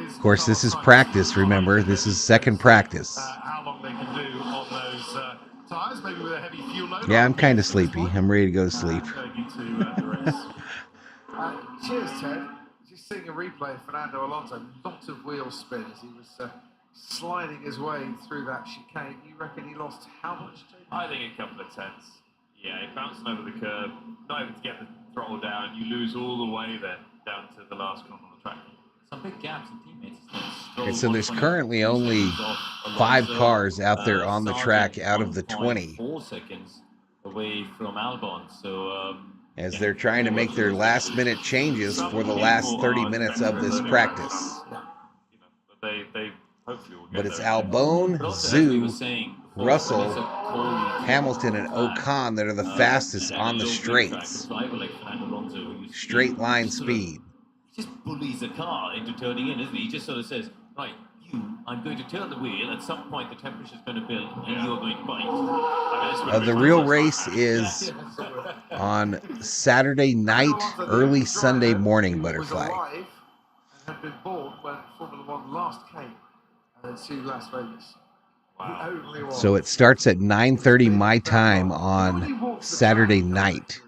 Of course, this is practice, remember. This is second practice. How long they can do on those tyres, maybe with a heavy fuel load. Yeah, I'm kind of sleepy. I'm ready to go to sleep. Cheers, Ted. Just seeing a replay of Fernando Alonso. Lots of wheel spin as he was sliding his way through that chicane. You reckon he lost how much? I think a couple of tenths. Yeah, bouncing over the curb, not able to get the throttle down. You lose all the way then down to the last corner on the track. Some big gaps in teammates. And so there's currently only 5 cars out there on the track out of the 20. 4 seconds away from Albon. So as they're trying to make their last minute changes for the last 30 minutes of this practice. But it's Albon, Zhu, Russell, Hamilton, and Ocon that are the fastest on the straights. Straight line speed. He just bullies the car into turning in, isn't he? He just sort of says, right, I'm going to turn the wheel. At some point, the temperature's going to build, and you're going to bite. The real race is on Saturday night, early Sunday morning, Butterfly. And had been born when Formula One last came to Las Vegas. Wow. So it starts at 9:30 my time on Saturday night.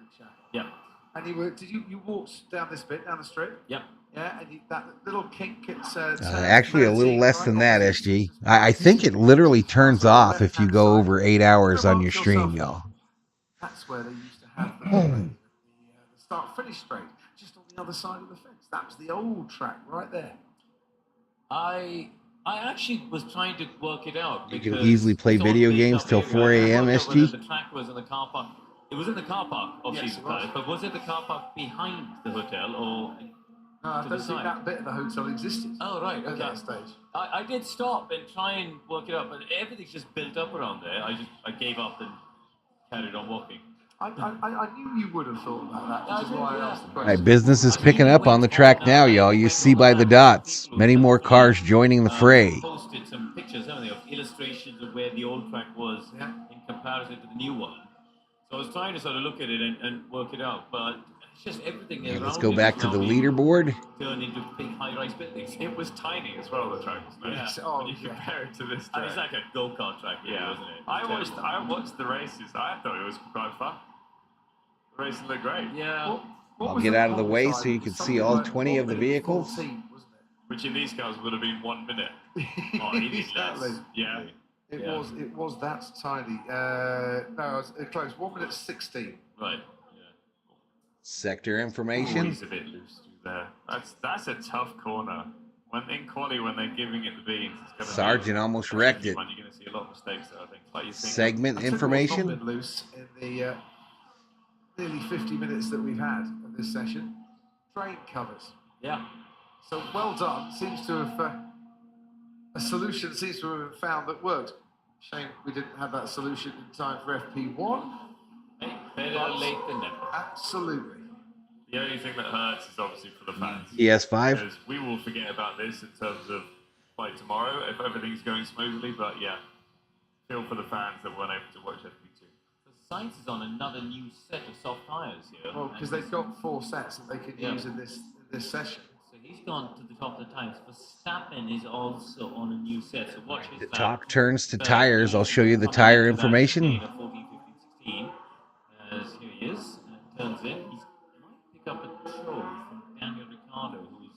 Yeah. And you walked down this bit, down the strip? Yep. Yeah, and that little kink, it's... actually, a little less than that, SG. I think it literally turns off if you go over 8 hours on your stream, y'all. That's where they used to have the start-finish straight, just on the other side of the fence. That was the old track right there. I actually was trying to work it out. You can easily play video games till 4 a.m., SG? The track was in the car park. It was in the car park, obviously, yes, but was it the car park behind the hotel or... No, I don't think that bit of the hotel existed. Oh, right, at that stage. I did stop and try and work it out, but everything's just built up around there. I gave up and carried on walking. I knew you would have thought about that, which is why I asked the question. All right, business is picking up on the track now, y'all. You see by the dots. Many more cars joining the fray. Posted some pictures, haven't they, of illustrations of where the old track was in comparison to the new one. So I was trying to sort of look at it and work it out, but it's just everything around. Let's go back to the leaderboard. Turned into big high-rise buildings. It was tiny as well, the track, wasn't it? Yeah. When you compare it to this track. It's like a go-kart track, really, wasn't it? I watched the races. I thought it was quite fun. The races looked great. Yeah. I'll get out of the way so you can see all 20 of the vehicles. Which in these cars would have been 1 minute. Oh, Exactly. Yeah. It was that tiny. No, it was close. 1 minute 16. Right. Sector information. He's a bit loose through there. That's a tough corner. When in quali, when they're giving it the beans, it's Sergeant almost wrecked it. You're going to see a lot of mistakes there, I think. Like you think Segment information. A bit loose in the nearly 50 minutes that we've had of this session. Drain covers. Yeah. So well done. Seems to have a solution seems to have been found that worked. Shame we didn't have that solution in time for FP1. Better late than never. Absolutely. The only thing that hurts is obviously for the fans. ES5. Because we will forget about this in terms of by tomorrow if everything's going smoothly. But yeah, feel for the fans that weren't able to watch FP2. So Sainz is on another new set of soft tyres here. Well, because they've got 4 sets that they could use in this session. So he's gone to the top of the tyres. Verstappen is also on a new set. So watch his Talk turns to tires. I'll show you the tire information. 14, 15, 16. As here he is, turns in. He might pick up a throw from Daniel Ricciardo, who's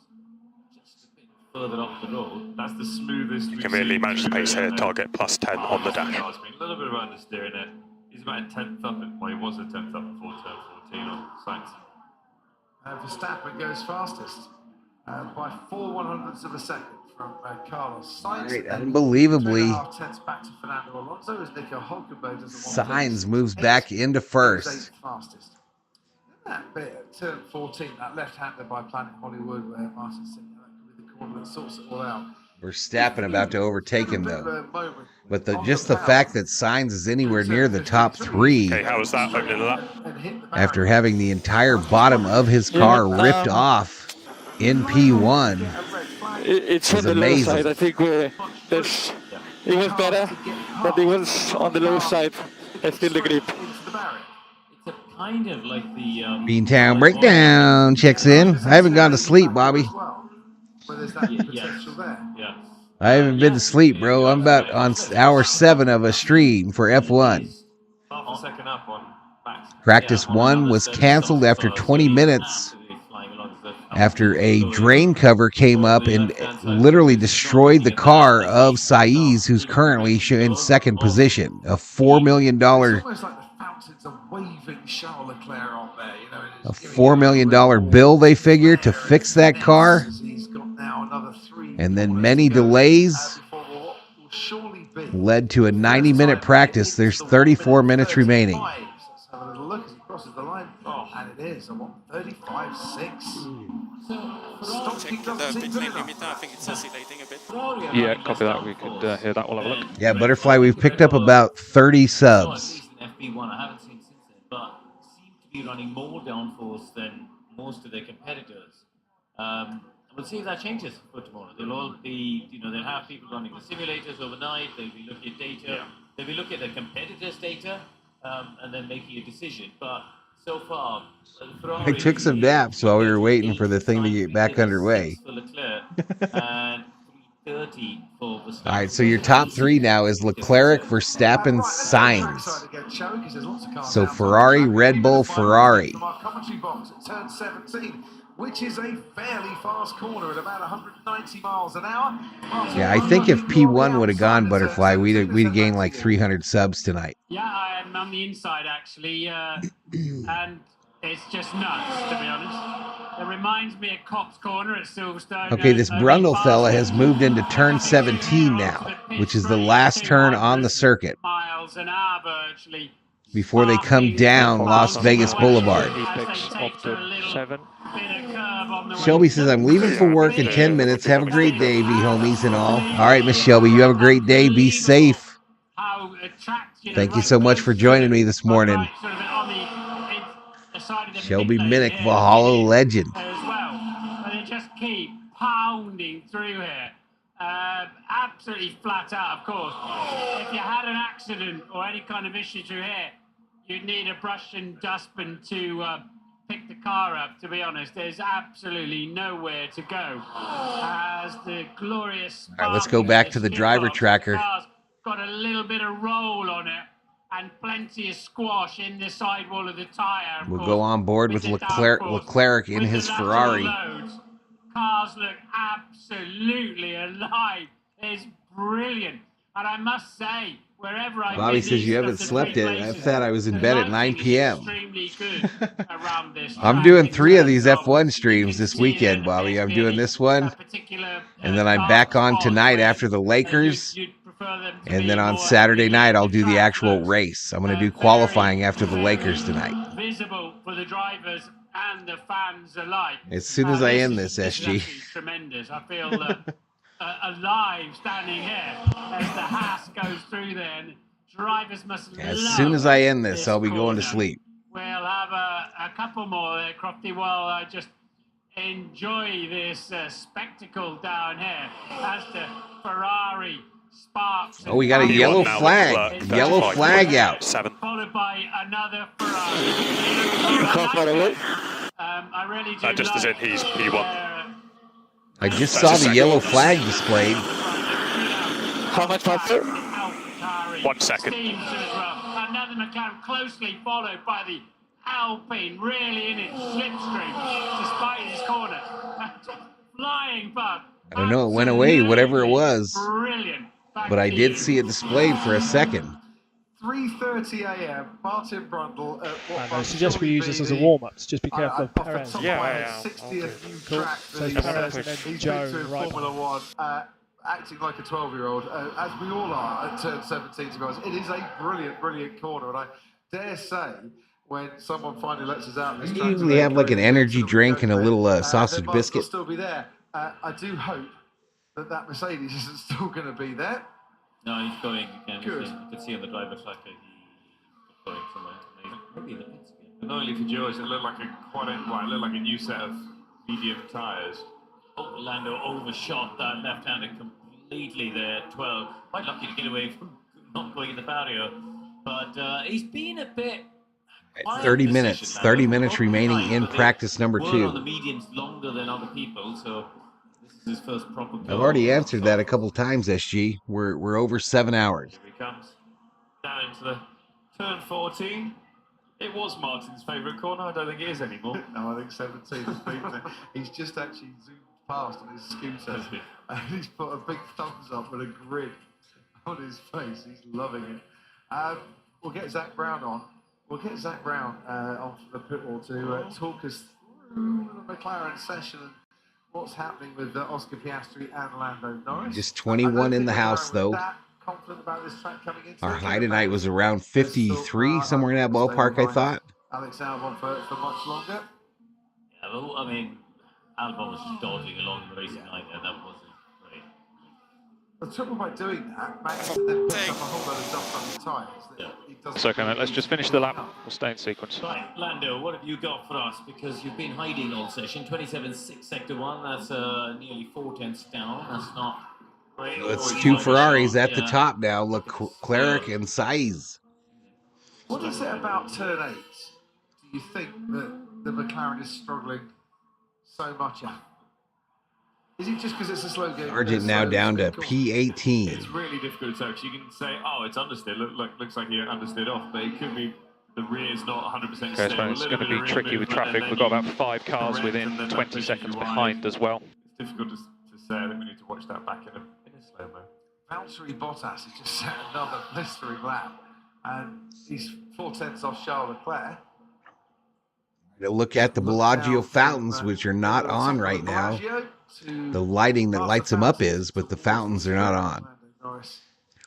just a bit further up the road. That's the smoothest. You can really manage the pace here, target plus 10 on the dash. It's been a little bit of understeering it. He's about a 10th up, well, he was a 10th up before turn 14 on Sainz. Verstappen goes fastest by 4/100ths of a second from Carlos Sainz. Right, unbelievably, 2.5 back to Fernando Alonso as Nico Hulkenberg does the Sainz moves back into first. Fastest. That bit at turn 14, that left-hander by Planet Hollywood, where Martin Singer with the corner that sorts it all out. Verstappen about to overtake him though. But just the fact that Sainz is anywhere near the top 3 how was that opening lap? after having the entire bottom of his car ripped off in P1 it's on the low side. I think it was better, but it was on the low side. I still the grip. It's a kind of like the Beantown Breakdown checks in. I haven't gone to sleep, Bobby. I haven't been to sleep, bro. I'm about on hour 7 of a stream for F1. Half a second up on Max. Practice 1 was canceled after 20 minutes after a drain cover came up and literally destroyed the car of Saiz, who's currently in second position. A $4 million It's almost like the fountains are waving Charles Leclerc on there. You know, a $4 million bill, they figure, to fix that car. he's got now another 3 And then many delays before what will surely be led to a 90-minute practice. There's 34 minutes remaining. Let's have a little look as he crosses the line. Oh, and it is a 1:35.6. Check the pit lane limiter. I think it's oscillating a bit. Yeah, copy that. We could hear that. We'll have a look. Yeah, Butterfly, we've picked up about 30 subs. FB1, I haven't seen since then, but seem to be running more downforce than most of their competitors. We'll see if that changes for tomorrow. They'll all be, they'll have people running the simulators overnight. They'll be looking at data. They'll be looking at their competitors' data, and then making a decision. But so far, I took some naps while we were waiting for the thing to get back underway. for Leclerc and 3:30 for Verstappen. All right, so your top three now is Leclerc, Verstappen, Sainz. So Ferrari, Red Bull, Ferrari. Commentary box at turn 17, which is a fairly fast corner at about 190 miles an hour. Yeah, I think if P1 would have gone, Butterfly, we'd have gained like 300 subs tonight. Yeah, I'm on the inside actually, and it's just nuts, to be honest. It reminds me of Cops Corner at Silverstone. Okay, this Brundle fella has moved into turn 17 now, which is the last turn on the circuit Miles an hour virtually. before they come down Las Vegas Boulevard. Shelby says, I'm leaving for work in 10 minutes. Have a great day, V-homies and all. All right, Miss Shelby, you have a great day. Be safe. Thank you so much for joining me this morning. Shelby Minnick, Valhalla legend. As well, but they just keep pounding through here. Absolutely flat out, of course. If you had an accident or any kind of issue through here, you'd need a brush and dustbin to pick the car up, to be honest. There's absolutely nowhere to go. As the glorious... All right, let's go back to the driver tracker. Got a little bit of roll on it and plenty of squash in the sidewall of the tyre. We'll go on board with Leclerc in his Ferrari. Cars look absolutely alive. It's brilliant. And I must say, wherever I Bobby says you haven't slept yet. I thought I was in bed at 9 p.m. I'm doing 3 of these F1 streams this weekend, Bobby. I'm doing this one, and then I'm back on tonight after the Lakers, and then on Saturday night I'll do the actual race. I'm going to do qualifying after the Lakers tonight. Visible for the drivers and the fans alike. As soon as I end this, SG. Tremendous. I feel alive standing here as the Haas goes through there. And drivers must As soon as I end this, I'll be going to sleep. We'll have a couple more there, Crofty, while I just enjoy this spectacle down here as the Ferrari sparks. Oh, we got a yellow flag. Yellow flag out. Followed by another Ferrari. I really do just as in he's P1. I just saw the yellow flag displayed. How much was it? 1 second. Another McLaren closely followed by the Alpine, really in its slipstream, despite his corner. Flying past. I don't know, it went away, whatever it was. Brilliant. But I did see it displayed for a second. 3:30 a.m. Martin Brundle at what I suggest we use this as a warm-up. Just be careful of Perez. 60th new track So Perez and then Joe right. Formula One, acting like a 12-year-old, as we all are at turn 17. To be honest, it is a brilliant, brilliant corner, and I dare say, when someone finally lets us out, You usually have like an energy drink and a little sausage biscuit. Still be there. I do hope that Mercedes isn't still going to be there. No, he's going again. Good. You can see on the driver tracker he's going somewhere. Maybe in the pits again. But not only for George, it looked like a new set of medium tyres. Oh, Lando overshot that left-hander completely there at 12. Quite lucky to get away from not going in the barrier. But he's been a bit... 30 minutes. 30 minutes remaining in practice number 2. On the mediums longer than other people, so this is his first proper go. I've already answered that a couple times, SG. We're over 7 hours. Here he comes down into the turn 14. It was Martin's favourite corner. I don't think it is anymore. No, I think 17 has beaten it. He's just actually zoomed past on his scooter and he's put a big thumbs up and a grin on his face. He's loving it. We'll get Zach Brown on. We'll get Zach Brown on from the pit wall to talk us through the McLaren session and what's happening with Oscar Piastri and Lando Norris. Just 21 in the house, though. Confident about this track coming in. Our high tonight was around 53, somewhere in that ballpark, I thought. Alex Albon for much longer. Yeah, well, I mean, Albon was just dodging along the racing line there. That wasn't great. The trouble by doing that, Max then picks up a whole load of dust on his tyres. It's okay, mate. Let's just finish the lap. We'll stay in sequence. Right, Lando, what have you got for us? Because you've been hiding all session. 27.6 sector 1. That's nearly 4/10 down. That's not great. It's two Ferraris at the top now. Leclerc and Sainz. What is it about turn 8? Do you think that the McLaren is struggling so much at? Is it just because it's a slow game? Sargent now down to P18. It's really difficult to tell because you can say, oh, it's understeer. Looks like you're understeered off, but it could be the rear's not 100% Okay, so it's going to be tricky with traffic. We've got about 5 cars within 20 seconds behind as well. It's difficult to say. I think we need to watch that back in a slow-mo. Valtteri Bottas has just set another blistering lap, and he's 4/10 off Charles Leclerc. To look at the Bellagio fountains, which are not on right now. The lighting that lights them up is, but the fountains are not on. Norris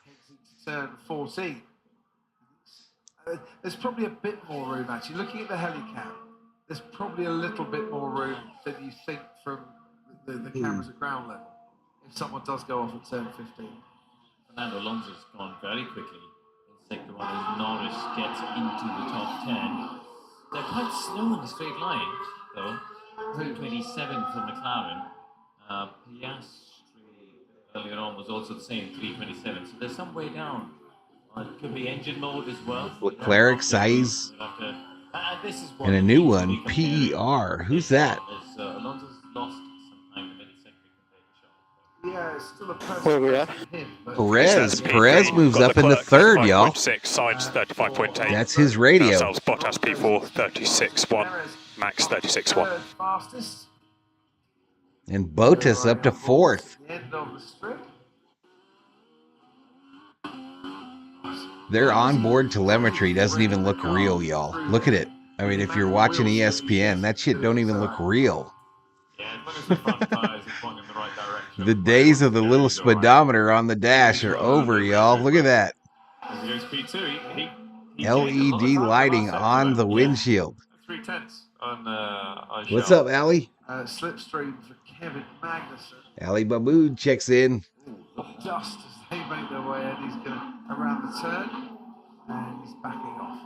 heads into turn 14. There's probably a bit more room, actually. Looking at the helicam, there's probably a little bit more room than you think from the cameras at ground level. If someone does go off at turn 15. Fernando Alonso's gone very quickly in sector 1 as Norris gets into the top 10. They're quite slow in the straight line, though. 3:27 for McLaren. Piastri earlier on was also the same, 3:27. So there's some way down. It could be engine mode as well. Leclerc, Sainz, and a new one, PER. Who's that? Alonso's lost some time in the Yeah, it's still a Where are we at? Perez moves up into third, y'all. 6, Sainz 35.8. That's his radio. Ourselves, Bottas P4 36.1, Max 36.1. Fastest. And Bottas up to fourth. End of the strip. Their onboard telemetry doesn't even look real, y'all. Look at it. I mean, if you're watching ESPN, that shit don't even look real. The days of the little speedometer on the dash are over, y'all. Look at that. LED lighting on the windshield. 3/10 on What's up, Allie? Slipstream for Kevin Magnussen. Ali Babood checks in. Just as they make their way in, he's going to around the turn, and he's backing off.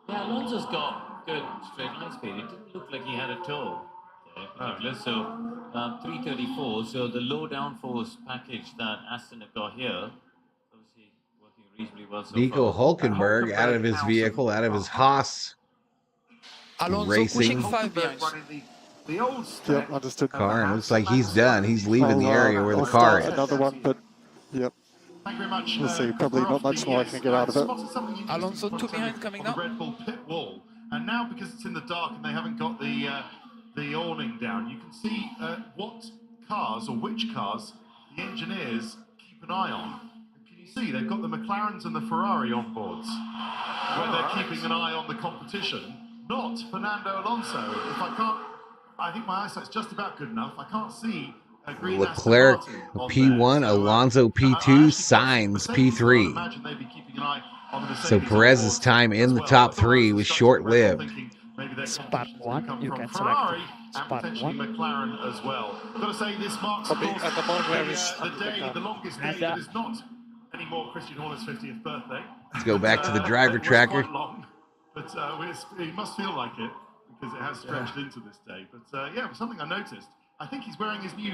Yeah, Alonso's got good straight line speed. It didn't look like he had a toe. So 3:34. So the low downforce package that Aston have got here, obviously working reasonably well so Nico far. Hulkenberg out of his vehicle, out of his Haas racing The old understood. car, and looks like he's done. He's leaving the area where the car is. Another one, but yep. Thank you very much. We'll see. Probably not much more I can get out of it. Alonso 2 behind coming now. up. The Red Bull pit wall, and now because it's in the dark and they haven't got the awning down, you can see what cars or which cars the engineers keep an eye on. Can you see they've got the McLarens and the Ferrari on boards, where they're keeping an eye on the competition, not Fernando Alonso. If I think my eyesight's just about good enough. I can't see a green Leclerc P1, Alonso P2, Sainz P3. Imagine they'd be keeping an eye on the So Perez's time in the top 3 was short-lived. Spot 1, you can Ferrari select and spot potentially 1. McLaren as well. Got to say this marks of course at the moment where is the longest day that is not anymore Christian Horner's 50th birthday. Let's go back to the driver it was tracker. quite long, but it must feel like it because it has stretched into this day. But yeah, something I noticed. I think he's wearing his new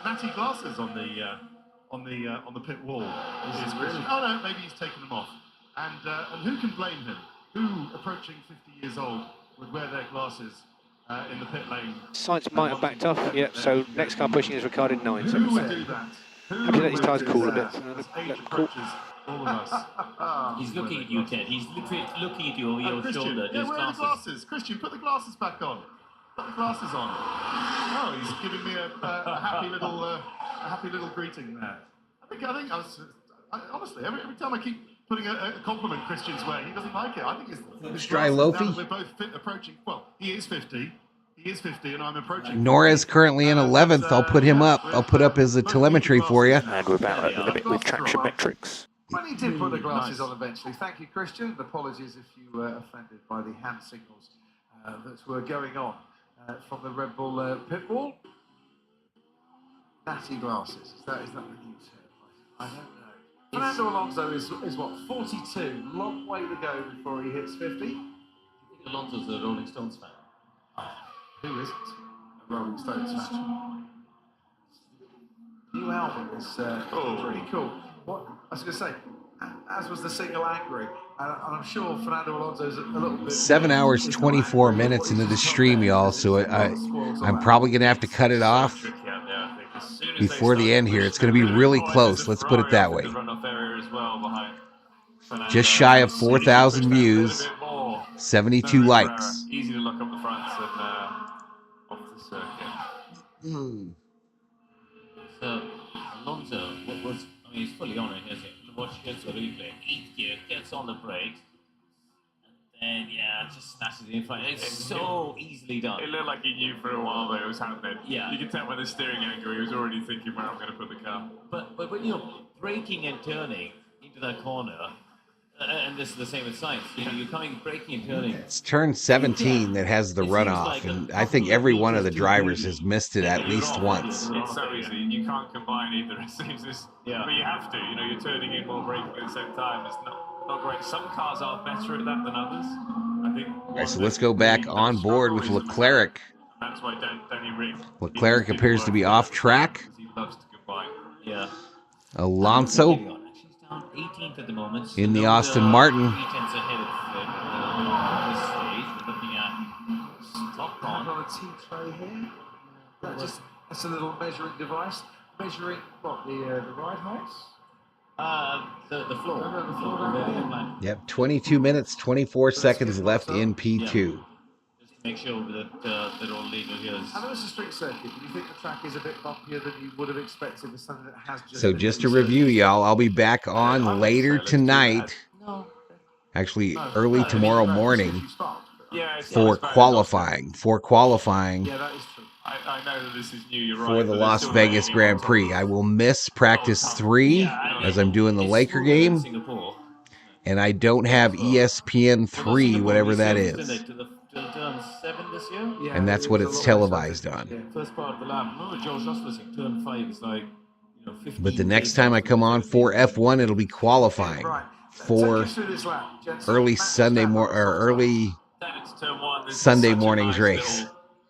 natty glasses on the pit wall. Oh no, maybe he's taken them off. And who can blame him? Who approaching 50 years old would wear their glasses in the pit lane? Sainz might have backed off. Yep. So next car pushing is Ricciardo 9. So Who would do that? happy to let his tyres cool a bit. As age Let them cool. approaches All of us. He's looking at you, Ted. He's literally looking at you over your Christian, shoulder. yeah, where are the glasses? Christian, put the glasses back on. Put the glasses on. Oh, he's giving me a happy little greeting there. Honestly, every time I keep putting a compliment Christian's way, he doesn't like it. I think it's Dry loafy. We're both approaching. Well, he is 50. He is 50, and I'm approaching. Nora's currently in 11th. I'll put him up. I'll put up his telemetry for you. And we're about at the limit with traction metrics. When he did put the glasses on eventually. Thank you, Christian. Apologies if you were offended by the hand signals that were going on from the Red Bull pit wall. Natty glasses. Is that the new term? I don't know. Fernando Alonso is what, 42? Long way to go before he hits 50. I think Alonso's a Rolling Stones fan. Who isn't a Rolling Stones fan? New album is pretty cool. What I was going to say, as was the single Angry, and I'm sure Fernando Alonso's a little bit. 7 hours 24 minutes into the stream, y'all. So I'm probably gonna have to cut it off before the end here. It's gonna be really close. Let's put it that way. Just shy of 4,000 views, 72 likes. Easy to look up the fronts and off the circuit. So Alonso, he's fully on it. Watch gets a replay. 8th gear, gets on the brakes, and then just snatches it in front. It's so easily done. It looked like he knew for a while that it was happening. Yeah. You can tell by the steering angle he was already thinking where I'm going to put the car. But when you're braking and turning into that corner, and this is the same with science. You're coming braking and turning. It's turn 17 that has the runoff, and I think every one of the drivers has missed it at least once. It's so easy. You can't combine either. It seems but you have to. You're turning in while braking at the same time. It's not great. Some cars are better at that than others. I think. All right, so let's go back on board with Leclerc. That's why Danny Rick. Leclerc appears to be off track. He loves to combine. Yeah. Alonso 18th at the moment. in the Aston Martin. 3 tenths ahead of this stage. We're looking at Stock on a T tray here. That's a little measuring device. Measuring what, the ride height? The floor. The floor. Yep, 22 minutes, 24 seconds left in P2. Just to make sure that all legal here is. I know it's a street circuit. Do you think the track is a bit bumpier than you would have expected for something that has just. So just to review, y'all, I'll be back on later tonight. Actually, early tomorrow morning for qualifying. Yeah, that is true. I know that this is new. You're right. For the Las Vegas Grand Prix. I will miss practice 3 as I'm doing the Laker game. And I don't have ESPN 3, whatever that is. Turn 7 this year? And that's what it's televised on. First part of the lap. Remember Joe Shuster turn 5 is like 15. But the next time I come on for F1, it'll be qualifying for early Sunday Sunday morning's race.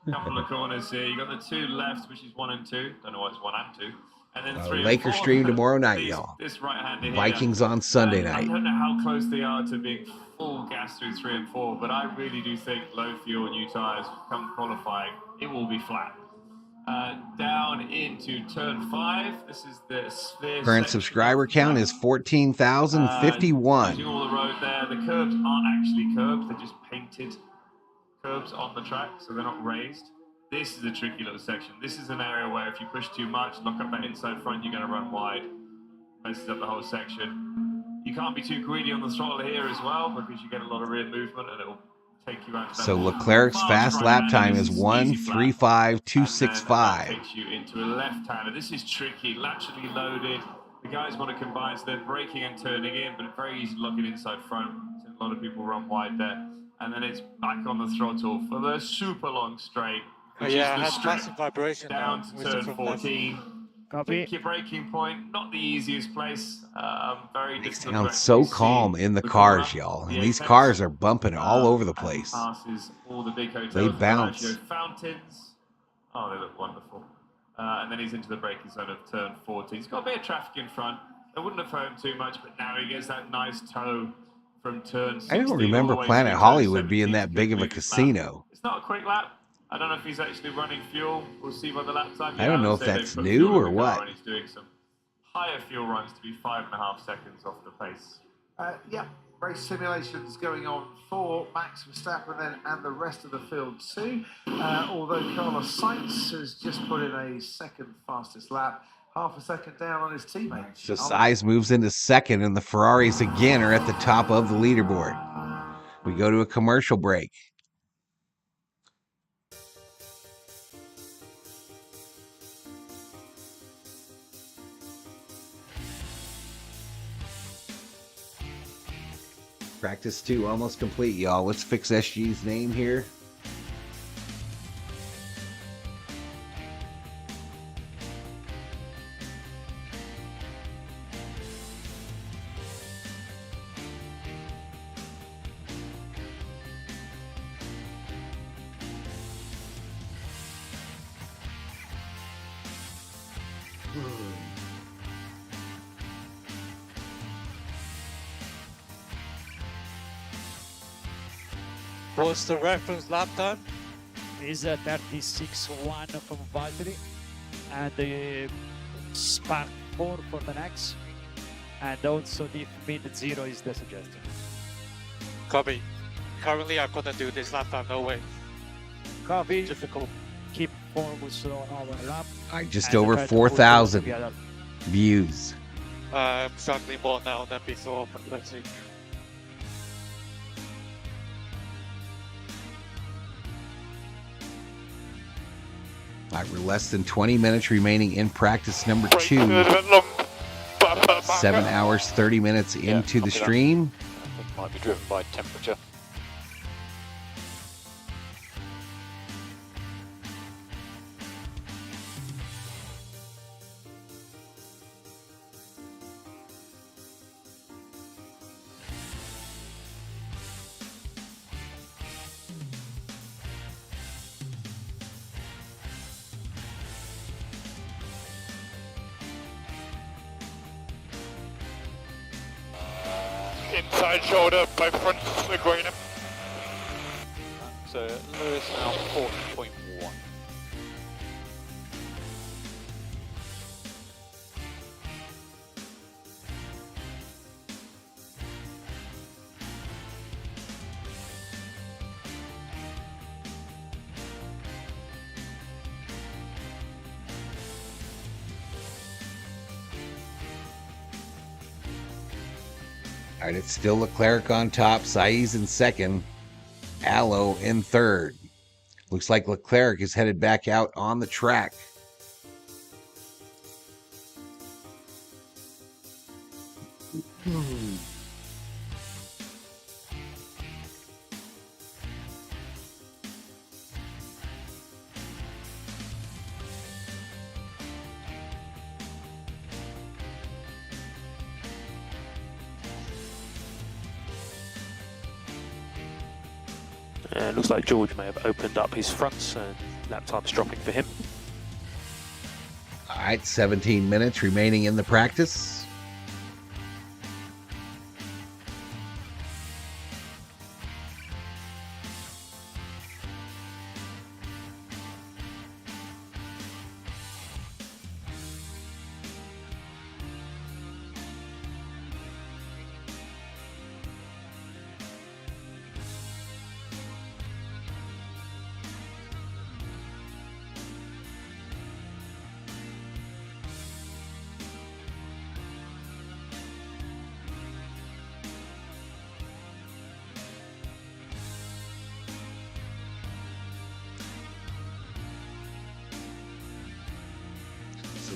Couple of corners here. You got the 2 left, which is 1 and 2. Don't know why it's 1 and 2. And then 3 Laker and 4. stream tomorrow night, y'all. This right-hander Vikings on Sunday I night. don't know how close they are to being full gas through 3 and 4, but I really do think low fuel, new tyres, come qualifying, it will be flat. Down into turn 5. This is the sphere. Current subscriber count is 14,051. Using all the road there. The curbs aren't actually curbs; they're just painted curbs on the track, so they're not raised. This is a tricky little section. This is an area where if you push too much, lock up that inside front, you're going to run wide. Messes up the whole section. You can't be too greedy on the throttle here as well, because you get a lot of rear movement and it'll take you out. So Leclerc's fast lap time is 1:35.265. Takes you into a left-hander. This is tricky, laterally loaded. The guys want to combine, so they're braking and turning in, but it's very easy to lock it inside front. So a lot of people run wide there. And then it's back on the throttle for the super long straight. Which is the had massive vibration down to turn 14. Pick your braking point, not the easiest place. Very difficult. Sounds so calm in the cars, y'all. And these cars are bumping all over the place. Passes all the big hotels. They bounce. Fountains. Oh, they look wonderful. And then he's into the braking zone of turn 14. He's got a bit of traffic in front. They wouldn't have hurt him too much, but now he gets that nice toe from turn 16. I don't remember Planet Hollywood being that big of a casino. It's not a quick lap. I don't know if he's actually running fuel. We'll see by the lap time. I don't know if that's new or what. And he's doing some higher fuel runs to be 5.5 seconds off the pace. Yeah, race simulations going on for Max Verstappen then and the rest of the field too. Although Carlos Sainz has just put in a second fastest lap, half a second down on his teammate. So Sainz moves into second, and the Ferraris again are at the top of the leaderboard. We go to a commercial break. Practice 2 almost complete, y'all. Let's fix SG's name here. What's the reference lap time? Is 36.1 from Valtteri, and the spark 4 for the next, and also the mid 0 is the suggestion. Copy. Currently I couldn't do this lap time, no way. Copy. Difficult. Keep focus on our lap. Just over 4,000 views. Slightly more now than before, but let's see. We're less than 20 minutes remaining in practice number 2. 7 hours, 30 minutes into the stream. I think it might be driven by temperature. Inside shoulder by front Greenham. So Lewis now 40.1. All right, it's still Leclerc on top, Sainz in second, Allo in third. Looks like Leclerc is headed back out on the track. Looks like George may have opened up his fronts and lap time's dropping for him. All right, 17 minutes remaining in the practice.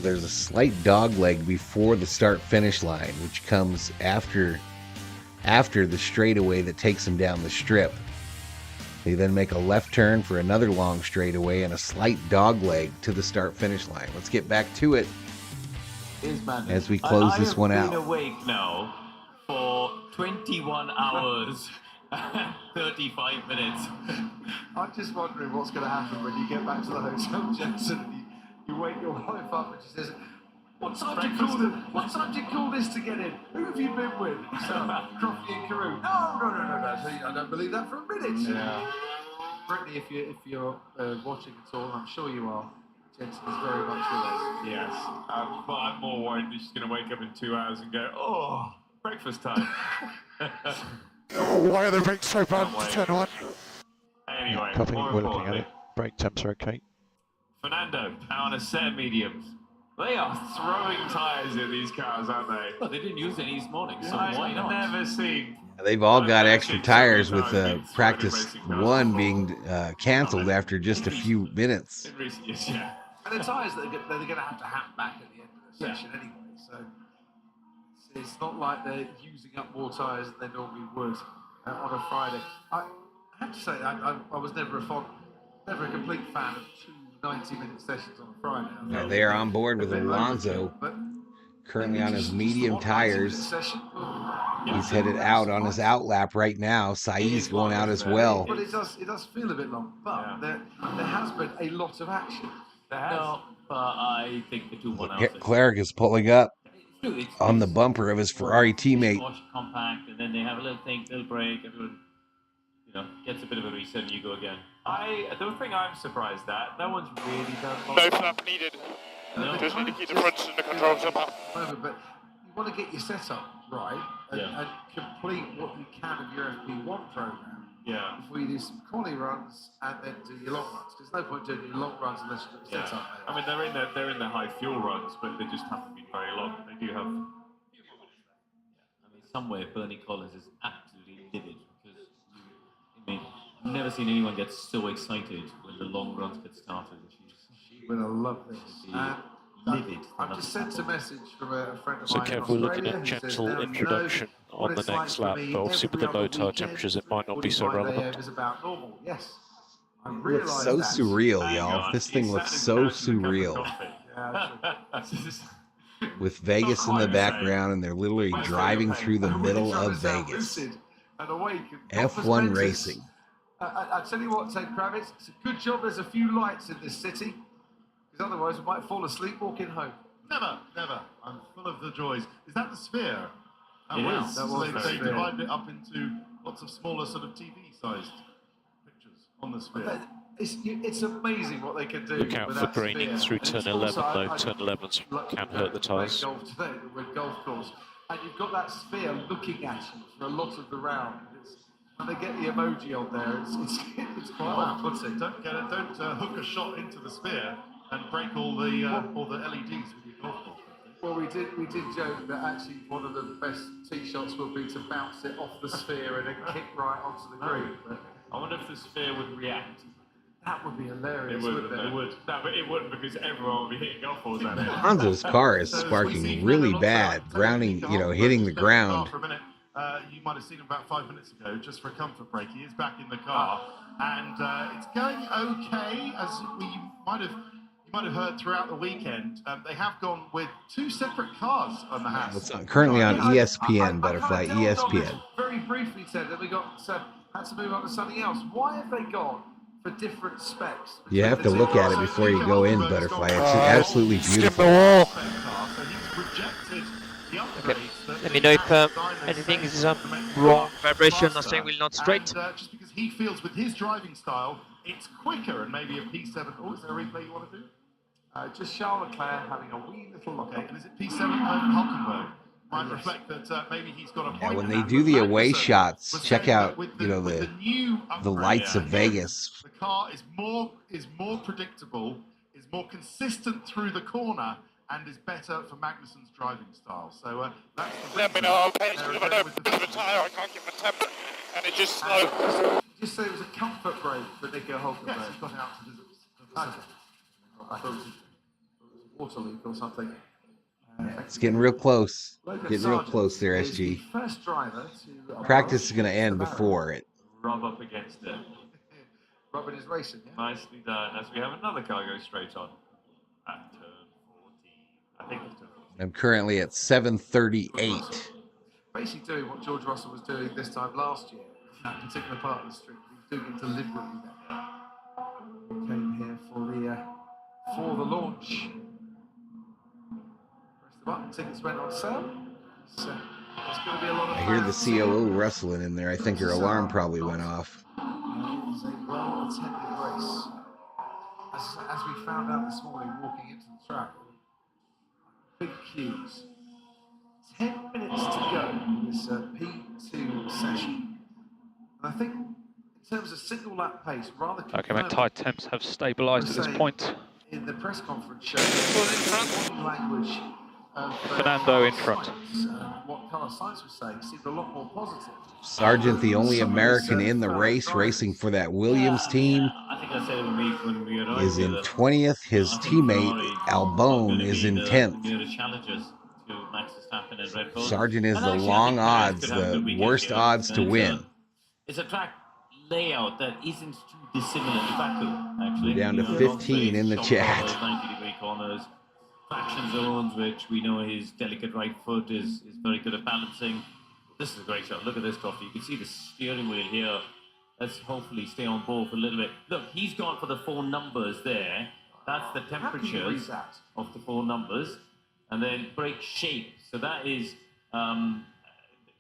There's a slight dog leg before the start-finish line, which comes after the straightaway that takes them down the strip. They then make a left turn for another long straightaway and a slight dog leg to the start-finish line. Let's get back to it as we close this one out. I've been awake now for 21 hours, 35 minutes. I'm just wondering what's going to happen when you get back to the hotel, Jensen, and you wake your wife up and she says, what time do you call this to get in? Who have you been with? So, Crofty and Carew. No. I don't believe that for a minute. Yeah. Brittany, if you're watching at all, I'm sure you are, Jensen is very much the race. Yes, but I'm more worried that she's going to wake up in 2 hours and go, oh, breakfast time. Why are the brakes so bad to turn on? Anyway, Copy, more we're looking at importantly, it. Brake temps are okay. Fernando out on a set of mediums. They are throwing tyres in these cars, aren't they? Well, they didn't use any this morning, so I've why not? never seen. They've all got extra tires with practice one being canceled after just a few minutes. In recent years, yeah. And the tyres that they're going to have to have back at the end of the session anyway, so it's not like they're using up more tyres than they normally would on a Friday. I have to say, I was never a complete fan of 2 90-minute sessions on a Friday. Now they are on board with Alonso, currently on his medium tires. He's headed out on his out lap right now. Saeed's going out as well. But it does feel a bit long, but there has been a lot of action. No, but I think the 2-1 Clerc is pulling up on the bumper of his Ferrari teammate. Compact, and then they have a little break. Everyone, gets a bit of a reset, and you go again. The thing I'm surprised at, no one's really done. No flap needed. No. Just need to keep the fronts in the control somehow. But you want to get your setup right and complete what you can of your FP1 program. Yeah. Before you do some quali runs and then do your long runs. There's no point doing your long runs unless you've got your setup. I mean, they're in the high fuel runs, but they just haven't been very long. They do have. Somewhere Bernie Collins is absolutely livid because I've never seen anyone get so excited when the long runs get started. She would have loved this. Livid. I've just sent a message from a friend of So mine. Kev, we're looking at gentle introduction on the next lap, but obviously with the low tire temperatures it might not be so relevant. Is about normal. Yes. It looks so surreal, y'all. This thing looks so surreal. With Vegas in the background, and they're literally driving through the middle of Vegas. F1 racing. I tell you what, Ted Kravitz, it's a good job there's a few lights in this city, because otherwise we might fall asleep walking home. Never. I'm full of the joys. Is that the sphere? It is. That was they divided it up into lots of smaller sort of TV-sized pictures on the sphere. It's amazing what they can do. Look out for graining through turn 11 though. Turn 11s can hurt the tyres. With golf course, and you've got that sphere looking at you for a lot of the round. And they get the emoji on there. It's quite off-putting. Don't hook a shot into the sphere and break all the LEDs with your golf ball. Well, we did joke that actually one of the best tee shots would be to bounce it off the sphere and then kick right onto the green. But I wonder if the sphere would react. That would be hilarious. It would. No, but it wouldn't, because everyone would be hitting golf balls at it. Hanzo's car is sparking really bad, grounding, hitting the ground. For a minute, you might have seen him about 5 minutes ago, just for a comfort break. He is back in the car, and it's going okay, as you might have heard throughout the weekend. They have gone with 2 separate cars on the house. It's currently on ESPN, Butterfly, ESPN. Very briefly said that we had to move on to something else. Why have they gone for different specs? You have to look at it before you go in, Butterfly. It's absolutely beautiful. Okay. Let me know if anything is wrong. Vibration, nothing will not straight. Just because he feels with his driving style, it's quicker, and maybe a P7. Oh, is there a replay you want to do? Just Charles Leclerc having a wee little look. Okay, and is it P7 Hulkenberg? Might reflect that maybe he's got a point. Yeah, when they do the away shots, check out the lights of Vegas. The car is more predictable, is more consistent through the corner, and is better for Magnussen's driving style. So that's the Let me know how pace because I don't put the tyre, I can't get the temper, and it just slow. Just say it was a comfort break for Nico Hulkenberg. Yes, he's got out to visit. I thought it was a water leak or something. It's getting real close. Getting real close there, SG. First driver to Practice is going to end before it. Rub up against it. Robin is racing. Yeah? Nicely done. As we have another car go straight on at turn 14. I think it's turn 14. I'm currently at 7:38. Basically doing what George Russell was doing this time last year. That particular part of the street, he was doing it deliberately. He came here for the launch. Press the button, tickets went on sale. So there's going to be a lot of. I hear the COO rustling in there. I think her alarm probably went off. It is a well-attended race. As as we found out this morning walking into the track, big queues. 10 minutes to go in this P2 session. And I think in terms of single lap pace, rather Okay, mate, tire temps have stabilised at this point. in the press conference show, language of Fernando in front. what Carlos Sainz was saying seemed a lot more positive. Sargent, the only American in the race, racing for that Williams team, I think I said it when we arrived is in here, 20th. His teammate Albon is in 10th. the challengers to Max Verstappen and Red Bull. Sargent is And the actually, I long think Perez odds, could have a the good weekend worst here. odds to win. It's a track layout that isn't too dissimilar to Baku, actually. We're down to You know, 15 in the long chat. corners, 90-degree corners, traction zones, which we know his delicate right foot is very good at balancing. This is a great shot. Look at this, Crofty. You can see the steering wheel here. Let's hopefully stay on board for a little bit. Look, he's gone for the 4 numbers there. That's the temperatures of the 4 numbers. And then brake shape. So that is when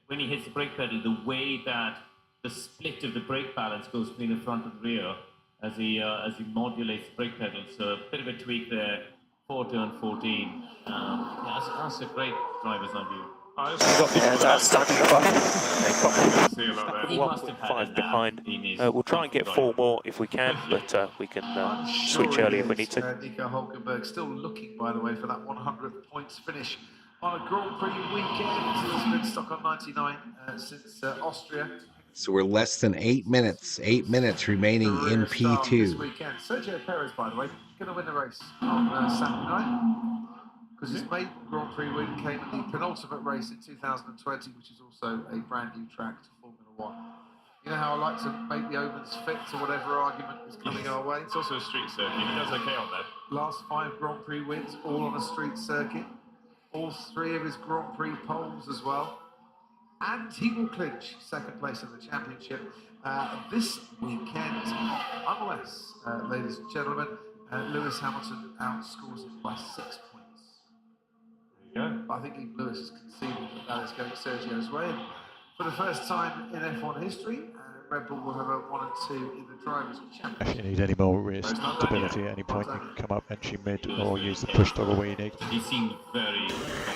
he hits the brake pedal, the way that the split of the brake balance goes between the front and the rear as he modulates the brake pedal. So a bit of a tweak there. 4 turn 14. Yeah, that's a great driver's on view. That's starting 1.5 behind. We'll try and get 4 more if we can, but we can switch early if we need to. Nico Hulkenberg still looking, by the way, for that 100th points finish on a Grand Prix weekend. He's been stuck on 99 since Austria. So we're less than 8 minutes. 8 minutes remaining in P2. Sergio Perez, by the way, going to win the race on Saturday night. Because his maiden Grand Prix win came in the penultimate race in 2020, which is also a brand new track to Formula One. You know how I like to make the omens fit to whatever argument is coming our way? It's also a street circuit. He does okay on that. Last 5 Grand Prix wins, all on a street circuit. All 3 of his Grand Prix poles as well. And he will clinch second place in the championship this weekend, unless, ladies and gentlemen, Lewis Hamilton outscores him by 6 points. But I think even Lewis is conceding that is going Sergio's way. And for the first time in F1 history, Red Bull will have a 1 and 2 in the Drivers' Championship. If you need any more rear stability at any point, you can come up entry mid or use the push toggle where you need. He seemed very...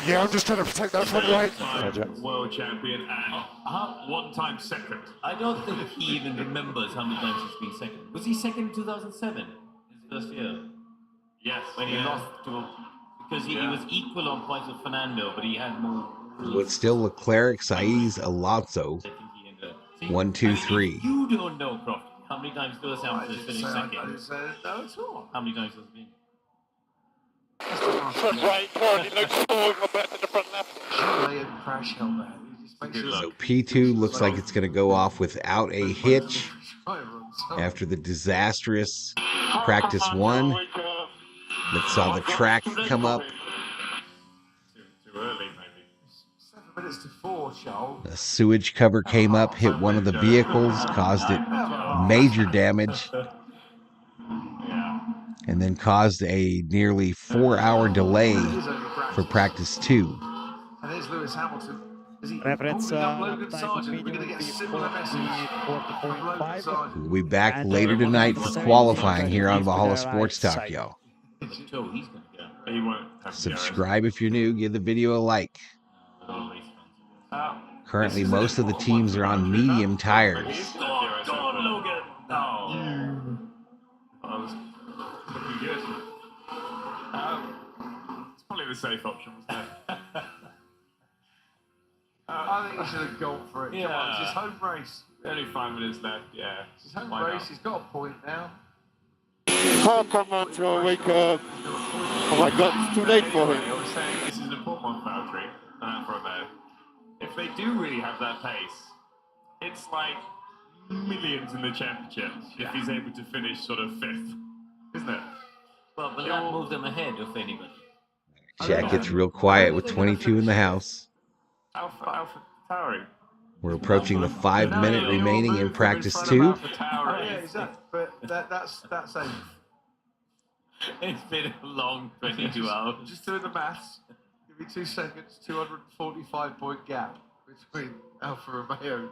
Yeah, I'm just trying to protect that front right. World champion and 1-time second. I don't think he even remembers how many times he's been second. Was he second in 2007, his first year? Yes. When he lost to... Because he was equal on points with Fernando, but he had more... But still Leclerc, Sainz, Alonso. 1, 2, 3. You don't know, Croft. How many times Lewis Hamilton has finished second? I didn't say no at all. How many times has it been? Front right, already looks forward, go back to the front left. Crash helmet. So P2 looks like it's going to go off without a hitch after the disastrous practice 1 that saw the track come up. Too early, maybe. 7 minutes to 4, Charles. A sewage cover came up, hit one of the vehicles, caused it major damage, and then caused a nearly 4-hour delay for practice 2. And here's Lewis Hamilton. Reference We're time going to get a similar message. 40.5. We'll be back later tonight for qualifying here on Valhalla Sports Talk, y'all. Subscribe if you're new, give the video a like. Currently, most of the teams are on medium tires. Go on, Logan. No. I was looking good. It's probably the safe option, wasn't it? I think he should have gone for it. Come on, it's his home race. Only 5 minutes left, yeah. It's his home race. He's got a point now. Oh, come on, Joe, wake up. Oh my God, it's too late for him. I was saying this is an important one for Valtteri and for Romeo. If they do really have that pace, it's like millions in the championship if he's able to finish sort of 5th, isn't it? Well, will that move them ahead of anybody? Chat gets real quiet with 22 in the house. Alpha Tauri. We're approaching the 5-minute remaining in practice 2. Yeah, exactly. But that's a... It's been a long 22 hours. Just doing the maths. Give me 2 seconds. 245-point gap between Alfa Romeo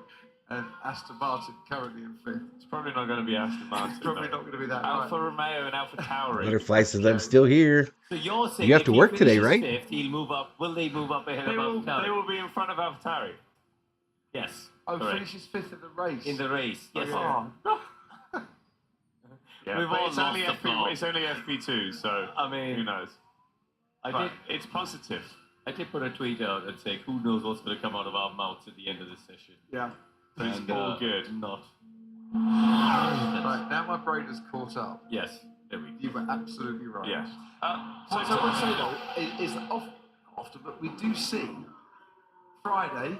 and Aston Martin currently in 5th. It's probably not going to be Aston Martin. It's probably not going to be that. Alfa Romeo and Alfa Tauri. Butterfly says I'm still here. So you're saying You have to work today, right? Fifth, he'll move up. Will they move up ahead of Alfa Tauri? They will be in front of Alfa Tauri. Yes. Oh, correct. finishes 5th in the race. In the race, yes. Oh. Yeah, We've but all it's only lost the plot. it's only FP2, so I mean, who knows? It's positive. I did put a tweet out and say, who knows what's going to come out of our mouths at the end of this session. Yeah. So it's all good. Not. Right, now my brain has caught up. Yes. There we go. You were absolutely right. Yes. What I would say though is that often, but we do see Friday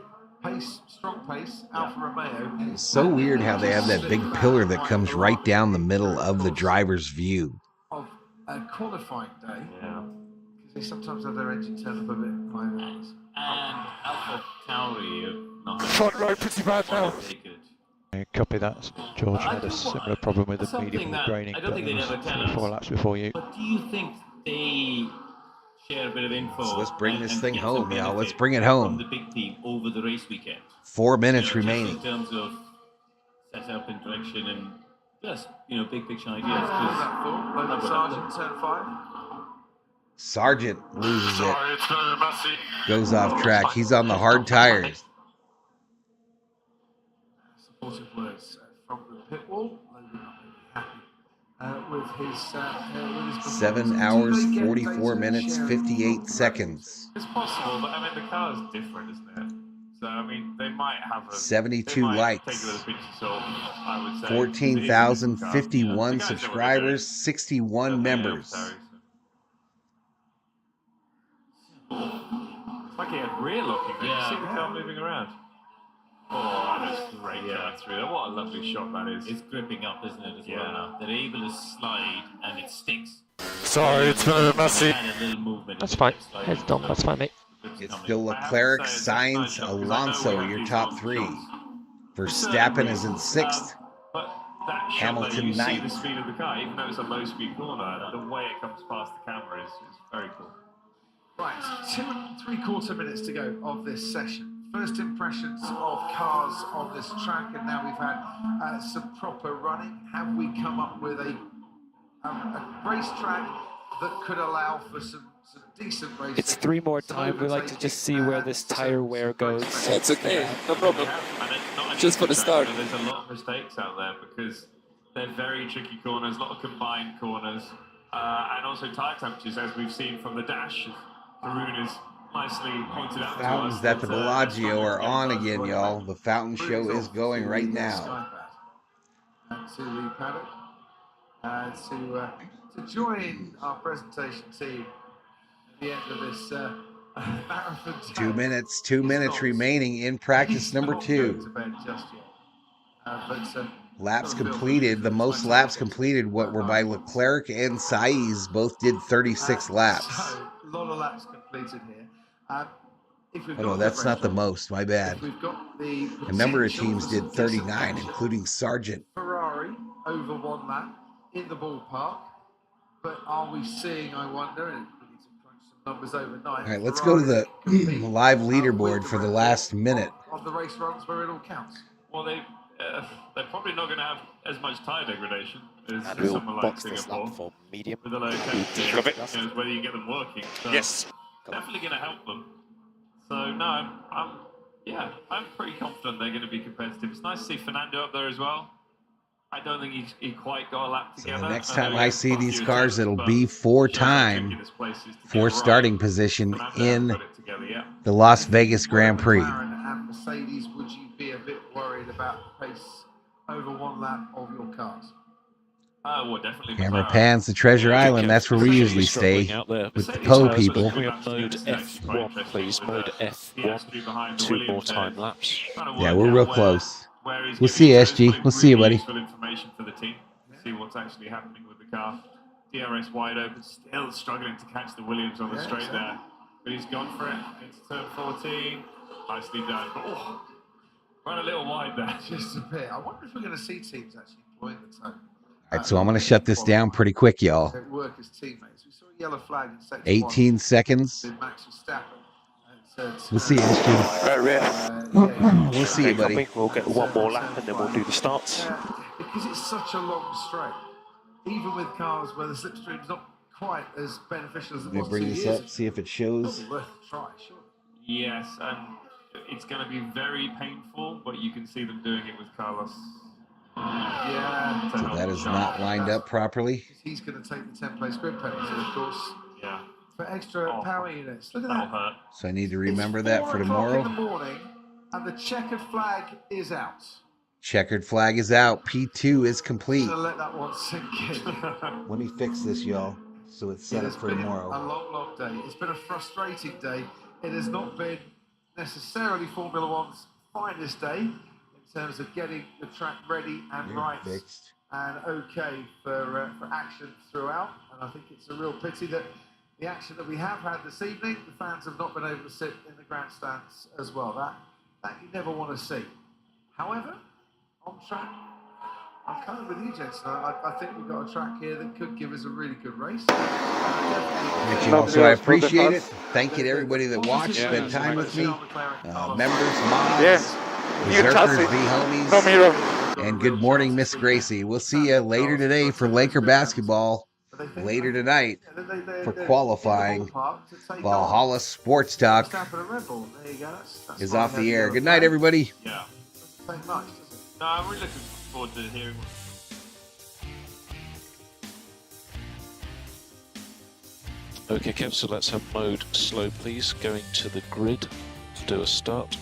strong pace, Alfa Romeo. It's so weird how they have that big pillar that comes right down the middle of the driver's view. Of a qualifying day. Yeah. Because they sometimes have their engine turn up a bit higher. And Alfa Tauri. Front row pretty bad now. Copy that. George had a similar problem with the medium with graining, but it was 4 laps before you. But do you think they share a bit of info? So let's bring this thing get home, some y'all. Let's benefit bring it from home. the big team over the race weekend. 4 minutes Just remaining. in terms of setup and direction and just big picture ideas. Logan Sargent, turn 5. Sargent loses it. Goes off track. He's on the hard tires. Supportive words from the pit wall. Logan not happy with his 7 hours, 44 minutes, 58 seconds. It's possible, but I mean the car is different, isn't it? So I mean they might have 72 likes. Take it with a pinch of salt, I would say. 14,051 subscribers, 61 members. It's like he had rear locking there. You see the car moving around. Oh, that's great going through there. What a lovely shot that is. It's gripping up, isn't it, as well now? They're able to slide and it sticks. Sorry, it's very messy. That's fine. Heads done. That's fine, mate. It's still Leclerc, Sainz, Alonso, your top 3. Verstappen is in 6th. But that shot Hamilton you see 9th. the speed of the car, even though it's a low-speed corner, the way it comes past the camera is very cool. Right, 2 3/4 minutes to go of this session. First impressions of cars on this track, and now we've had some proper running. Have we come up with a racetrack that could allow for some decent racing? It's 3 more time. We like to just see where this tire wear goes. That's okay, no problem. Just for the start. There's a lot of mistakes out there because they're very tricky corners, a lot of combined corners, and also tire temperatures, as we've seen from the dash. Karun is nicely pointed out to us. Fountains at the Bellagio are on again, y'all. The fountain show is going right now. And to the paddock, to join our presentation team at the end of this marathon. 2 minutes remaining in practice number 2. Laps completed. The most laps completed were by Leclerc and Sainz. Both did 36 laps. So, a lot of laps completed here. Oh no, that's not the most. My bad. A number of teams did 39, including Sargent. Ferrari over 1 lap in the ballpark, but are we seeing? I wonder. And we need to crunch some numbers overnight. All right, let's go to the live leaderboard for the last minute. Of the race runs where it all counts. Well, they're probably not going to have as much tire degradation as And we'll someone like box this Singapore. up for medium. With the low temperature, Love it. it's whether you get them working. So Yes. definitely going to help them. So no, I'm pretty confident they're going to be competitive. It's nice to see Fernando up there as well. I don't think he quite got a lap together. The next time I see these cars, it'll be for time for starting position in the Las Vegas Grand Prix. And Mercedes, would you be a bit worried about the pace over 1 lap of your cars? Well, definitely. Camera pans to Treasure Island. That's where we usually stay with the Poe people. Can we have mode F1, please? Mode F1. 2 more time laps. Yeah, we're real close. We'll see you, SG. We'll see you, buddy. Useful information for the team. See what's actually happening with the car. DRS wide open, still struggling to catch the Williams on the straight there. But he's gone for it into turn 14. Nicely done. Oh, run a little wide there. Just a bit. I wonder if we're going to see teams actually employing the tone. All right, so I'm going to shut this down pretty quick, y'all. Work as teammates. We saw a yellow flag in section 18 seconds. Max Verstappen. We'll see you, Ashton. We'll see you, buddy. I think we'll get one more lap and then we'll do the starts. Because it's such a long straight, even with cars where the slipstream's not quite as beneficial as it was 2 Bring years this ago. up, see if it shows. It'll be worth a try, sure. Yes, and it's going to be very painful, but you can see them doing it with Carlos. Yeah. So that is not lined up properly. He's going to take the 10-place grid penalty, of course. Yeah. For extra power units. Look at that. Hurt. So I need to remember that for tomorrow. It's 4 o'clock in the morning, and the checkered flag is out. Checkered flag is out. P2 is complete. So let that one sink in. Let me fix this, y'all, so it's set up for tomorrow. A long day. It's been a frustrating day. It has not been necessarily Formula One's finest day in terms of getting the track ready and Fixed. and okay for action throughout. And I think it's a real pity that the action that we have had this evening, the fans have not been able to sit in the grandstands as well. That you never want to see. However, on track, I'm kind of with you, Jensen. I think we've got a track here that could give us a really good race. Richie, also, I appreciate it. Thank you to everybody that watched, spent time with me. Members, mods, Berserkers, V-Homies, and good morning, Miss Gracie. We'll see you later today for Laker basketball. Later tonight for qualifying. Valhalla Sports Talk is off the air. Good night, everybody. Yeah. No, I'm really looking forward to hearing. Okay, Kev, so let's have mode slow, please. Going to the grid to do a start.